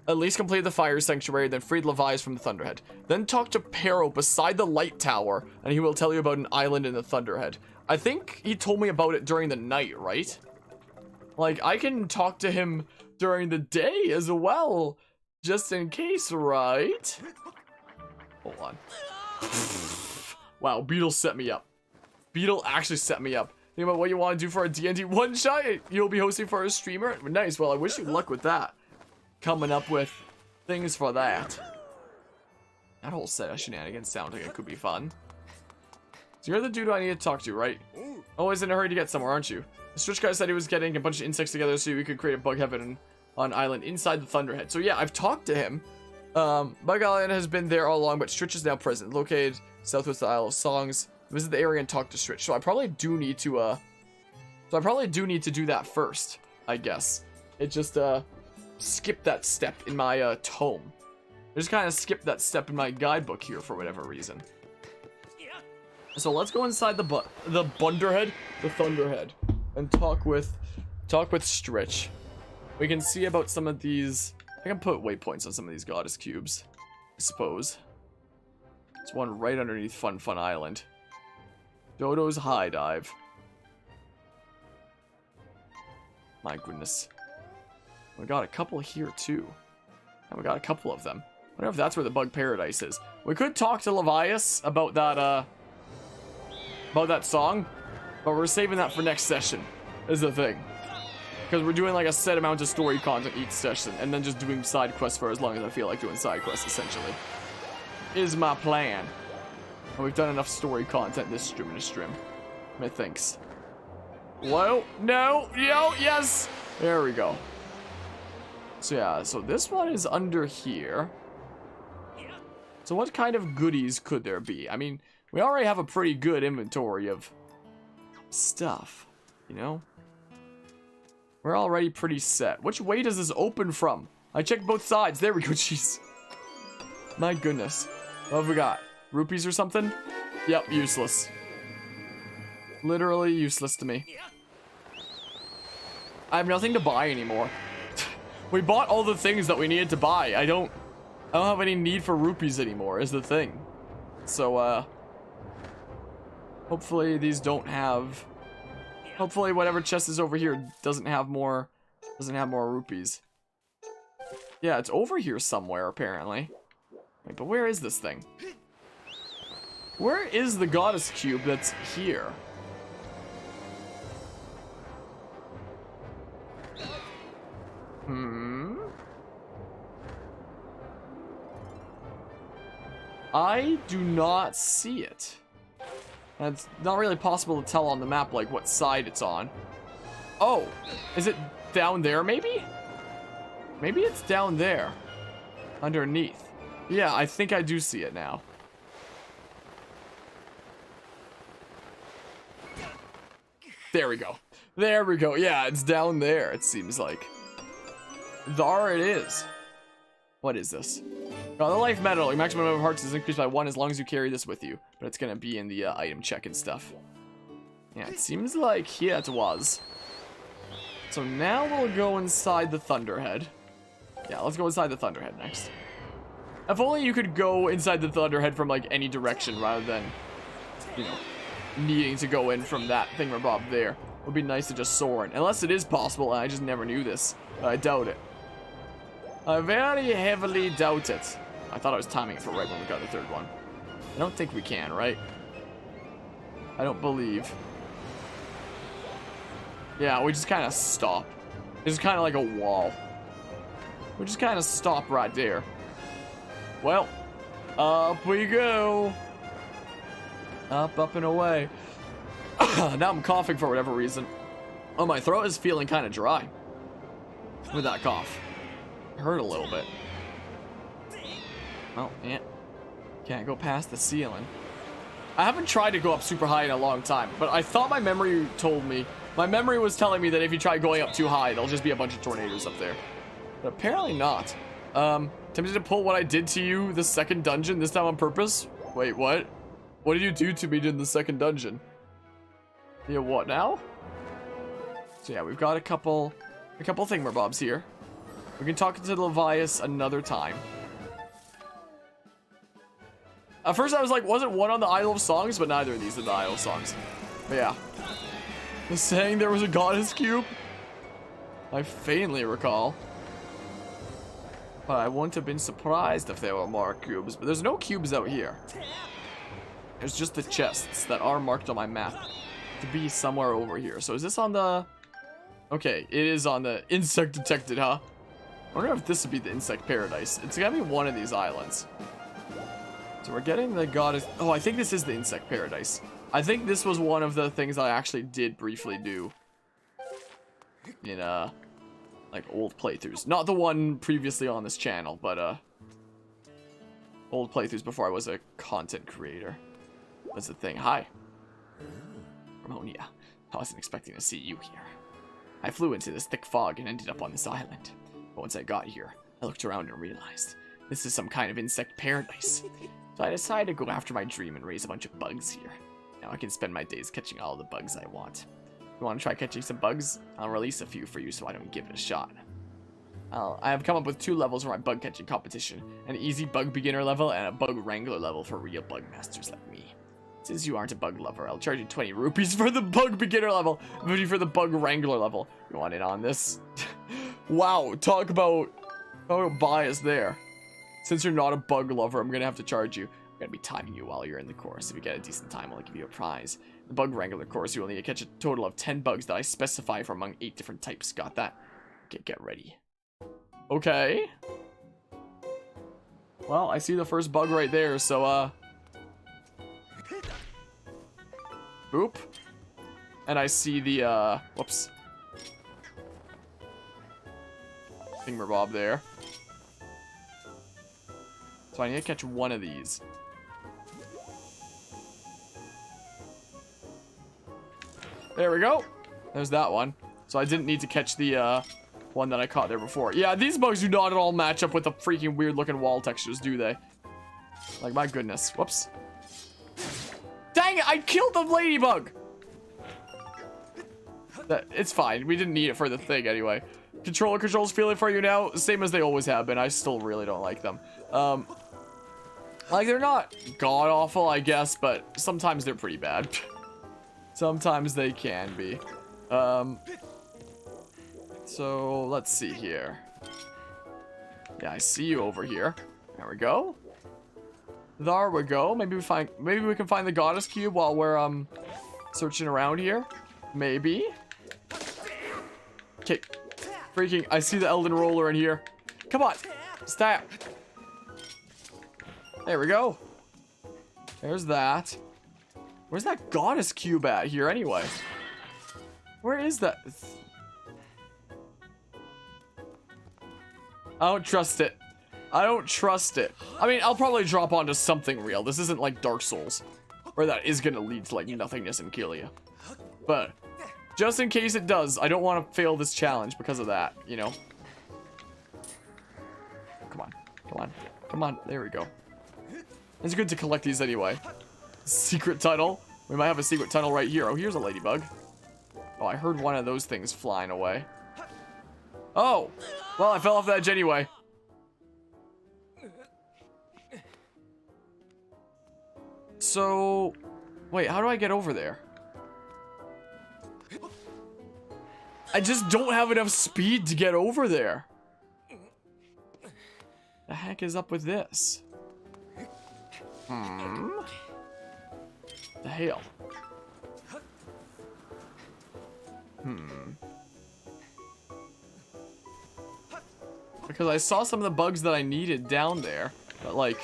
at least completed the Fire Sanctuary, then freed Levi's from the Thunderhead. Then talk to Pero beside the Light Tower, and he will tell you about an island in the Thunderhead. I think he told me about it during the night, right? Like, I can talk to him during the day as well, just in case, right? Hold on. Wow, Beetle set me up. Beetle actually set me up. Think about what you want to do for a D&D one-shot you'll be hosting for a streamer? Nice, well, I wish you luck with that. Coming up with things for that. That whole set of shenanigans sounds like it could be fun. So you're the dude I need to talk to, right? Always in a hurry to get somewhere, aren't you? The Stretch guy said he was getting a bunch of insects together so we could create a bug heaven on island inside the Thunderhead. So yeah, I've talked to him. Bug Island has been there all along, but Stritch is now present. Located southwest of the Isle of Songs. Visit the area and talk to Stritch. So I probably do need to, do that first, I guess. It just, skipped that step in my, tome. I just kind of skipped that step in my guidebook here for whatever reason. So let's go inside the Thunderhead, and talk with Stritch. We can see about some of these. I can put waypoints on some of these goddess cubes, I suppose. There's one right underneath Fun Island. Dodo's High Dive. My goodness. We got a couple here too. And we got a couple of them. I wonder if that's where the Bug Paradise is. We could talk to Levias about that song, but we're saving that for next session, is the thing. Because we're doing like a set amount of story content each session, and then just doing side quests for as long as I feel like doing side quests, essentially. Is my plan. And we've done enough story content this stream. Methinks. Whoa, no, yo, yes! There we go. So yeah, so this one is under here. So what kind of goodies could there be? I mean, we already have a pretty good inventory of stuff, you know? We're already pretty set. Which way does this open from? I checked both sides. There we go, jeez. My goodness. What have we got? Rupees or something? Yep, useless. Literally useless to me. I have nothing to buy anymore. We bought all the things that we needed to buy. I don't have any need for rupees anymore, is the thing. So, hopefully these don't have... Hopefully whatever chest is over here doesn't have more rupees. Yeah, it's over here somewhere, apparently. Wait, but where is this thing? Where is the goddess cube that's here? I do not see it. And it's not really possible to tell on the map, like, what side it's on. Oh, is it down there, maybe? Maybe it's down there. Underneath. Yeah, I think I do see it now. There we go. There we go. Yeah, it's down there, it seems like. There it is. What is this? Oh, the life medal. Your maximum number of hearts is increased by 1 as long as you carry this with you. But it's going to be in the item check and stuff. Yeah, it seems like here it was. So now we'll go inside the Thunderhead. Yeah, let's go inside the Thunderhead next. If only you could go inside the Thunderhead from, like, any direction rather than, you know, needing to go in from that thingamabob there. It would be nice to just soar in. Unless it is possible, and I just never knew this. I doubt it. I very heavily doubt it. I thought I was timing it for right when we got the third one. I don't think we can, right? I don't believe. Yeah, we just kind of stop. It's kind of like a wall. We just kind of stop right there. Well, up we go. Up and away. Now I'm coughing for whatever reason. Oh, my throat is feeling kind of dry with that cough. It hurt a little bit. Oh, yeah. Can't go past the ceiling. I haven't tried to go up super high in a long time, but I thought my memory told me. My memory was telling me that if you try going up too high, there'll just be a bunch of tornadoes up there. But apparently not. Tempted to pull what I did to you the second dungeon, this time on purpose? Wait, what? What did you do to me in the second dungeon? Yeah, what now? So yeah, we've got a couple thingamabobs here. We can talk to Levias another time. At first I was like, wasn't one on the Isle of Songs? But neither of these are the Isle of Songs. But yeah. The saying there was a goddess cube? I faintly recall. But I wouldn't have been surprised if there were more cubes. But there's no cubes out here. There's just the chests that are marked on my map to be somewhere over here. So is this on the... Okay, it is on the insect detected, huh? I wonder if this would be the insect paradise. It's gotta be one of these islands. So we're getting the goddess... Oh, I think this is the insect paradise. I think this was one of the things I actually did briefly do in, like, old playthroughs. Not the one previously on this channel, but, old playthroughs before I was a content creator. That's the thing. Hi. Ramona. I wasn't expecting to see you here. I flew into this thick fog and ended up on this island. But once I got here, I looked around and realized this is some kind of insect paradise. So I decided to go after my dream and raise a bunch of bugs here. Now I can spend my days catching all the bugs I want. If you want to try catching some bugs, I'll release a few for you so I don't give it a shot. I have come up with 2 levels for my bug catching competition. An easy bug beginner level and a bug wrangler level for real bug masters like me. Since you aren't a bug lover, I'll charge you 20 rupees for the bug beginner level, 50 for the bug wrangler level. You want in on this? Wow, talk about bias there. Since you're not a bug lover, I'm gonna have to charge you. I'm gonna be timing you while you're in the course. If you get a decent time, I'll give you a prize. In the bug wrangler course, you only catch a total of 10 bugs that I specify from among 8 different types. Got that? Okay, get ready. Okay. Well, I see the first bug right there, so, boop. And I see the, whoops. Thingamabob there. So I need to catch one of these. There we go. There's that one. So I didn't need to catch the, one that I caught there before. Yeah, these bugs do not at all match up with the freaking weird looking wall textures, do they? Like, my goodness. Whoops. Dang it, I killed the ladybug! It's fine. We didn't need it for the thing anyway. Controller controls feeling for you now. Same as they always have been. I still really don't like them. Like, they're not god-awful, I guess, but sometimes they're pretty bad. Sometimes they can be. So, let's see here. Yeah, I see you over here. There we go. There we go. Maybe we can find the goddess cube while we're, searching around here. Maybe. Okay. Freaking, I see the Elden Roller in here. Come on. Stab. There we go. There's that. Where's that goddess cube at here anyway? Where is that? I don't trust it. I don't trust it. I mean, I'll probably drop onto something real. This isn't like Dark Souls, where that is gonna lead to like nothingness and kill you. But just in case it does, I don't want to fail this challenge because of that, you know? Come on. Come on. Come on. There we go. It's good to collect these anyway. Secret tunnel. We might have a secret tunnel right here. Oh, here's a ladybug. Oh, I heard one of those things flying away. Oh! Well, I fell off the edge anyway. So... Wait, how do I get over there? I just don't have enough speed to get over there. The heck is up with this? The hell? Because I saw some of the bugs that I needed down there. But, like...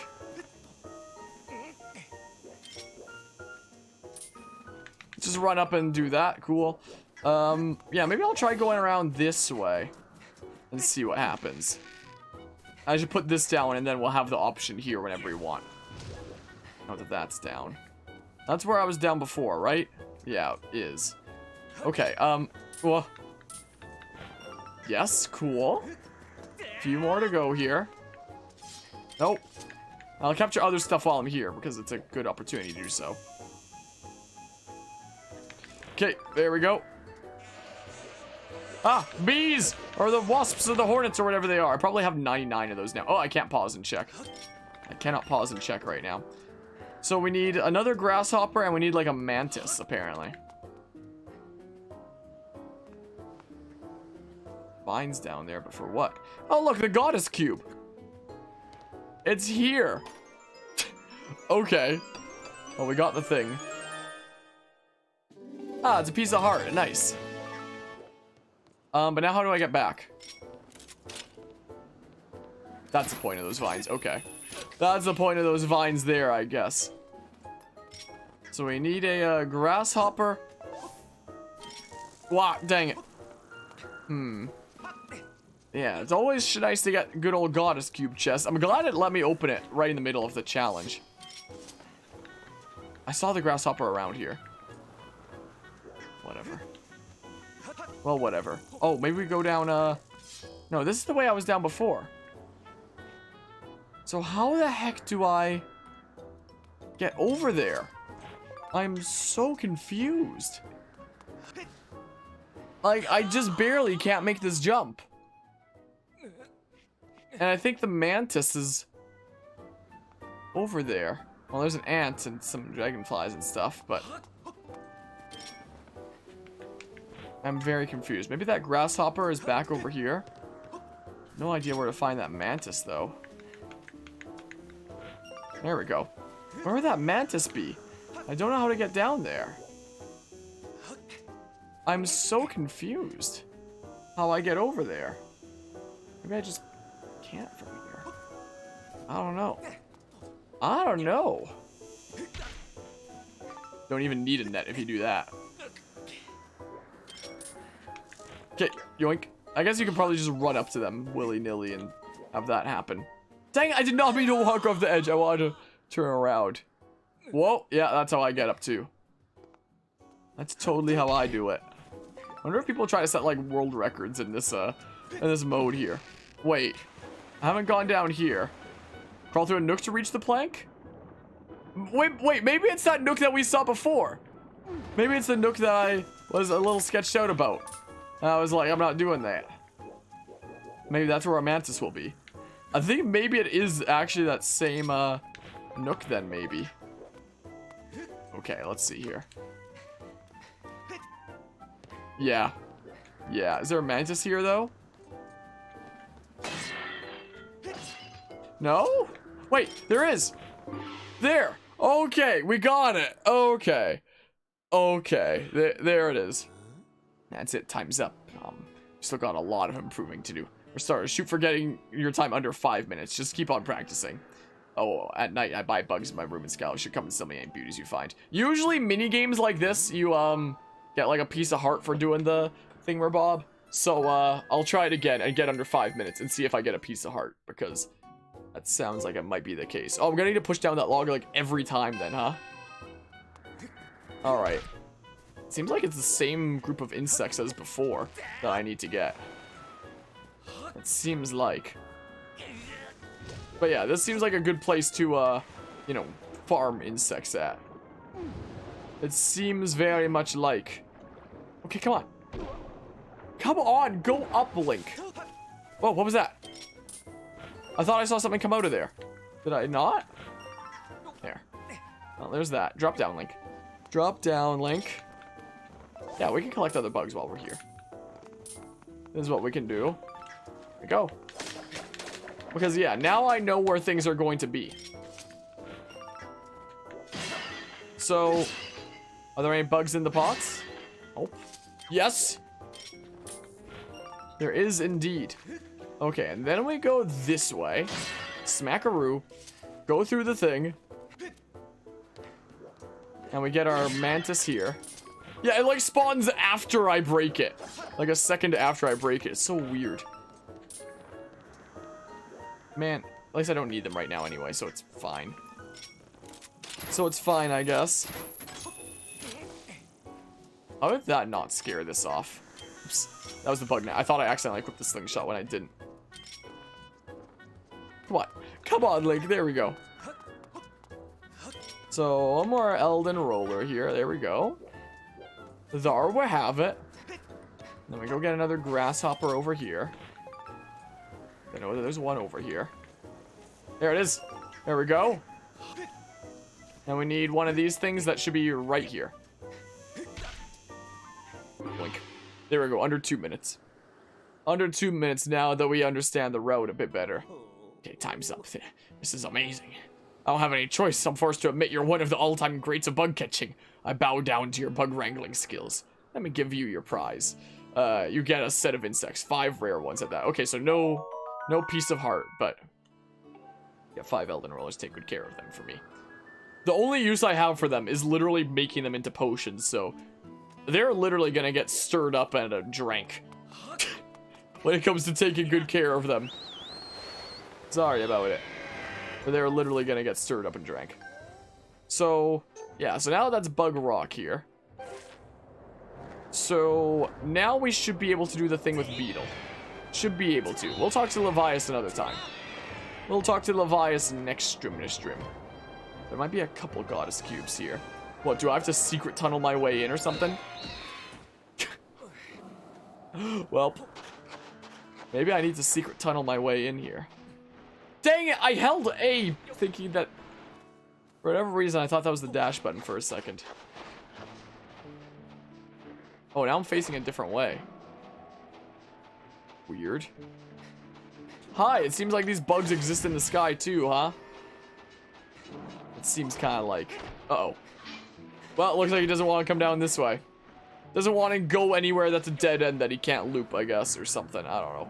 just run up and do that. Cool. Yeah, maybe I'll try going around this way. And see what happens. I should put this down, and then we'll have the option here whenever we want. Now that that's down. That's where I was down before, right? Yeah, it is. Okay, well... yes, cool. Few more to go here. Nope. I'll capture other stuff while I'm here, because it's a good opportunity to do so. Okay, there we go. Ah, bees! Or the wasps or the hornets or whatever they are. I probably have 99 of those now. Oh, I can't pause and check. I cannot pause and check right now. So we need another grasshopper and we need like a mantis, apparently. Vines down there, but for what? Oh, look, the goddess cube. It's here. Okay. Well, we got the thing. Ah, it's a piece of heart. Nice. But now how do I get back? That's the point of those vines. Okay. That's the point of those vines there, I guess. So we need a grasshopper. Wow, dang it. Yeah, it's always nice to get good old goddess cube chest. I'm glad it let me open it right in the middle of the challenge. I saw the grasshopper around here. Whatever. Well, whatever. Oh, maybe we go down, no, this is the way I was down before. So how the heck do I get over there? I'm so confused. Like, I just barely can't make this jump. And I think the mantis is over there. Well, there's an ant and some dragonflies and stuff, but... I'm very confused. Maybe that grasshopper is back over here. No idea where to find that mantis, though. There we go. Where would that mantis be? I don't know how to get down there. I'm so confused how I get over there. Maybe I just can't from here. I don't know. I don't know. Don't even need a net if you do that. Okay, yoink. I guess you could probably just run up to them willy-nilly and have that happen. Dang it, I did not mean to walk off the edge. I wanted to turn around. Whoa, yeah, that's how I get up too. That's totally how I do it. I wonder if people try to set like world records in this mode here. Wait, I haven't gone down here. Crawl through a nook to reach the plank? Wait, maybe it's that nook that we saw before. Maybe it's the nook that I was a little sketched out about. And I was like, I'm not doing that. Maybe that's where our mantis will be. I think maybe it is actually that same nook then, maybe. Okay, let's see here. Yeah. Yeah, is there a mantis here, though? No? Wait, there is. There. Okay, we got it. Okay. Okay, there it is. That's it, time's up. Still got a lot of improving to do. Restart. Shoot for getting your time under 5 minutes. Just keep on practicing. Oh, at night I buy bugs in my room and scout. Should come and sell me any beauties you find. Usually mini games like this, you get like a piece of heart for doing the thingamabob. So I'll try it again and get under 5 minutes and see if I get a piece of heart, because that sounds like it might be the case. Oh, I'm gonna need to push down that log like every time then, huh? All right. Seems like it's the same group of insects as before that I need to get. It seems like. But yeah, this seems like a good place to, you know, farm insects at. It seems very much like. Okay, come on. Come on, go up, Link. Whoa, what was that? I thought I saw something come out of there. Did I not? There. Well, there's that. Drop down, Link. Drop down, Link. Yeah, we can collect other bugs while we're here. This is what we can do. There we go. Because, yeah, now I know where things are going to be. So, are there any bugs in the pots? Oh, yes. There is indeed. Okay, and then we go this way. Smackaroo. Go through the thing. And we get our mantis here. Yeah, it like spawns after I break it. Like a second after I break it. It's so weird. Man, at least I don't need them right now anyway, so it's fine. So it's fine, I guess. How did that not scare this off? Oops. That was the bug now. I thought I accidentally equipped the slingshot when I didn't. Come on. Come on, Link. There we go. So, one more Elden Roller here. There we go. There we have it. Then we go get another grasshopper over here. I know there's one over here. There it is. There we go. And we need one of these things that should be right here. Blink. There we go. Under 2 minutes. Under 2 minutes now that we understand the route a bit better. Okay, time's up. This is amazing. I don't have any choice. I'm forced to admit you're one of the all-time greats of bug catching. I bow down to your bug wrangling skills. Let me give you your prize. You get a set of insects. 5 rare ones at that. Okay, so no piece of heart, but yeah, 5 Elden Rollers. Take good care of them for me. The only use I have for them is literally making them into potions, so they're literally gonna get stirred up and drank when it comes to taking good care of them. Sorry about it. But they're literally gonna get stirred up and drank. So, yeah, so now that's Bug Rock here. So, now we should be able to do the thing with Beetle. Should be able to. We'll talk to Levias another time. We'll talk to Levias next stream. There might be a couple goddess cubes here. What, do I have to secret tunnel my way in or something? Well, maybe I need to secret tunnel my way in here. Dang it, I held A, thinking that, for whatever reason, I thought that was the dash button for a second. Oh, now I'm facing a different way. Weird. Hi, it seems like these bugs exist in the sky too, huh? It seems kind of like, uh-oh. Well, it looks like he doesn't want to come down this way. Doesn't want to go anywhere that's a dead end that he can't loop, I guess, or something. I don't know.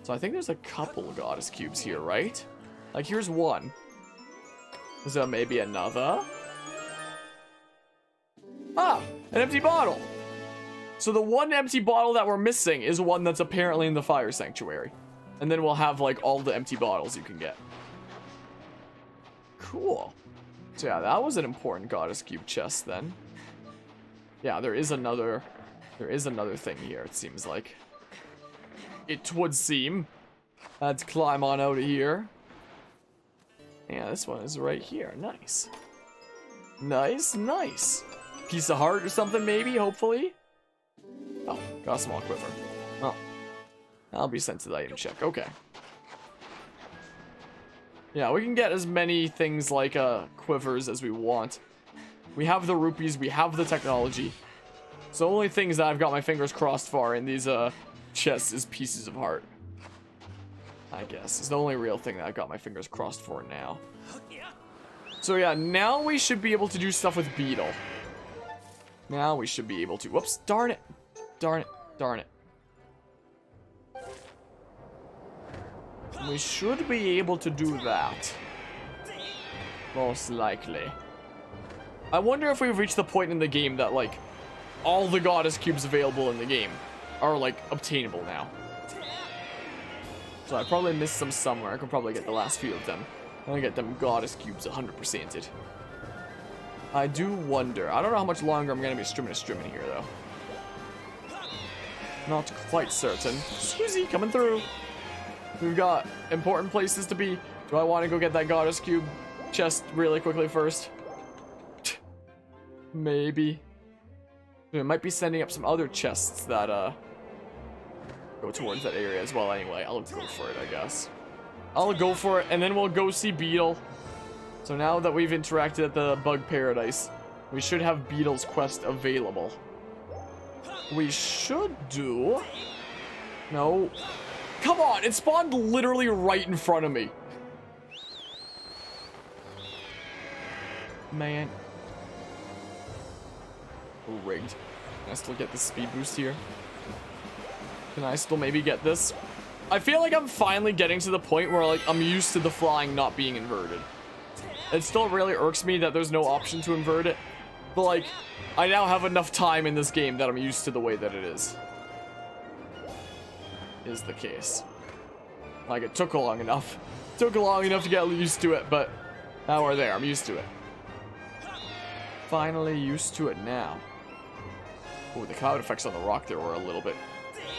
So I think there's a couple goddess cubes here, right? Like, here's one. Is there maybe another? Ah, an empty bottle. So the one empty bottle that we're missing is one that's apparently in the fire sanctuary. And then we'll have, like, all the empty bottles you can get. Cool. So yeah, that was an important goddess cube chest then. Yeah, there is another thing here, it seems like. It would seem. Let's climb on out of here. Yeah, this one is right here. Nice. Nice, nice. Piece of heart or something, maybe, hopefully. Oh, got a small quiver. Oh. I'll be sent to the item check. Okay. Yeah, we can get as many things like quivers as we want. We have the rupees, we have the technology. So the only things that I've got my fingers crossed for in these chests is pieces of heart. I guess. It's the only real thing that I've got my fingers crossed for now. So yeah, now we should be able to do stuff with Beetle. Now we should be able to. Whoops, darn it. Darn it. Darn it. We should be able to do that. Most likely. I wonder if we've reached the point in the game that, like, all the goddess cubes available in the game are, like, obtainable now. So I probably missed some somewhere. I could probably get the last few of them. I'm gonna get them goddess cubes 100%ed. I do wonder. I don't know how much longer I'm gonna be streaming here, though. Not quite certain. Susie coming through. We've got important places to be. Do I want to go get that goddess cube chest really quickly first? Maybe. We might be sending up some other chests that go towards that area as well anyway. I'll go for it, I guess. I'll go for it, and then we'll go see Beetle. So now that we've interacted at the Bug Paradise, we should have Beetle's quest available. We should do... No. Come on, it spawned literally right in front of me. Man. Rigged. Can I still get the speed boost here? Can I still maybe get this? I feel like I'm finally getting to the point where like I'm used to the flying not being inverted. It still really irks me that there's no option to invert it. But like, I now have enough time in this game that I'm used to the way that it is. Is the case. Like, it took long enough. Took long enough to get used to it, but now we're there. I'm used to it. Finally used to it now. Oh, the cloud effects on the rock there were a little bit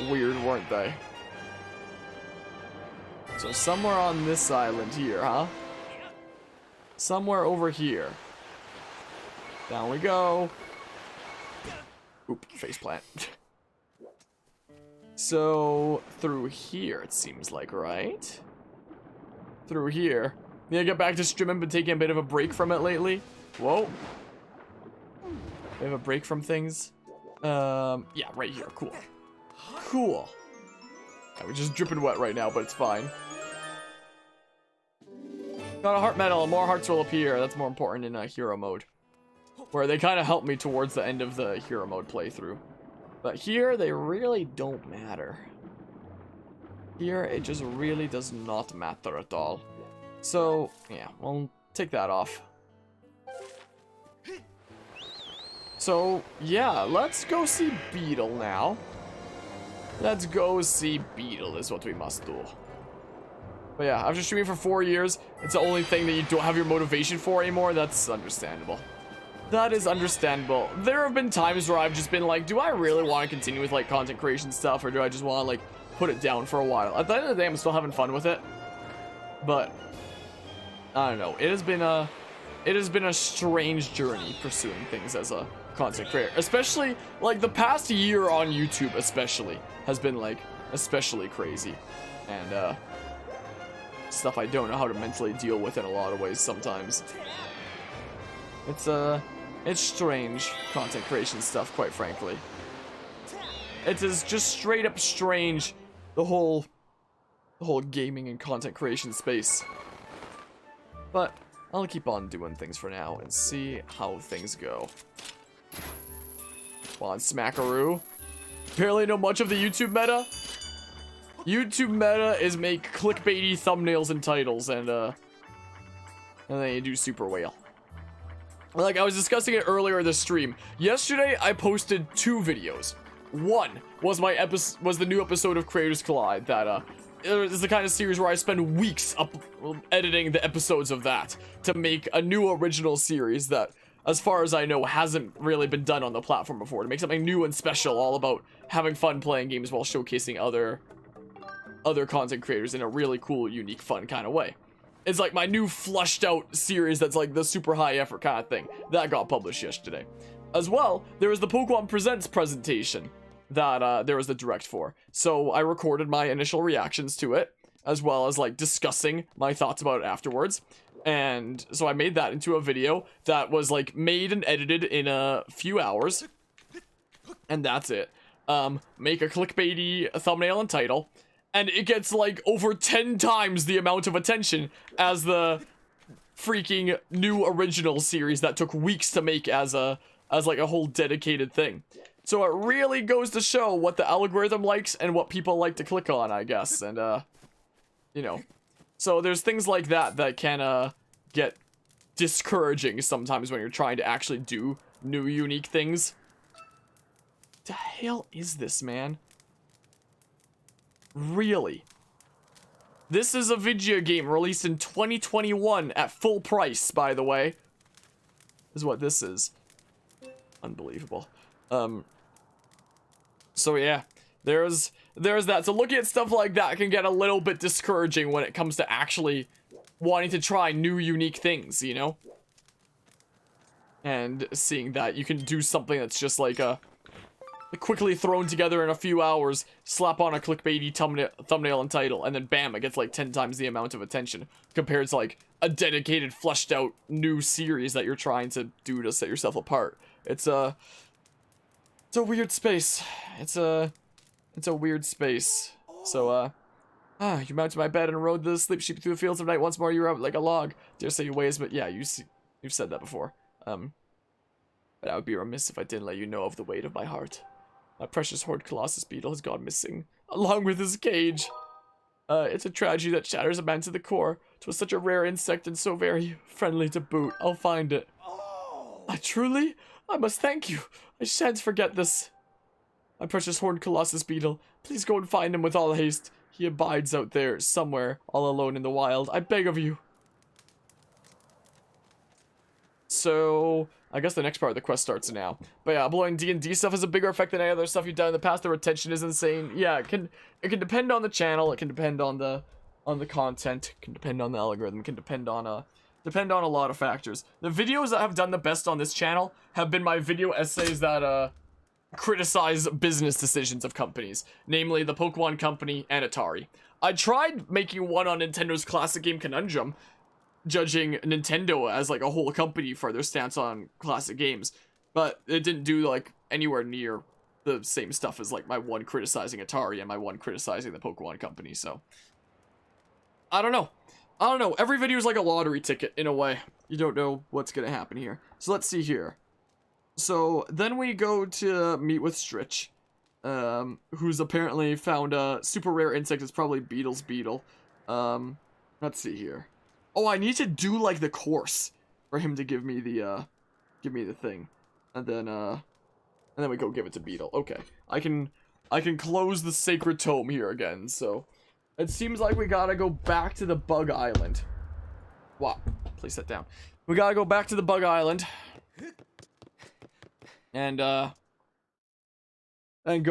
weird, weren't they? So somewhere on this island here, huh? Somewhere over here. Down we go. Oop, faceplant. So, through here, it seems like, right? Through here. Yeah, get back to streaming, but taking a bit of a break from it lately. Whoa. We have a break from things. Yeah, right here. Cool. Cool. Yeah, we're just dripping wet right now, but it's fine. Got a heart medal. More hearts will appear. That's more important in hero mode. Where they kind of help me towards the end of the hero mode playthrough. But here, they really don't matter. Here, it just really does not matter at all. So, yeah, we'll take that off. So, yeah, let's go see Beetle now. Let's go see Beetle is what we must do. But yeah, after streaming for 4 years, it's the only thing that you don't have your motivation for anymore. That's understandable. That is understandable. There have been times where I've just been like, do I really want to continue with like content creation stuff, or do I just want to like put it down for a while? At the end of the day, I'm still having fun with it. But I don't know. It has been a strange journey pursuing things as a content creator, especially like the past year on YouTube especially has been like especially crazy, and stuff I don't know how to mentally deal with in a lot of ways sometimes. It's strange content creation stuff, quite frankly. It is just straight up strange, the whole gaming and content creation space. But I'll keep on doing things for now and see how things go. Come on, Smackaroo. Barely know much of the YouTube meta. YouTube meta is make clickbaity thumbnails and titles, and then you do super whale. Like I was discussing it earlier in the stream. Yesterday I posted 2 videos. One was the new episode of Creators Collide that is the kind of series where I spend weeks editing the episodes of that to make a new original series that, as far as I know, hasn't really been done on the platform before. To make something new and special, all about having fun playing games while showcasing other content creators in a really cool, unique, fun kind of way. It's like my new flushed out series that's like the super high effort kind of thing. That got published yesterday. As well, there was the Pokemon Presents presentation that there was the direct for. So I recorded my initial reactions to it, as well as like discussing my thoughts about it afterwards. And so I made that into a video that was like made and edited in a few hours. And that's it. Make a clickbaity thumbnail and title. And it gets like over 10 times the amount of attention as the freaking new original series that took weeks to make as like a whole dedicated thing. So it really goes to show what the algorithm likes and what people like to click on, I guess. And you know, so there's things like that that can get discouraging sometimes when you're trying to actually do new unique things. The hell is this, man? Really? This is a video game released in 2021 at full price, by the way. Is what this is. Unbelievable. So yeah, there's that. So looking at stuff like that can get a little bit discouraging when it comes to actually wanting to try new, unique things, you know? And seeing that you can do something that's just like quickly thrown together in a few hours, slap on a clickbaity thumbnail and title, and then bam, it gets like 10 times the amount of attention compared to like a dedicated, fleshed out new series that you're trying to do to set yourself apart. It's a weird space. It's a weird space. So, you mounted my bed and rode the sleep sheep through the fields of night. Once more, you were out like a log. Dare say you ways, but yeah, you've said that before. But I would be remiss if I didn't let you know of the weight of my heart. My precious Horde Colossus Beetle has gone missing. along with his cage. It's a tragedy that shatters a man to the core. 'Twas such a rare insect and so very friendly to boot. I'll find it. I must thank you. I shan't forget this. My precious horned colossus beetle, please go and find him with all haste. He abides out there, somewhere, all alone in the wild. I beg of you. So, I guess the next part of the quest starts now. But yeah, uploading D&D stuff has a bigger effect than any other stuff you've done in the past. The retention is insane. Yeah, it can depend on the channel. It can depend on the content. It can depend on the algorithm. It can depend on a lot of factors. The videos that have done the best on this channel have been my video essays that criticize business decisions of companies, namely the Pokemon Company and Atari. I tried making one on Nintendo's classic game Conundrum, judging Nintendo as like a whole company for their stance on classic games, but it didn't do like anywhere near the same stuff as like my one criticizing Atari and my one criticizing the Pokemon Company. So I don't know. Every video is like a lottery ticket in a way. You don't know what's gonna happen here. So let's see here. So then we go to meet with Stritch, who's apparently found a super rare insect. It's probably Beetle's beetle. Let's see here. Oh, I need to do like the course for him to give me the thing, and then we go give it to Beetle. Okay, I can close the sacred tome here again. So it seems like we gotta go back to the Bug Island. Wow, please sit down. We gotta go back to the Bug Island. And go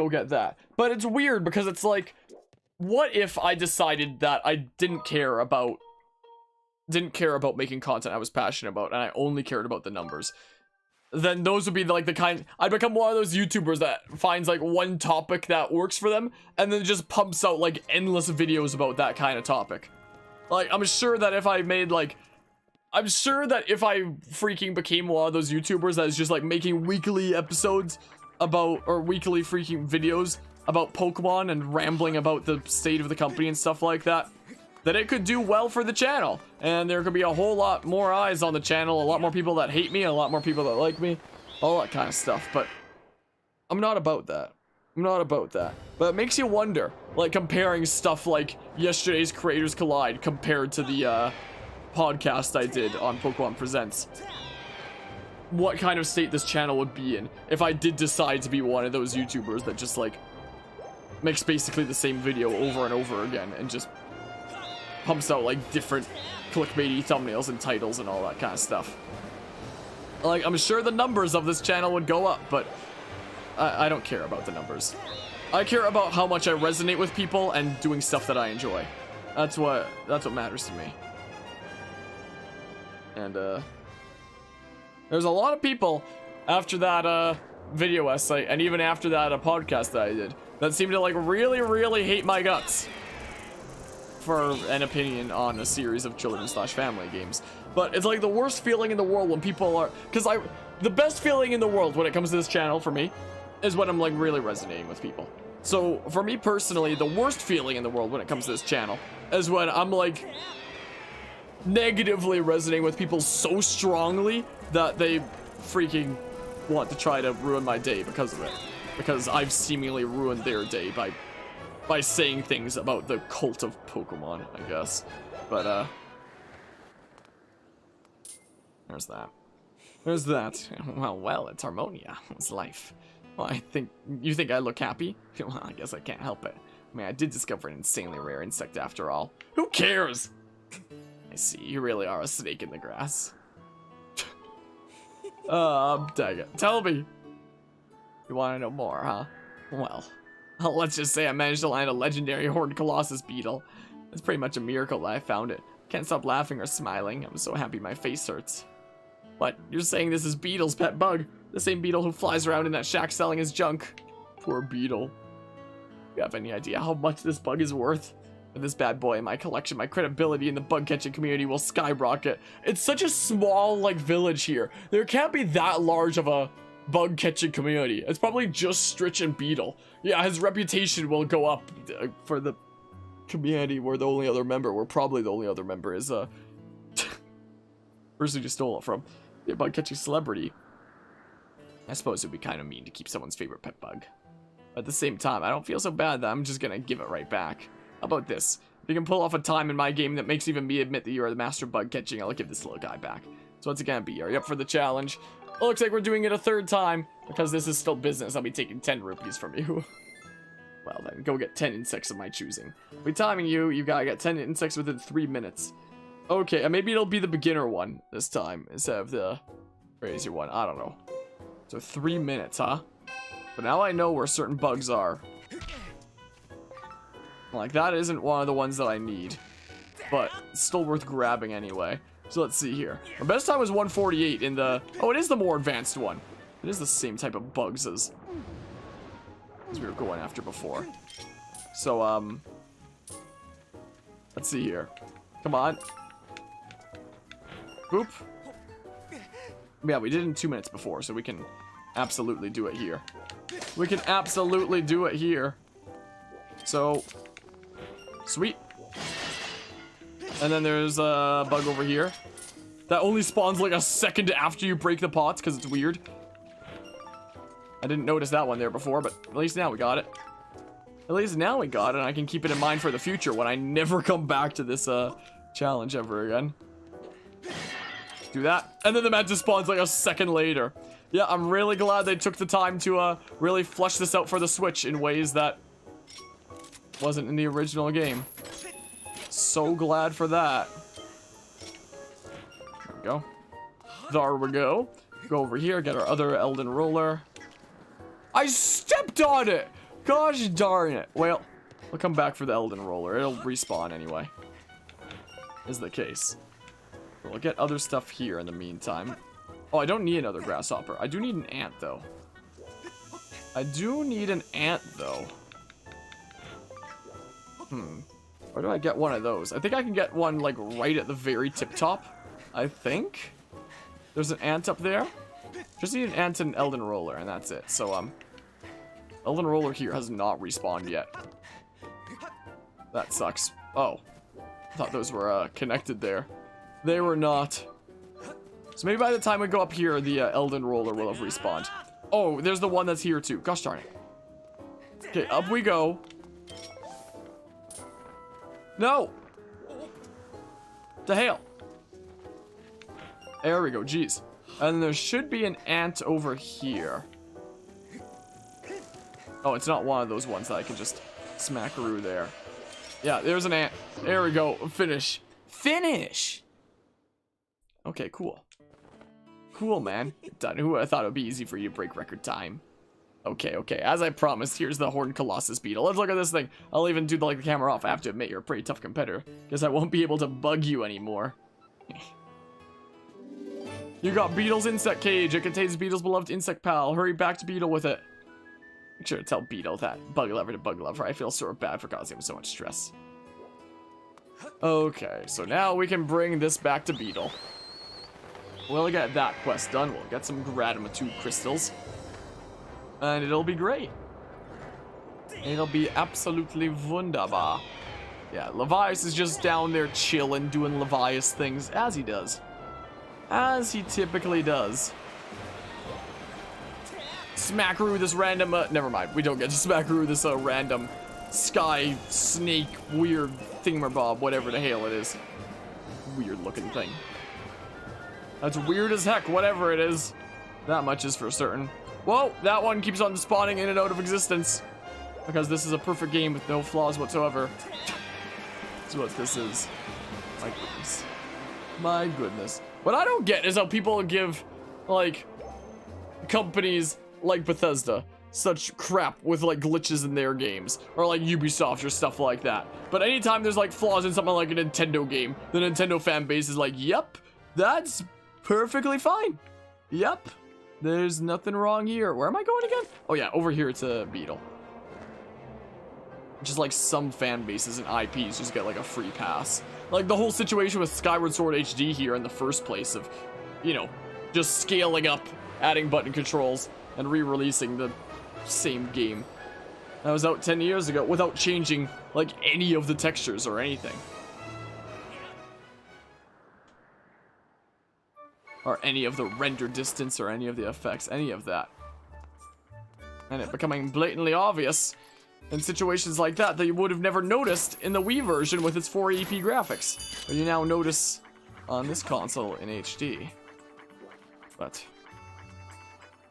get that. But it's weird because it's like, what if I decided that I didn't care about making content I was passionate about and I only cared about the numbers? Then those would be like the kind, I'd become one of those YouTubers that finds like one topic that works for them and then just pumps out like endless videos about that kind of topic. Like, I'm sure that if I freaking became one of those YouTubers that is just like making weekly episodes about, or weekly freaking videos about Pokemon and rambling about the state of the company and stuff like that, that it could do well for the channel. And there could be a whole lot more eyes on the channel, a lot more people that hate me, a lot more people that like me, all that kind of stuff. But I'm not about that. But it makes you wonder, like comparing stuff like yesterday's Creators Collide compared to the, podcast I did on Pokemon Presents, what kind of state this channel would be in if I did decide to be one of those YouTubers that just like makes basically the same video over and over again and just pumps out like different clickbaity thumbnails and titles and all that kind of stuff. Like, I'm sure the numbers of this channel would go up, but I don't care about the numbers. I care about how much I resonate with people and doing stuff that I enjoy. That's what matters to me. And, there's a lot of people after that, video essay, and even after that, podcast that I did, that seemed to, like, really, really hate my guts for an opinion on a series of children/family games. But it's, like, the worst feeling in the world when people are... the best feeling in the world when it comes to this channel, for me, is when I'm, like, really resonating with people. So, for me personally, the worst feeling in the world when it comes to this channel is when I'm, like... negatively resonating with people so strongly that they freaking want to try to ruin my day because of it. Because I've seemingly ruined their day by saying things about the cult of Pokemon, I guess. But, there's that. Well, it's Harmonia. It's life. Well, you think I look happy? Well, I guess I can't help it. I mean, I did discover an insanely rare insect after all. Who cares? I see, you really are a snake in the grass. Dang it. Tell me. You want to know more, huh? Well, let's just say I managed to land a legendary horned colossus beetle. It's pretty much a miracle that I found it. Can't stop laughing or smiling. I'm so happy my face hurts. What? You're saying this is Beetle's pet bug? The same beetle who flies around in that shack selling his junk? Poor Beetle. You have any idea how much this bug is worth? With this bad boy in my collection, my credibility in the bug catching community will skyrocket. It's such a small, like, village here. There can't be that large of a bug catching community. It's probably just Stritch and Beetle. Yeah, his reputation will go up for the community where the only other member, where probably the only other member is, person you stole it from. The bug catching celebrity. I suppose it would be kind of mean to keep someone's favorite pet bug. At the same time, I don't feel so bad that I'm just gonna give it right back. How about this? If you can pull off a time in my game that makes even me admit that you are the master bug catching, I'll give this little guy back. So what's it gonna be? Are you up for the challenge? It looks like we're doing it a third time. Because this is still business, I'll be taking 10 rupees from you. Well then, go get 10 insects of my choosing. We're timing you, you gotta get 10 insects within 3 minutes. Okay, and maybe it'll be the beginner one this time, instead of the crazier one, I don't know. So 3 minutes, huh? But now I know where certain bugs are. Like, that isn't one of the ones that I need. But, it's still worth grabbing anyway. So let's see here. Our best time was 148 in the... Oh, it is the more advanced one. It is the same type of bugs as we were going after before. So, let's see here. Come on. Boop. Yeah, we did it in 2 minutes before, so we can absolutely do it here. We can absolutely do it here. So, sweet. And then there's a bug over here. That only spawns like a second after you break the pots, because it's weird. I didn't notice that one there before, but at least now we got it. At least now we got it, and I can keep it in mind for the future when I never come back to this challenge ever again. Do that, and then the mantis spawns like a second later. Yeah, I'm really glad they took the time to really flesh this out for the Switch in ways that wasn't in the original game. So glad for that. There we go. There we go. Go over here, get our other Elden Roller. I stepped on it! Gosh darn it. Well, we'll come back for the Elden Roller. It'll respawn anyway. Is the case. We'll get other stuff here in the meantime. Oh, I don't need another grasshopper. I do need an ant, though. I do need an ant, though. Where do I get one of those? I think I can get one, like, right at the very tip-top. I think. There's an ant up there. Just need an ant and an Elden Roller, and that's it. So, Elden Roller here has not respawned yet. That sucks. Oh. I thought those were, connected there. They were not. So maybe by the time we go up here, the Elden Roller will have respawned. Oh, there's the one that's here too. Gosh darn it. Okay, up we go. No! The hell? There we go, jeez. And there should be an ant over here. Oh, it's not one of those ones that I can just smackaroo there. Yeah, there's an ant. There we go. Finish. Finish! Okay, cool. Cool, man. Done. Who I thought it would be easy for you to break record time. Okay, okay. As I promised, here's the Horned Colossus beetle. Let's look at this thing. I'll even do the camera off. I have to admit, you're a pretty tough competitor. Guess I won't be able to bug you anymore. You got Beetle's insect cage. It contains Beetle's beloved insect pal. Hurry back to Beetle with it. Make sure to tell Beetle that. Bug lover to bug lover. I feel sort of bad for causing him so much stress. Okay, so now we can bring this back to Beetle. We'll get that quest done. We'll get some Gratitude crystals. And it'll be great. It'll be absolutely wunderbar. Yeah, Levias is just down there chilling, doing Levias things, as he does. As he typically does. Smackaroo this random, never mind. We don't get to smackaroo this random sky snake weird thingamabob, whatever the hell it is. Weird looking thing. That's weird as heck, whatever it is. That much is for certain. Whoa, that one keeps on spawning in and out of existence. Because this is a perfect game with no flaws whatsoever. That's what this is. My goodness. My goodness. What I don't get is how people give, like, companies like Bethesda such crap with, like, glitches in their games. Or, like, Ubisoft or stuff like that. But anytime there's, like, flaws in something like a Nintendo game, the Nintendo fan base is like, yep, that's perfectly fine. Yep. There's nothing wrong here. Where am I going again? Oh yeah, over here to Beetle. Just like some fan bases and IPs just get like a free pass. Like the whole situation with Skyward Sword HD here in the first place of, you know, just scaling up, adding button controls, and re-releasing the same game. That was out 10 years ago without changing like any of the textures or anything. Or any of the render distance or any of the effects, any of that. And it becoming blatantly obvious in situations like that you would have never noticed in the Wii version with its 480p graphics. But you now notice on this console in HD. But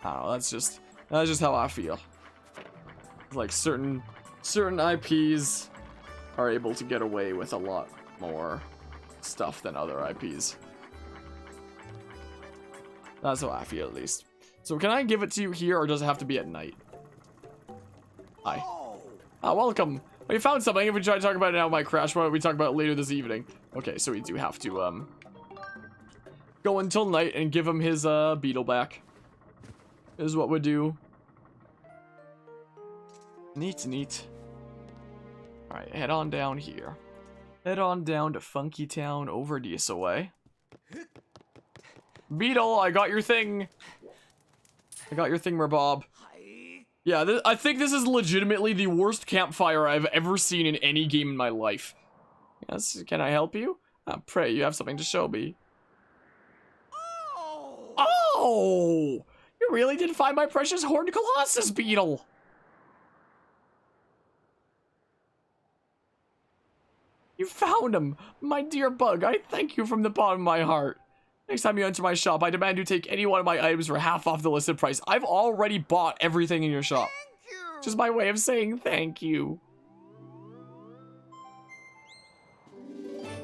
I don't know, that's just how I feel. Like certain IPs are able to get away with a lot more stuff than other IPs. That's how I feel, at least. So can I give it to you here, or does it have to be at night? Hi. Ah, welcome. We found something. If we try to talk about it now, it might crash. Why don't we talk about it later this evening? Okay, so we do have to go until night and give him his beetle back. Is what we do. Neat. Alright, head on down here. Head on down to Funky Town over this away. Beetle, I got your thing. I got your thing, Bob. Yeah, I think this is legitimately the worst campfire I've ever seen in any game in my life. Yes, can I help you? I pray you have something to show me. Oh! You really did find my precious Horned Colossus beetle! You found him! My dear bug, I thank you from the bottom of my heart. Next time you enter my shop, I demand you take any one of my items for half off the listed price. I've already bought everything in your shop. Thank you. Just my way of saying thank you.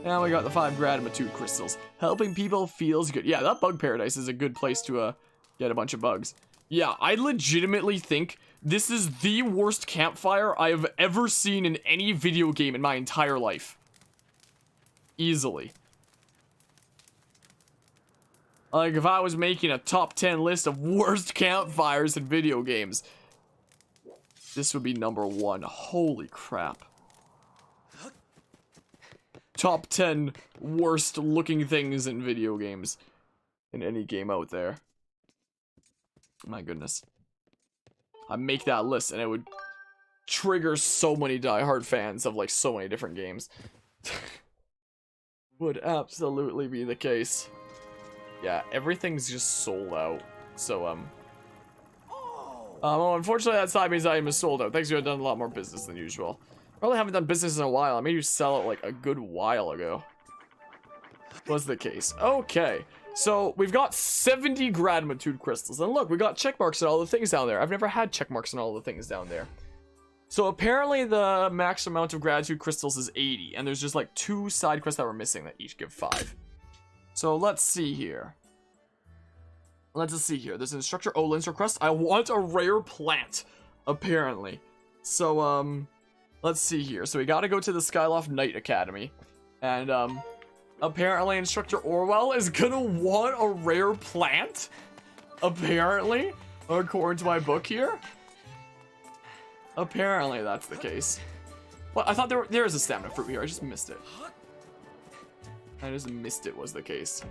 Now we got the 5 gratitude crystals. Helping people feels good. Yeah, that bug paradise is a good place to get a bunch of bugs. Yeah, I legitimately think this is the worst campfire I have ever seen in any video game in my entire life. Easily. Like, if I was making a top 10 list of worst campfires in video games, this would be number 1. Holy crap. Top 10 worst looking things in video games. In any game out there. My goodness. I'd make that list and it would trigger so many diehard fans of like so many different games. Would absolutely be the case. Yeah, everything's just sold out. So, well, unfortunately that side means item is sold out. Thanks, you have done a lot more business than usual. Probably haven't done business in a while. I made you sell it like a good while ago. Was the case. Okay, so we've got 70 gratitude crystals. And look, we got check marks and all the things down there. I've never had check marks and all the things down there. So apparently the max amount of gratitude crystals is 80. And there's just like 2 side quests that we're missing that each give 5. So let's see here. Let's just see here. There's an Instructor Olin's request. I want a rare plant, apparently. So, let's see here. So we gotta go to the Skyloft Knight Academy. And, apparently Instructor Orwell is gonna want a rare plant. Apparently. According to my book here. Apparently that's the case. Well, I thought there was a stamina fruit here. I just missed it. I just missed it was the case.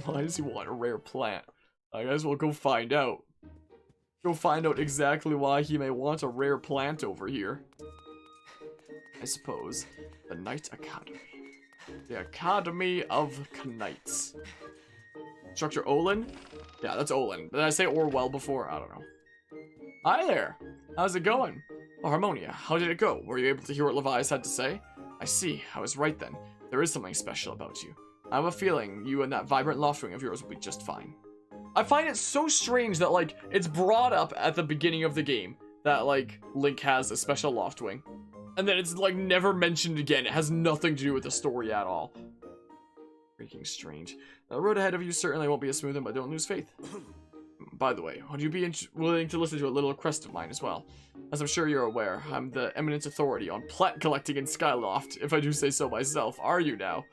Why does he want a rare plant? I guess we'll go find out. Go find out exactly why he may want a rare plant over here. I suppose. The Knight Academy. The Academy of Knights. Instructor Olin? Yeah, that's Olin. Did I say Orwell before? I don't know. Hi there. How's it going? Oh, Harmonia, how did it go? Were you able to hear what Levi's had to say? I see. I was right then. There is something special about you. I have a feeling you and that vibrant loft wing of yours will be just fine. I find it so strange that, like, it's brought up at the beginning of the game that, like, Link has a special loft wing. And then it's, like, never mentioned again. It has nothing to do with the story at all. Freaking strange. The road ahead of you certainly won't be a smooth one, but don't lose faith. By the way, would you be willing to listen to a little request of mine as well? As I'm sure you're aware, I'm the eminent authority on plant collecting in Skyloft, if I do say so myself. Are you now?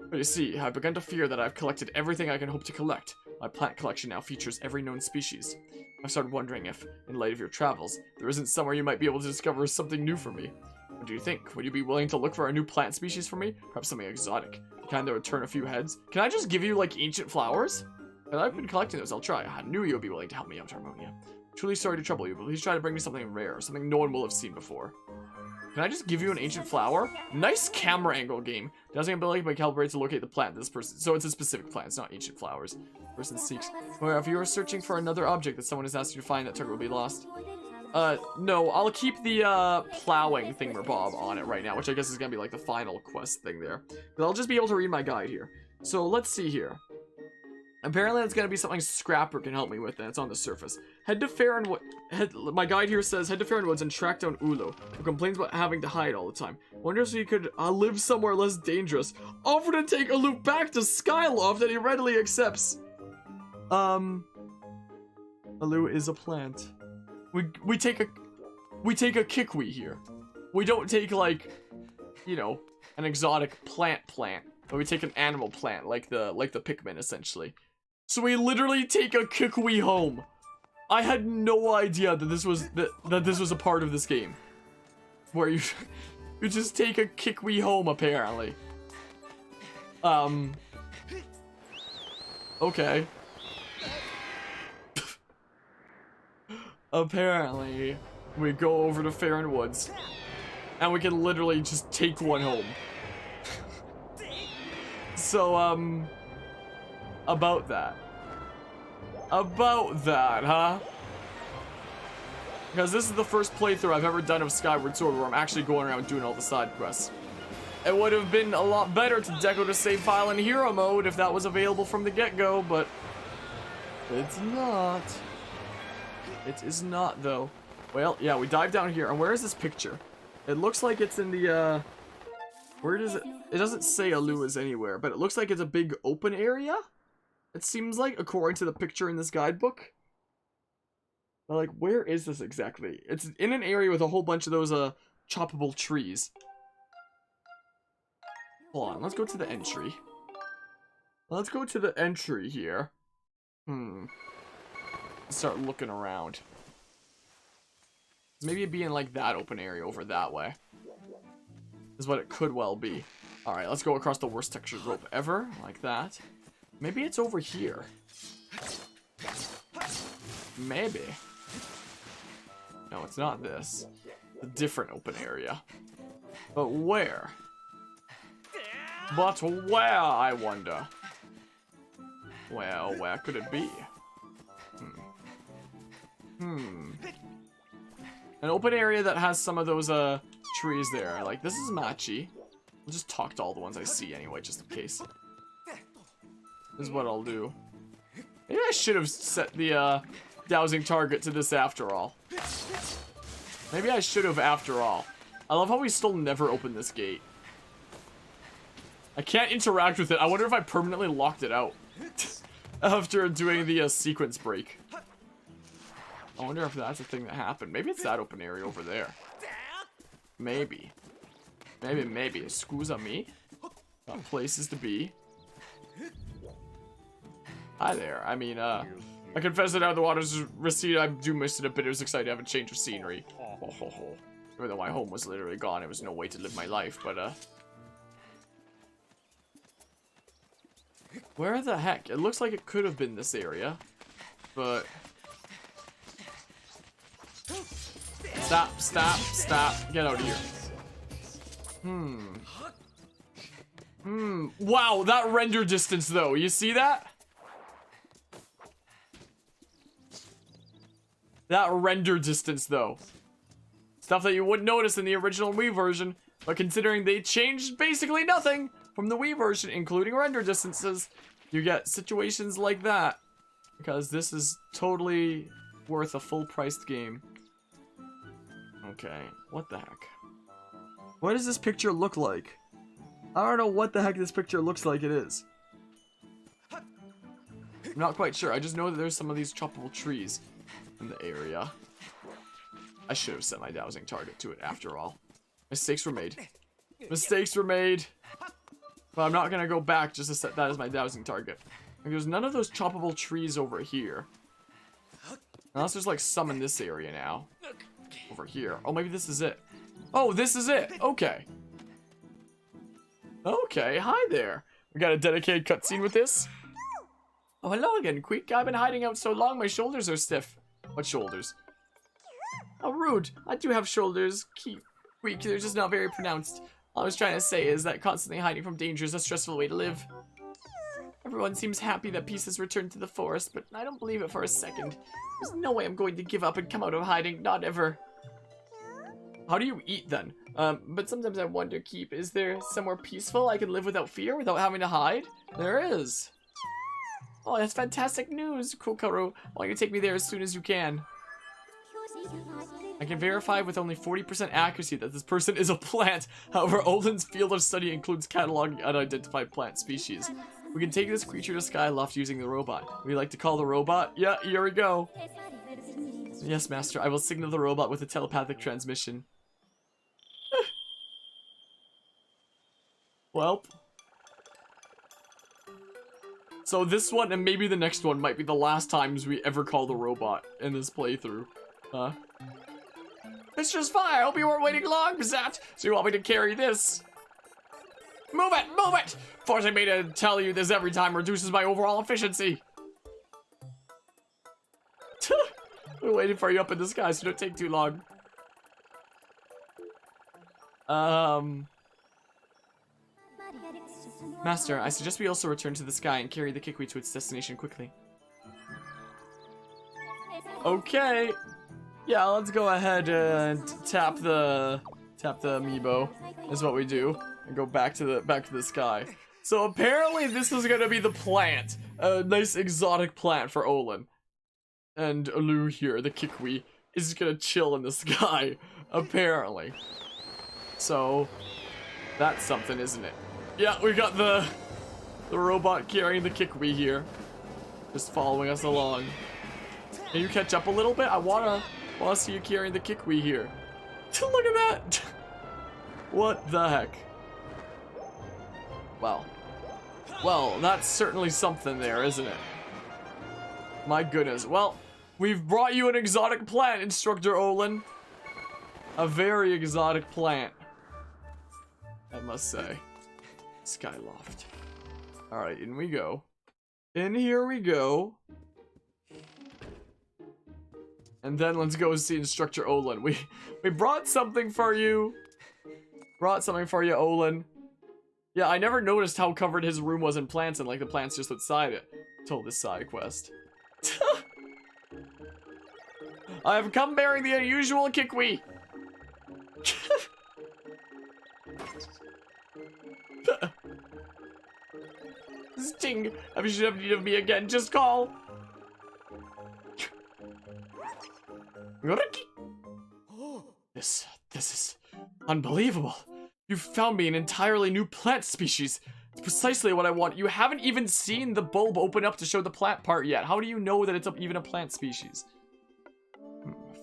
But you see, I've begun to fear that I've collected everything I can hope to collect. My plant collection now features every known species. I've started wondering if, in light of your travels, there isn't somewhere you might be able to discover something new for me. What do you think? Would you be willing to look for a new plant species for me? Perhaps something exotic. The kind that would turn a few heads? Can I just give you, like, ancient flowers? I've been collecting those, I'll try. I knew you would be willing to help me out, Harmonia. Truly sorry to trouble you, but please try to bring me something rare, something no one will have seen before. Can I just give you an ancient flower? Nice camera angle game. Doesn't ability by calibrate to locate the plant this person. So it's a specific plant, it's not ancient flowers. Person seeks. Well, if you are searching for another object that someone has asked you to find, that target will be lost. No, I'll keep the, plowing thingamabob on it right now, which I guess is gonna be, like, the final quest thing there. But I'll just be able to read my guide here. So, let's see here. Apparently, it's gonna be something Scrapper can help me with, and it's on the surface. Head to my guide here says, head to Faron Woods and track down Ulo, who complains about having to hide all the time. Wonders if he could live somewhere less dangerous. Offer to take Ulo back to Skyloft that he readily accepts. Ulo is a plant. We take a Kikwi here. We don't take, like, you know, an exotic plant, but we take an animal plant, like the Pikmin, essentially. So we literally take a Kikwi home. I had no idea that this was that this was a part of this game, where you just take a Kikwi home, apparently. Okay. Apparently, we go over to Faron Woods, and we can literally just take one home. So, about that, huh? Because this is the first playthrough I've ever done of Skyward Sword where I'm actually going around doing all the side quests. It would have been a lot better to deco the save file in hero mode if that was available from the get-go, but it's not. It is not, though. Well, yeah, we dive down here, and where is this picture? It looks like it's in the, where does it? It doesn't say Alua's anywhere, but it looks like it's a big open area. It seems like, according to the picture in this guidebook. But, like, where is this exactly? It's in an area with a whole bunch of those, choppable trees. Hold on, let's go to the entry. Let's go to the entry here. Start looking around. Maybe it'd be in, like, that open area over that way. Is what it could well be. Alright, let's go across the worst textured rope ever, like that. Maybe it's over here. Maybe. No, it's not this. It's a different open area. But where? But where, I wonder? Well, where could it be? An open area that has some of those, trees there. Like, this is Machi. I'll just talk to all the ones I see anyway, just in case. This is what I'll do. Maybe I should have set the, dowsing target to this after all. Maybe I should have after all. I love how we still never opened this gate. I can't interact with it. I wonder if I permanently locked it out. After doing the, sequence break. I wonder if that's a thing that happened. Maybe it's that open area over there. Maybe. Maybe. Scusa me. Got places to be. Hi there. I mean, I confess that now the waters recede, I do miss it a bit. It was exciting to have a change of scenery. Even though my home was literally gone, it was no way to live my life, but, where the heck? It looks like it could have been this area, but... Stop. Get out of here. Wow, that render distance, though. You see that? That render distance, though. Stuff that you wouldn't notice in the original Wii version, but considering they changed basically nothing from the Wii version, including render distances, you get situations like that. Because this is totally worth a full-priced game. Okay, what the heck? What does this picture look like? I don't know what the heck this picture looks like it is. I'm not quite sure. I just know that there's some of these choppable trees in the area. I should have set my dowsing target to it after all. Mistakes were made. Mistakes were made. But I'm not going to go back just to set that as my dowsing target. Like, there's none of those choppable trees over here. Unless there's like some in this area now. Over here. Oh, maybe this is it. Oh, this is it. Okay. Okay, hi there. We got a dedicated cutscene with this. Oh, hello again, Queek. I've been hiding out so long, my shoulders are stiff. What shoulders? How rude. I do have shoulders. Queek, they're just not very pronounced. All I was trying to say is that constantly hiding from danger is a stressful way to live. Everyone seems happy that peace has returned to the forest, but I don't believe it for a second. There's no way I'm going to give up and come out of hiding, not ever. How do you eat then? But sometimes I wonder, Keep, is there somewhere peaceful I can live without fear, without having to hide? There is. Oh, that's fantastic news, Kokaru. Why don't you take me there as soon as you can? I can verify with only 40% accuracy that this person is a plant. However, Olin's field of study includes cataloging unidentified plant species. We can take this creature to Skyloft using the robot. Would you like to call the robot? Yeah, here we go. Yes, Master. I will signal the robot with a telepathic transmission. Welp. So this one and maybe the next one might be the last times we ever call the robot in this playthrough. Huh? It's just fine. I hope you weren't waiting long, Bizat. So you want me to carry this? Move it! Move it! Forcing me to tell you this every time reduces my overall efficiency. We're waiting for you up in the sky, so don't take too long. Master, I suggest we also return to the sky and carry the Kikwi to its destination quickly. Okay. Yeah, let's go ahead and tap the amiibo. Is what we do, and go back to the sky. So apparently this is gonna be the plant, a nice exotic plant for Olin. And Alu here, the Kikwi, is just gonna chill in the sky, apparently. So that's something, isn't it? Yeah, we got the robot carrying the Kikwi here, just following us along. Can you catch up a little bit? I wanna see you carrying the Kikwi here. Look at that! What the heck? Well, that's certainly something there, isn't it? My goodness. Well, we've brought you an exotic plant, Instructor Olin. A very exotic plant, I must say. Skyloft. Alright, in we go. In here we go. And then let's go see Instructor Olin. We brought something for you. Brought something for you, Olin. Yeah, I never noticed how covered his room was in plants and like the plants just outside it. Till this side quest. I have come bearing the unusual Kikwi. Sting, if you should have need of me again, just call. This is unbelievable. You found me an entirely new plant species. It's precisely what I want. You haven't even seen the bulb open up to show the plant part yet. How do you know that it's even a plant species?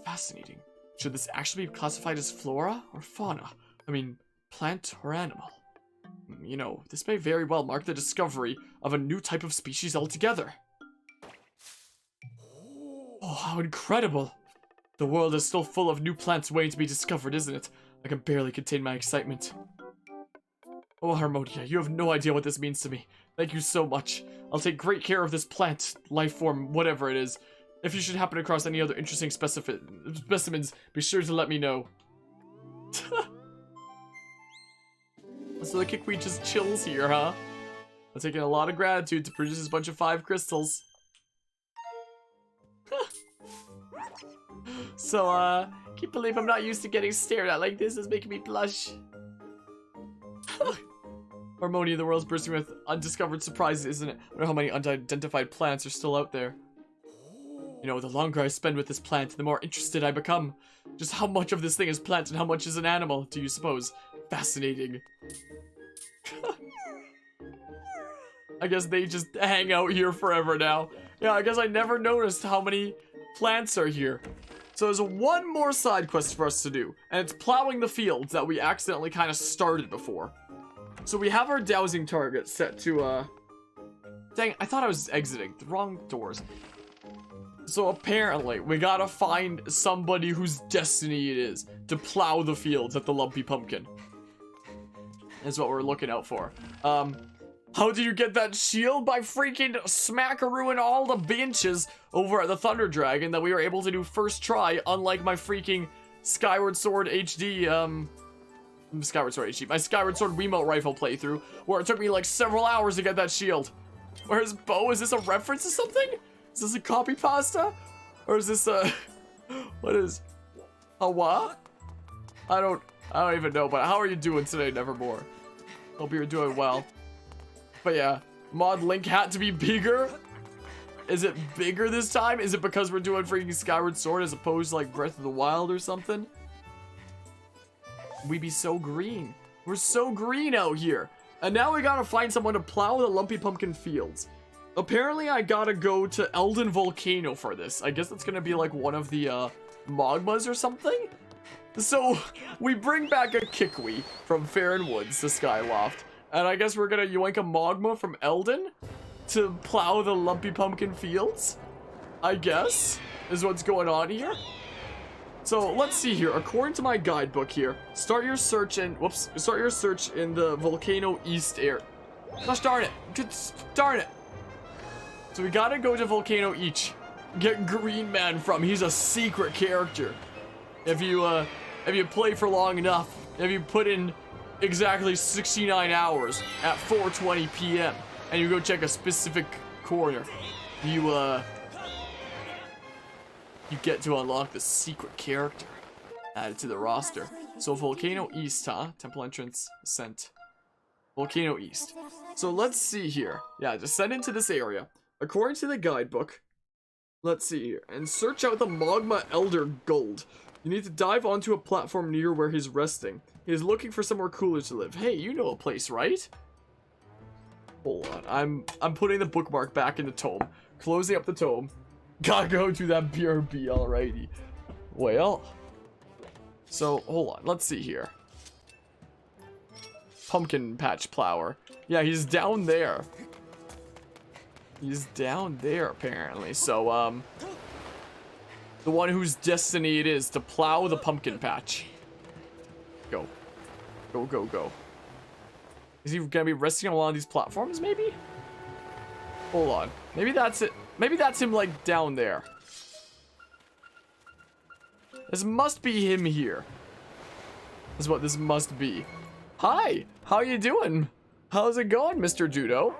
Fascinating. Should this actually be classified as flora or fauna? I mean, plant or animal? You know, this may very well mark the discovery of a new type of species altogether. Oh, how incredible. The world is still full of new plants waiting to be discovered, isn't it? I can barely contain my excitement. Oh, Harmonia, you have no idea what this means to me. Thank you so much. I'll take great care of this plant, life form, whatever it is. If you should happen across any other interesting specimens, be sure to let me know. So the Kikwi just chills here, huh? I'm taking a lot of gratitude to produce this bunch of 5 crystals. So, can't believe I'm not used to getting stared at like this. It's making me blush. Harmonia, the world's bursting with undiscovered surprises, isn't it? I wonder how many unidentified plants are still out there. You know, the longer I spend with this plant, the more interested I become. Just how much of this thing is plant and how much is an animal, do you suppose? Fascinating. I guess they just hang out here forever now. Yeah, I guess I never noticed how many plants are here. So there's one more side quest for us to do, and it's plowing the fields that we accidentally kind of started before. So we have our dowsing target set to, dang, I thought I was exiting. The wrong doors. So apparently, we gotta find somebody whose destiny it is to plow the fields at the Lumpy Pumpkin. Is what we're looking out for. How do you get that shield? By freaking smackarooing all the benches over at the Thunder Dragon that we were able to do first try, unlike my freaking Skyward Sword HD, my Skyward Sword Wiimote rifle playthrough, where it took me like several hours to get that shield. Where's Bo? Is this a reference to something? Is this a copy pasta? Or is this a... What is... A what? I don't even know, but how are you doing today, Nevermore? Hope you're doing well. But yeah, Mod Link had to be bigger. Is it bigger this time? Is it because we're doing freaking Skyward Sword as opposed to like Breath of the Wild or something? We be so green. We're so green out here. And now we gotta find someone to plow the Lumpy Pumpkin fields. Apparently I gotta go to Elden Volcano for this. I guess that's gonna be like one of the Magmas or something? So we bring back a Kikwi from Farron Woods to Skyloft. And I guess we're gonna yoink a Magma from Elden to plow the Lumpy Pumpkin fields, I guess, is what's going on here. So let's see here. According to my guidebook here, start your search in the Volcano East area. Gosh darn it. Darn it. So we gotta go to Volcano East. Get Green Man from. He's a secret character. If you play for long enough, if you put in exactly 69 hours at 4:20 p.m. and you go check a specific corner, you get to unlock the secret character added to the roster. So Volcano East, huh? Temple entrance, ascent. Volcano East. So let's see here. Yeah, descend into this area. According to the guidebook, let's see here. And search out the Magma Elder Gold. You need to dive onto a platform near where he's resting. He's looking for somewhere cooler to live. Hey, you know a place, right? Hold on. I'm putting the bookmark back in the tome. Closing up the tome. Gotta go to that BRB, alrighty. Well. So, hold on. Let's see here. Pumpkin Patch Plower. Yeah, he's down there. He's down there, apparently. So, the one whose destiny it is to plow the pumpkin patch. Go. Go, go, go. Is he gonna be resting on one of these platforms, maybe? Hold on. Maybe that's it. Maybe that's him, like, down there. This must be him here. This is what this must be. Hi! How you doing? How's it going, Mr. Judo?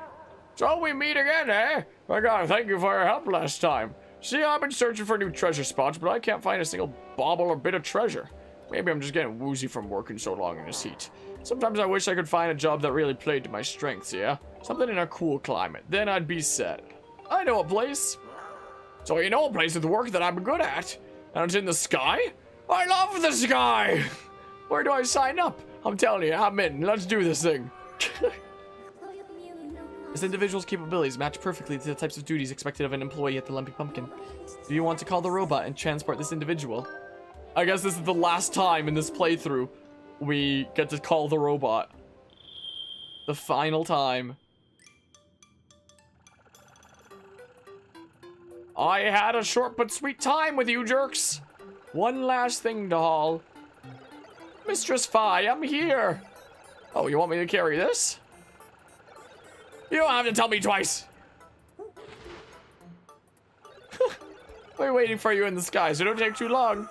So we meet again, eh? I gotta thank you for your help last time. See, I've been searching for new treasure spots, but I can't find a single bauble or bit of treasure. Maybe I'm just getting woozy from working so long in this heat. Sometimes I wish I could find a job that really played to my strengths, yeah? Something in a cool climate. Then I'd be set. I know a place. So you know a place with work that I'm good at. And it's in the sky? I love the sky! Where do I sign up? I'm telling you, I'm in. Let's do this thing. This individual's capabilities match perfectly to the types of duties expected of an employee at the Lumpy Pumpkin. Do you want to call the robot and transport this individual? I guess this is the last time in this playthrough we get to call the robot. The final time. I had a short but sweet time with you jerks. One last thing to haul. Mistress Fi, I'm here. Oh, you want me to carry this? You don't have to tell me twice. We're waiting for you in the sky, so don't take too long.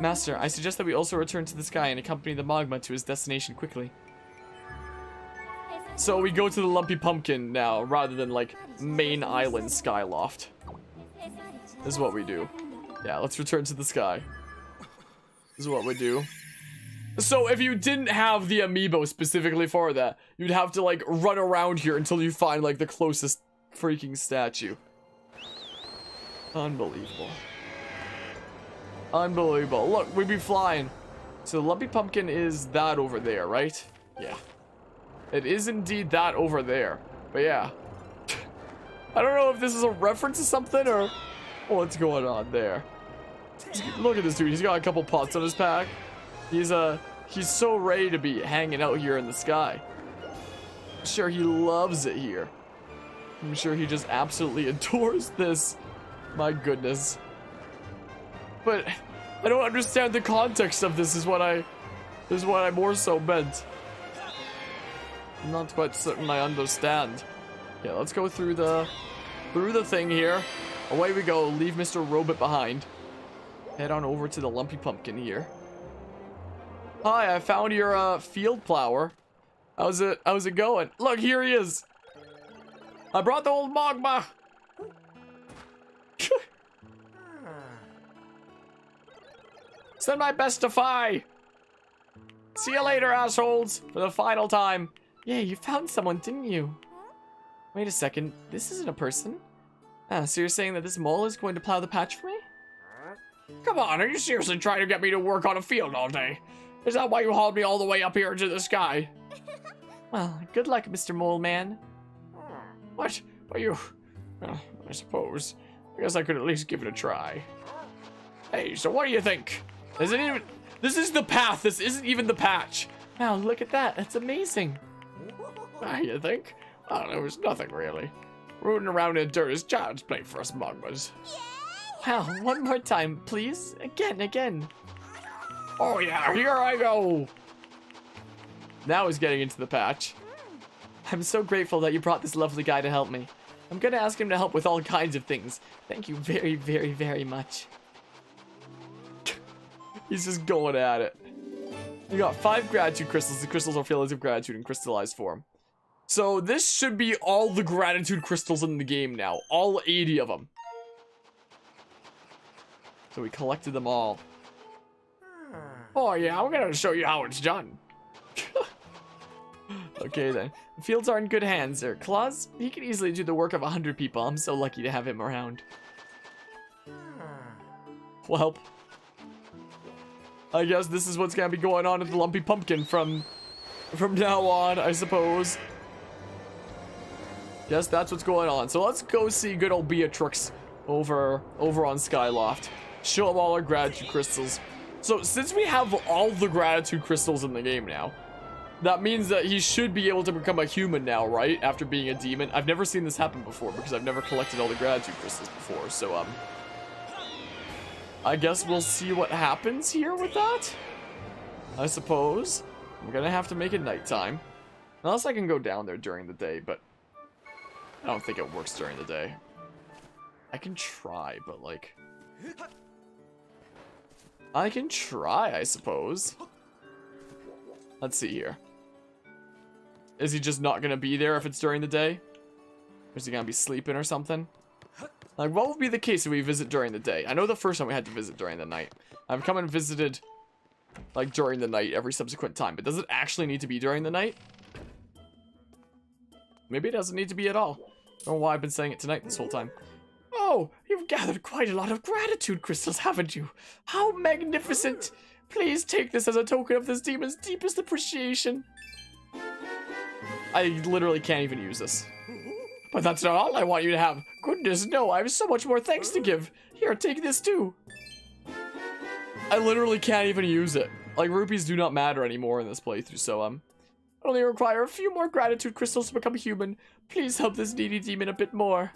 Master, I suggest that we also return to the sky and accompany the Magma to his destination quickly. So we go to the Lumpy Pumpkin now, rather than, like, main island Skyloft. This is what we do. Yeah, let's return to the sky. This is what we do. So if you didn't have the amiibo specifically for that, you'd have to, like, run around here until you find, like, the closest freaking statue. Unbelievable. Unbelievable. Look, we'd be flying. So the Lumpy Pumpkin is that over there, right? Yeah. It is indeed that over there. But yeah. I don't know if this is a reference to something or what's going on there. Look at this dude. He's got a couple pots on his pack. He's so ready to be hanging out here in the sky. I'm sure he loves it here. I'm sure he just absolutely adores this. My goodness. But I don't understand the context of this is what I more so meant. I'm not quite certain I understand. Yeah, let's go through the thing here. Away we go. Leave Mr. Robot behind. Head on over to the Lumpy Pumpkin here. Hi, I found your field plower. How's it going? Look, here he is. I brought the old magma. Send my best to Fi. See you later, assholes. For the final time. Yeah, you found someone, didn't you? Wait a second. This isn't a person. Ah, so you're saying that this mole is going to plow the patch for me? Come on, are you seriously trying to get me to work on a field all day? Is that why you hauled me all the way up here into the sky? Well, good luck, Mr. Mole Man. What? Are you... Well, I suppose. I guess I could at least give it a try. Hey, so what do you think? Is it even... This is the path. This isn't even the patch. Wow, look at that. That's amazing. You think? I don't know. It's nothing, really. Rooting around in dirt is child's play for us magmas. Wow, one more time, please. Again. Oh, yeah. Here I go. Now he's getting into the patch. I'm so grateful that you brought this lovely guy to help me. I'm gonna ask him to help with all kinds of things. Thank you very, very, very much. He's just going at it. You got 5 gratitude crystals. The crystals are feelings of gratitude in crystallized form. So this should be all the gratitude crystals in the game now. All 80 of them. So we collected them all. Oh yeah, I'm gonna show you how it's done. Okay then. The fields are in good hands there. Claus, he can easily do the work of 100 people. I'm so lucky to have him around. Well, I guess this is what's gonna be going on at the Lumpy Pumpkin from now on, I suppose. Yes, that's what's going on. So let's go see good old Beatrix over on Skyloft. Show him all our gratitude crystals. So since we have all the gratitude crystals in the game now, that means that he should be able to become a human now, right? After being a demon. I've never seen this happen before because I've never collected all the gratitude crystals before. So, I guess we'll see what happens here with that. I suppose. I'm gonna have to make it nighttime. Unless I can go down there during the day, but I don't think it works during the day. I can try, but like... I can try, I suppose. Let's see here. Is he just not gonna be there if it's during the day? Or is he gonna be sleeping or something? Like, what would be the case if we visit during the day? I know the first time we had to visit during the night. I've come and visited, like, during the night every subsequent time. But does it actually need to be during the night? Maybe it doesn't need to be at all. I don't know why I've been saying it tonight this whole time. Oh, you've gathered quite a lot of gratitude crystals, haven't you? How magnificent! Please take this as a token of this demon's deepest appreciation. I literally can't even use this. But that's not all I want you to have. Goodness, no, I have so much more thanks to give. Here, take this too. I literally can't even use it. Like, rupees do not matter anymore in this playthrough, so, I only require a few more gratitude crystals to become human. Please help this needy demon a bit more.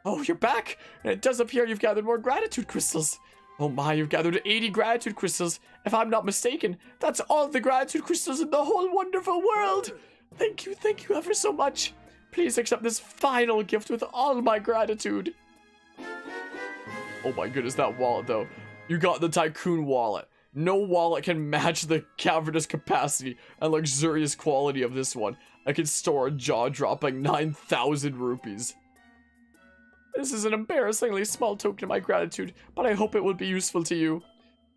Oh, you're back! And it does appear you've gathered more gratitude crystals. Oh my, you've gathered 80 gratitude crystals. If I'm not mistaken, that's all the gratitude crystals in the whole wonderful world. Thank you ever so much. Please accept this final gift with all my gratitude. Oh my goodness, that wallet though. You got the Tycoon wallet. No wallet can match the cavernous capacity and luxurious quality of this one. I can store a jaw-dropping 9,000 rupees. This is an embarrassingly small token of my gratitude, but I hope it will be useful to you.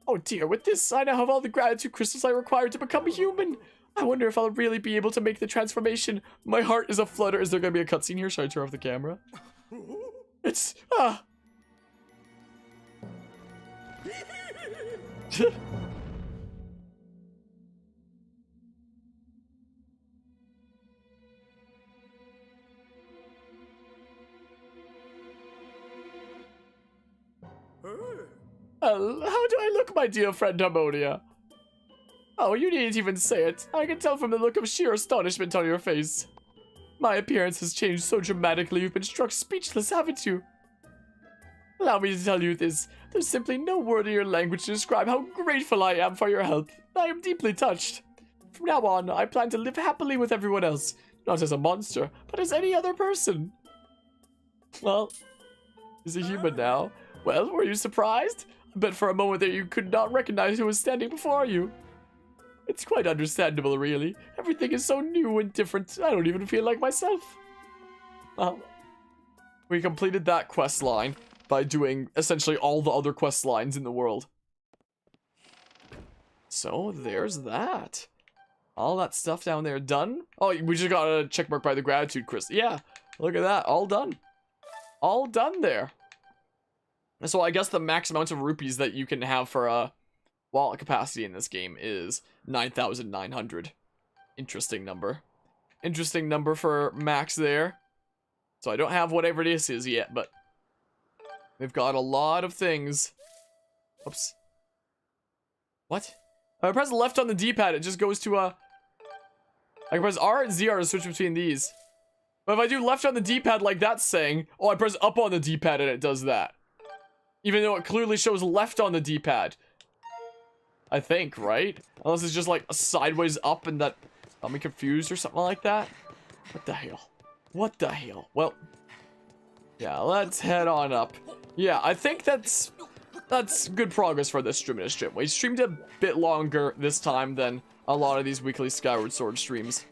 Oh dear, with this, I now have all the gratitude crystals I require to become a human. I wonder if I'll really be able to make the transformation. My heart is aflutter. Is there going to be a cutscene here? Should I turn off the camera? It's... How do I look, my dear friend Harmonia? Oh, you needn't even say it. I can tell from the look of sheer astonishment on your face. My appearance has changed so dramatically you've been struck speechless, haven't you? Allow me to tell you this. There's simply no word in your language to describe how grateful I am for your help. I am deeply touched. From now on, I plan to live happily with everyone else. Not as a monster, but as any other person. Well, he's a human now. Well, were you surprised? I bet for a moment that you could not recognize who was standing before you. It's quite understandable, really. Everything is so new and different. I don't even feel like myself. We completed that quest line by doing essentially all the other quest lines in the world. So, there's that. All that stuff down there done. Oh, we just got a check mark by the gratitude crystal. Yeah, look at that. All done. All done there. So I guess the max amount of rupees that you can have for a wallet capacity in this game is 9,900. Interesting number. Interesting number for max there. So I don't have whatever this is yet, but we've got a lot of things. Oops. What? If I press left on the D-pad, it just goes to a... I can press R and ZR to switch between these. But if I do left on the D-pad like that's saying, oh, I press up on the D-pad and it does that. Even though it clearly shows left on the D-pad. I think, right? Unless it's just like a sideways up and that got me confused or something like that. What the hell? What the hell? Well, yeah, let's head on up. Yeah, I think that's good progress for this stream. We streamed a bit longer this time than a lot of these weekly Skyward Sword streams.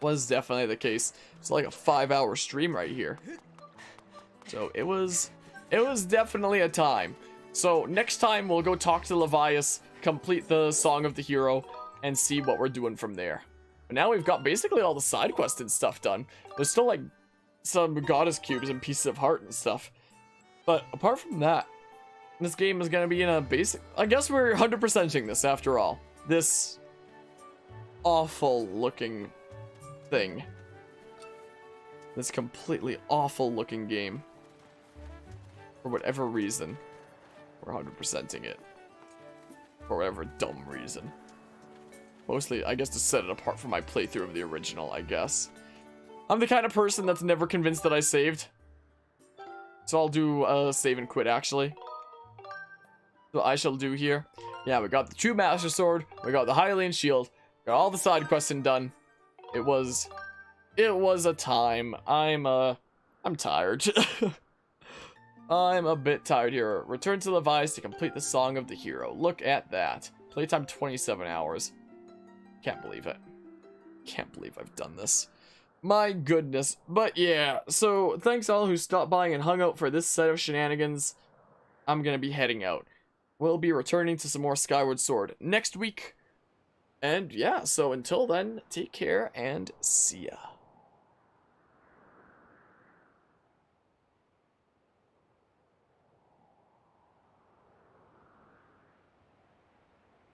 Was definitely the case. It's like a 5-hour stream right here. So it was definitely a time. So next time we'll go talk to Levias, complete the Song of the Hero, and see what we're doing from there. But now we've got basically all the side quests and stuff done. There's still like some goddess cubes and pieces of heart and stuff. But apart from that, this game is gonna be in a basic... I guess we're 100%ing this after all. This awful looking thing. This completely awful looking game. For whatever reason, we're 100%ing it. For whatever dumb reason. Mostly, I guess, to set it apart from my playthrough of the original, I guess. I'm the kind of person that's never convinced that I saved. So I'll do a save and quit, actually. So I shall do here. Yeah, we got the True Master Sword. We got the Hylian Shield. Got all the side quests done. It was a time. I'm tired. I'm a bit tired here. Return to Levias to complete the Song of the Hero. Look at that. Playtime 27 hours. Can't believe it. Can't believe I've done this. My goodness. But yeah, so thanks all who stopped by and hung out for this set of shenanigans. I'm gonna be heading out. We'll be returning to some more Skyward Sword next week. And yeah, so until then, take care and see ya.